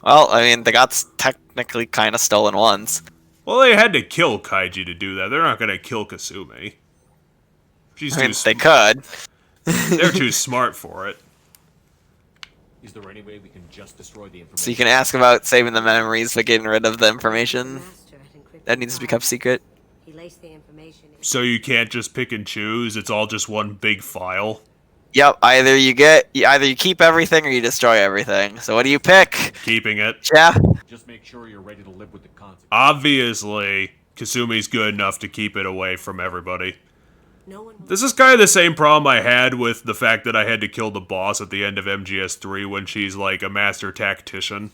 Well, I mean, they got technically kind of stolen once. Well, they had to kill Kaiji to do that. They're not gonna kill Kasumi. She's they could. They're too smart for it. Is there any way we can just destroy the information? So you can ask about saving the memories but getting rid of the information. That needs to be kept secret. He laced the information in. So you can't just pick and choose? It's all just one big file? Yep, either you keep everything or you destroy everything. So what do you pick? Keeping it. Yeah. Just make sure you're ready to live with the consequences. Obviously, Kasumi's good enough to keep it away from everybody. This is kind of the same problem I had with the fact that I had to kill the boss at the end of MGS3 when she's like a master tactician.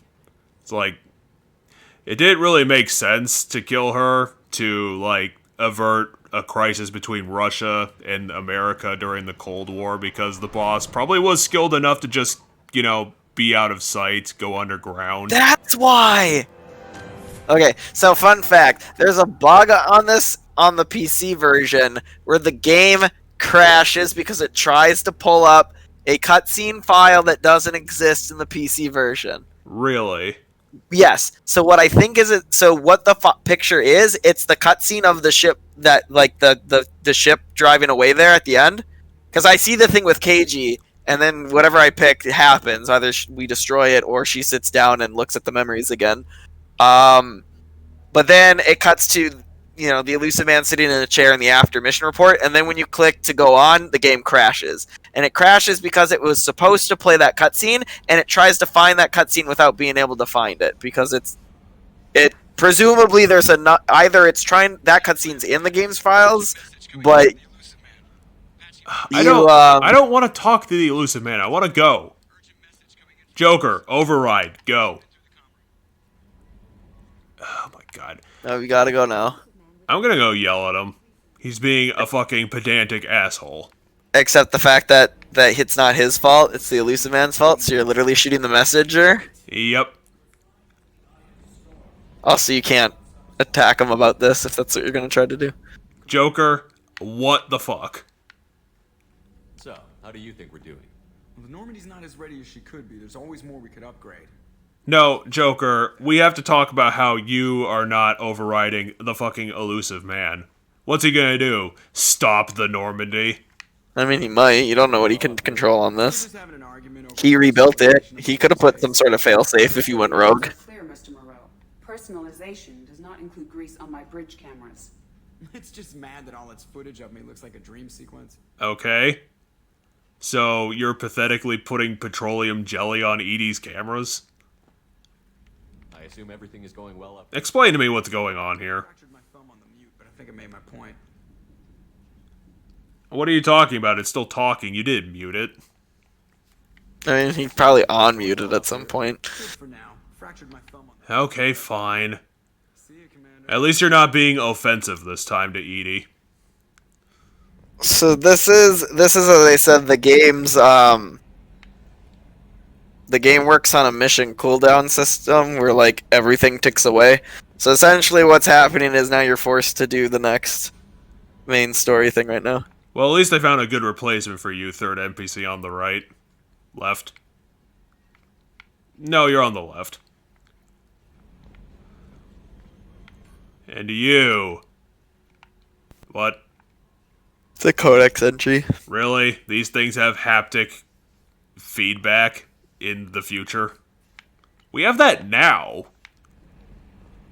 It's like, it didn't really make sense to kill her to like avert a crisis between Russia and America during the Cold War because the boss probably was skilled enough to just, you know, be out of sight, go underground. That's why! Okay, so fun fact, there's a bug on the PC version where the game crashes because it tries to pull up a cutscene file that doesn't exist in the PC version. Really? Yes. So what I think is what the picture is, it's the cutscene of the ship that, like, the ship driving away there at the end. Because I see the thing with KG, and then whatever I pick happens. Either we destroy it or she sits down and looks at the memories again. But then it cuts to, you know, the elusive man sitting in a chair in the after mission report, and then when you click to go on, the game crashes. And it crashes because it was supposed to play that cutscene, and it tries to find that cutscene without being able to find it because it presumably there's either it's trying that cutscene's in the game's files, but I don't want to talk to the elusive man. I want to go. Joker, override, go. Oh my god. Oh, we gotta go now. I'm gonna go yell at him. He's being a fucking pedantic asshole. Except the fact that it's not his fault, it's the elusive man's fault, so you're literally shooting the messenger. Yep. Also, you can't attack him about this if that's what you're gonna try to do. Joker, what the fuck? So, how do you think we're doing? Well, the Normandy's not as ready as she could be. There's always more we could upgrade. No, Joker, we have to talk about how you are not overriding the fucking elusive man. What's he gonna do? Stop the Normandy? I mean, he might. You don't know what he can control on this. He rebuilt it. He could have put some sort of failsafe if he went rogue. Clear, Mr. Moreau. Personalization does not include grease on my bridge cameras. It's just mad that all its footage of me looks like a dream sequence. Okay. So, you're pathetically putting petroleum jelly on Edie's cameras? I assume everything is going well up. Explain to me what's going on here. But I think I made my point. What are you talking about? It's still talking. You did mute it. I mean, he probably unmuted at some point. For now, fractured my thumb on Okay, fine. At least you're not being offensive this time to Edie. So this is as they said, the game works on a mission cooldown system where like everything ticks away. So essentially what's happening is now you're forced to do the next main story thing right now. Well, at least I found a good replacement for you, third NPC on the right. Left. No, you're on the left. And you. What? It's a codex entry. Really? These things have haptic feedback in the future? We have that now.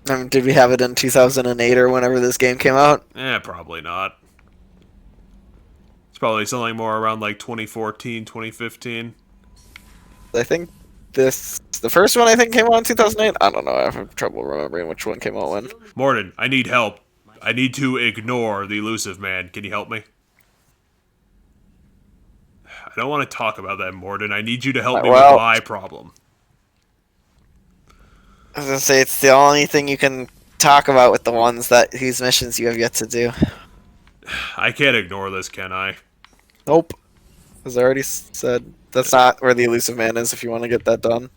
I mean, did we have it in 2008 or whenever this game came out? Probably not. It's probably something more around like 2014, 2015. I think the first one I think came out in 2008. I don't know. I have trouble remembering which one came out when. Morden, I need help. I need to ignore the elusive man. Can you help me? I don't want to talk about that, Morden. I need you to help me with my problem. I was gonna say it's the only thing you can talk about with the ones whose missions you have yet to do. I can't ignore this, can I? Nope. As I already said, that's not where the elusive man is if you want to get that done.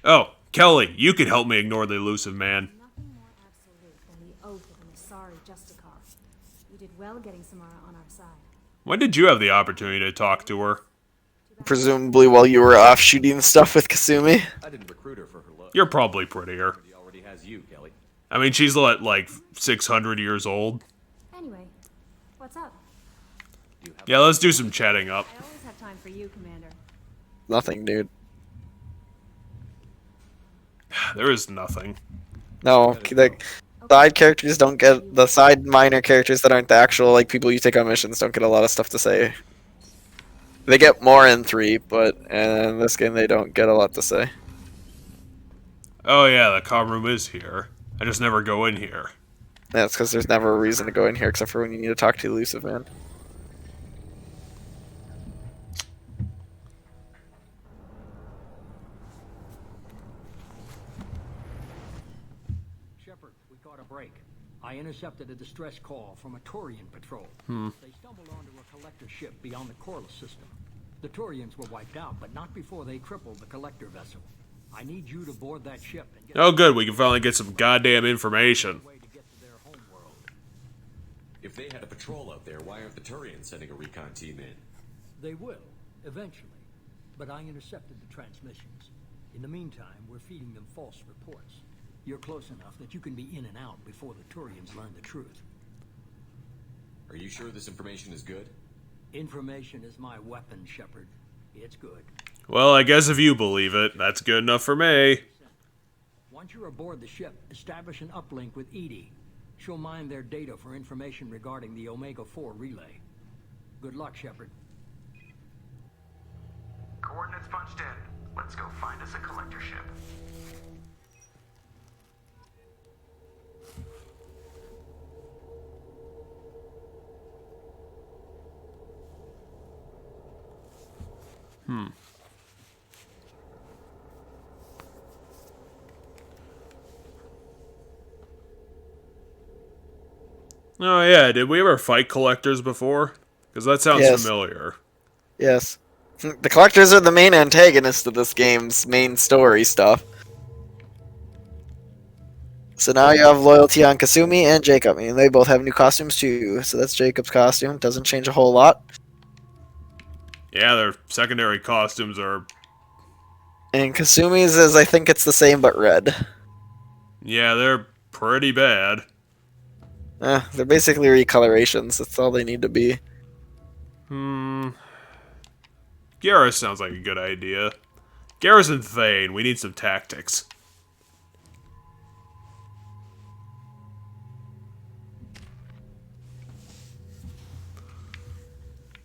Oh, Kelly, you can help me ignore the elusive man. Nothing more absolute than the oath of an Asari Justicar. You did well getting Samara on our side. When did you have the opportunity to talk to her? Presumably while you were off shooting stuff with Kasumi. I didn't recruit her for her look. You're probably prettier. He already has you, Kelly. I mean, she's like 600 years old. Anyway, what's up? Yeah, let's do some chatting up. I always have time for you, Commander. Nothing, dude. There is nothing. No, the side characters don't get the side minor characters that aren't the actual like people you take on missions don't get a lot of stuff to say. They get more in 3, but in this game they don't get a lot to say. Oh yeah, the comm room is here. I just never go in here. Yeah, it's because there's never a reason to go in here except for when you need to talk to the elusive man. Shepard, we caught a break. I intercepted a distress call from a Turian patrol. They stumbled onto a collector ship beyond the Corliss system. The Turians were wiped out, but not before they crippled the collector vessel. I need you to board that ship and get... Oh good, we can finally get some goddamn information. If they had a patrol out there, why aren't the Turians sending a recon team in? They will, eventually. But I intercepted the transmissions. In the meantime, we're feeding them false reports. You're close enough that you can be in and out before the Turians learn the truth. Are you sure this information is good? Information is my weapon, Shepard. It's good. Well, I guess if you believe it, that's good enough for me. Once you're aboard the ship, establish an uplink with Edie. She'll mine their data for information regarding the Omega-4 relay. Good luck, Shepard. Coordinates punched in. Let's go find us a collector ship. Oh yeah, did we ever fight collectors before? Because that sounds Yes. familiar. Yes. The collectors are the main antagonist of this game's main story stuff. So now you have loyalty on Kasumi and Jacob. I mean, they both have new costumes too. So that's Jacob's costume. Doesn't change a whole lot. Yeah, their secondary costumes are... And Kasumi's is, I think it's the same but red. Yeah, they're pretty bad. They're basically recolorations. That's all they need to be. Garrus sounds like a good idea. Garrus and Thane, we need some tactics.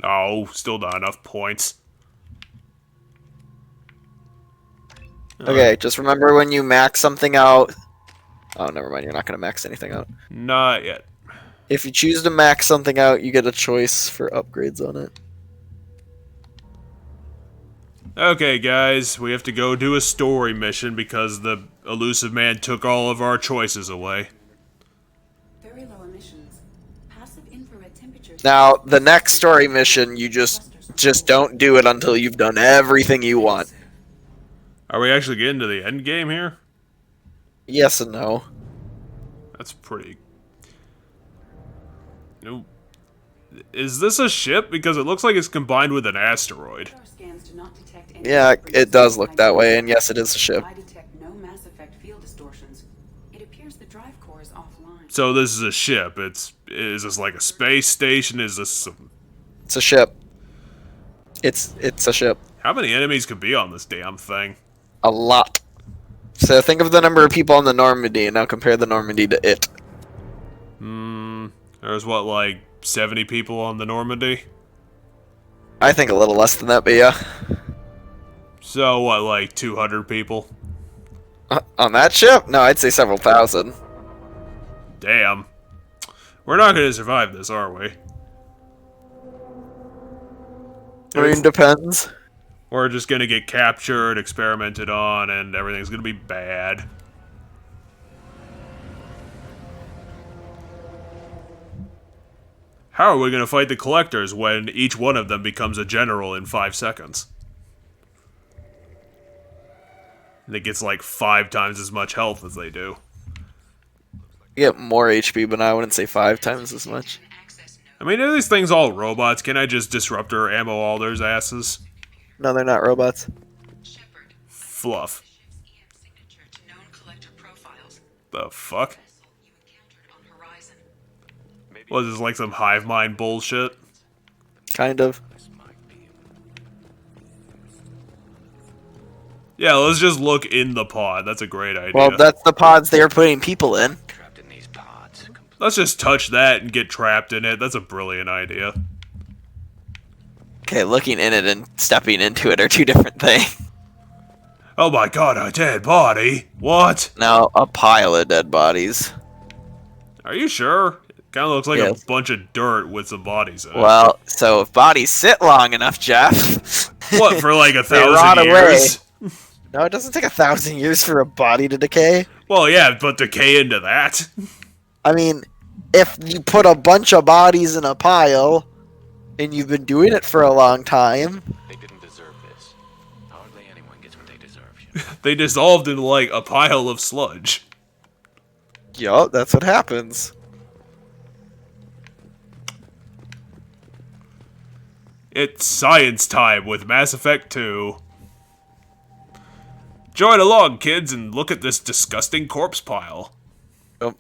Oh, still not enough points. Okay, just remember when you max something out... Oh, never mind. You're not going to max anything out. Not yet. If you choose to max something out, you get a choice for upgrades on it. Okay, guys, we have to go do a story mission because the elusive man took all of our choices away. Very low emissions. Passive infrared temperatures. Now, the next story mission, you just don't do it until you've done everything you want. Are we actually getting to the end game here? Yes and no. That's pretty... Nope. Is this a ship? Because it looks like it's combined with an asteroid. Yeah, it does look that way, and yes, it is a ship. I detect no Mass Effect field distortions. It appears the drive core is offline. So this is a ship. Is this like a space station? Is this some... It's a ship. It's a ship. How many enemies could be on this damn thing? A lot. So think of the number of people on the Normandy, and now compare the Normandy to it. There's what, like 70 people on the Normandy? I think a little less than that, but yeah. So what, like 200 people? On that ship? No, I'd say several thousand. Damn. We're not going to survive this, are we? I mean, depends. We're just going to get captured, experimented on, and everything's going to be bad. How are we going to fight the collectors when each one of them becomes a general in 5 seconds? And it gets like 5 times as much health as they do. You get more HP, but I wouldn't say 5 times as much. I mean, are these things all robots? Can I just disruptor ammo all their asses? No, they're not robots. Fluff. The fuck? What is this, like some hive mind bullshit? Kind of. Yeah, let's just look in the pod. That's a great idea. Well, that's the pods they are putting people in. Let's just touch that and get trapped in it. That's a brilliant idea. Okay, looking in it and stepping into it are two different things. Oh my god, a dead body? What? No, a pile of dead bodies. Are you sure? It kind of looks like a bunch of dirt with some bodies in it. Well, so if bodies sit long enough, Jeff... What, for like 1,000 rot years? Away. No, it doesn't take 1,000 years for a body to decay. Well, yeah, but decay into that. I mean, if you put a bunch of bodies in a pile, and you've been doing it for a long time... They didn't deserve this. Hardly anyone gets what they deserve. They dissolved into, like, a pile of sludge. Yup, that's what happens. It's science time with Mass Effect 2. Join along, kids, and look at this disgusting corpse pile. Oh.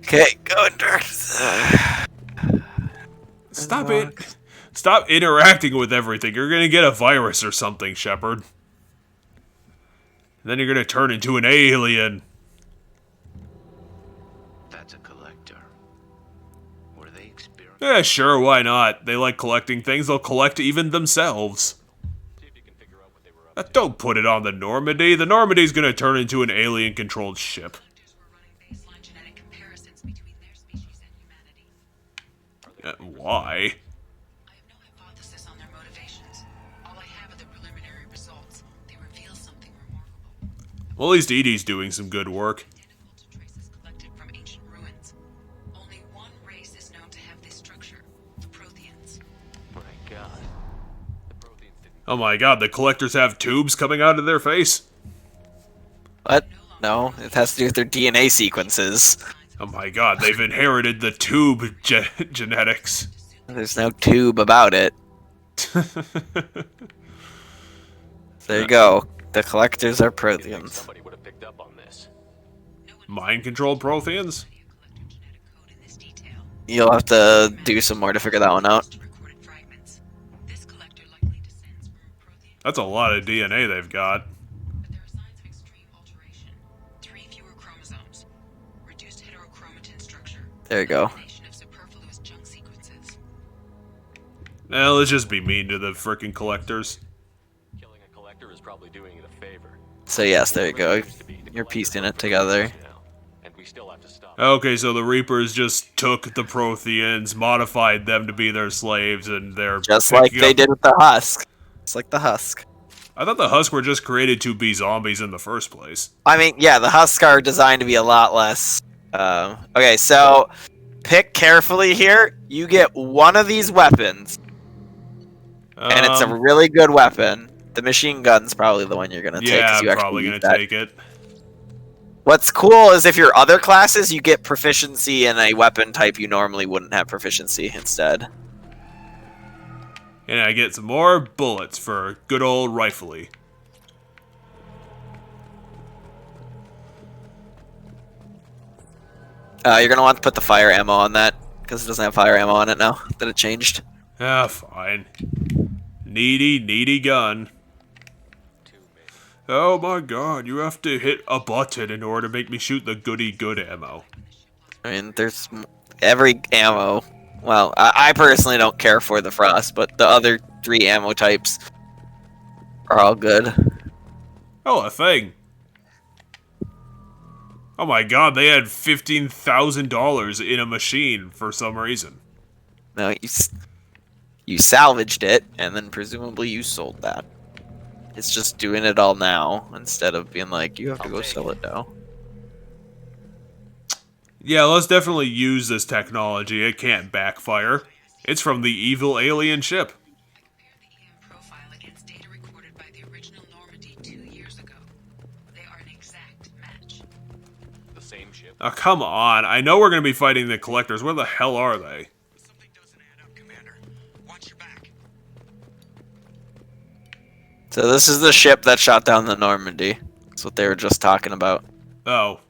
Okay, go direct. Stop it. Stop interacting with everything. You're gonna get a virus or something, Shepard. And then you're gonna turn into an alien. That's a collector. What are they experiencing? Yeah, sure, why not? They like collecting things, they'll collect even themselves. Don't put it on the Normandy. The Normandy's gonna turn into an alien-controlled ship. Why? Well, at least Edie's doing some good work. Oh my god, the collectors have tubes coming out of their face? What? No, it has to do with their DNA sequences. Oh my god, they've inherited the tube genetics. There's no tube about it. There you go. The collectors are Protheans. Mind-controlled Protheans? You'll have to do some more to figure that one out. That's a lot of DNA they've got. There you go. Now let's just be mean to the frickin' collectors. Killing a collector is probably doing it a favor. So yes, there you go. You're piecing it together. And we still have to stop. Okay, so the Reapers just took the Protheans, modified them to be their slaves, and they're Just like they did with the Husk. It's like the Husk. I thought the Husk were just created to be zombies in the first place. I mean, yeah, the Husk are designed to be a lot less. Okay, so pick carefully here. You get one of these weapons, and it's a really good weapon. The machine gun's probably the one you're gonna take. Yeah, you I'm probably gonna take it. What's cool is if your other classes, you get proficiency in a weapon type you normally wouldn't have proficiency instead. And I get some more bullets for good old rifley. You're gonna want to put the fire ammo on that, because it doesn't have fire ammo on it now that it changed. Ah, fine. Needy gun. Oh my god, you have to hit a button in order to make me shoot the goody good ammo. I mean, there's every ammo. Well, I personally don't care for the frost, but the other 3 ammo types are all good. Oh, a thing. Oh my god, they had $15,000 in a machine for some reason. No, you salvaged it, and then presumably you sold that. It's just doing it all now, instead of being like, you have to go sell it now. Yeah, let's definitely use this technology. It can't backfire. It's from the evil alien ship. The same ship. Oh, come on. I know we're going to be fighting the collectors. Where the hell are they? So this is the ship that shot down the Normandy. That's what they were just talking about. Oh.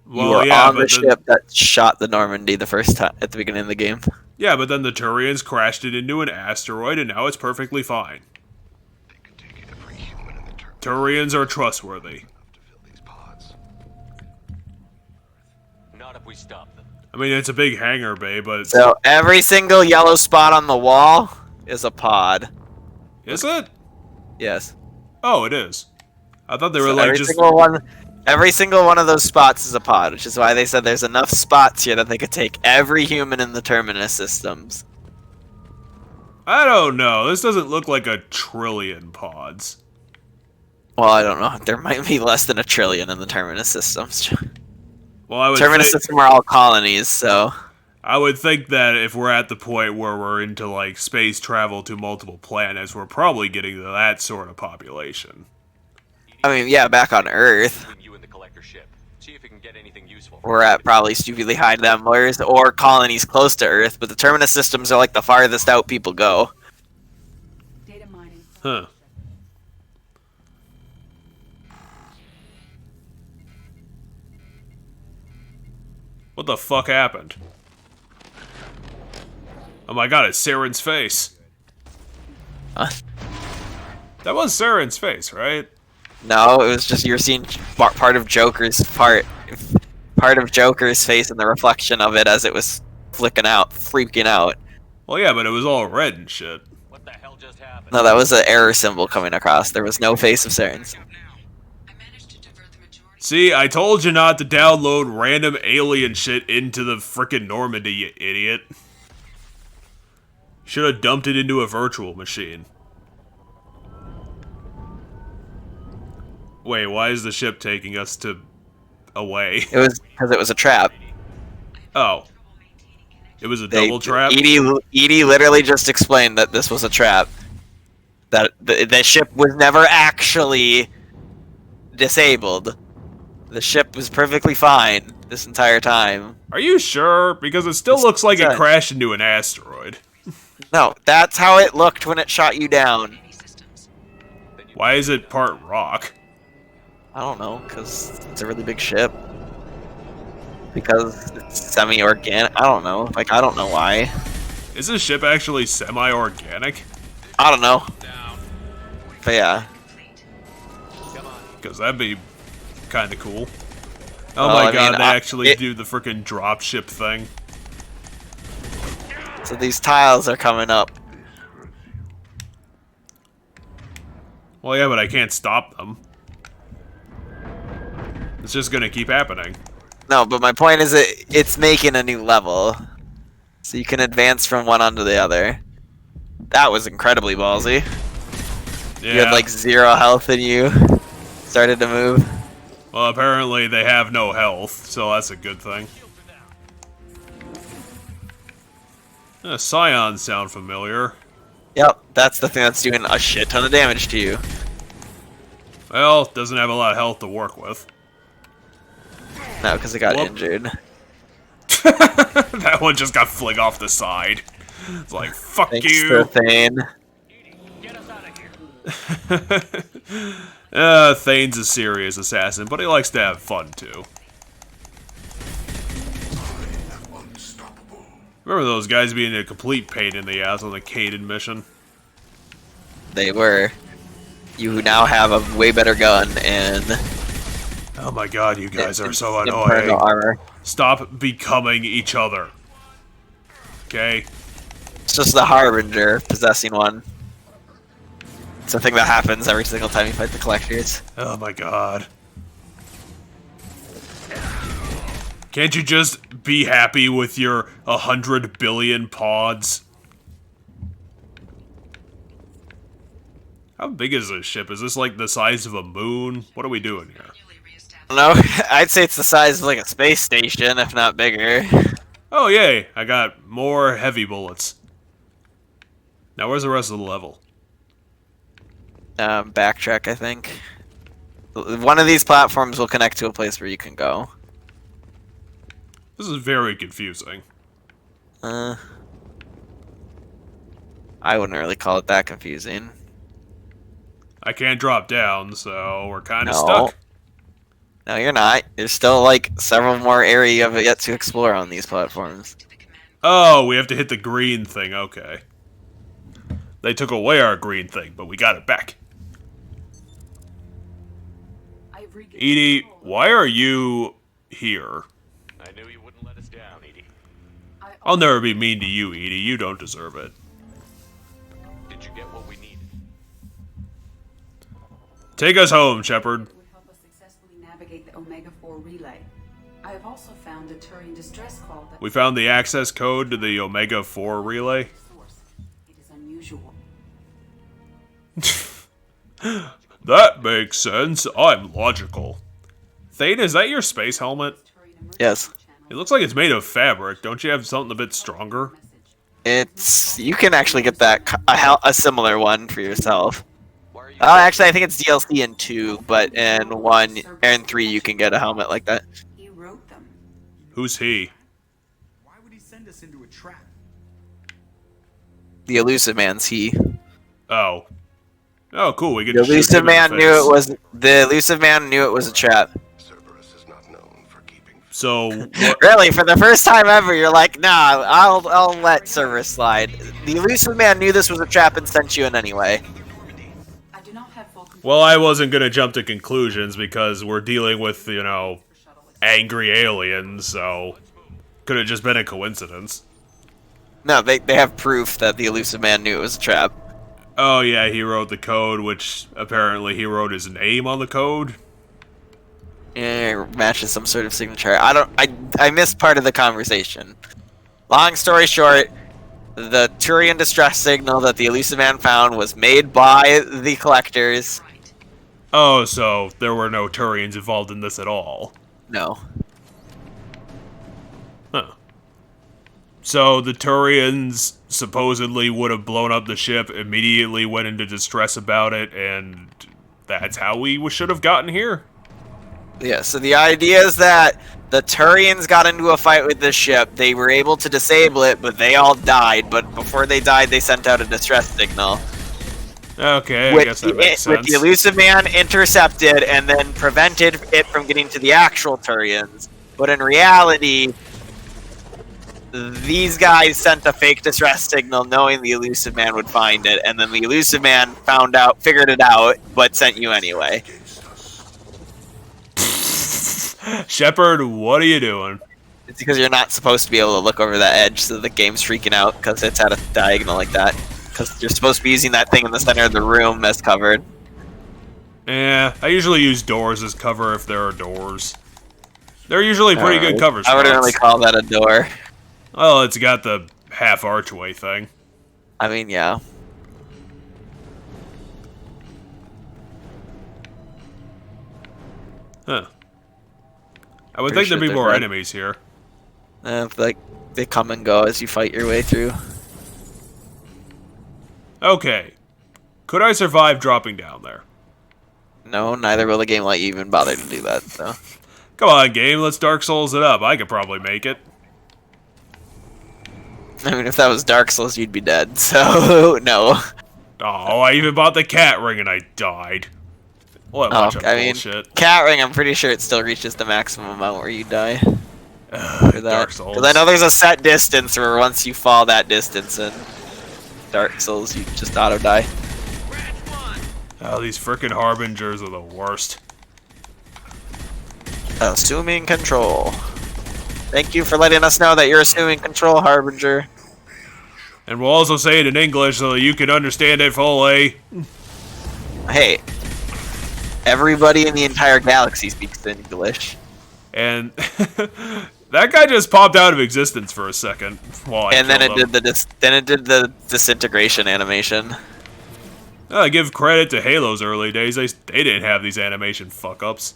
Well, you were yeah, on the ship that shot the Normandy the first time at the beginning of the game. Yeah, but then the Turians crashed it into an asteroid, and now it's perfectly fine. Turians are trustworthy. Not if we stop them. I mean, it's a big hangar bay, but... So every single yellow spot on the wall is a pod. Is it? Yes. Oh, it is. I thought they were So like every single one of those spots is a pod, which is why they said there's enough spots here that they could take every human in the Terminus systems. I don't know. This doesn't look like 1 trillion pods. Well, I don't know. There might be less than 1 trillion in the Terminus systems. Well, I would Terminus system are all colonies, so... I would think that if we're at the point where we're into, like, space travel to multiple planets, we're probably getting to that sort of population. I mean, yeah, back on Earth. You and the collector ship. See if we can get anything useful. We're at probably stupidly high numbers, or colonies close to Earth, but the Terminus systems are like the farthest out people go. Data mining. Huh. What the fuck happened? Oh my god, it's Saren's face. Huh? That was Saren's face, right? No, it was just you're seeing part of Joker's part of Joker's face and the reflection of it as it was freaking out. Well, yeah, but it was all red and shit. What the hell just happened? No, that was an error symbol coming across. There was no face of Saren's. See, I told you not to download random alien shit into the frickin' Normandy, you idiot. Should have dumped it into a virtual machine. Wait, why is the ship taking us to away? It was because it was a trap. Oh. It was a double trap? Edie literally just explained that this was a trap. That the ship was never actually disabled. The ship was perfectly fine this entire time. Are you sure? Because it still looks like it crashed into an asteroid. No, that's how it looked when it shot you down. Why is it part rock? I don't know, because it's a really big ship. Because it's semi-organic. I don't know. Like, I don't know why. Is this ship actually semi-organic? I don't know. But yeah. Because that'd be kind of cool. Oh Well, my I god, mean, they actually do the freaking dropship thing. So these tiles are coming up. Well, yeah, but I can't stop them. It's just gonna keep happening. No, but my point is it's making a new level. So you can advance from one onto the other. That was incredibly ballsy. Yeah. You had like 0 health and you started to move. Well, apparently they have no health, so that's a good thing. Scions sound familiar. Yep, that's the thing that's doing a shit ton of damage to you. Well, doesn't have a lot of health to work with. No, because it got injured. That one just got fling off the side. It's like, fuck Thanks you! to Thane. Thane's a serious assassin, but he likes to have fun, too. Remember those guys being a complete pain in the ass on the Caden mission? They were. You now have a way better gun and... Oh my god, you guys are so Infernal annoying. armor. Stop becoming each other. Okay? It's just the Harbinger possessing one. It's a thing that happens every single time you fight the Collectors. Oh my god. Can't you just be happy with your 100 billion pods? How big is this ship? Is this like the size of a moon? What are we doing here? No, I'd say it's the size of like a space station, if not bigger. Oh yay, I got more heavy bullets. Now where's the rest of the level? Backtrack, I think. One of these platforms will connect to a place where you can go. This is very confusing. I wouldn't really call it that confusing. I can't drop down, so we're kind of No. stuck. No, you're not. There's still like several more area yet to explore on these platforms. Oh, we have to hit the green thing, okay. They took away our green thing, but we got it back. Edie, why are you here? I knew you wouldn't let us down, Edie. I'll never be mean to you, Edie. You don't deserve it. Did you get what we needed? Take us home, Shepard. Would help us successfully navigate the Omega-4 relay. I have also found a Turian distress call that We found the access code to the Omega-4 relay. it is unusual. That makes sense. I'm logical. Thane, is that your space helmet? Yes. It looks like it's made of fabric. Don't you have something a bit stronger? It's you can actually get that a similar one for yourself. Actually, I think it's DLC in 2, but in 1 and 3 you can get a helmet like that. He wrote them. Who's he? Why would he send us into a trap? The elusive man's he. Oh. Oh, cool. We get The to shoot elusive him in man the knew face. it was the elusive man knew it was a trap. So Really, for the first time ever, you're like, nah, I'll let Cerberus slide. The elusive man knew this was a trap and sent you in anyway. I do not have full control. Well, I wasn't gonna jump to conclusions because we're dealing with, you know, angry aliens, so could have just been a coincidence. No, they have proof that the elusive man knew it was a trap. Oh yeah, he wrote the code, which apparently he wrote his name on the code. Yeah, it matches some sort of signature. I missed part of the conversation. Long story short, the Turian distress signal that the elusive man found was made by the Collectors. Oh, so there were no Turians involved in this at all. No. Huh. So the Turians supposedly would have blown up the ship, immediately went into distress about it, and that's how we should have gotten here. Yeah, so the idea is that the Turians got into a fight with the ship. They were able to disable it, but they all died. But before they died, they sent out a distress signal. Okay, I guess that makes sense. Which the elusive man intercepted and then prevented it from getting to the actual Turians. But in reality, these guys sent a fake distress signal knowing the elusive man would find it, and then the elusive man figured it out, but sent you anyway. Shepard, what are you doing? It's because you're not supposed to be able to look over that edge, so the game's freaking out because it's at a diagonal like that. Because you're supposed to be using that thing in the center of the room as covered. Yeah, I usually use doors as cover if there are doors. They're usually pretty good cover spots. I wouldn't really call that a door. Well, it's got the half archway thing. I mean, yeah. Huh. I would think there'd be more enemies here. Like, they come and go as you fight your way through. Okay. Could I survive dropping down there? No, neither will the game let you even bother to do that, so. Come on, game, let's Dark Souls it up. I could probably make it. I mean, if that was Dark Souls, you'd be dead, so no. Oh, I even bought the cat ring and I died. What a bunch of bullshit. Cat ring, I'm pretty sure it still reaches the maximum amount where you die. For that. Dark Souls. Because I know there's a set distance where once you fall that distance in Dark Souls, you just auto-die. Oh, these frickin' Harbingers are the worst. Assuming control. Thank you for letting us know that you're assuming control, Harbinger. And we'll also say it in English so that you can understand it fully. Hey, everybody in the entire galaxy speaks English. And that guy just popped out of existence for a second. And then it did the disintegration animation. I give credit to Halo's early days. They didn't have these animation fuck-ups.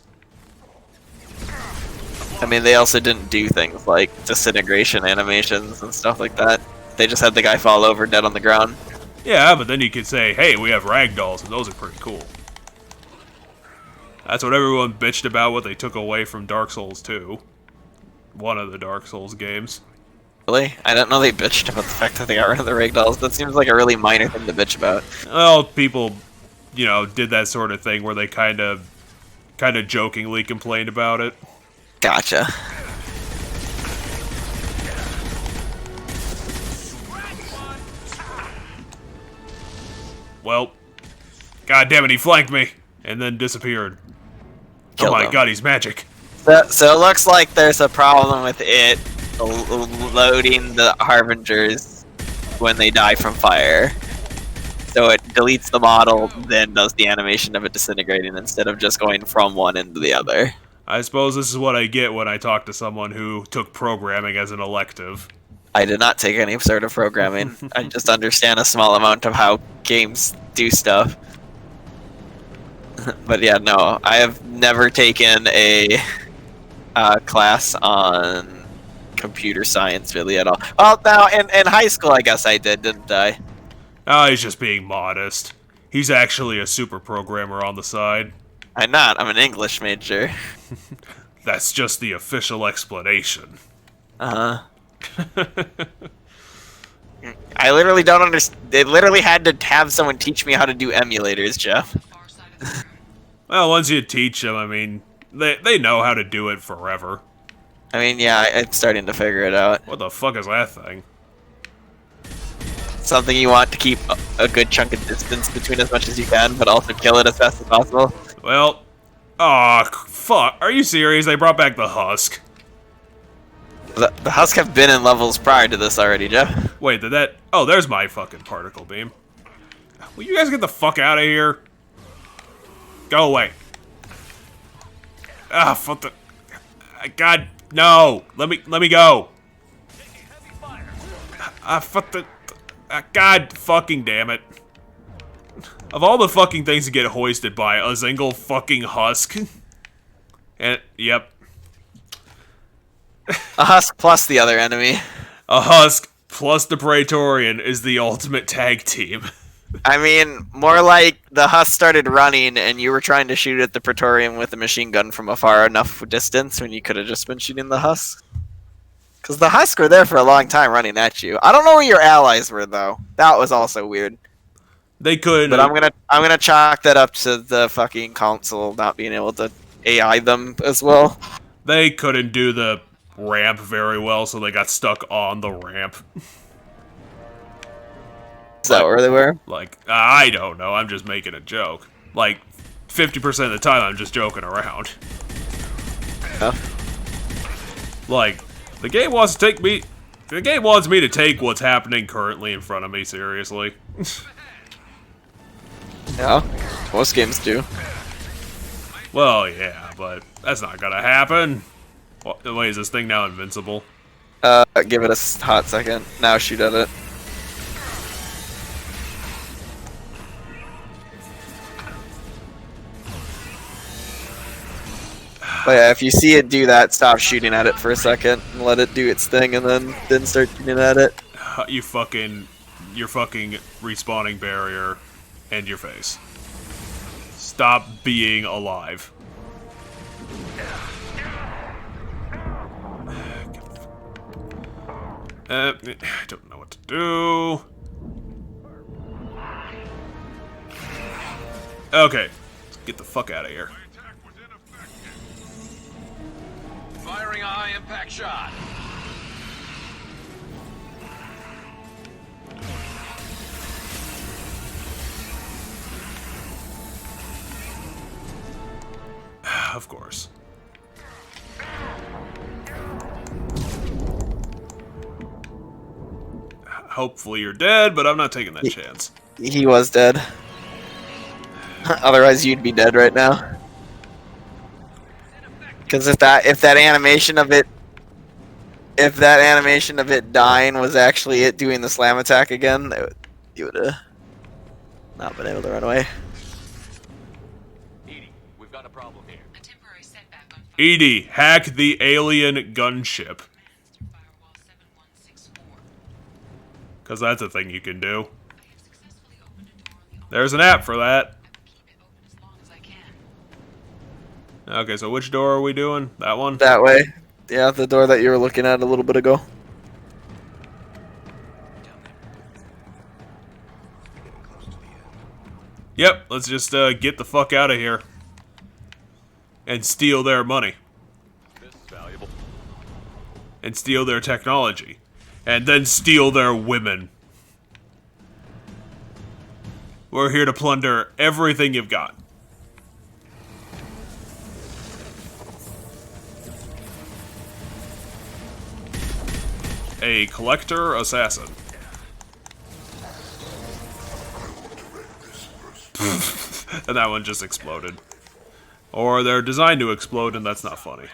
I mean, they also didn't do things like disintegration animations and stuff like that. They just had the guy fall over dead on the ground. Yeah, but then you could say, hey, we have ragdolls, and those are pretty cool. That's what everyone bitched about what they took away from Dark Souls 2. One of the Dark Souls games. Really? I don't know they bitched about the fact that they got rid of the ragdolls. That seems like a really minor thing to bitch about. Well, people, you know, did that sort of thing where they kind of jokingly complained about it. Gotcha. Well, god damn it, he flanked me and then disappeared. Killed oh my him. god, he's magic. So it looks like there's a problem with it loading the Harbingers when they die from fire. So it deletes the model, then does the animation of it disintegrating instead of just going from one into the other. I suppose this is what I get when I talk to someone who took programming as an elective. I did not take any sort of programming. I just understand a small amount of how games do stuff. But yeah, no, I have never taken a class on computer science really at all. Well, now in high school, I guess I did, didn't I? Oh, he's just being modest. He's actually a super programmer on the side. I'm not. I'm an English major. That's just the official explanation. I literally don't understand. They literally had to have someone teach me how to do emulators, Jeff. Well, once you teach them, I mean, they know how to do it forever. I mean, yeah, I'm starting to figure it out. What the fuck is that thing? Something you want to keep a good chunk of distance between as much as you can, but also kill it as fast as possible. Well, aw, fuck. Are you serious? They brought back the husk. The husk have been in levels prior to this already, Jeff. Wait, did that... Oh, there's my fucking particle beam. Will you guys get the fuck out of here? Go away. Ah, fuck the... God, no! Let me go! Ah, fuck the... God fucking damn it. Of all the fucking things to get hoisted by, a single fucking husk. And, yep. A husk plus the other enemy. A husk plus the Praetorian is the ultimate tag team. I mean, more like the Husk started running and you were trying to shoot at the Praetorian with a machine gun from a far enough distance when you could have just been shooting the Husk. Because the Husk were there for a long time running at you. I don't know where your allies were, though. That was also weird. They could, but I'm gonna chalk that up to the fucking council not being able to AI them as well. They couldn't do the ramp very well, so they got stuck on the ramp. Is that where they were? Like, I don't know. I'm just making a joke. Like, 50% of the time, I'm just joking around. Yeah. Like, the game wants to take me. The game wants me to take what's happening currently in front of me seriously. Yeah, most games do. Well, yeah, but that's not gonna happen. Wait, is this thing now invincible? Give it a hot second. Now shoot at it. But yeah, if you see it do that, stop shooting at it for a second and let it do its thing, and then start shooting at it. Your fucking respawning barrier and your face. Stop being alive. I don't know what to do. Okay, let's get the fuck out of here. Firing a high impact shot. Of course. Hopefully you're dead, but I'm not taking that chance. He was dead. Otherwise, you'd be dead right now. Because if that animation of it dying was actually it doing the slam attack again, you would have not been able to run away. Edie, hack the alien gunship. Because that's a thing you can do. There's an app for that. Okay, so which door are we doing? That one? That way. Yeah, the door that you were looking at a little bit ago. Yep, let's just get the fuck out of here. And steal their money. This is valuable. And steal their technology. And then steal their women. We're here to plunder everything you've got. A collector assassin. And that one just exploded. Or they're designed to explode, and that's not funny.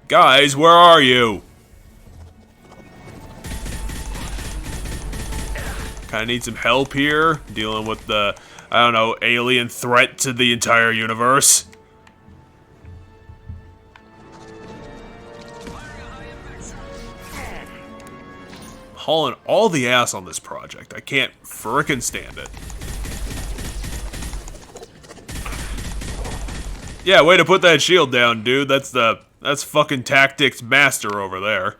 Guys, where are you? Kinda need some help here, dealing with the, I don't know, alien threat to the entire universe. Hauling all the ass on this project. I can't frickin' stand it. Yeah, way to put that shield down, dude. That's fucking tactics master over there.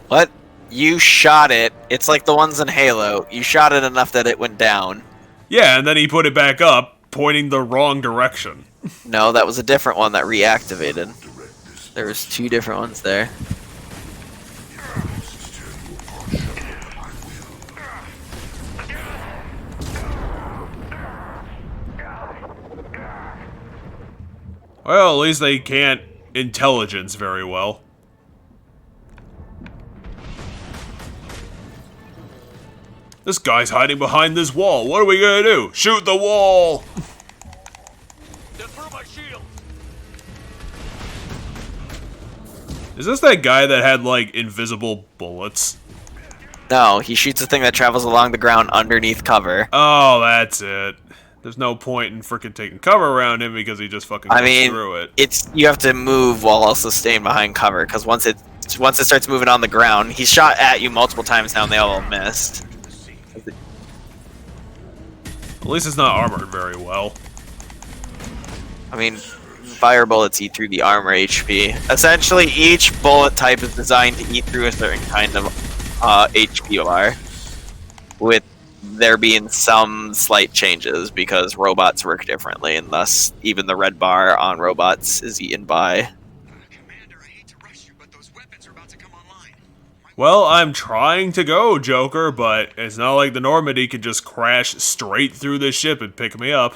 What? You shot it. It's like the ones in Halo. You shot it enough that it went down. Yeah, and then he put it back up, pointing the wrong direction. No, that was a different one that reactivated. There was two different ones there. Well, at least they can't intelligence very well. This guy's hiding behind this wall. What are we gonna do? Shoot the wall! Is this that guy that had, like, invisible bullets? No, he shoots a thing that travels along the ground underneath cover. Oh, that's it. There's no point in freaking taking cover around him because he just fucking goes through it. You have to move while also staying behind cover, because once it starts moving on the ground, he's shot at you multiple times now and they all missed. At least it's not armored very well. I mean, fire bullets eat through the armor HP. Essentially, each bullet type is designed to eat through a certain kind of HP bar, with there being some slight changes because robots work differently, and thus even the red bar on robots is eaten by. Well, I'm trying to go, Joker, but it's not like the Normandy could just crash straight through this ship and pick me up.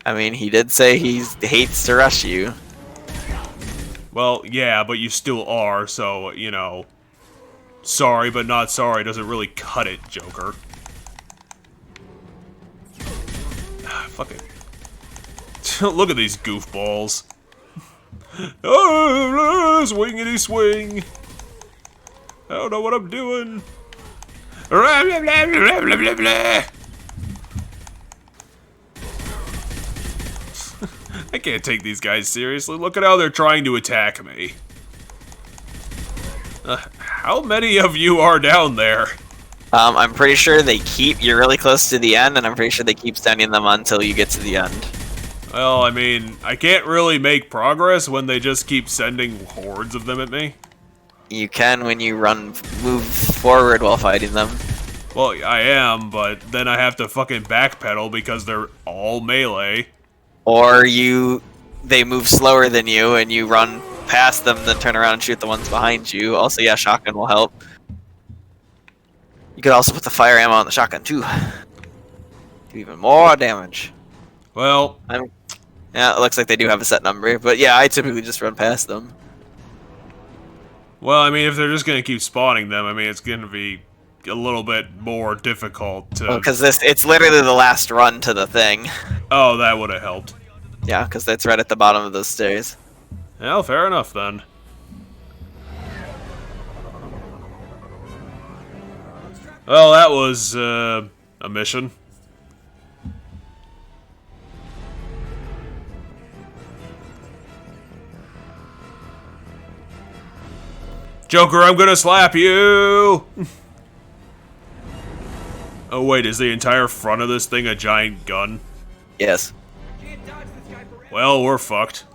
I mean, he did say he hates to rush you. Well, yeah, but you still are, so, you know, sorry but not sorry doesn't really cut it, Joker. Fuck it. Look at these goofballs. Oh, swingity swing. I don't know what I'm doing. Blah, blah, blah, blah, blah, blah, blah. I can't take these guys seriously. Look at how they're trying to attack me. How many of you are down there? I'm pretty sure you're really close to the end, and I'm pretty sure they keep sending them until you get to the end. Well, I mean, I can't really make progress when they just keep sending hordes of them at me. You can when you move forward while fighting them. Well, I am, but then I have to fucking backpedal because they're all melee. Or they move slower than you, and you run past them, then turn around and shoot the ones behind you. Also, yeah, shotgun will help. You could also put the fire ammo on the shotgun too. Do even more damage. Well, yeah, it looks like they do have a set number, but yeah, I typically just run past them. Well, I mean, if they're just gonna keep spawning them, I mean, it's gonna be a little bit more difficult to. Because it's literally the last run to the thing. Oh, that would have helped. Yeah, because that's right at the bottom of those stairs. Well, fair enough then. Well, that was a mission. Joker, I'm gonna slap you! Oh wait, is the entire front of this thing a giant gun? Yes. Well, we're fucked.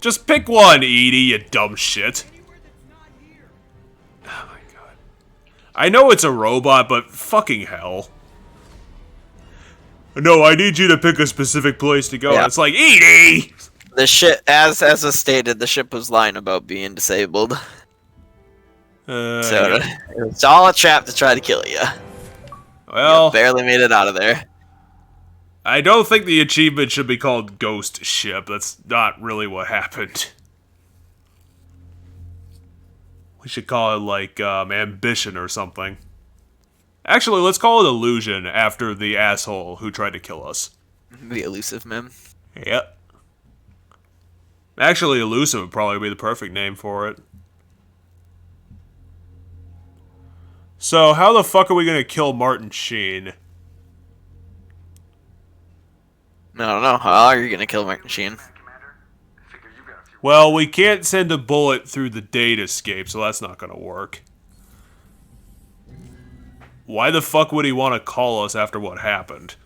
Just pick one, Edie, you dumb shit. Oh my god. I know it's a robot, but fucking hell. No, I need you to pick a specific place to go. Yeah. It's like, Edie! The ship, as was stated, the ship was lying about being disabled. So it's all a trap to try to kill you. Well, you barely made it out of there. I don't think the achievement should be called Ghost Ship. That's not really what happened. We should call it like Ambition or something. Actually, let's call it Illusion after the asshole who tried to kill us. The elusive man. Yep. Actually, Elusive would probably be the perfect name for it. So, how the fuck are we gonna kill Martin Sheen? I don't know. How are you gonna kill Martin Sheen? Well, we can't send a bullet through the data escape, so that's not gonna work. Why the fuck would he want to call us after what happened?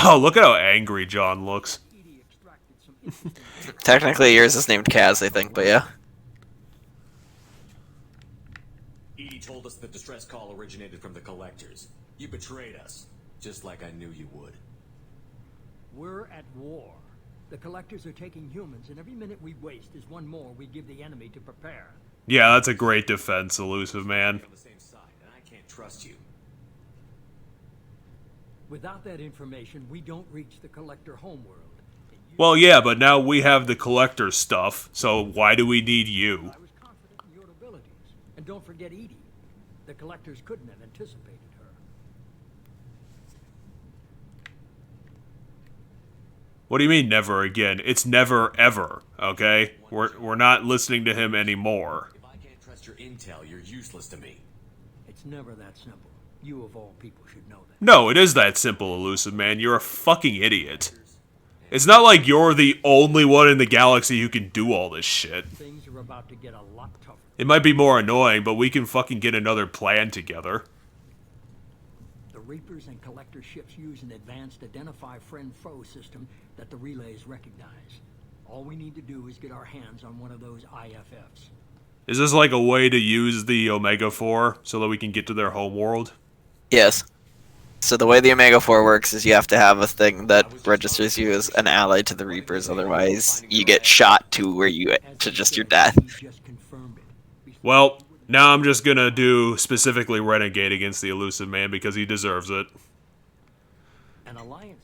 Oh, look at how angry John looks. Technically, yours is named Kaz, I think, but yeah. Edie told us the distress call originated from the collectors. You betrayed us, just like I knew you would. We're at war. The collectors are taking humans, and every minute we waste is one more we give the enemy to prepare. Yeah, that's a great defense, Elusive Man. On the same side, and I can't trust you. Without that information, we don't reach the collector homeworld. Well, yeah, but now we have the collector stuff, so why do we need you? I was confident in your abilities. And don't forget Edie. The collectors couldn't have anticipated her. What do you mean never again? It's never ever, okay? We're not listening to him anymore. If I can't trust your intel, you're useless to me. It's never that simple. You of all people should know that. No, it is that simple, Elusive Man. You're a fucking idiot. It's not like you're the only one in the galaxy who can do all this shit. Things are about to get a lot tougher. It might be more annoying, but we can fucking get another plan together. The Reapers and Collector ships use an advanced identify friend-foe system that the relays recognize. All we need to do is get our hands on one of those IFFs. Is this like a way to use the Omega-4 so that we can get to their homeworld? Yes. So the way the Omega-4 works is you have to have a thing that registers you as an ally to the Reapers, otherwise you get shot to just your death. Well, now I'm just gonna do specifically Renegade against the Elusive Man because he deserves it.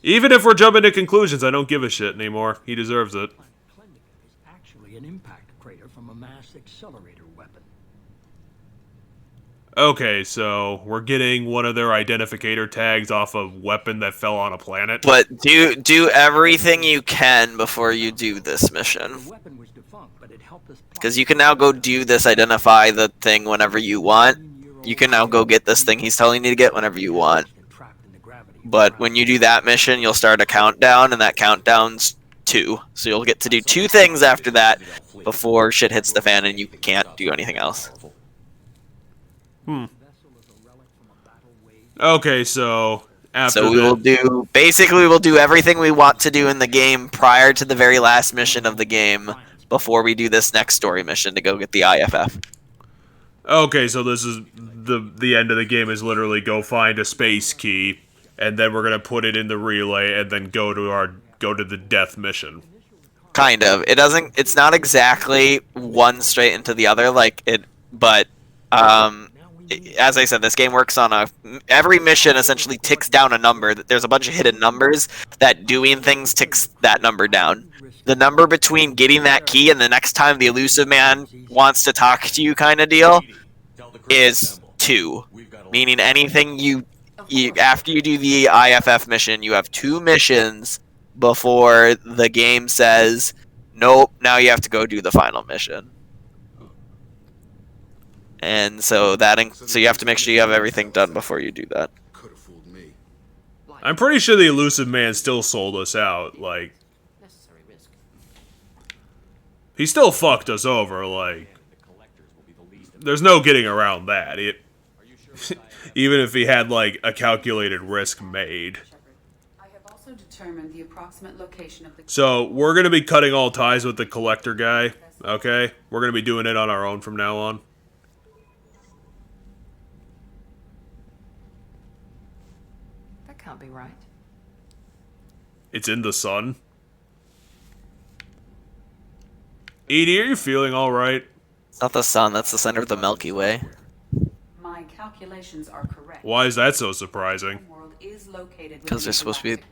Even if we're jumping to conclusions, I don't give a shit anymore. He deserves it. Actually an impact crater from a mass accelerator weapon. Okay, so we're getting one of their identificator tags off a weapon that fell on a planet. But do everything you can before you do this mission. Because you can now go do this identify the thing whenever you want. You can now go get this thing he's telling you to get whenever you want. But when you do that mission, you'll start a countdown, and that countdown's 2. So you'll get to do 2 things after that before shit hits the fan and you can't do anything else. Okay, so after we will do everything we want to do in the game prior to the very last mission of the game before we do this next story mission to go get the IFF. Okay, so this is the end of the game is literally go find a space key, and then we're gonna put it in the relay and then go to the death mission. Kind of. It's not exactly one straight into the other but as I said, this game works on every mission essentially ticks down a number. There's a bunch of hidden numbers that doing things ticks that number down. The number between getting that key and the next time the Elusive Man wants to talk to you kind of deal is 2. Meaning anything after you do the IFF mission, you have 2 missions before the game says, nope, now you have to go do the final mission. And so you have to make sure you have everything done before you do that. I'm pretty sure the Elusive Man still sold us out, he still fucked us over, there's no getting around that. Even if he had, a calculated risk made. I have also determined the approximate location of the... So, we're gonna be cutting all ties with the Collector guy, okay? We're gonna be doing it on our own from now on. That can't be right. It's in the sun. Edie, are you feeling alright? It's not the sun, that's the center of the Milky Way. My calculations are correct. Why is that so surprising? Because there's supposed to be...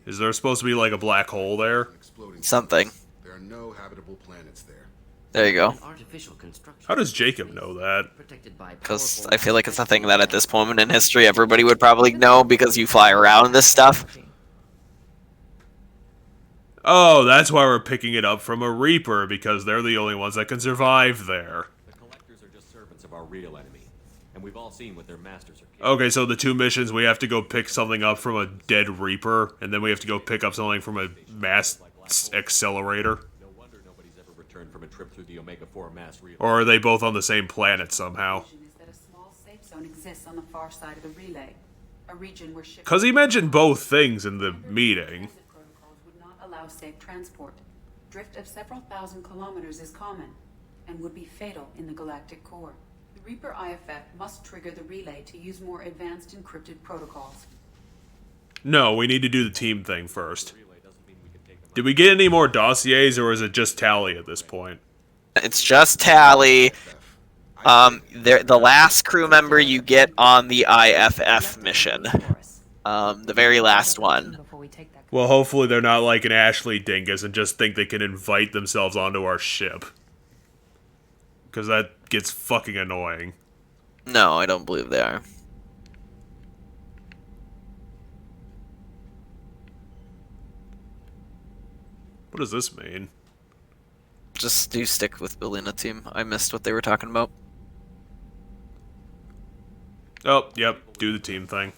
Is there supposed to be, a black hole there? Something. There are no habitable planets there. There you go. How does Jacob know that? Because I feel like it's a thing that at this moment in history everybody would probably know because you fly around this stuff. Oh, that's why we're picking it up from a Reaper, because they're the only ones that can survive there. The Collectors are just servants of our real enemy, and we've all seen what their masters are capable. Okay, so the 2 missions, we have to go pick something up from a dead Reaper, and then we have to go pick up something from a mass accelerator. No wonder nobody's ever returned from a trip through the Omega-4 mass relay. Or are they both on the same planet somehow? That a small safe zone exists on the far side of the relay, a region where ships... Because he mentioned both things in the meeting. Allow safe transport. Drift of several thousand kilometers is common and would be fatal in the galactic core. The Reaper IFF must trigger the relay to use more advanced encrypted protocols. No, we need to do the team thing first. Did we get any more dossiers, or is it just Tally at this point? It's just Tally. The last crew member you get on the IFF mission. The very last one. Well, hopefully they're not like an Ashley dingus and just think they can invite themselves onto our ship. Because that gets fucking annoying. No, I don't believe they are. What does this mean? Just do stick with building a team. I missed what they were talking about. Oh, yep. Do the team thing.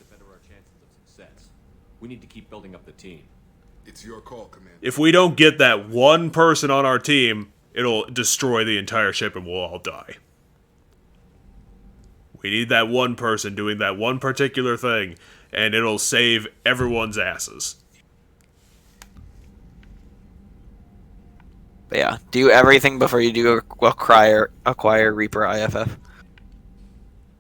We need to keep building up the team. It's your call, Commander. If we don't get that one person on our team, it'll destroy the entire ship and we'll all die. We need that one person doing that one particular thing, and it'll save everyone's asses. But yeah, do everything before you do acquire Reaper IFF.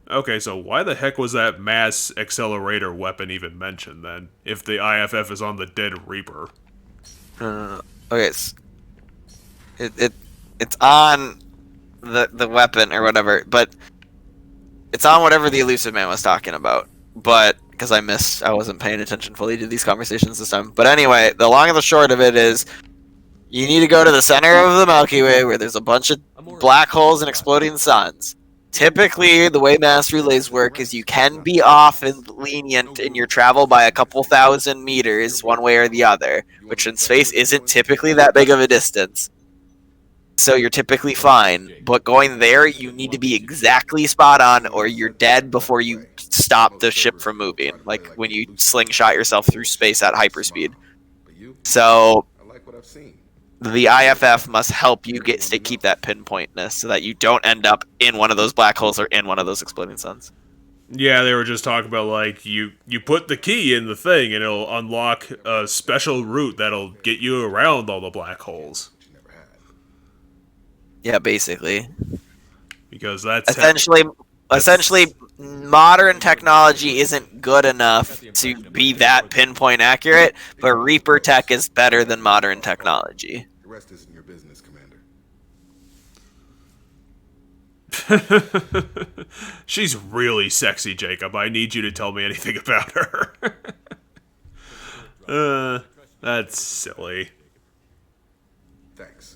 Okay, so why the heck was that mass accelerator weapon even mentioned then, if the IFF is on the dead Reaper? Okay, it's on the weapon or whatever, but it's on whatever the elusive man was talking about. But because I wasn't paying attention fully to these conversations this time. But anyway, the long and the short of it is, you need to go to the center of the Milky Way where there's a bunch of black holes and exploding suns. Typically, the way mass relays work is you can be off and lenient in your travel by a couple thousand meters one way or the other, which in space isn't typically that big of a distance. So you're typically fine, but going there, you need to be exactly spot on or you're dead before you stop the ship from moving, like when you slingshot yourself through space at hyperspeed. So the IFF must help you keep that pinpointness so that you don't end up in one of those black holes or in one of those exploding suns. Yeah, they were just talking about, like, you put the key in the thing and it'll unlock a special route that'll get you around all the black holes. Yeah, basically. Because that's... Essentially, modern technology isn't good enough to be that pinpoint accurate, but Reaper tech is better than modern technology. The rest isn't your business, Commander. She's really sexy, Jacob. I need you to tell me anything about her. That's silly. Thanks.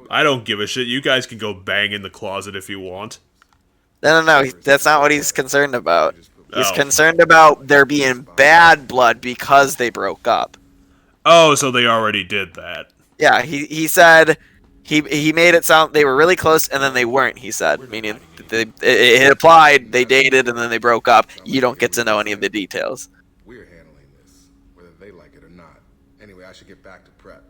I don't give a shit. You guys can go bang in the closet if you want. No. That's not what he's concerned about. He's concerned about there being bad blood because they broke up. Oh, so they already did that. Yeah, he said he made it sound they were really close and then they weren't. He said, meaning it applied, they dated and then they broke up. You don't get to know any of the details. We're handling this, whether they like it or not. Anyway, I should get back to prep.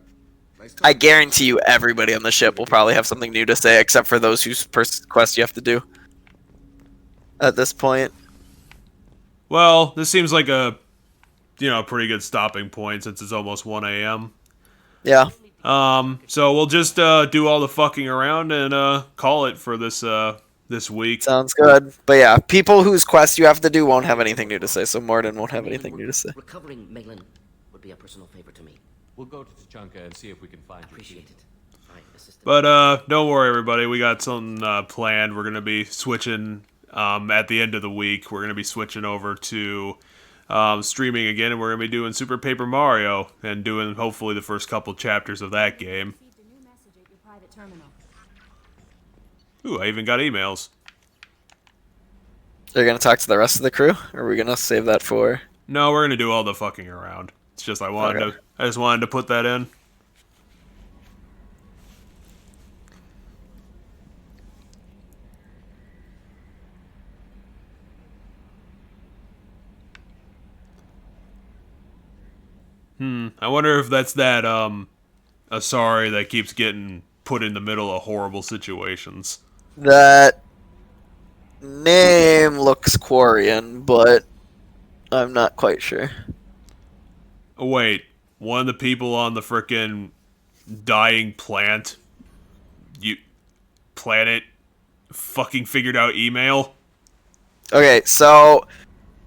I guarantee you, everybody on the ship will probably have something new to say, except for those whose quest you have to do. At this point. Well, this seems like a, pretty good stopping point since it's almost 1 a.m. Yeah. So we'll just do all the fucking around and call it for this week. Sounds good. But yeah, people whose quest you have to do won't have anything new to say, so Morden won't have anything new to say. Recovering Malin would be a personal favor to me. We'll go to Tachanka and see if we can find you. Appreciate it. But don't worry, everybody. We got something planned. We're gonna be switching at the end of the week. We're gonna be switching over to streaming again, and we're gonna be doing Super Paper Mario and doing hopefully the first couple chapters of that game. Ooh, I even got emails. Are you gonna talk to the rest of the crew, or are we gonna save that for? No, we're gonna do all the fucking around. It's just I just wanted to put that in. I wonder if that's that Asari that keeps getting put in the middle of horrible situations. That name looks Quarian, but I'm not quite sure. Oh, wait, one of the people on the frickin' dying planet fucking figured out email? Okay, so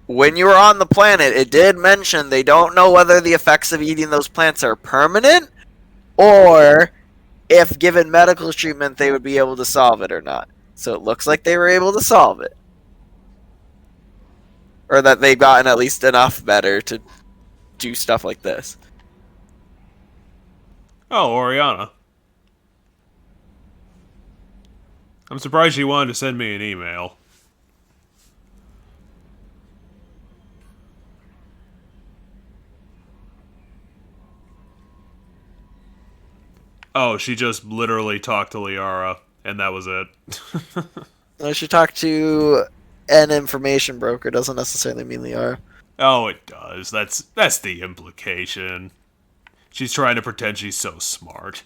when you were on the planet, it did mention they don't know whether the effects of eating those plants are permanent, or if given medical treatment they would be able to solve it or not. So it looks like they were able to solve it. Or that they've gotten at least enough better to do stuff like this. Oh, Oriana. I'm surprised she wanted to send me an email. Oh, she just literally talked to Liara, and that was it. She talked to an information broker. Doesn't necessarily mean Liara. Oh, it does. That's the implication. She's trying to pretend she's so smart.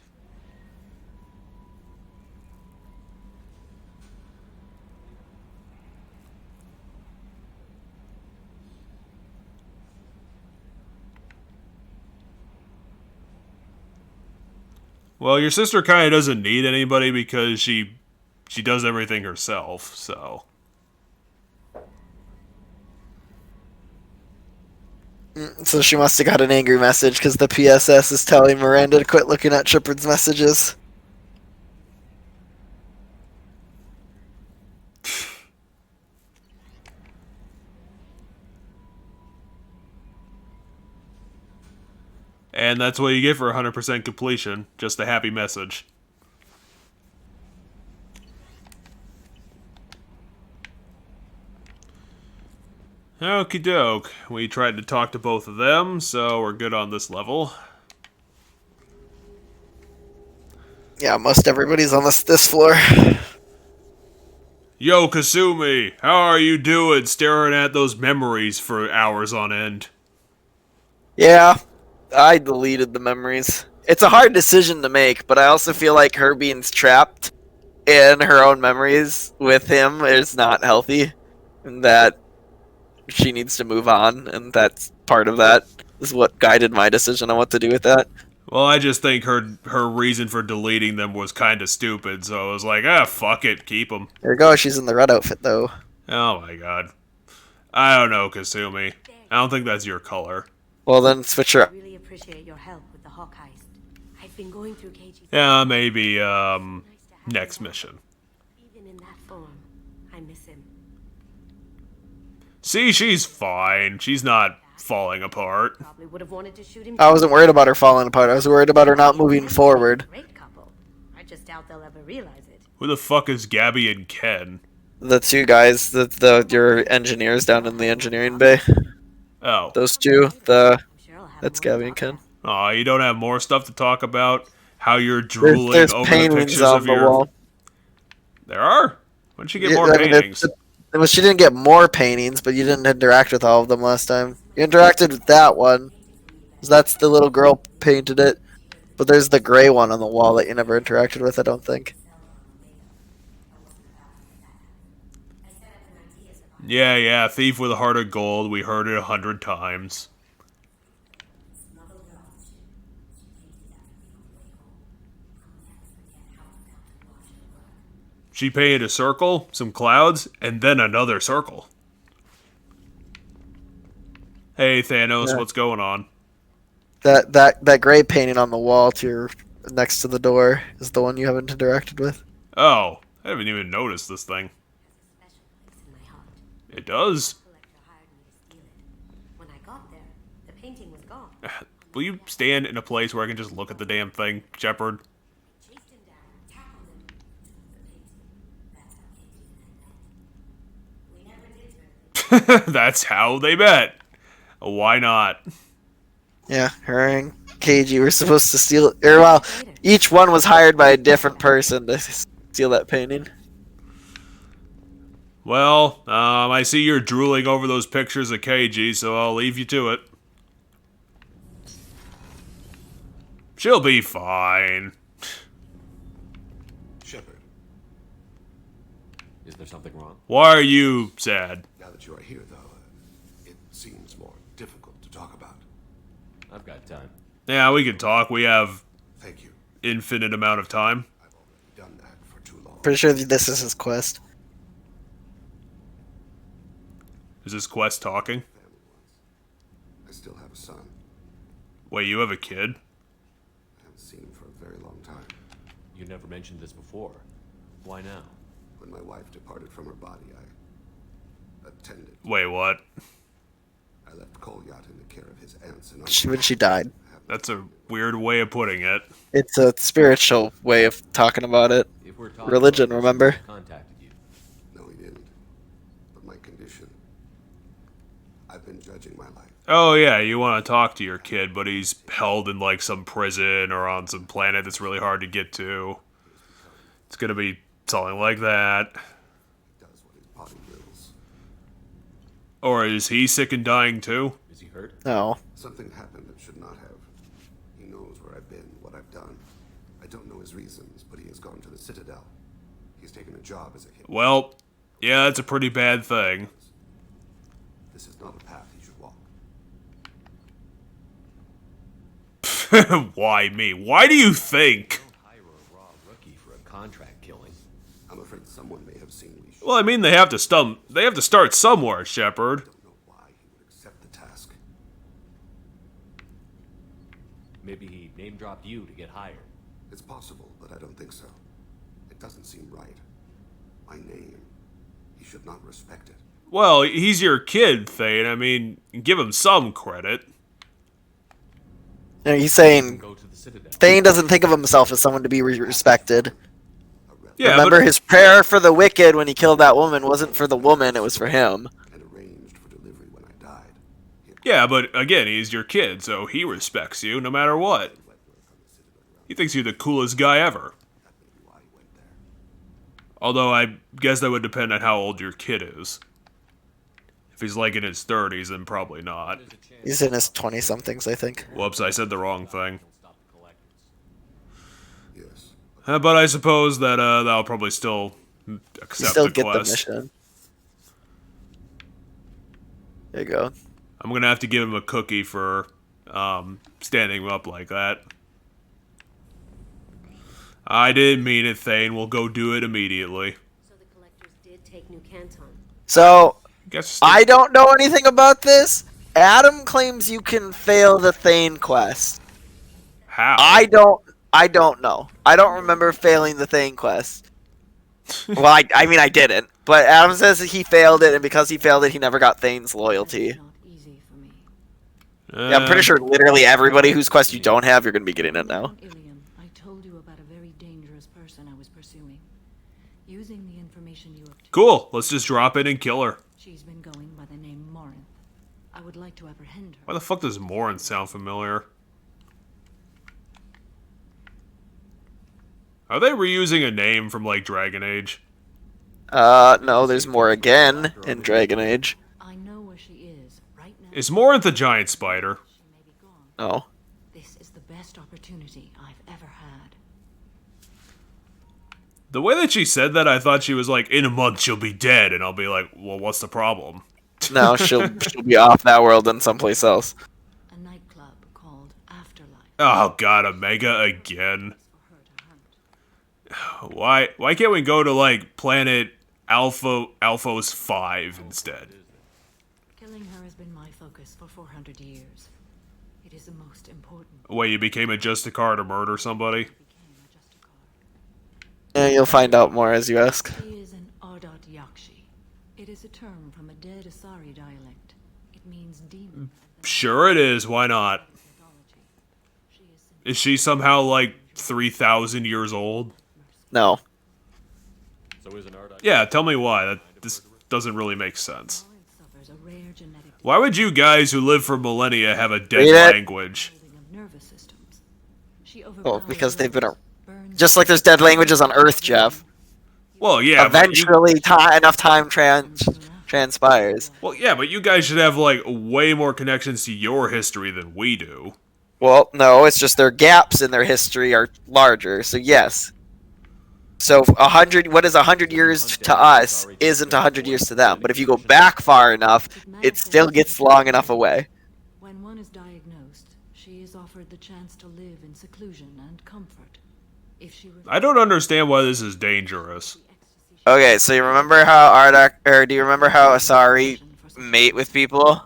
Well, your sister kind of doesn't need anybody because she does everything herself, so. So she must have got an angry message because the PSS is telling Miranda to quit looking at Shepard's messages. And that's what you get for 100% completion. Just a happy message. Okie doke. We tried to talk to both of them, so we're good on this level. Yeah, most everybody's on this floor. Yo, Kasumi, how are you doing staring at those memories for hours on end? Yeah, I deleted the memories. It's a hard decision to make, but I also feel like her being trapped in her own memories with him is not healthy. And that she needs to move on, and that's part of that. Is what guided my decision on what to do with that. Well, I just think her reason for deleting them was kind of stupid, so I was like, fuck it, keep them. There you go, she's in the red outfit, though. Oh my god. I don't know, Kasumi. I don't think that's your color. Well, then switch her up. I really appreciate your help with the Hawk heist. I've been going through KG's... Yeah, maybe, next mission. Even in that form, I miss him. See, she's fine. She's not falling apart. Probably would have wanted to shoot him. I wasn't worried about her falling apart. I was worried about her not moving forward. Great couple. I just doubt they'll ever realize it. Who the fuck is Gabby and Ken? The two guys, your engineers down in the engineering bay. Oh. Those two, that's Gabby and Ken. Aw, you don't have more stuff to talk about? How you're drooling there's over the paintings pictures on of the your... wall. There are? When did she get more paintings? Well, she didn't get more paintings, but you didn't interact with all of them last time. You interacted with that one. That's the little girl painted it. But there's the gray one on the wall that you never interacted with, I don't think. Yeah, Thief with a Heart of Gold. We heard it 100 times. She painted a circle, some clouds, and then another circle. Hey, Thanos, Yeah. what's going on? That gray painting on the wall to your next to the door is the one you haven't interacted with. Oh, I haven't even noticed this thing. It does. When I got there, the painting was gone. Will you stand in a place where I can just look at the damn thing, Shepard? That's how they met. Why not? Yeah, her and KG were supposed to steal it. Or, well, each one was hired by a different person to steal that painting. Well, I see you're drooling over those pictures of KG, so I'll leave you to it. She'll be fine. Shepard. Is there something wrong? Why are you sad? Now that you are here, though, it seems more difficult to talk about. I've got time. Yeah, we can talk. We have Thank you. infinite amount of time. Done that for too long. Pretty sure this is his quest. Is this Quest talking? I still have a son. Wait, you have a kid? I haven't seen him for a very long time. You never mentioned this before. Why now? When my wife departed from her body, I attended. Wait, what? I left Kolyat in the care of his aunts and uncles. When she died. That's a weird way of putting it. It's a spiritual way of talking about it. If we're talking Religion, about remember? contacted you. No, he didn't. But my condition. I've been judging my life. Oh yeah, you want to talk to your kid, but he's held in like some prison or on some planet that's really hard to get to. It's gonna be something like that. Or is he sick and dying too? Is he hurt? No. Something happened that should not have. He knows where I've been, what I've done. I don't know his reasons, but he has gone to the Citadel. He's taken a job as a hit. Well, yeah, that's a pretty bad thing. This is not a path he should walk. Why me? Why do you think? Don't hire a raw rookie for a contract killing. I'm afraid someone may have seen we should. Well, I mean, they have to start somewhere, Shepard. I don't know why he would accept the task. Maybe he name-dropped you to get hired. It's possible, but I don't think so. It doesn't seem right. My name. He should not respect it. Well, he's your kid, Thane. I mean, give him some credit. You know, he's saying Go to the Citadel. Thane doesn't think of himself as someone to be respected. Yeah, Remember, but his prayer for the wicked when he killed that woman wasn't for the woman, it was for him. And arranged for delivery when I died. yeah, but again, he's your kid, so he respects you no matter what. He thinks you're the coolest guy ever. Although I guess that would depend on how old your kid is. If he's like in his 30s, then probably not. He's in his 20-somethings, I think. Whoops, I said the wrong thing. Yes. But I suppose that that'll probably still accept Still the get the quest. mission. There you go. I'm gonna have to give him a cookie for standing him up like that. I didn't mean it, Thane. We'll go do it immediately. So the collectors did take New Canton. So, Guess I don't know anything about this. Adam claims you can fail the Thane quest. How? I don't know. I don't remember failing the Thane quest. Well, I mean, I didn't. But Adam says that he failed it, and because he failed it, he never got Thane's loyalty. Yeah, I'm pretty sure literally everybody whose quest you don't have, you're going to be getting it now. I told you about a very dangerous person I was pursuing. Using the information you obtained. Cool. Let's just drop in and kill her. She's been going by the name Morinth. I would like to apprehend her. Why the fuck does Morin sound familiar? Are they reusing a name from, like, Dragon Age? No, there's more again in Dragon Age. I know where she is right now. Is Morinth a giant spider? No. This is the best opportunity I've ever had. The way that she said that, I thought she was like, in a month she'll be dead, and I'll be like, well, what's the problem? No, she'll be off that world and someplace else. A nightclub called Afterlife. Oh god, Omega again. Why can't we go to, like, planet Alphos 5 instead? Killing her has been my focus for 400 years. It is the most important. Wait, you became a Justicar to murder somebody? Yeah, you'll find out more as you ask. She is an Ardot Yakshi. It is a term from a dead Asari dialect. It means demon. Sure it is, why not? Is she somehow, like, 3,000 years old? No. So is an Ardot. Yeah, tell me why. This doesn't really make sense. Suffers a rare genetic Why would you guys who live for millennia have a dead Read it. language? of nervous systems. She Oh, because they've been just like there's dead languages on Earth, Jeff. Well, yeah. Eventually, enough time transpires. Well, yeah, but you guys should have, like, way more connections to your history than we do. Well, no, it's just their gaps in their history are larger. So yes. So 100, what is 100 years to us isn't 100 years to them. But if you go back far enough, it still gets long enough away. When one is diagnosed, she is offered the chance to live in seclusion and comfort. If she I don't understand why this is dangerous. Okay, so you remember how Ardok, or do you remember how Asari mate with people?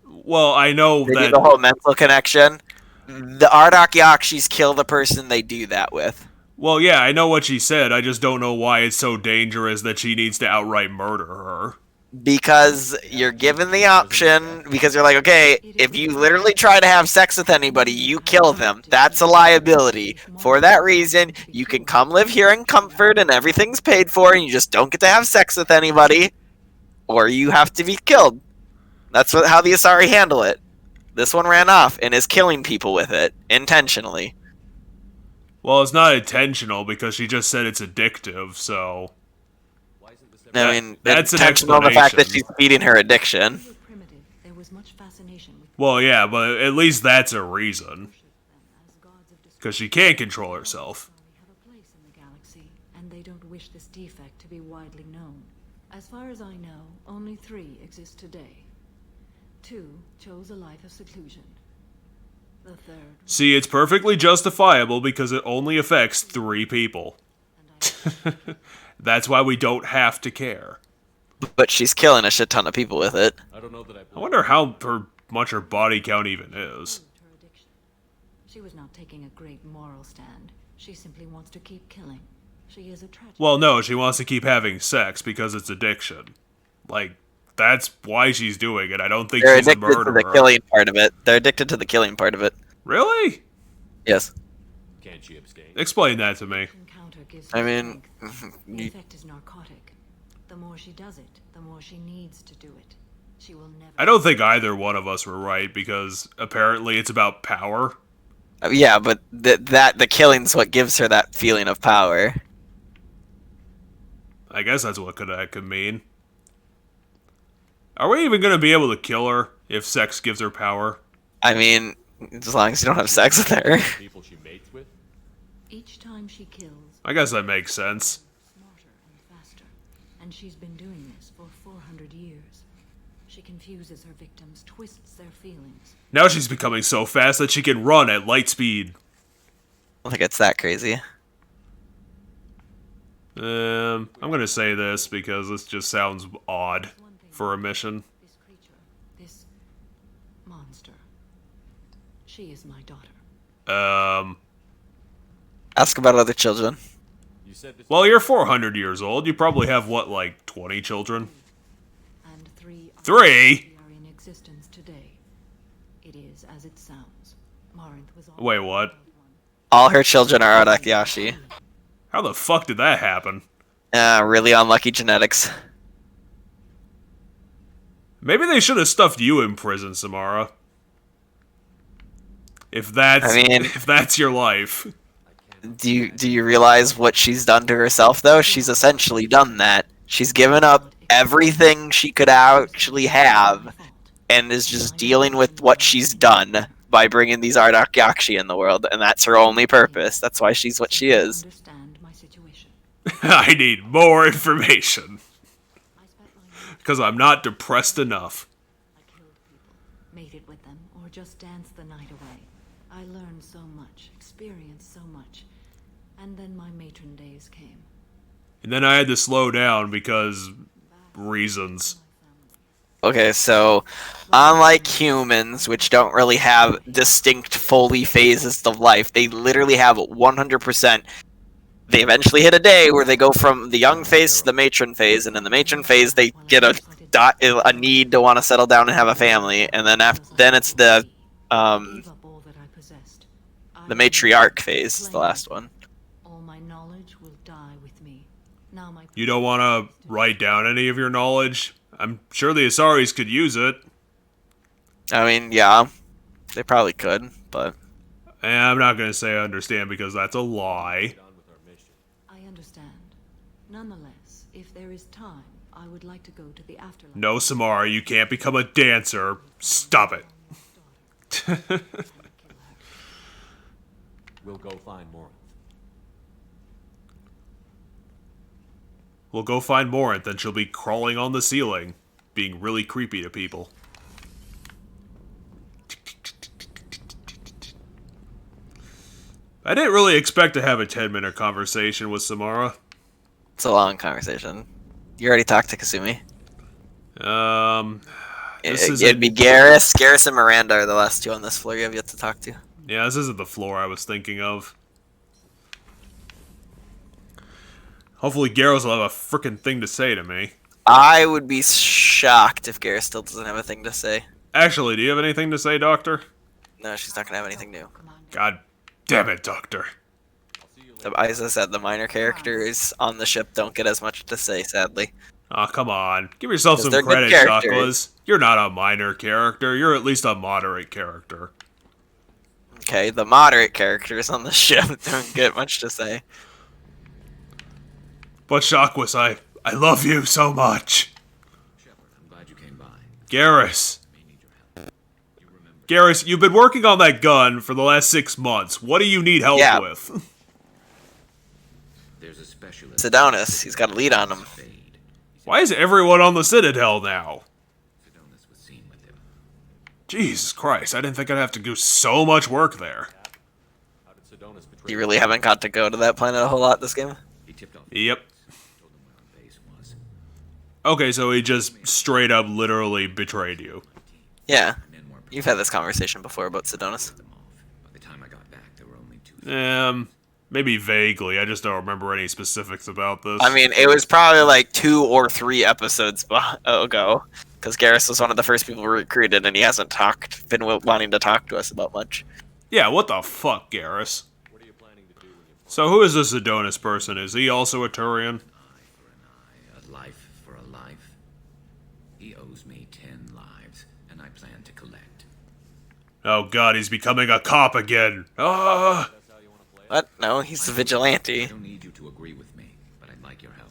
Well, I know They that do the whole mental connection. The Ardok Yakshis kill the person they do that with. Well, yeah, I know what she said. I just don't know why it's so dangerous that she needs to outright murder her. Because you're given the option, because you're like, okay, if you literally try to have sex with anybody, you kill them. That's a liability. For that reason, you can come live here in comfort and everything's paid for and you just don't get to have sex with anybody. Or you have to be killed. That's how the Asari handle it. This one ran off and is killing people with it intentionally. Well, it's not intentional because she just said it's addictive, so... I mean, that's an intentional the fact that explanation. she's feeding her addiction. There was much fascination with Well, yeah, but at least that's a reason. Because she can't control herself. galaxy, and they don't wish this defect to be widely known. As far as I know, only 3 exist today. 2 chose a life of seclusion. The 3rd... See, it's perfectly justifiable because it only affects 3 people. That's why we don't have to care. But she's killing a shit ton of people with it. I wonder how much her body count even is. She was not taking a great moral stand. She simply wants to keep killing. She is a tragedy. Well, no, she wants to keep having sex because it's addiction. Like, that's why she's doing it. I don't think They're she's a addicted to murderer. the killing part of it. They're addicted to the killing part of it. Really? Yes. Can't she abstain? Explain that to me. I mean, The effect is narcotic. The more she does it, the more she needs to do it. She will never... I don't think either one of us were right because apparently it's about power. yeah, but the killing's what gives her that feeling of power. I guess that's what that could mean. Are we even going to be able to kill her if sex gives her power? I mean, as long as you don't have sex with her. People she mates with? Each time she kills, I guess that makes sense. smarter and faster. And she's been doing this for 400 years. She confuses her victims, twists their feelings. Now she's becoming so fast that she can run at light speed. I don't think it's that crazy. I'm going to say this because this just sounds odd for a mission. This creature, this monster, she is my daughter. Ask about other children. Well, you're 400 years old. You probably have, what, like 20 children? And 3 3? are in existence today. It is as it sounds. Marinth was Wait, what? All her children are Arakiyashi. How the fuck did that happen? Really unlucky genetics. Maybe they should have stuffed you in prison, Samara. If that's your life. Do you realize what she's done to herself, though? She's essentially done that. She's given up everything she could actually have, and is just dealing with what she's done by bringing these Ardakyakshi in the world, and that's her only purpose. That's why she's what she is. I need more information. Because I'm not depressed enough. Mated with them, or just danced the night away. I learned so much, experienced so much, and then my matron days came. And then I had to slow down because... reasons. Okay, so unlike humans, which don't really have distinct fully phases of life, they literally have 100%. They eventually hit a day where they go from the young phase to the matron phase, and in the matron phase they get a need to want to settle down and have a family, and then it's the matriarch phase, the last one. All my knowledge will die with me. Now my You don't want to write down any of your knowledge? I'm sure the Asaris could use it. I mean, yeah, they probably could, but... And I'm not going to say I understand because that's a lie. I understand. Nonetheless, if there is time, I would like to go to the afterlife. No, Samara, you can't become a dancer. Stop it. We'll go find Morinth. We'll go find Morinth and she'll be crawling on the ceiling, being really creepy to people. I didn't really expect to have a 10-minute conversation with Samara. It's a long conversation. You already talked to Kasumi. It'd be Garrus and Miranda are the last 2 on this floor you have yet to talk to. Yeah, this isn't the floor I was thinking of. Hopefully Garrus will have a frickin' thing to say to me. I would be shocked if Garrus still doesn't have a thing to say. Actually, do you have anything to say, Doctor? No, she's not gonna have anything new. God damn it, Doctor. As I said, the minor characters on the ship don't get as much to say, sadly. Aw, come on. Give yourself some they're good credit, characters. Chocolates. You're not a minor character. You're at least a moderate character. Okay, the moderate characters on the ship don't get much to say. But Shockwis, I love you so much. I'm glad you came by. Garrus. Garrus, you've been working on that gun for the last 6 months. What do you need help with? There's a specialist. Sedonis, he's got a lead on him. Why is everyone on the Citadel now? Jesus Christ, I didn't think I'd have to do so much work there. You really haven't got to go to that planet a whole lot this game? Yep. Okay, so he just straight up literally betrayed you. Yeah. You've had this conversation before about Sedonis. Maybe vaguely. I just don't remember any specifics about this. I mean, it was probably like 2 or 3 episodes ago. Because Garrus was one of the first people recruited, and he hasn't been wanting to talk to us about much. Yeah, what the fuck, Garrus? So who is this Adonis person? Is he also a Turian? A life for a life. He owes me 10 lives, and I plan to collect. Oh god, he's becoming a cop again. Ah! What? No, he's a vigilante. I don't need you to agree with me, but I'd like your help.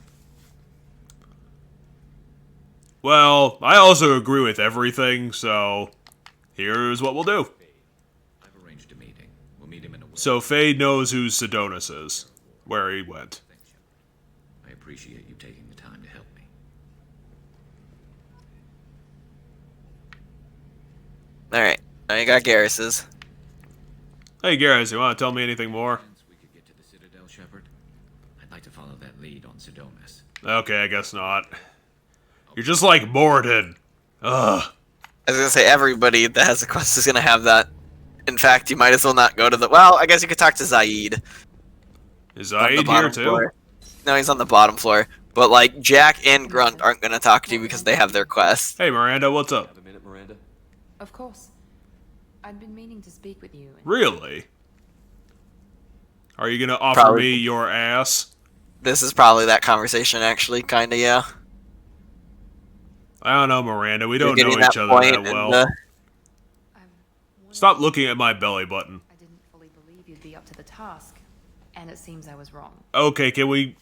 Well, I also agree with everything, so here's what we'll do. I've arranged a meeting. We'll meet him in a way. So Fade knows who Sedonis is, where he went. I appreciate you taking the time to help me. Alright, now you got Garrus's. Hey Garrus, you want to tell me anything more? We could get to the Citadel, Shepard. I'd like to follow that lead on Sedonis. Okay, I guess not. You're just like Morden. Ugh. I was gonna say, everybody that has a quest is gonna have that. In fact, you might as well not go to the... Well, I guess you could talk to Zaid. Is Zaid here too? Floor. No, he's on the bottom floor. But, like, Jack and Grunt aren't gonna talk to you because they have their quest. Hey Miranda, what's up? Have a minute, Miranda? Of course. I'd been meaning to speak with you. Really? Are you gonna offer me your ass? This is probably that conversation, actually, kinda, yeah. I don't know, Miranda. We don't know each other that well. Stop looking at my belly button. I didn't fully believe you'd be up to the task, and it seems I was wrong. Okay, can we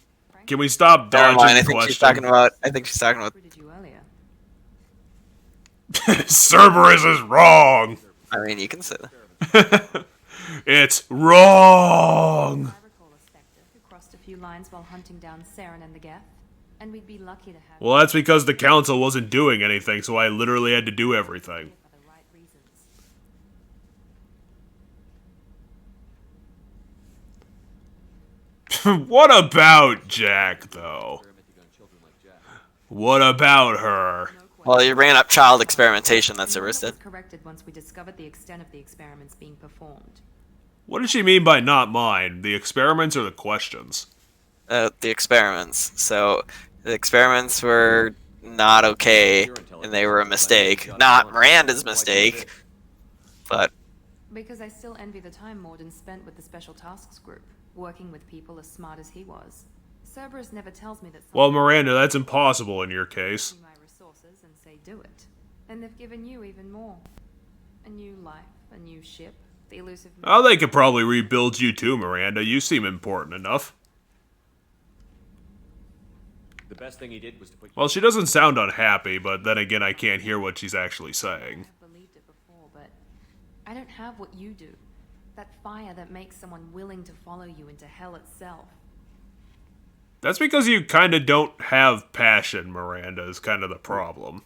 stop dodging the question? I think she's talking about. Did you earlier? Cerberus is wrong. I mean, you can say that. It's wrong. I recall a Spectre who crossed a few lines while hunting down Saren and the Geth, and we'd be lucky to have. Well, that's because the council wasn't doing anything, so I literally had to do everything. What about Jack, though? What about her? Well, you're bringing up child experimentation. That's Cerberus did. Corrected once we discovered the extent of the experiments being performed. What does she mean by not mine? The experiments or the questions? The experiments. So, the experiments were not okay, and they were a mistake. Not Miranda's mistake, but... Because I still envy the time Morden spent with the Special Tasks Group, working with people as smart as he was. Cerberus never tells me that... Well, Miranda, that's impossible in your case. My resources and say do it. And they've given you even more. A new life, a new ship, the elusive... Oh, they could probably rebuild you too, Miranda. You seem important enough. The best thing he did was to put... Well, she doesn't sound unhappy, but then again, I can't hear what she's actually saying. I've believed it before, but I don't have what you do. That fire that makes someone willing to follow you into hell itself. That's because you kind of don't have passion, Miranda, is kind of the problem.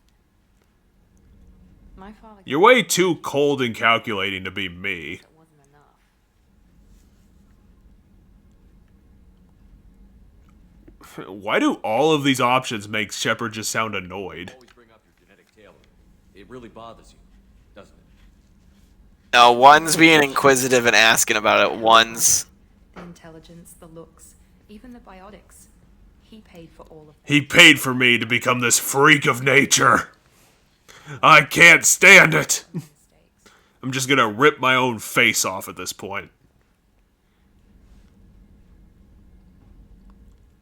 My father... You're way too cold and calculating to be me. Why do all of these options make Shepard just sound annoyed? Always bring up your genetic tailoring. It really bothers you, doesn't it? No, one's being inquisitive and asking about it. One's... The intelligence, the looks, even the biotics. He paid for all of them. He paid for me to become this freak of nature. I can't stand it. I'm just gonna rip my own face off at this point.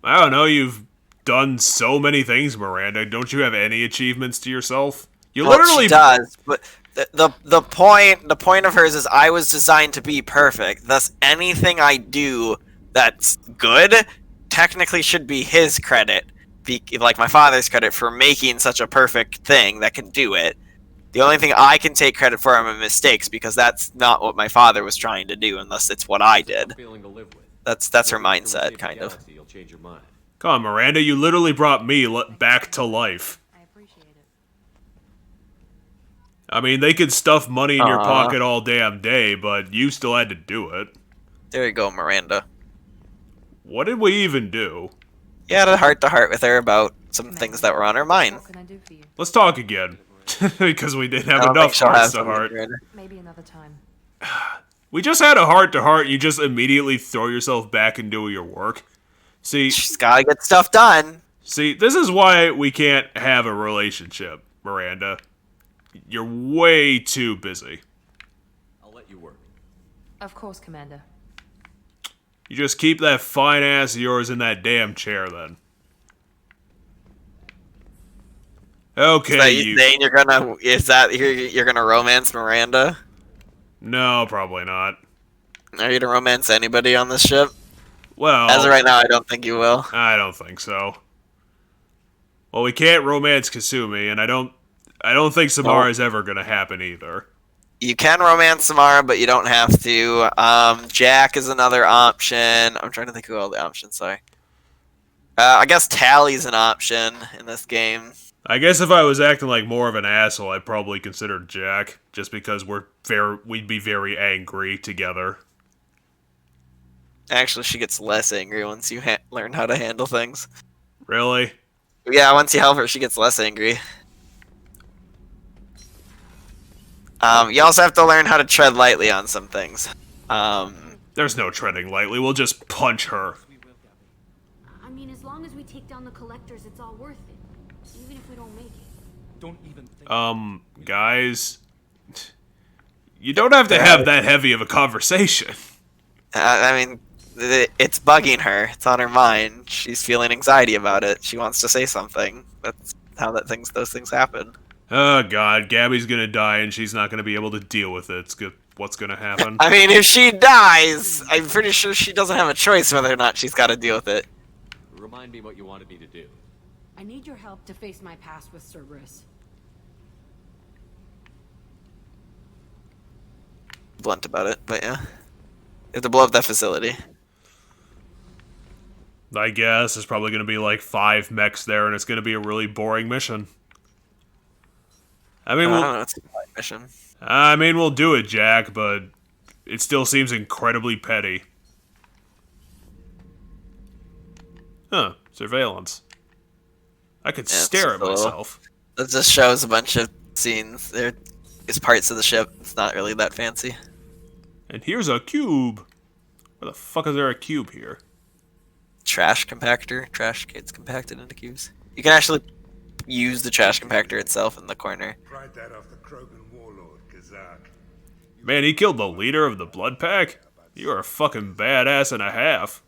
I don't know, you've done so many things, Miranda. Don't you have any achievements to yourself? You Well, literally she does, but the point of hers is I was designed to be perfect. Thus, anything I do that's good technically should be his credit, like my father's credit for making such a perfect thing that can do it. The only thing I can take credit for are my mistakes, because that's not what my father was trying to do, unless it's what I did. That's her mindset, kind of. You'll change your mind. Come on, Miranda, you literally brought me back to life. I mean, they could stuff money in your pocket all damn day, but you still had to do it. There you go, Miranda. What did we even do? You had a heart-to-heart with her about some things that were on her mind. Let's talk again. Because we didn't have I don't enough think she'll have hearts-to-heart. Maybe another time. We just had a heart-to-heart, you just immediately throw yourself back into your work. See, she's gotta get stuff done. See, this is why we can't have a relationship, Miranda. You're way too busy. I'll let you work. Of course, Commander. You just keep that fine ass of yours in that damn chair, then. Okay, So you saying you're gonna romance Miranda? No, probably not. Are you gonna romance anybody on this ship? Well, as of right now, I don't think you will. I don't think so. Well, we can't romance Kasumi, and I don't think Samara's ever gonna happen either. You can romance Samara, but you don't have to. Jack is another option. I'm trying to think who all the options are. I guess Tally's an option in this game. I guess if I was acting like more of an asshole, I'd probably consider Jack, just because we'd be very angry together. Actually, she gets less angry once you learn how to handle things. Really? Yeah, once you help her, she gets less angry. You also have to learn how to tread lightly on some things. There's no treading lightly. We'll just punch her. I mean, as long as we take down the collectors, it's all worth it. Even if we don't make it. Don't even think. Guys, you don't have to have that heavy of a conversation. I mean, it's bugging her. It's on her mind. She's feeling anxiety about it. She wants to say something. That's how those things happen. Oh God, Gabby's gonna die, and she's not gonna be able to deal with it. It's good. What's gonna happen? I mean, if she dies, I'm pretty sure she doesn't have a choice whether or not she's got to deal with it. Remind me what you wanted me to do. I need your help to face my past with Cerberus. Blunt about it, but yeah. You have to blow up that facility. I guess there's probably gonna be like 5 mechs there, and it's gonna be a really boring mission. I mean, I don't know, it's a boring mission. I mean, we'll do it, Jack, but it still seems incredibly petty. Huh, surveillance. I could stare at myself. It just shows a bunch of scenes. There is parts of the ship. It's not really that fancy. And here's a cube. Where the fuck is there a cube here? Trash compactor. Trash gets compacted into cubes. You can actually use the trash compactor itself in the corner. Tried that off the Krogan warlord, Kazak. Man, he killed the leader of the Blood Pack? You are a fucking badass and a half.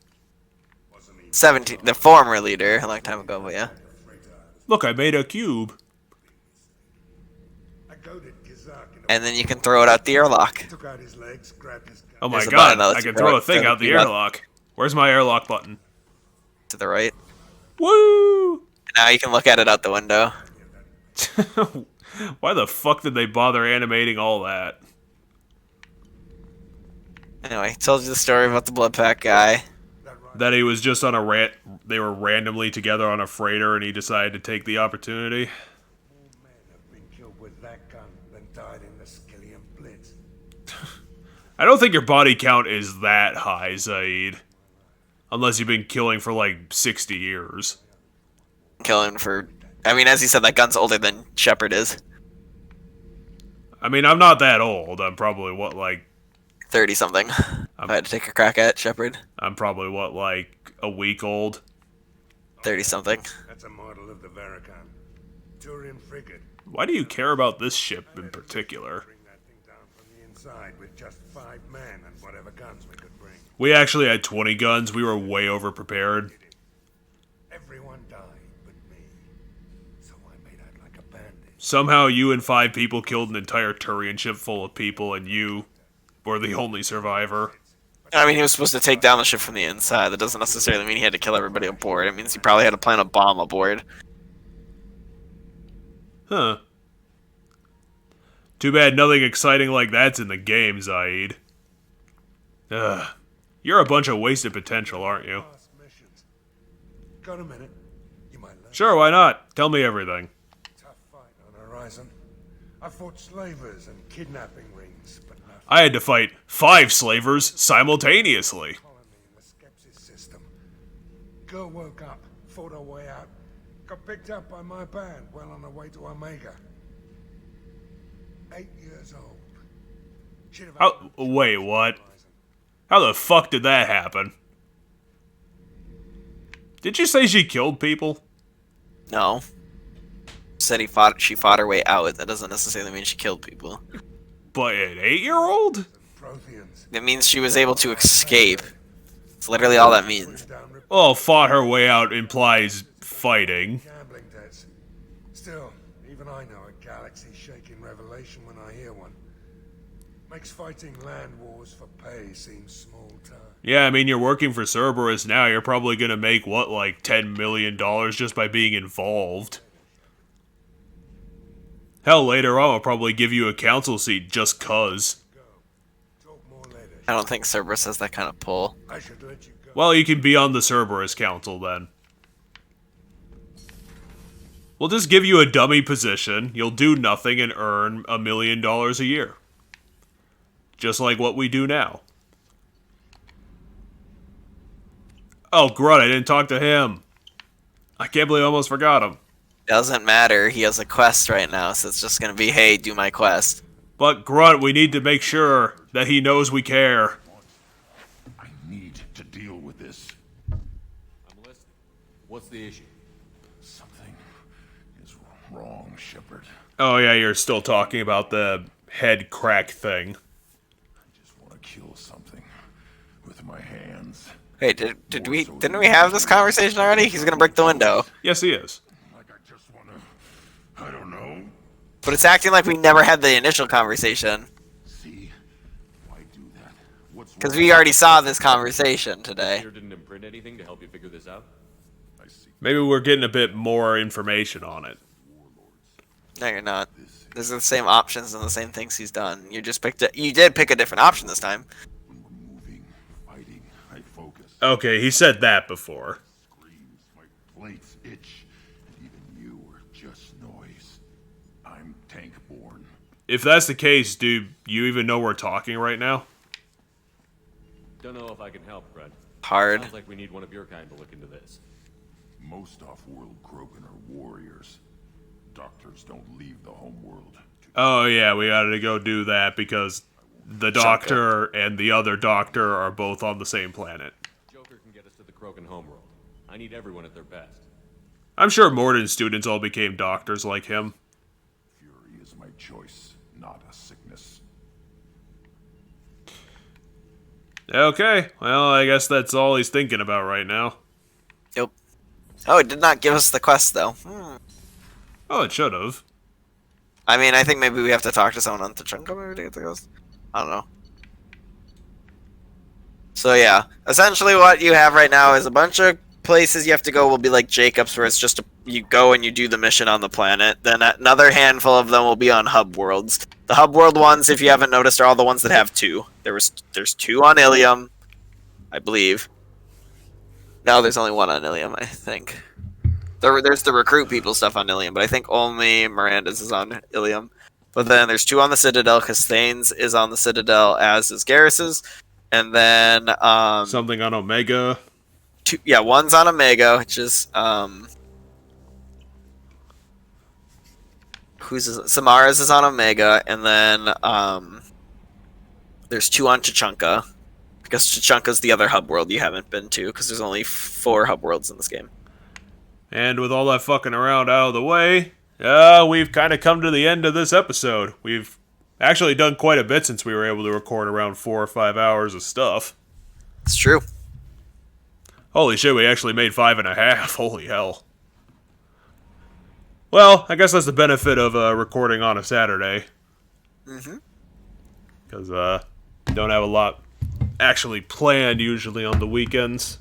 17, the former leader, a long time ago, but yeah. Look, I made a cube. And then you can throw it out the airlock. Oh my God, I can throw a thing out the airlock. Where's my airlock button? To the right. Woo! Now you can look at it out the window. Why the fuck did they bother animating all that? Anyway, told you the story about the Blood Pack guy. That he was just on a they were randomly together on a freighter and he decided to take the opportunity. I don't think your body count is that high, Zaid. Unless you've been killing for like 60 years. Killing for... I mean, as he said, that gun's older than Shepard is. I mean, I'm not that old. I'm probably, what, like... 30-something. I had to take a crack at Shepard. I'm probably, what, like, a week old? 30-something. That's a model of the Varicon. Turian frigate. Why do you care about this ship in particular? Bring that thing down from the inside with just 5 men and whatever guns we could bring. We actually had 20 guns. We were way over prepared. Everyone died. Somehow you and 5 people killed an entire Turian ship full of people, and you were the only survivor. I mean, he was supposed to take down the ship from the inside. That doesn't necessarily mean he had to kill everybody aboard. It means he probably had to plant a bomb aboard. Huh. Too bad nothing exciting like that's in the game, Zaid. Ugh. You're a bunch of wasted potential, aren't you? Got a minute? Sure, why not? Tell me everything. Tough fight on the horizon. I fought slavers and kidnapping rings, but nothing. I had to fight 5 slavers simultaneously. System. Girl woke up, fought her way out, got picked up by my band, well on her way to Omega. 8 years old. She'd have Oh, wait, what? How the fuck did that happen? Did you say she killed people? No. Said she fought her way out. That doesn't necessarily mean she killed people. But an 8-year-old? It means she was able to escape. It's literally all that means. Well, fought her way out implies fighting. Gambling debts. Still, even I know a galaxy-shaking revelation when I hear one. Makes fighting land wars for pay seem small time. Yeah, I mean, you're working for Cerberus now. You're probably gonna make, what, like $10 million just by being involved. Hell, later on, I'll probably give you a council seat just cuz. I don't think Cerberus has that kind of pull. Well, you can be on the Cerberus Council, then. We'll just give you a dummy position, you'll do nothing and earn $1 million a year. Just like what we do now. Oh, Grunt, I didn't talk to him. I can't believe I almost forgot him. Doesn't matter, he has a quest right now, so it's just gonna be, hey, do my quest. But, Grunt, we need to make sure that he knows we care. I need to deal with this. I'm listening. What's the issue? Something is wrong, Shepard. Oh yeah, you're still talking about the head crack thing. I just want to kill something with my hands. Wait, didn't we have this conversation already? He's gonna break the window. Yes, he is. I don't know. But it's acting like we never had the initial conversation. See? Why do that? What's Because we already saw this conversation today. Cheddar didn't imprint anything to help you figure this out? I see. Maybe we're getting a bit more information on it. No, you're not. These are the same options and the same things he's done. You just picked you did pick a different option this time. When we're moving, fighting, I focus. Okay, he said that before. Screams, my plates itch, and even you are just noise. I'm tank-born. If that's the case, do you even know we're talking right now? Don't know if I can help, Brett. Hard. Sounds like we need one of your kind to look into this. Most off-world Krogan are warriors. Doctors don't leave the homeworld. Oh yeah, we gotta go do that because the doctor and the other doctor are both on the same planet. Joker can get us to the Krogan homeworld. I need everyone at their best. I'm sure Morden's students all became doctors like him. Fury is my choice, not a sickness. Okay, well, I guess that's all he's thinking about right now. Yep. Oh, it did not give us the quest, though. Oh, it should have. I mean, I think maybe we have to talk to someone on Tachanka maybe to get the quest. I don't know. So yeah, essentially what you have right now is a bunch of places you have to go will be like Jacobs, where it's just you go and you do the mission on the planet. Then another handful of them will be on hub worlds. The hub world ones, if you haven't noticed, are all the ones that have 2. There's 2 on Ilium, I believe. No, there's only 1 on Ilium, I think. There's the recruit people stuff on Ilium, but I think only Miranda's is on Ilium. But then there's 2 on the Citadel, because Thane's is on the Citadel, as is Garrus's. And then something on Omega. 2, yeah, 1's on Omega, which is Samara's is on Omega, and then there's 2 on Tachanka, because Tachanka's the other hub world you haven't been to, because there's only 4 hub worlds in this game. And with all that fucking around out of the way, we've kind of come to the end of this episode. We've actually done quite a bit since we were able to record around 4 or 5 hours of stuff. It's true. Holy shit, we actually made 5.5. Holy hell. Well, I guess that's the benefit of recording on a Saturday. Mm-hmm. Because don't have a lot actually planned usually on the weekends.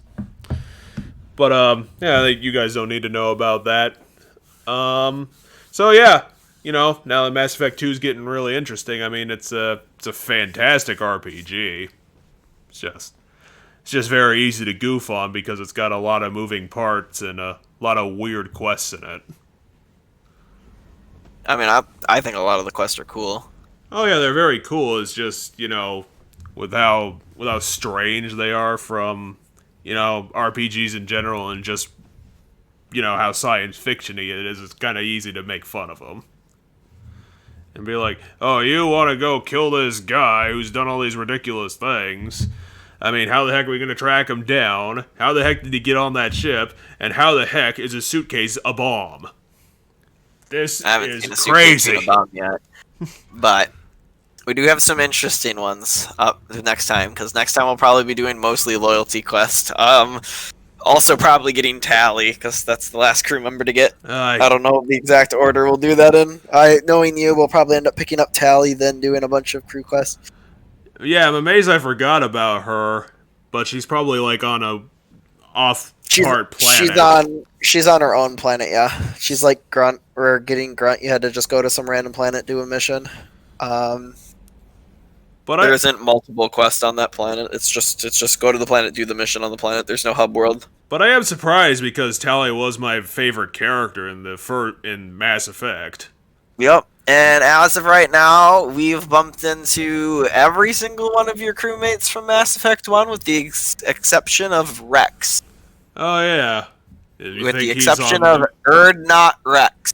But yeah, I think you guys don't need to know about that. So yeah, now that Mass Effect 2 is getting really interesting. I mean, it's a fantastic RPG. It's just very easy to goof on because it's got a lot of moving parts and a lot of weird quests in it. I mean, I think a lot of the quests are cool. Oh yeah, they're very cool. It's just, with how strange they are from, RPGs in general, and just, how science fiction-y it is, it's kind of easy to make fun of them. And be like, oh, you want to go kill this guy who's done all these ridiculous things. I mean, how the heck are we going to track him down? How the heck did he get on that ship? And how the heck is his suitcase a bomb? This is crazy. A bomb yet. But we do have some interesting ones up next time, because next time we'll probably be doing mostly loyalty quest. Also probably getting Tally, because that's the last crew member to get. I don't know the exact order we'll do that in. Knowing you, we'll probably end up picking up Tally, then doing a bunch of crew quests. Yeah, I'm amazed I forgot about her, but she's probably like on a off-part planet. She's on her own planet, yeah. She's like Grunt, or getting Grunt, you had to just go to some random planet, do a mission. But there isn't multiple quests on that planet. It's just go to the planet, do the mission on the planet. There's no hub world. But I am surprised because Tally was my favorite character in Mass Effect. Yep. And as of right now, we've bumped into every single one of your crewmates from Mass Effect 1 with the exception of Rex. Oh, yeah. With the exception of Not Rex.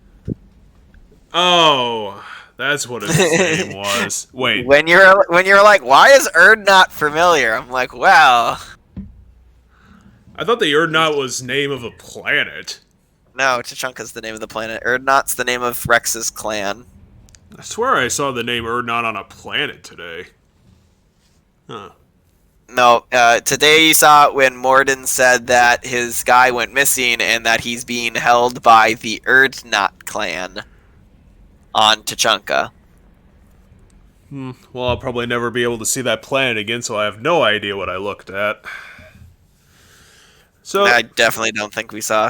Oh, that's what his name was. Wait. When you're like, why is not familiar? I'm like, well. I thought the Erdnot was name of a planet. No, Tachanka's the name of the planet. Erdnot's the name of Rex's clan. I swear I saw the name Erdnot on a planet today. Huh. No, today you saw it when Morden said that his guy went missing and that he's being held by the Erdnot clan on Tachanka. Well, I'll probably never be able to see that planet again, so I have no idea what I looked at. So I definitely don't think we saw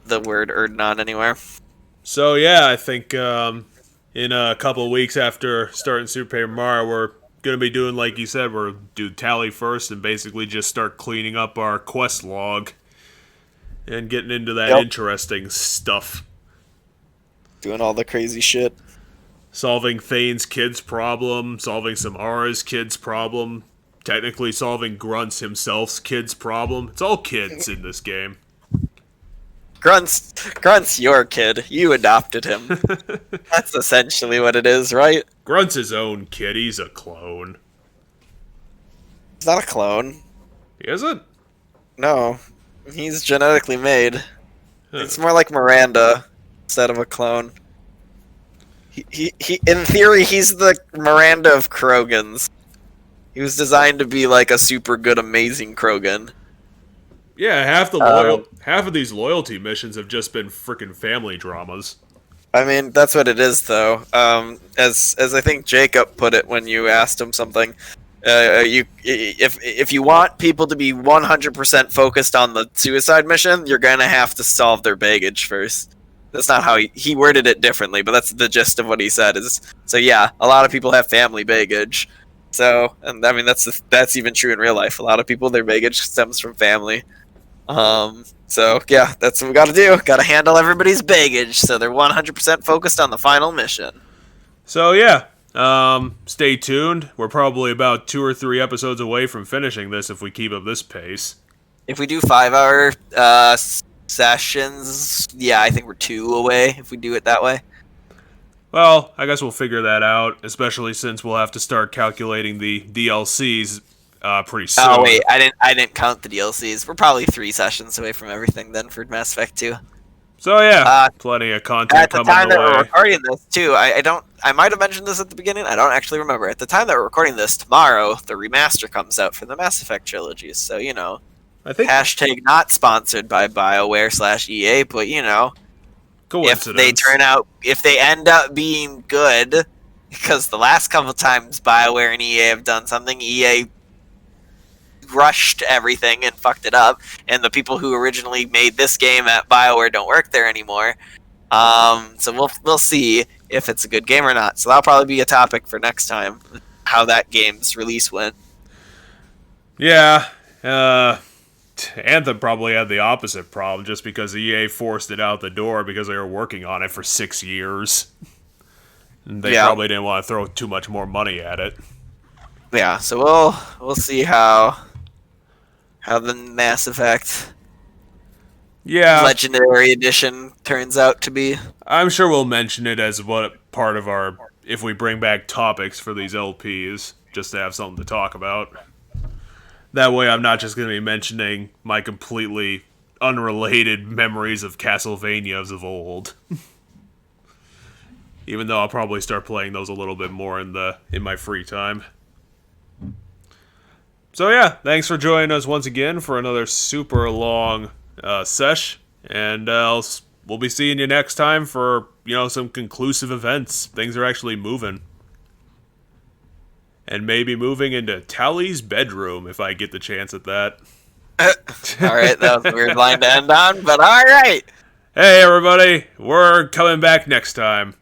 the word Erdnot anywhere. So yeah, I think in a couple of weeks after starting Super Paper Mario, we're going to be doing, like you said, we're do Tally first and basically just start cleaning up our quest log and getting into that interesting stuff. Doing all the crazy shit. Solving Thane's kid's problem, solving Samara's kid's problem, technically solving Grunt's himself's kid's problem. It's all kids in this game. Grunt's your kid. You adopted him. That's essentially what it is, right? Grunt's his own kid. He's a clone. He's not a clone. He isn't? No. He's genetically made. It's more like Miranda instead of a clone. He in theory, he's the Miranda of Krogans. He was designed to be like a super good, amazing Krogan. Yeah, half of these loyalty missions have just been freaking family dramas. I mean, that's what it is, though. As I think Jacob put it when you asked him something, if you want people to be 100% focused on the suicide mission, you're gonna have to solve their baggage first. That's not how he worded it differently, but that's the gist of what he said. So yeah, a lot of people have family baggage. So, and I mean that's even true in real life. A lot of people, their baggage stems from family. So yeah, that's what we gotta do. Gotta handle everybody's baggage so they're 100% focused on the final mission. So yeah, stay tuned. We're probably about 2 or 3 episodes away from finishing this if we keep up this pace. If we do 5-hour sessions, yeah, I think we're 2 away if we do it that way. Well, I guess we'll figure that out, especially since we'll have to start calculating the DLCs pretty soon. Oh wait, I didn't count the DLCs. We're probably 3 sessions away from everything then for Mass Effect 2. So yeah, plenty of content coming At the time that way. we're recording this too, I might have mentioned this at the beginning. I don't actually remember. At the time that we're recording this, tomorrow the remaster comes out for the Mass Effect trilogies. So I think hashtag not sponsored by BioWare /EA, but Coincidence. If they end up being good, because the last couple times BioWare and EA have done something, EA rushed everything and fucked it up, and the people who originally made this game at BioWare don't work there anymore. So we'll see if it's a good game or not. So that'll probably be a topic for next time, how that game's release went. Yeah, Anthem probably had the opposite problem, just because EA forced it out the door because they were working on it for 6 years. And they probably didn't want to throw too much more money at it. Yeah, so we'll see how the Mass Effect Legendary Edition turns out to be. I'm sure we'll mention it as what part of our, if we bring back topics for these LPs, just to have something to talk about. That way I'm not just going to be mentioning my completely unrelated memories of Castlevanias of old. Even though I'll probably start playing those a little bit more in my free time. So yeah, thanks for joining us once again for another super long sesh, and we'll be seeing you next time for some conclusive events. Things are actually moving, and maybe moving into Tally's bedroom if I get the chance at that. All right, that was a weird line to end on, but all right. Hey everybody, we're coming back next time.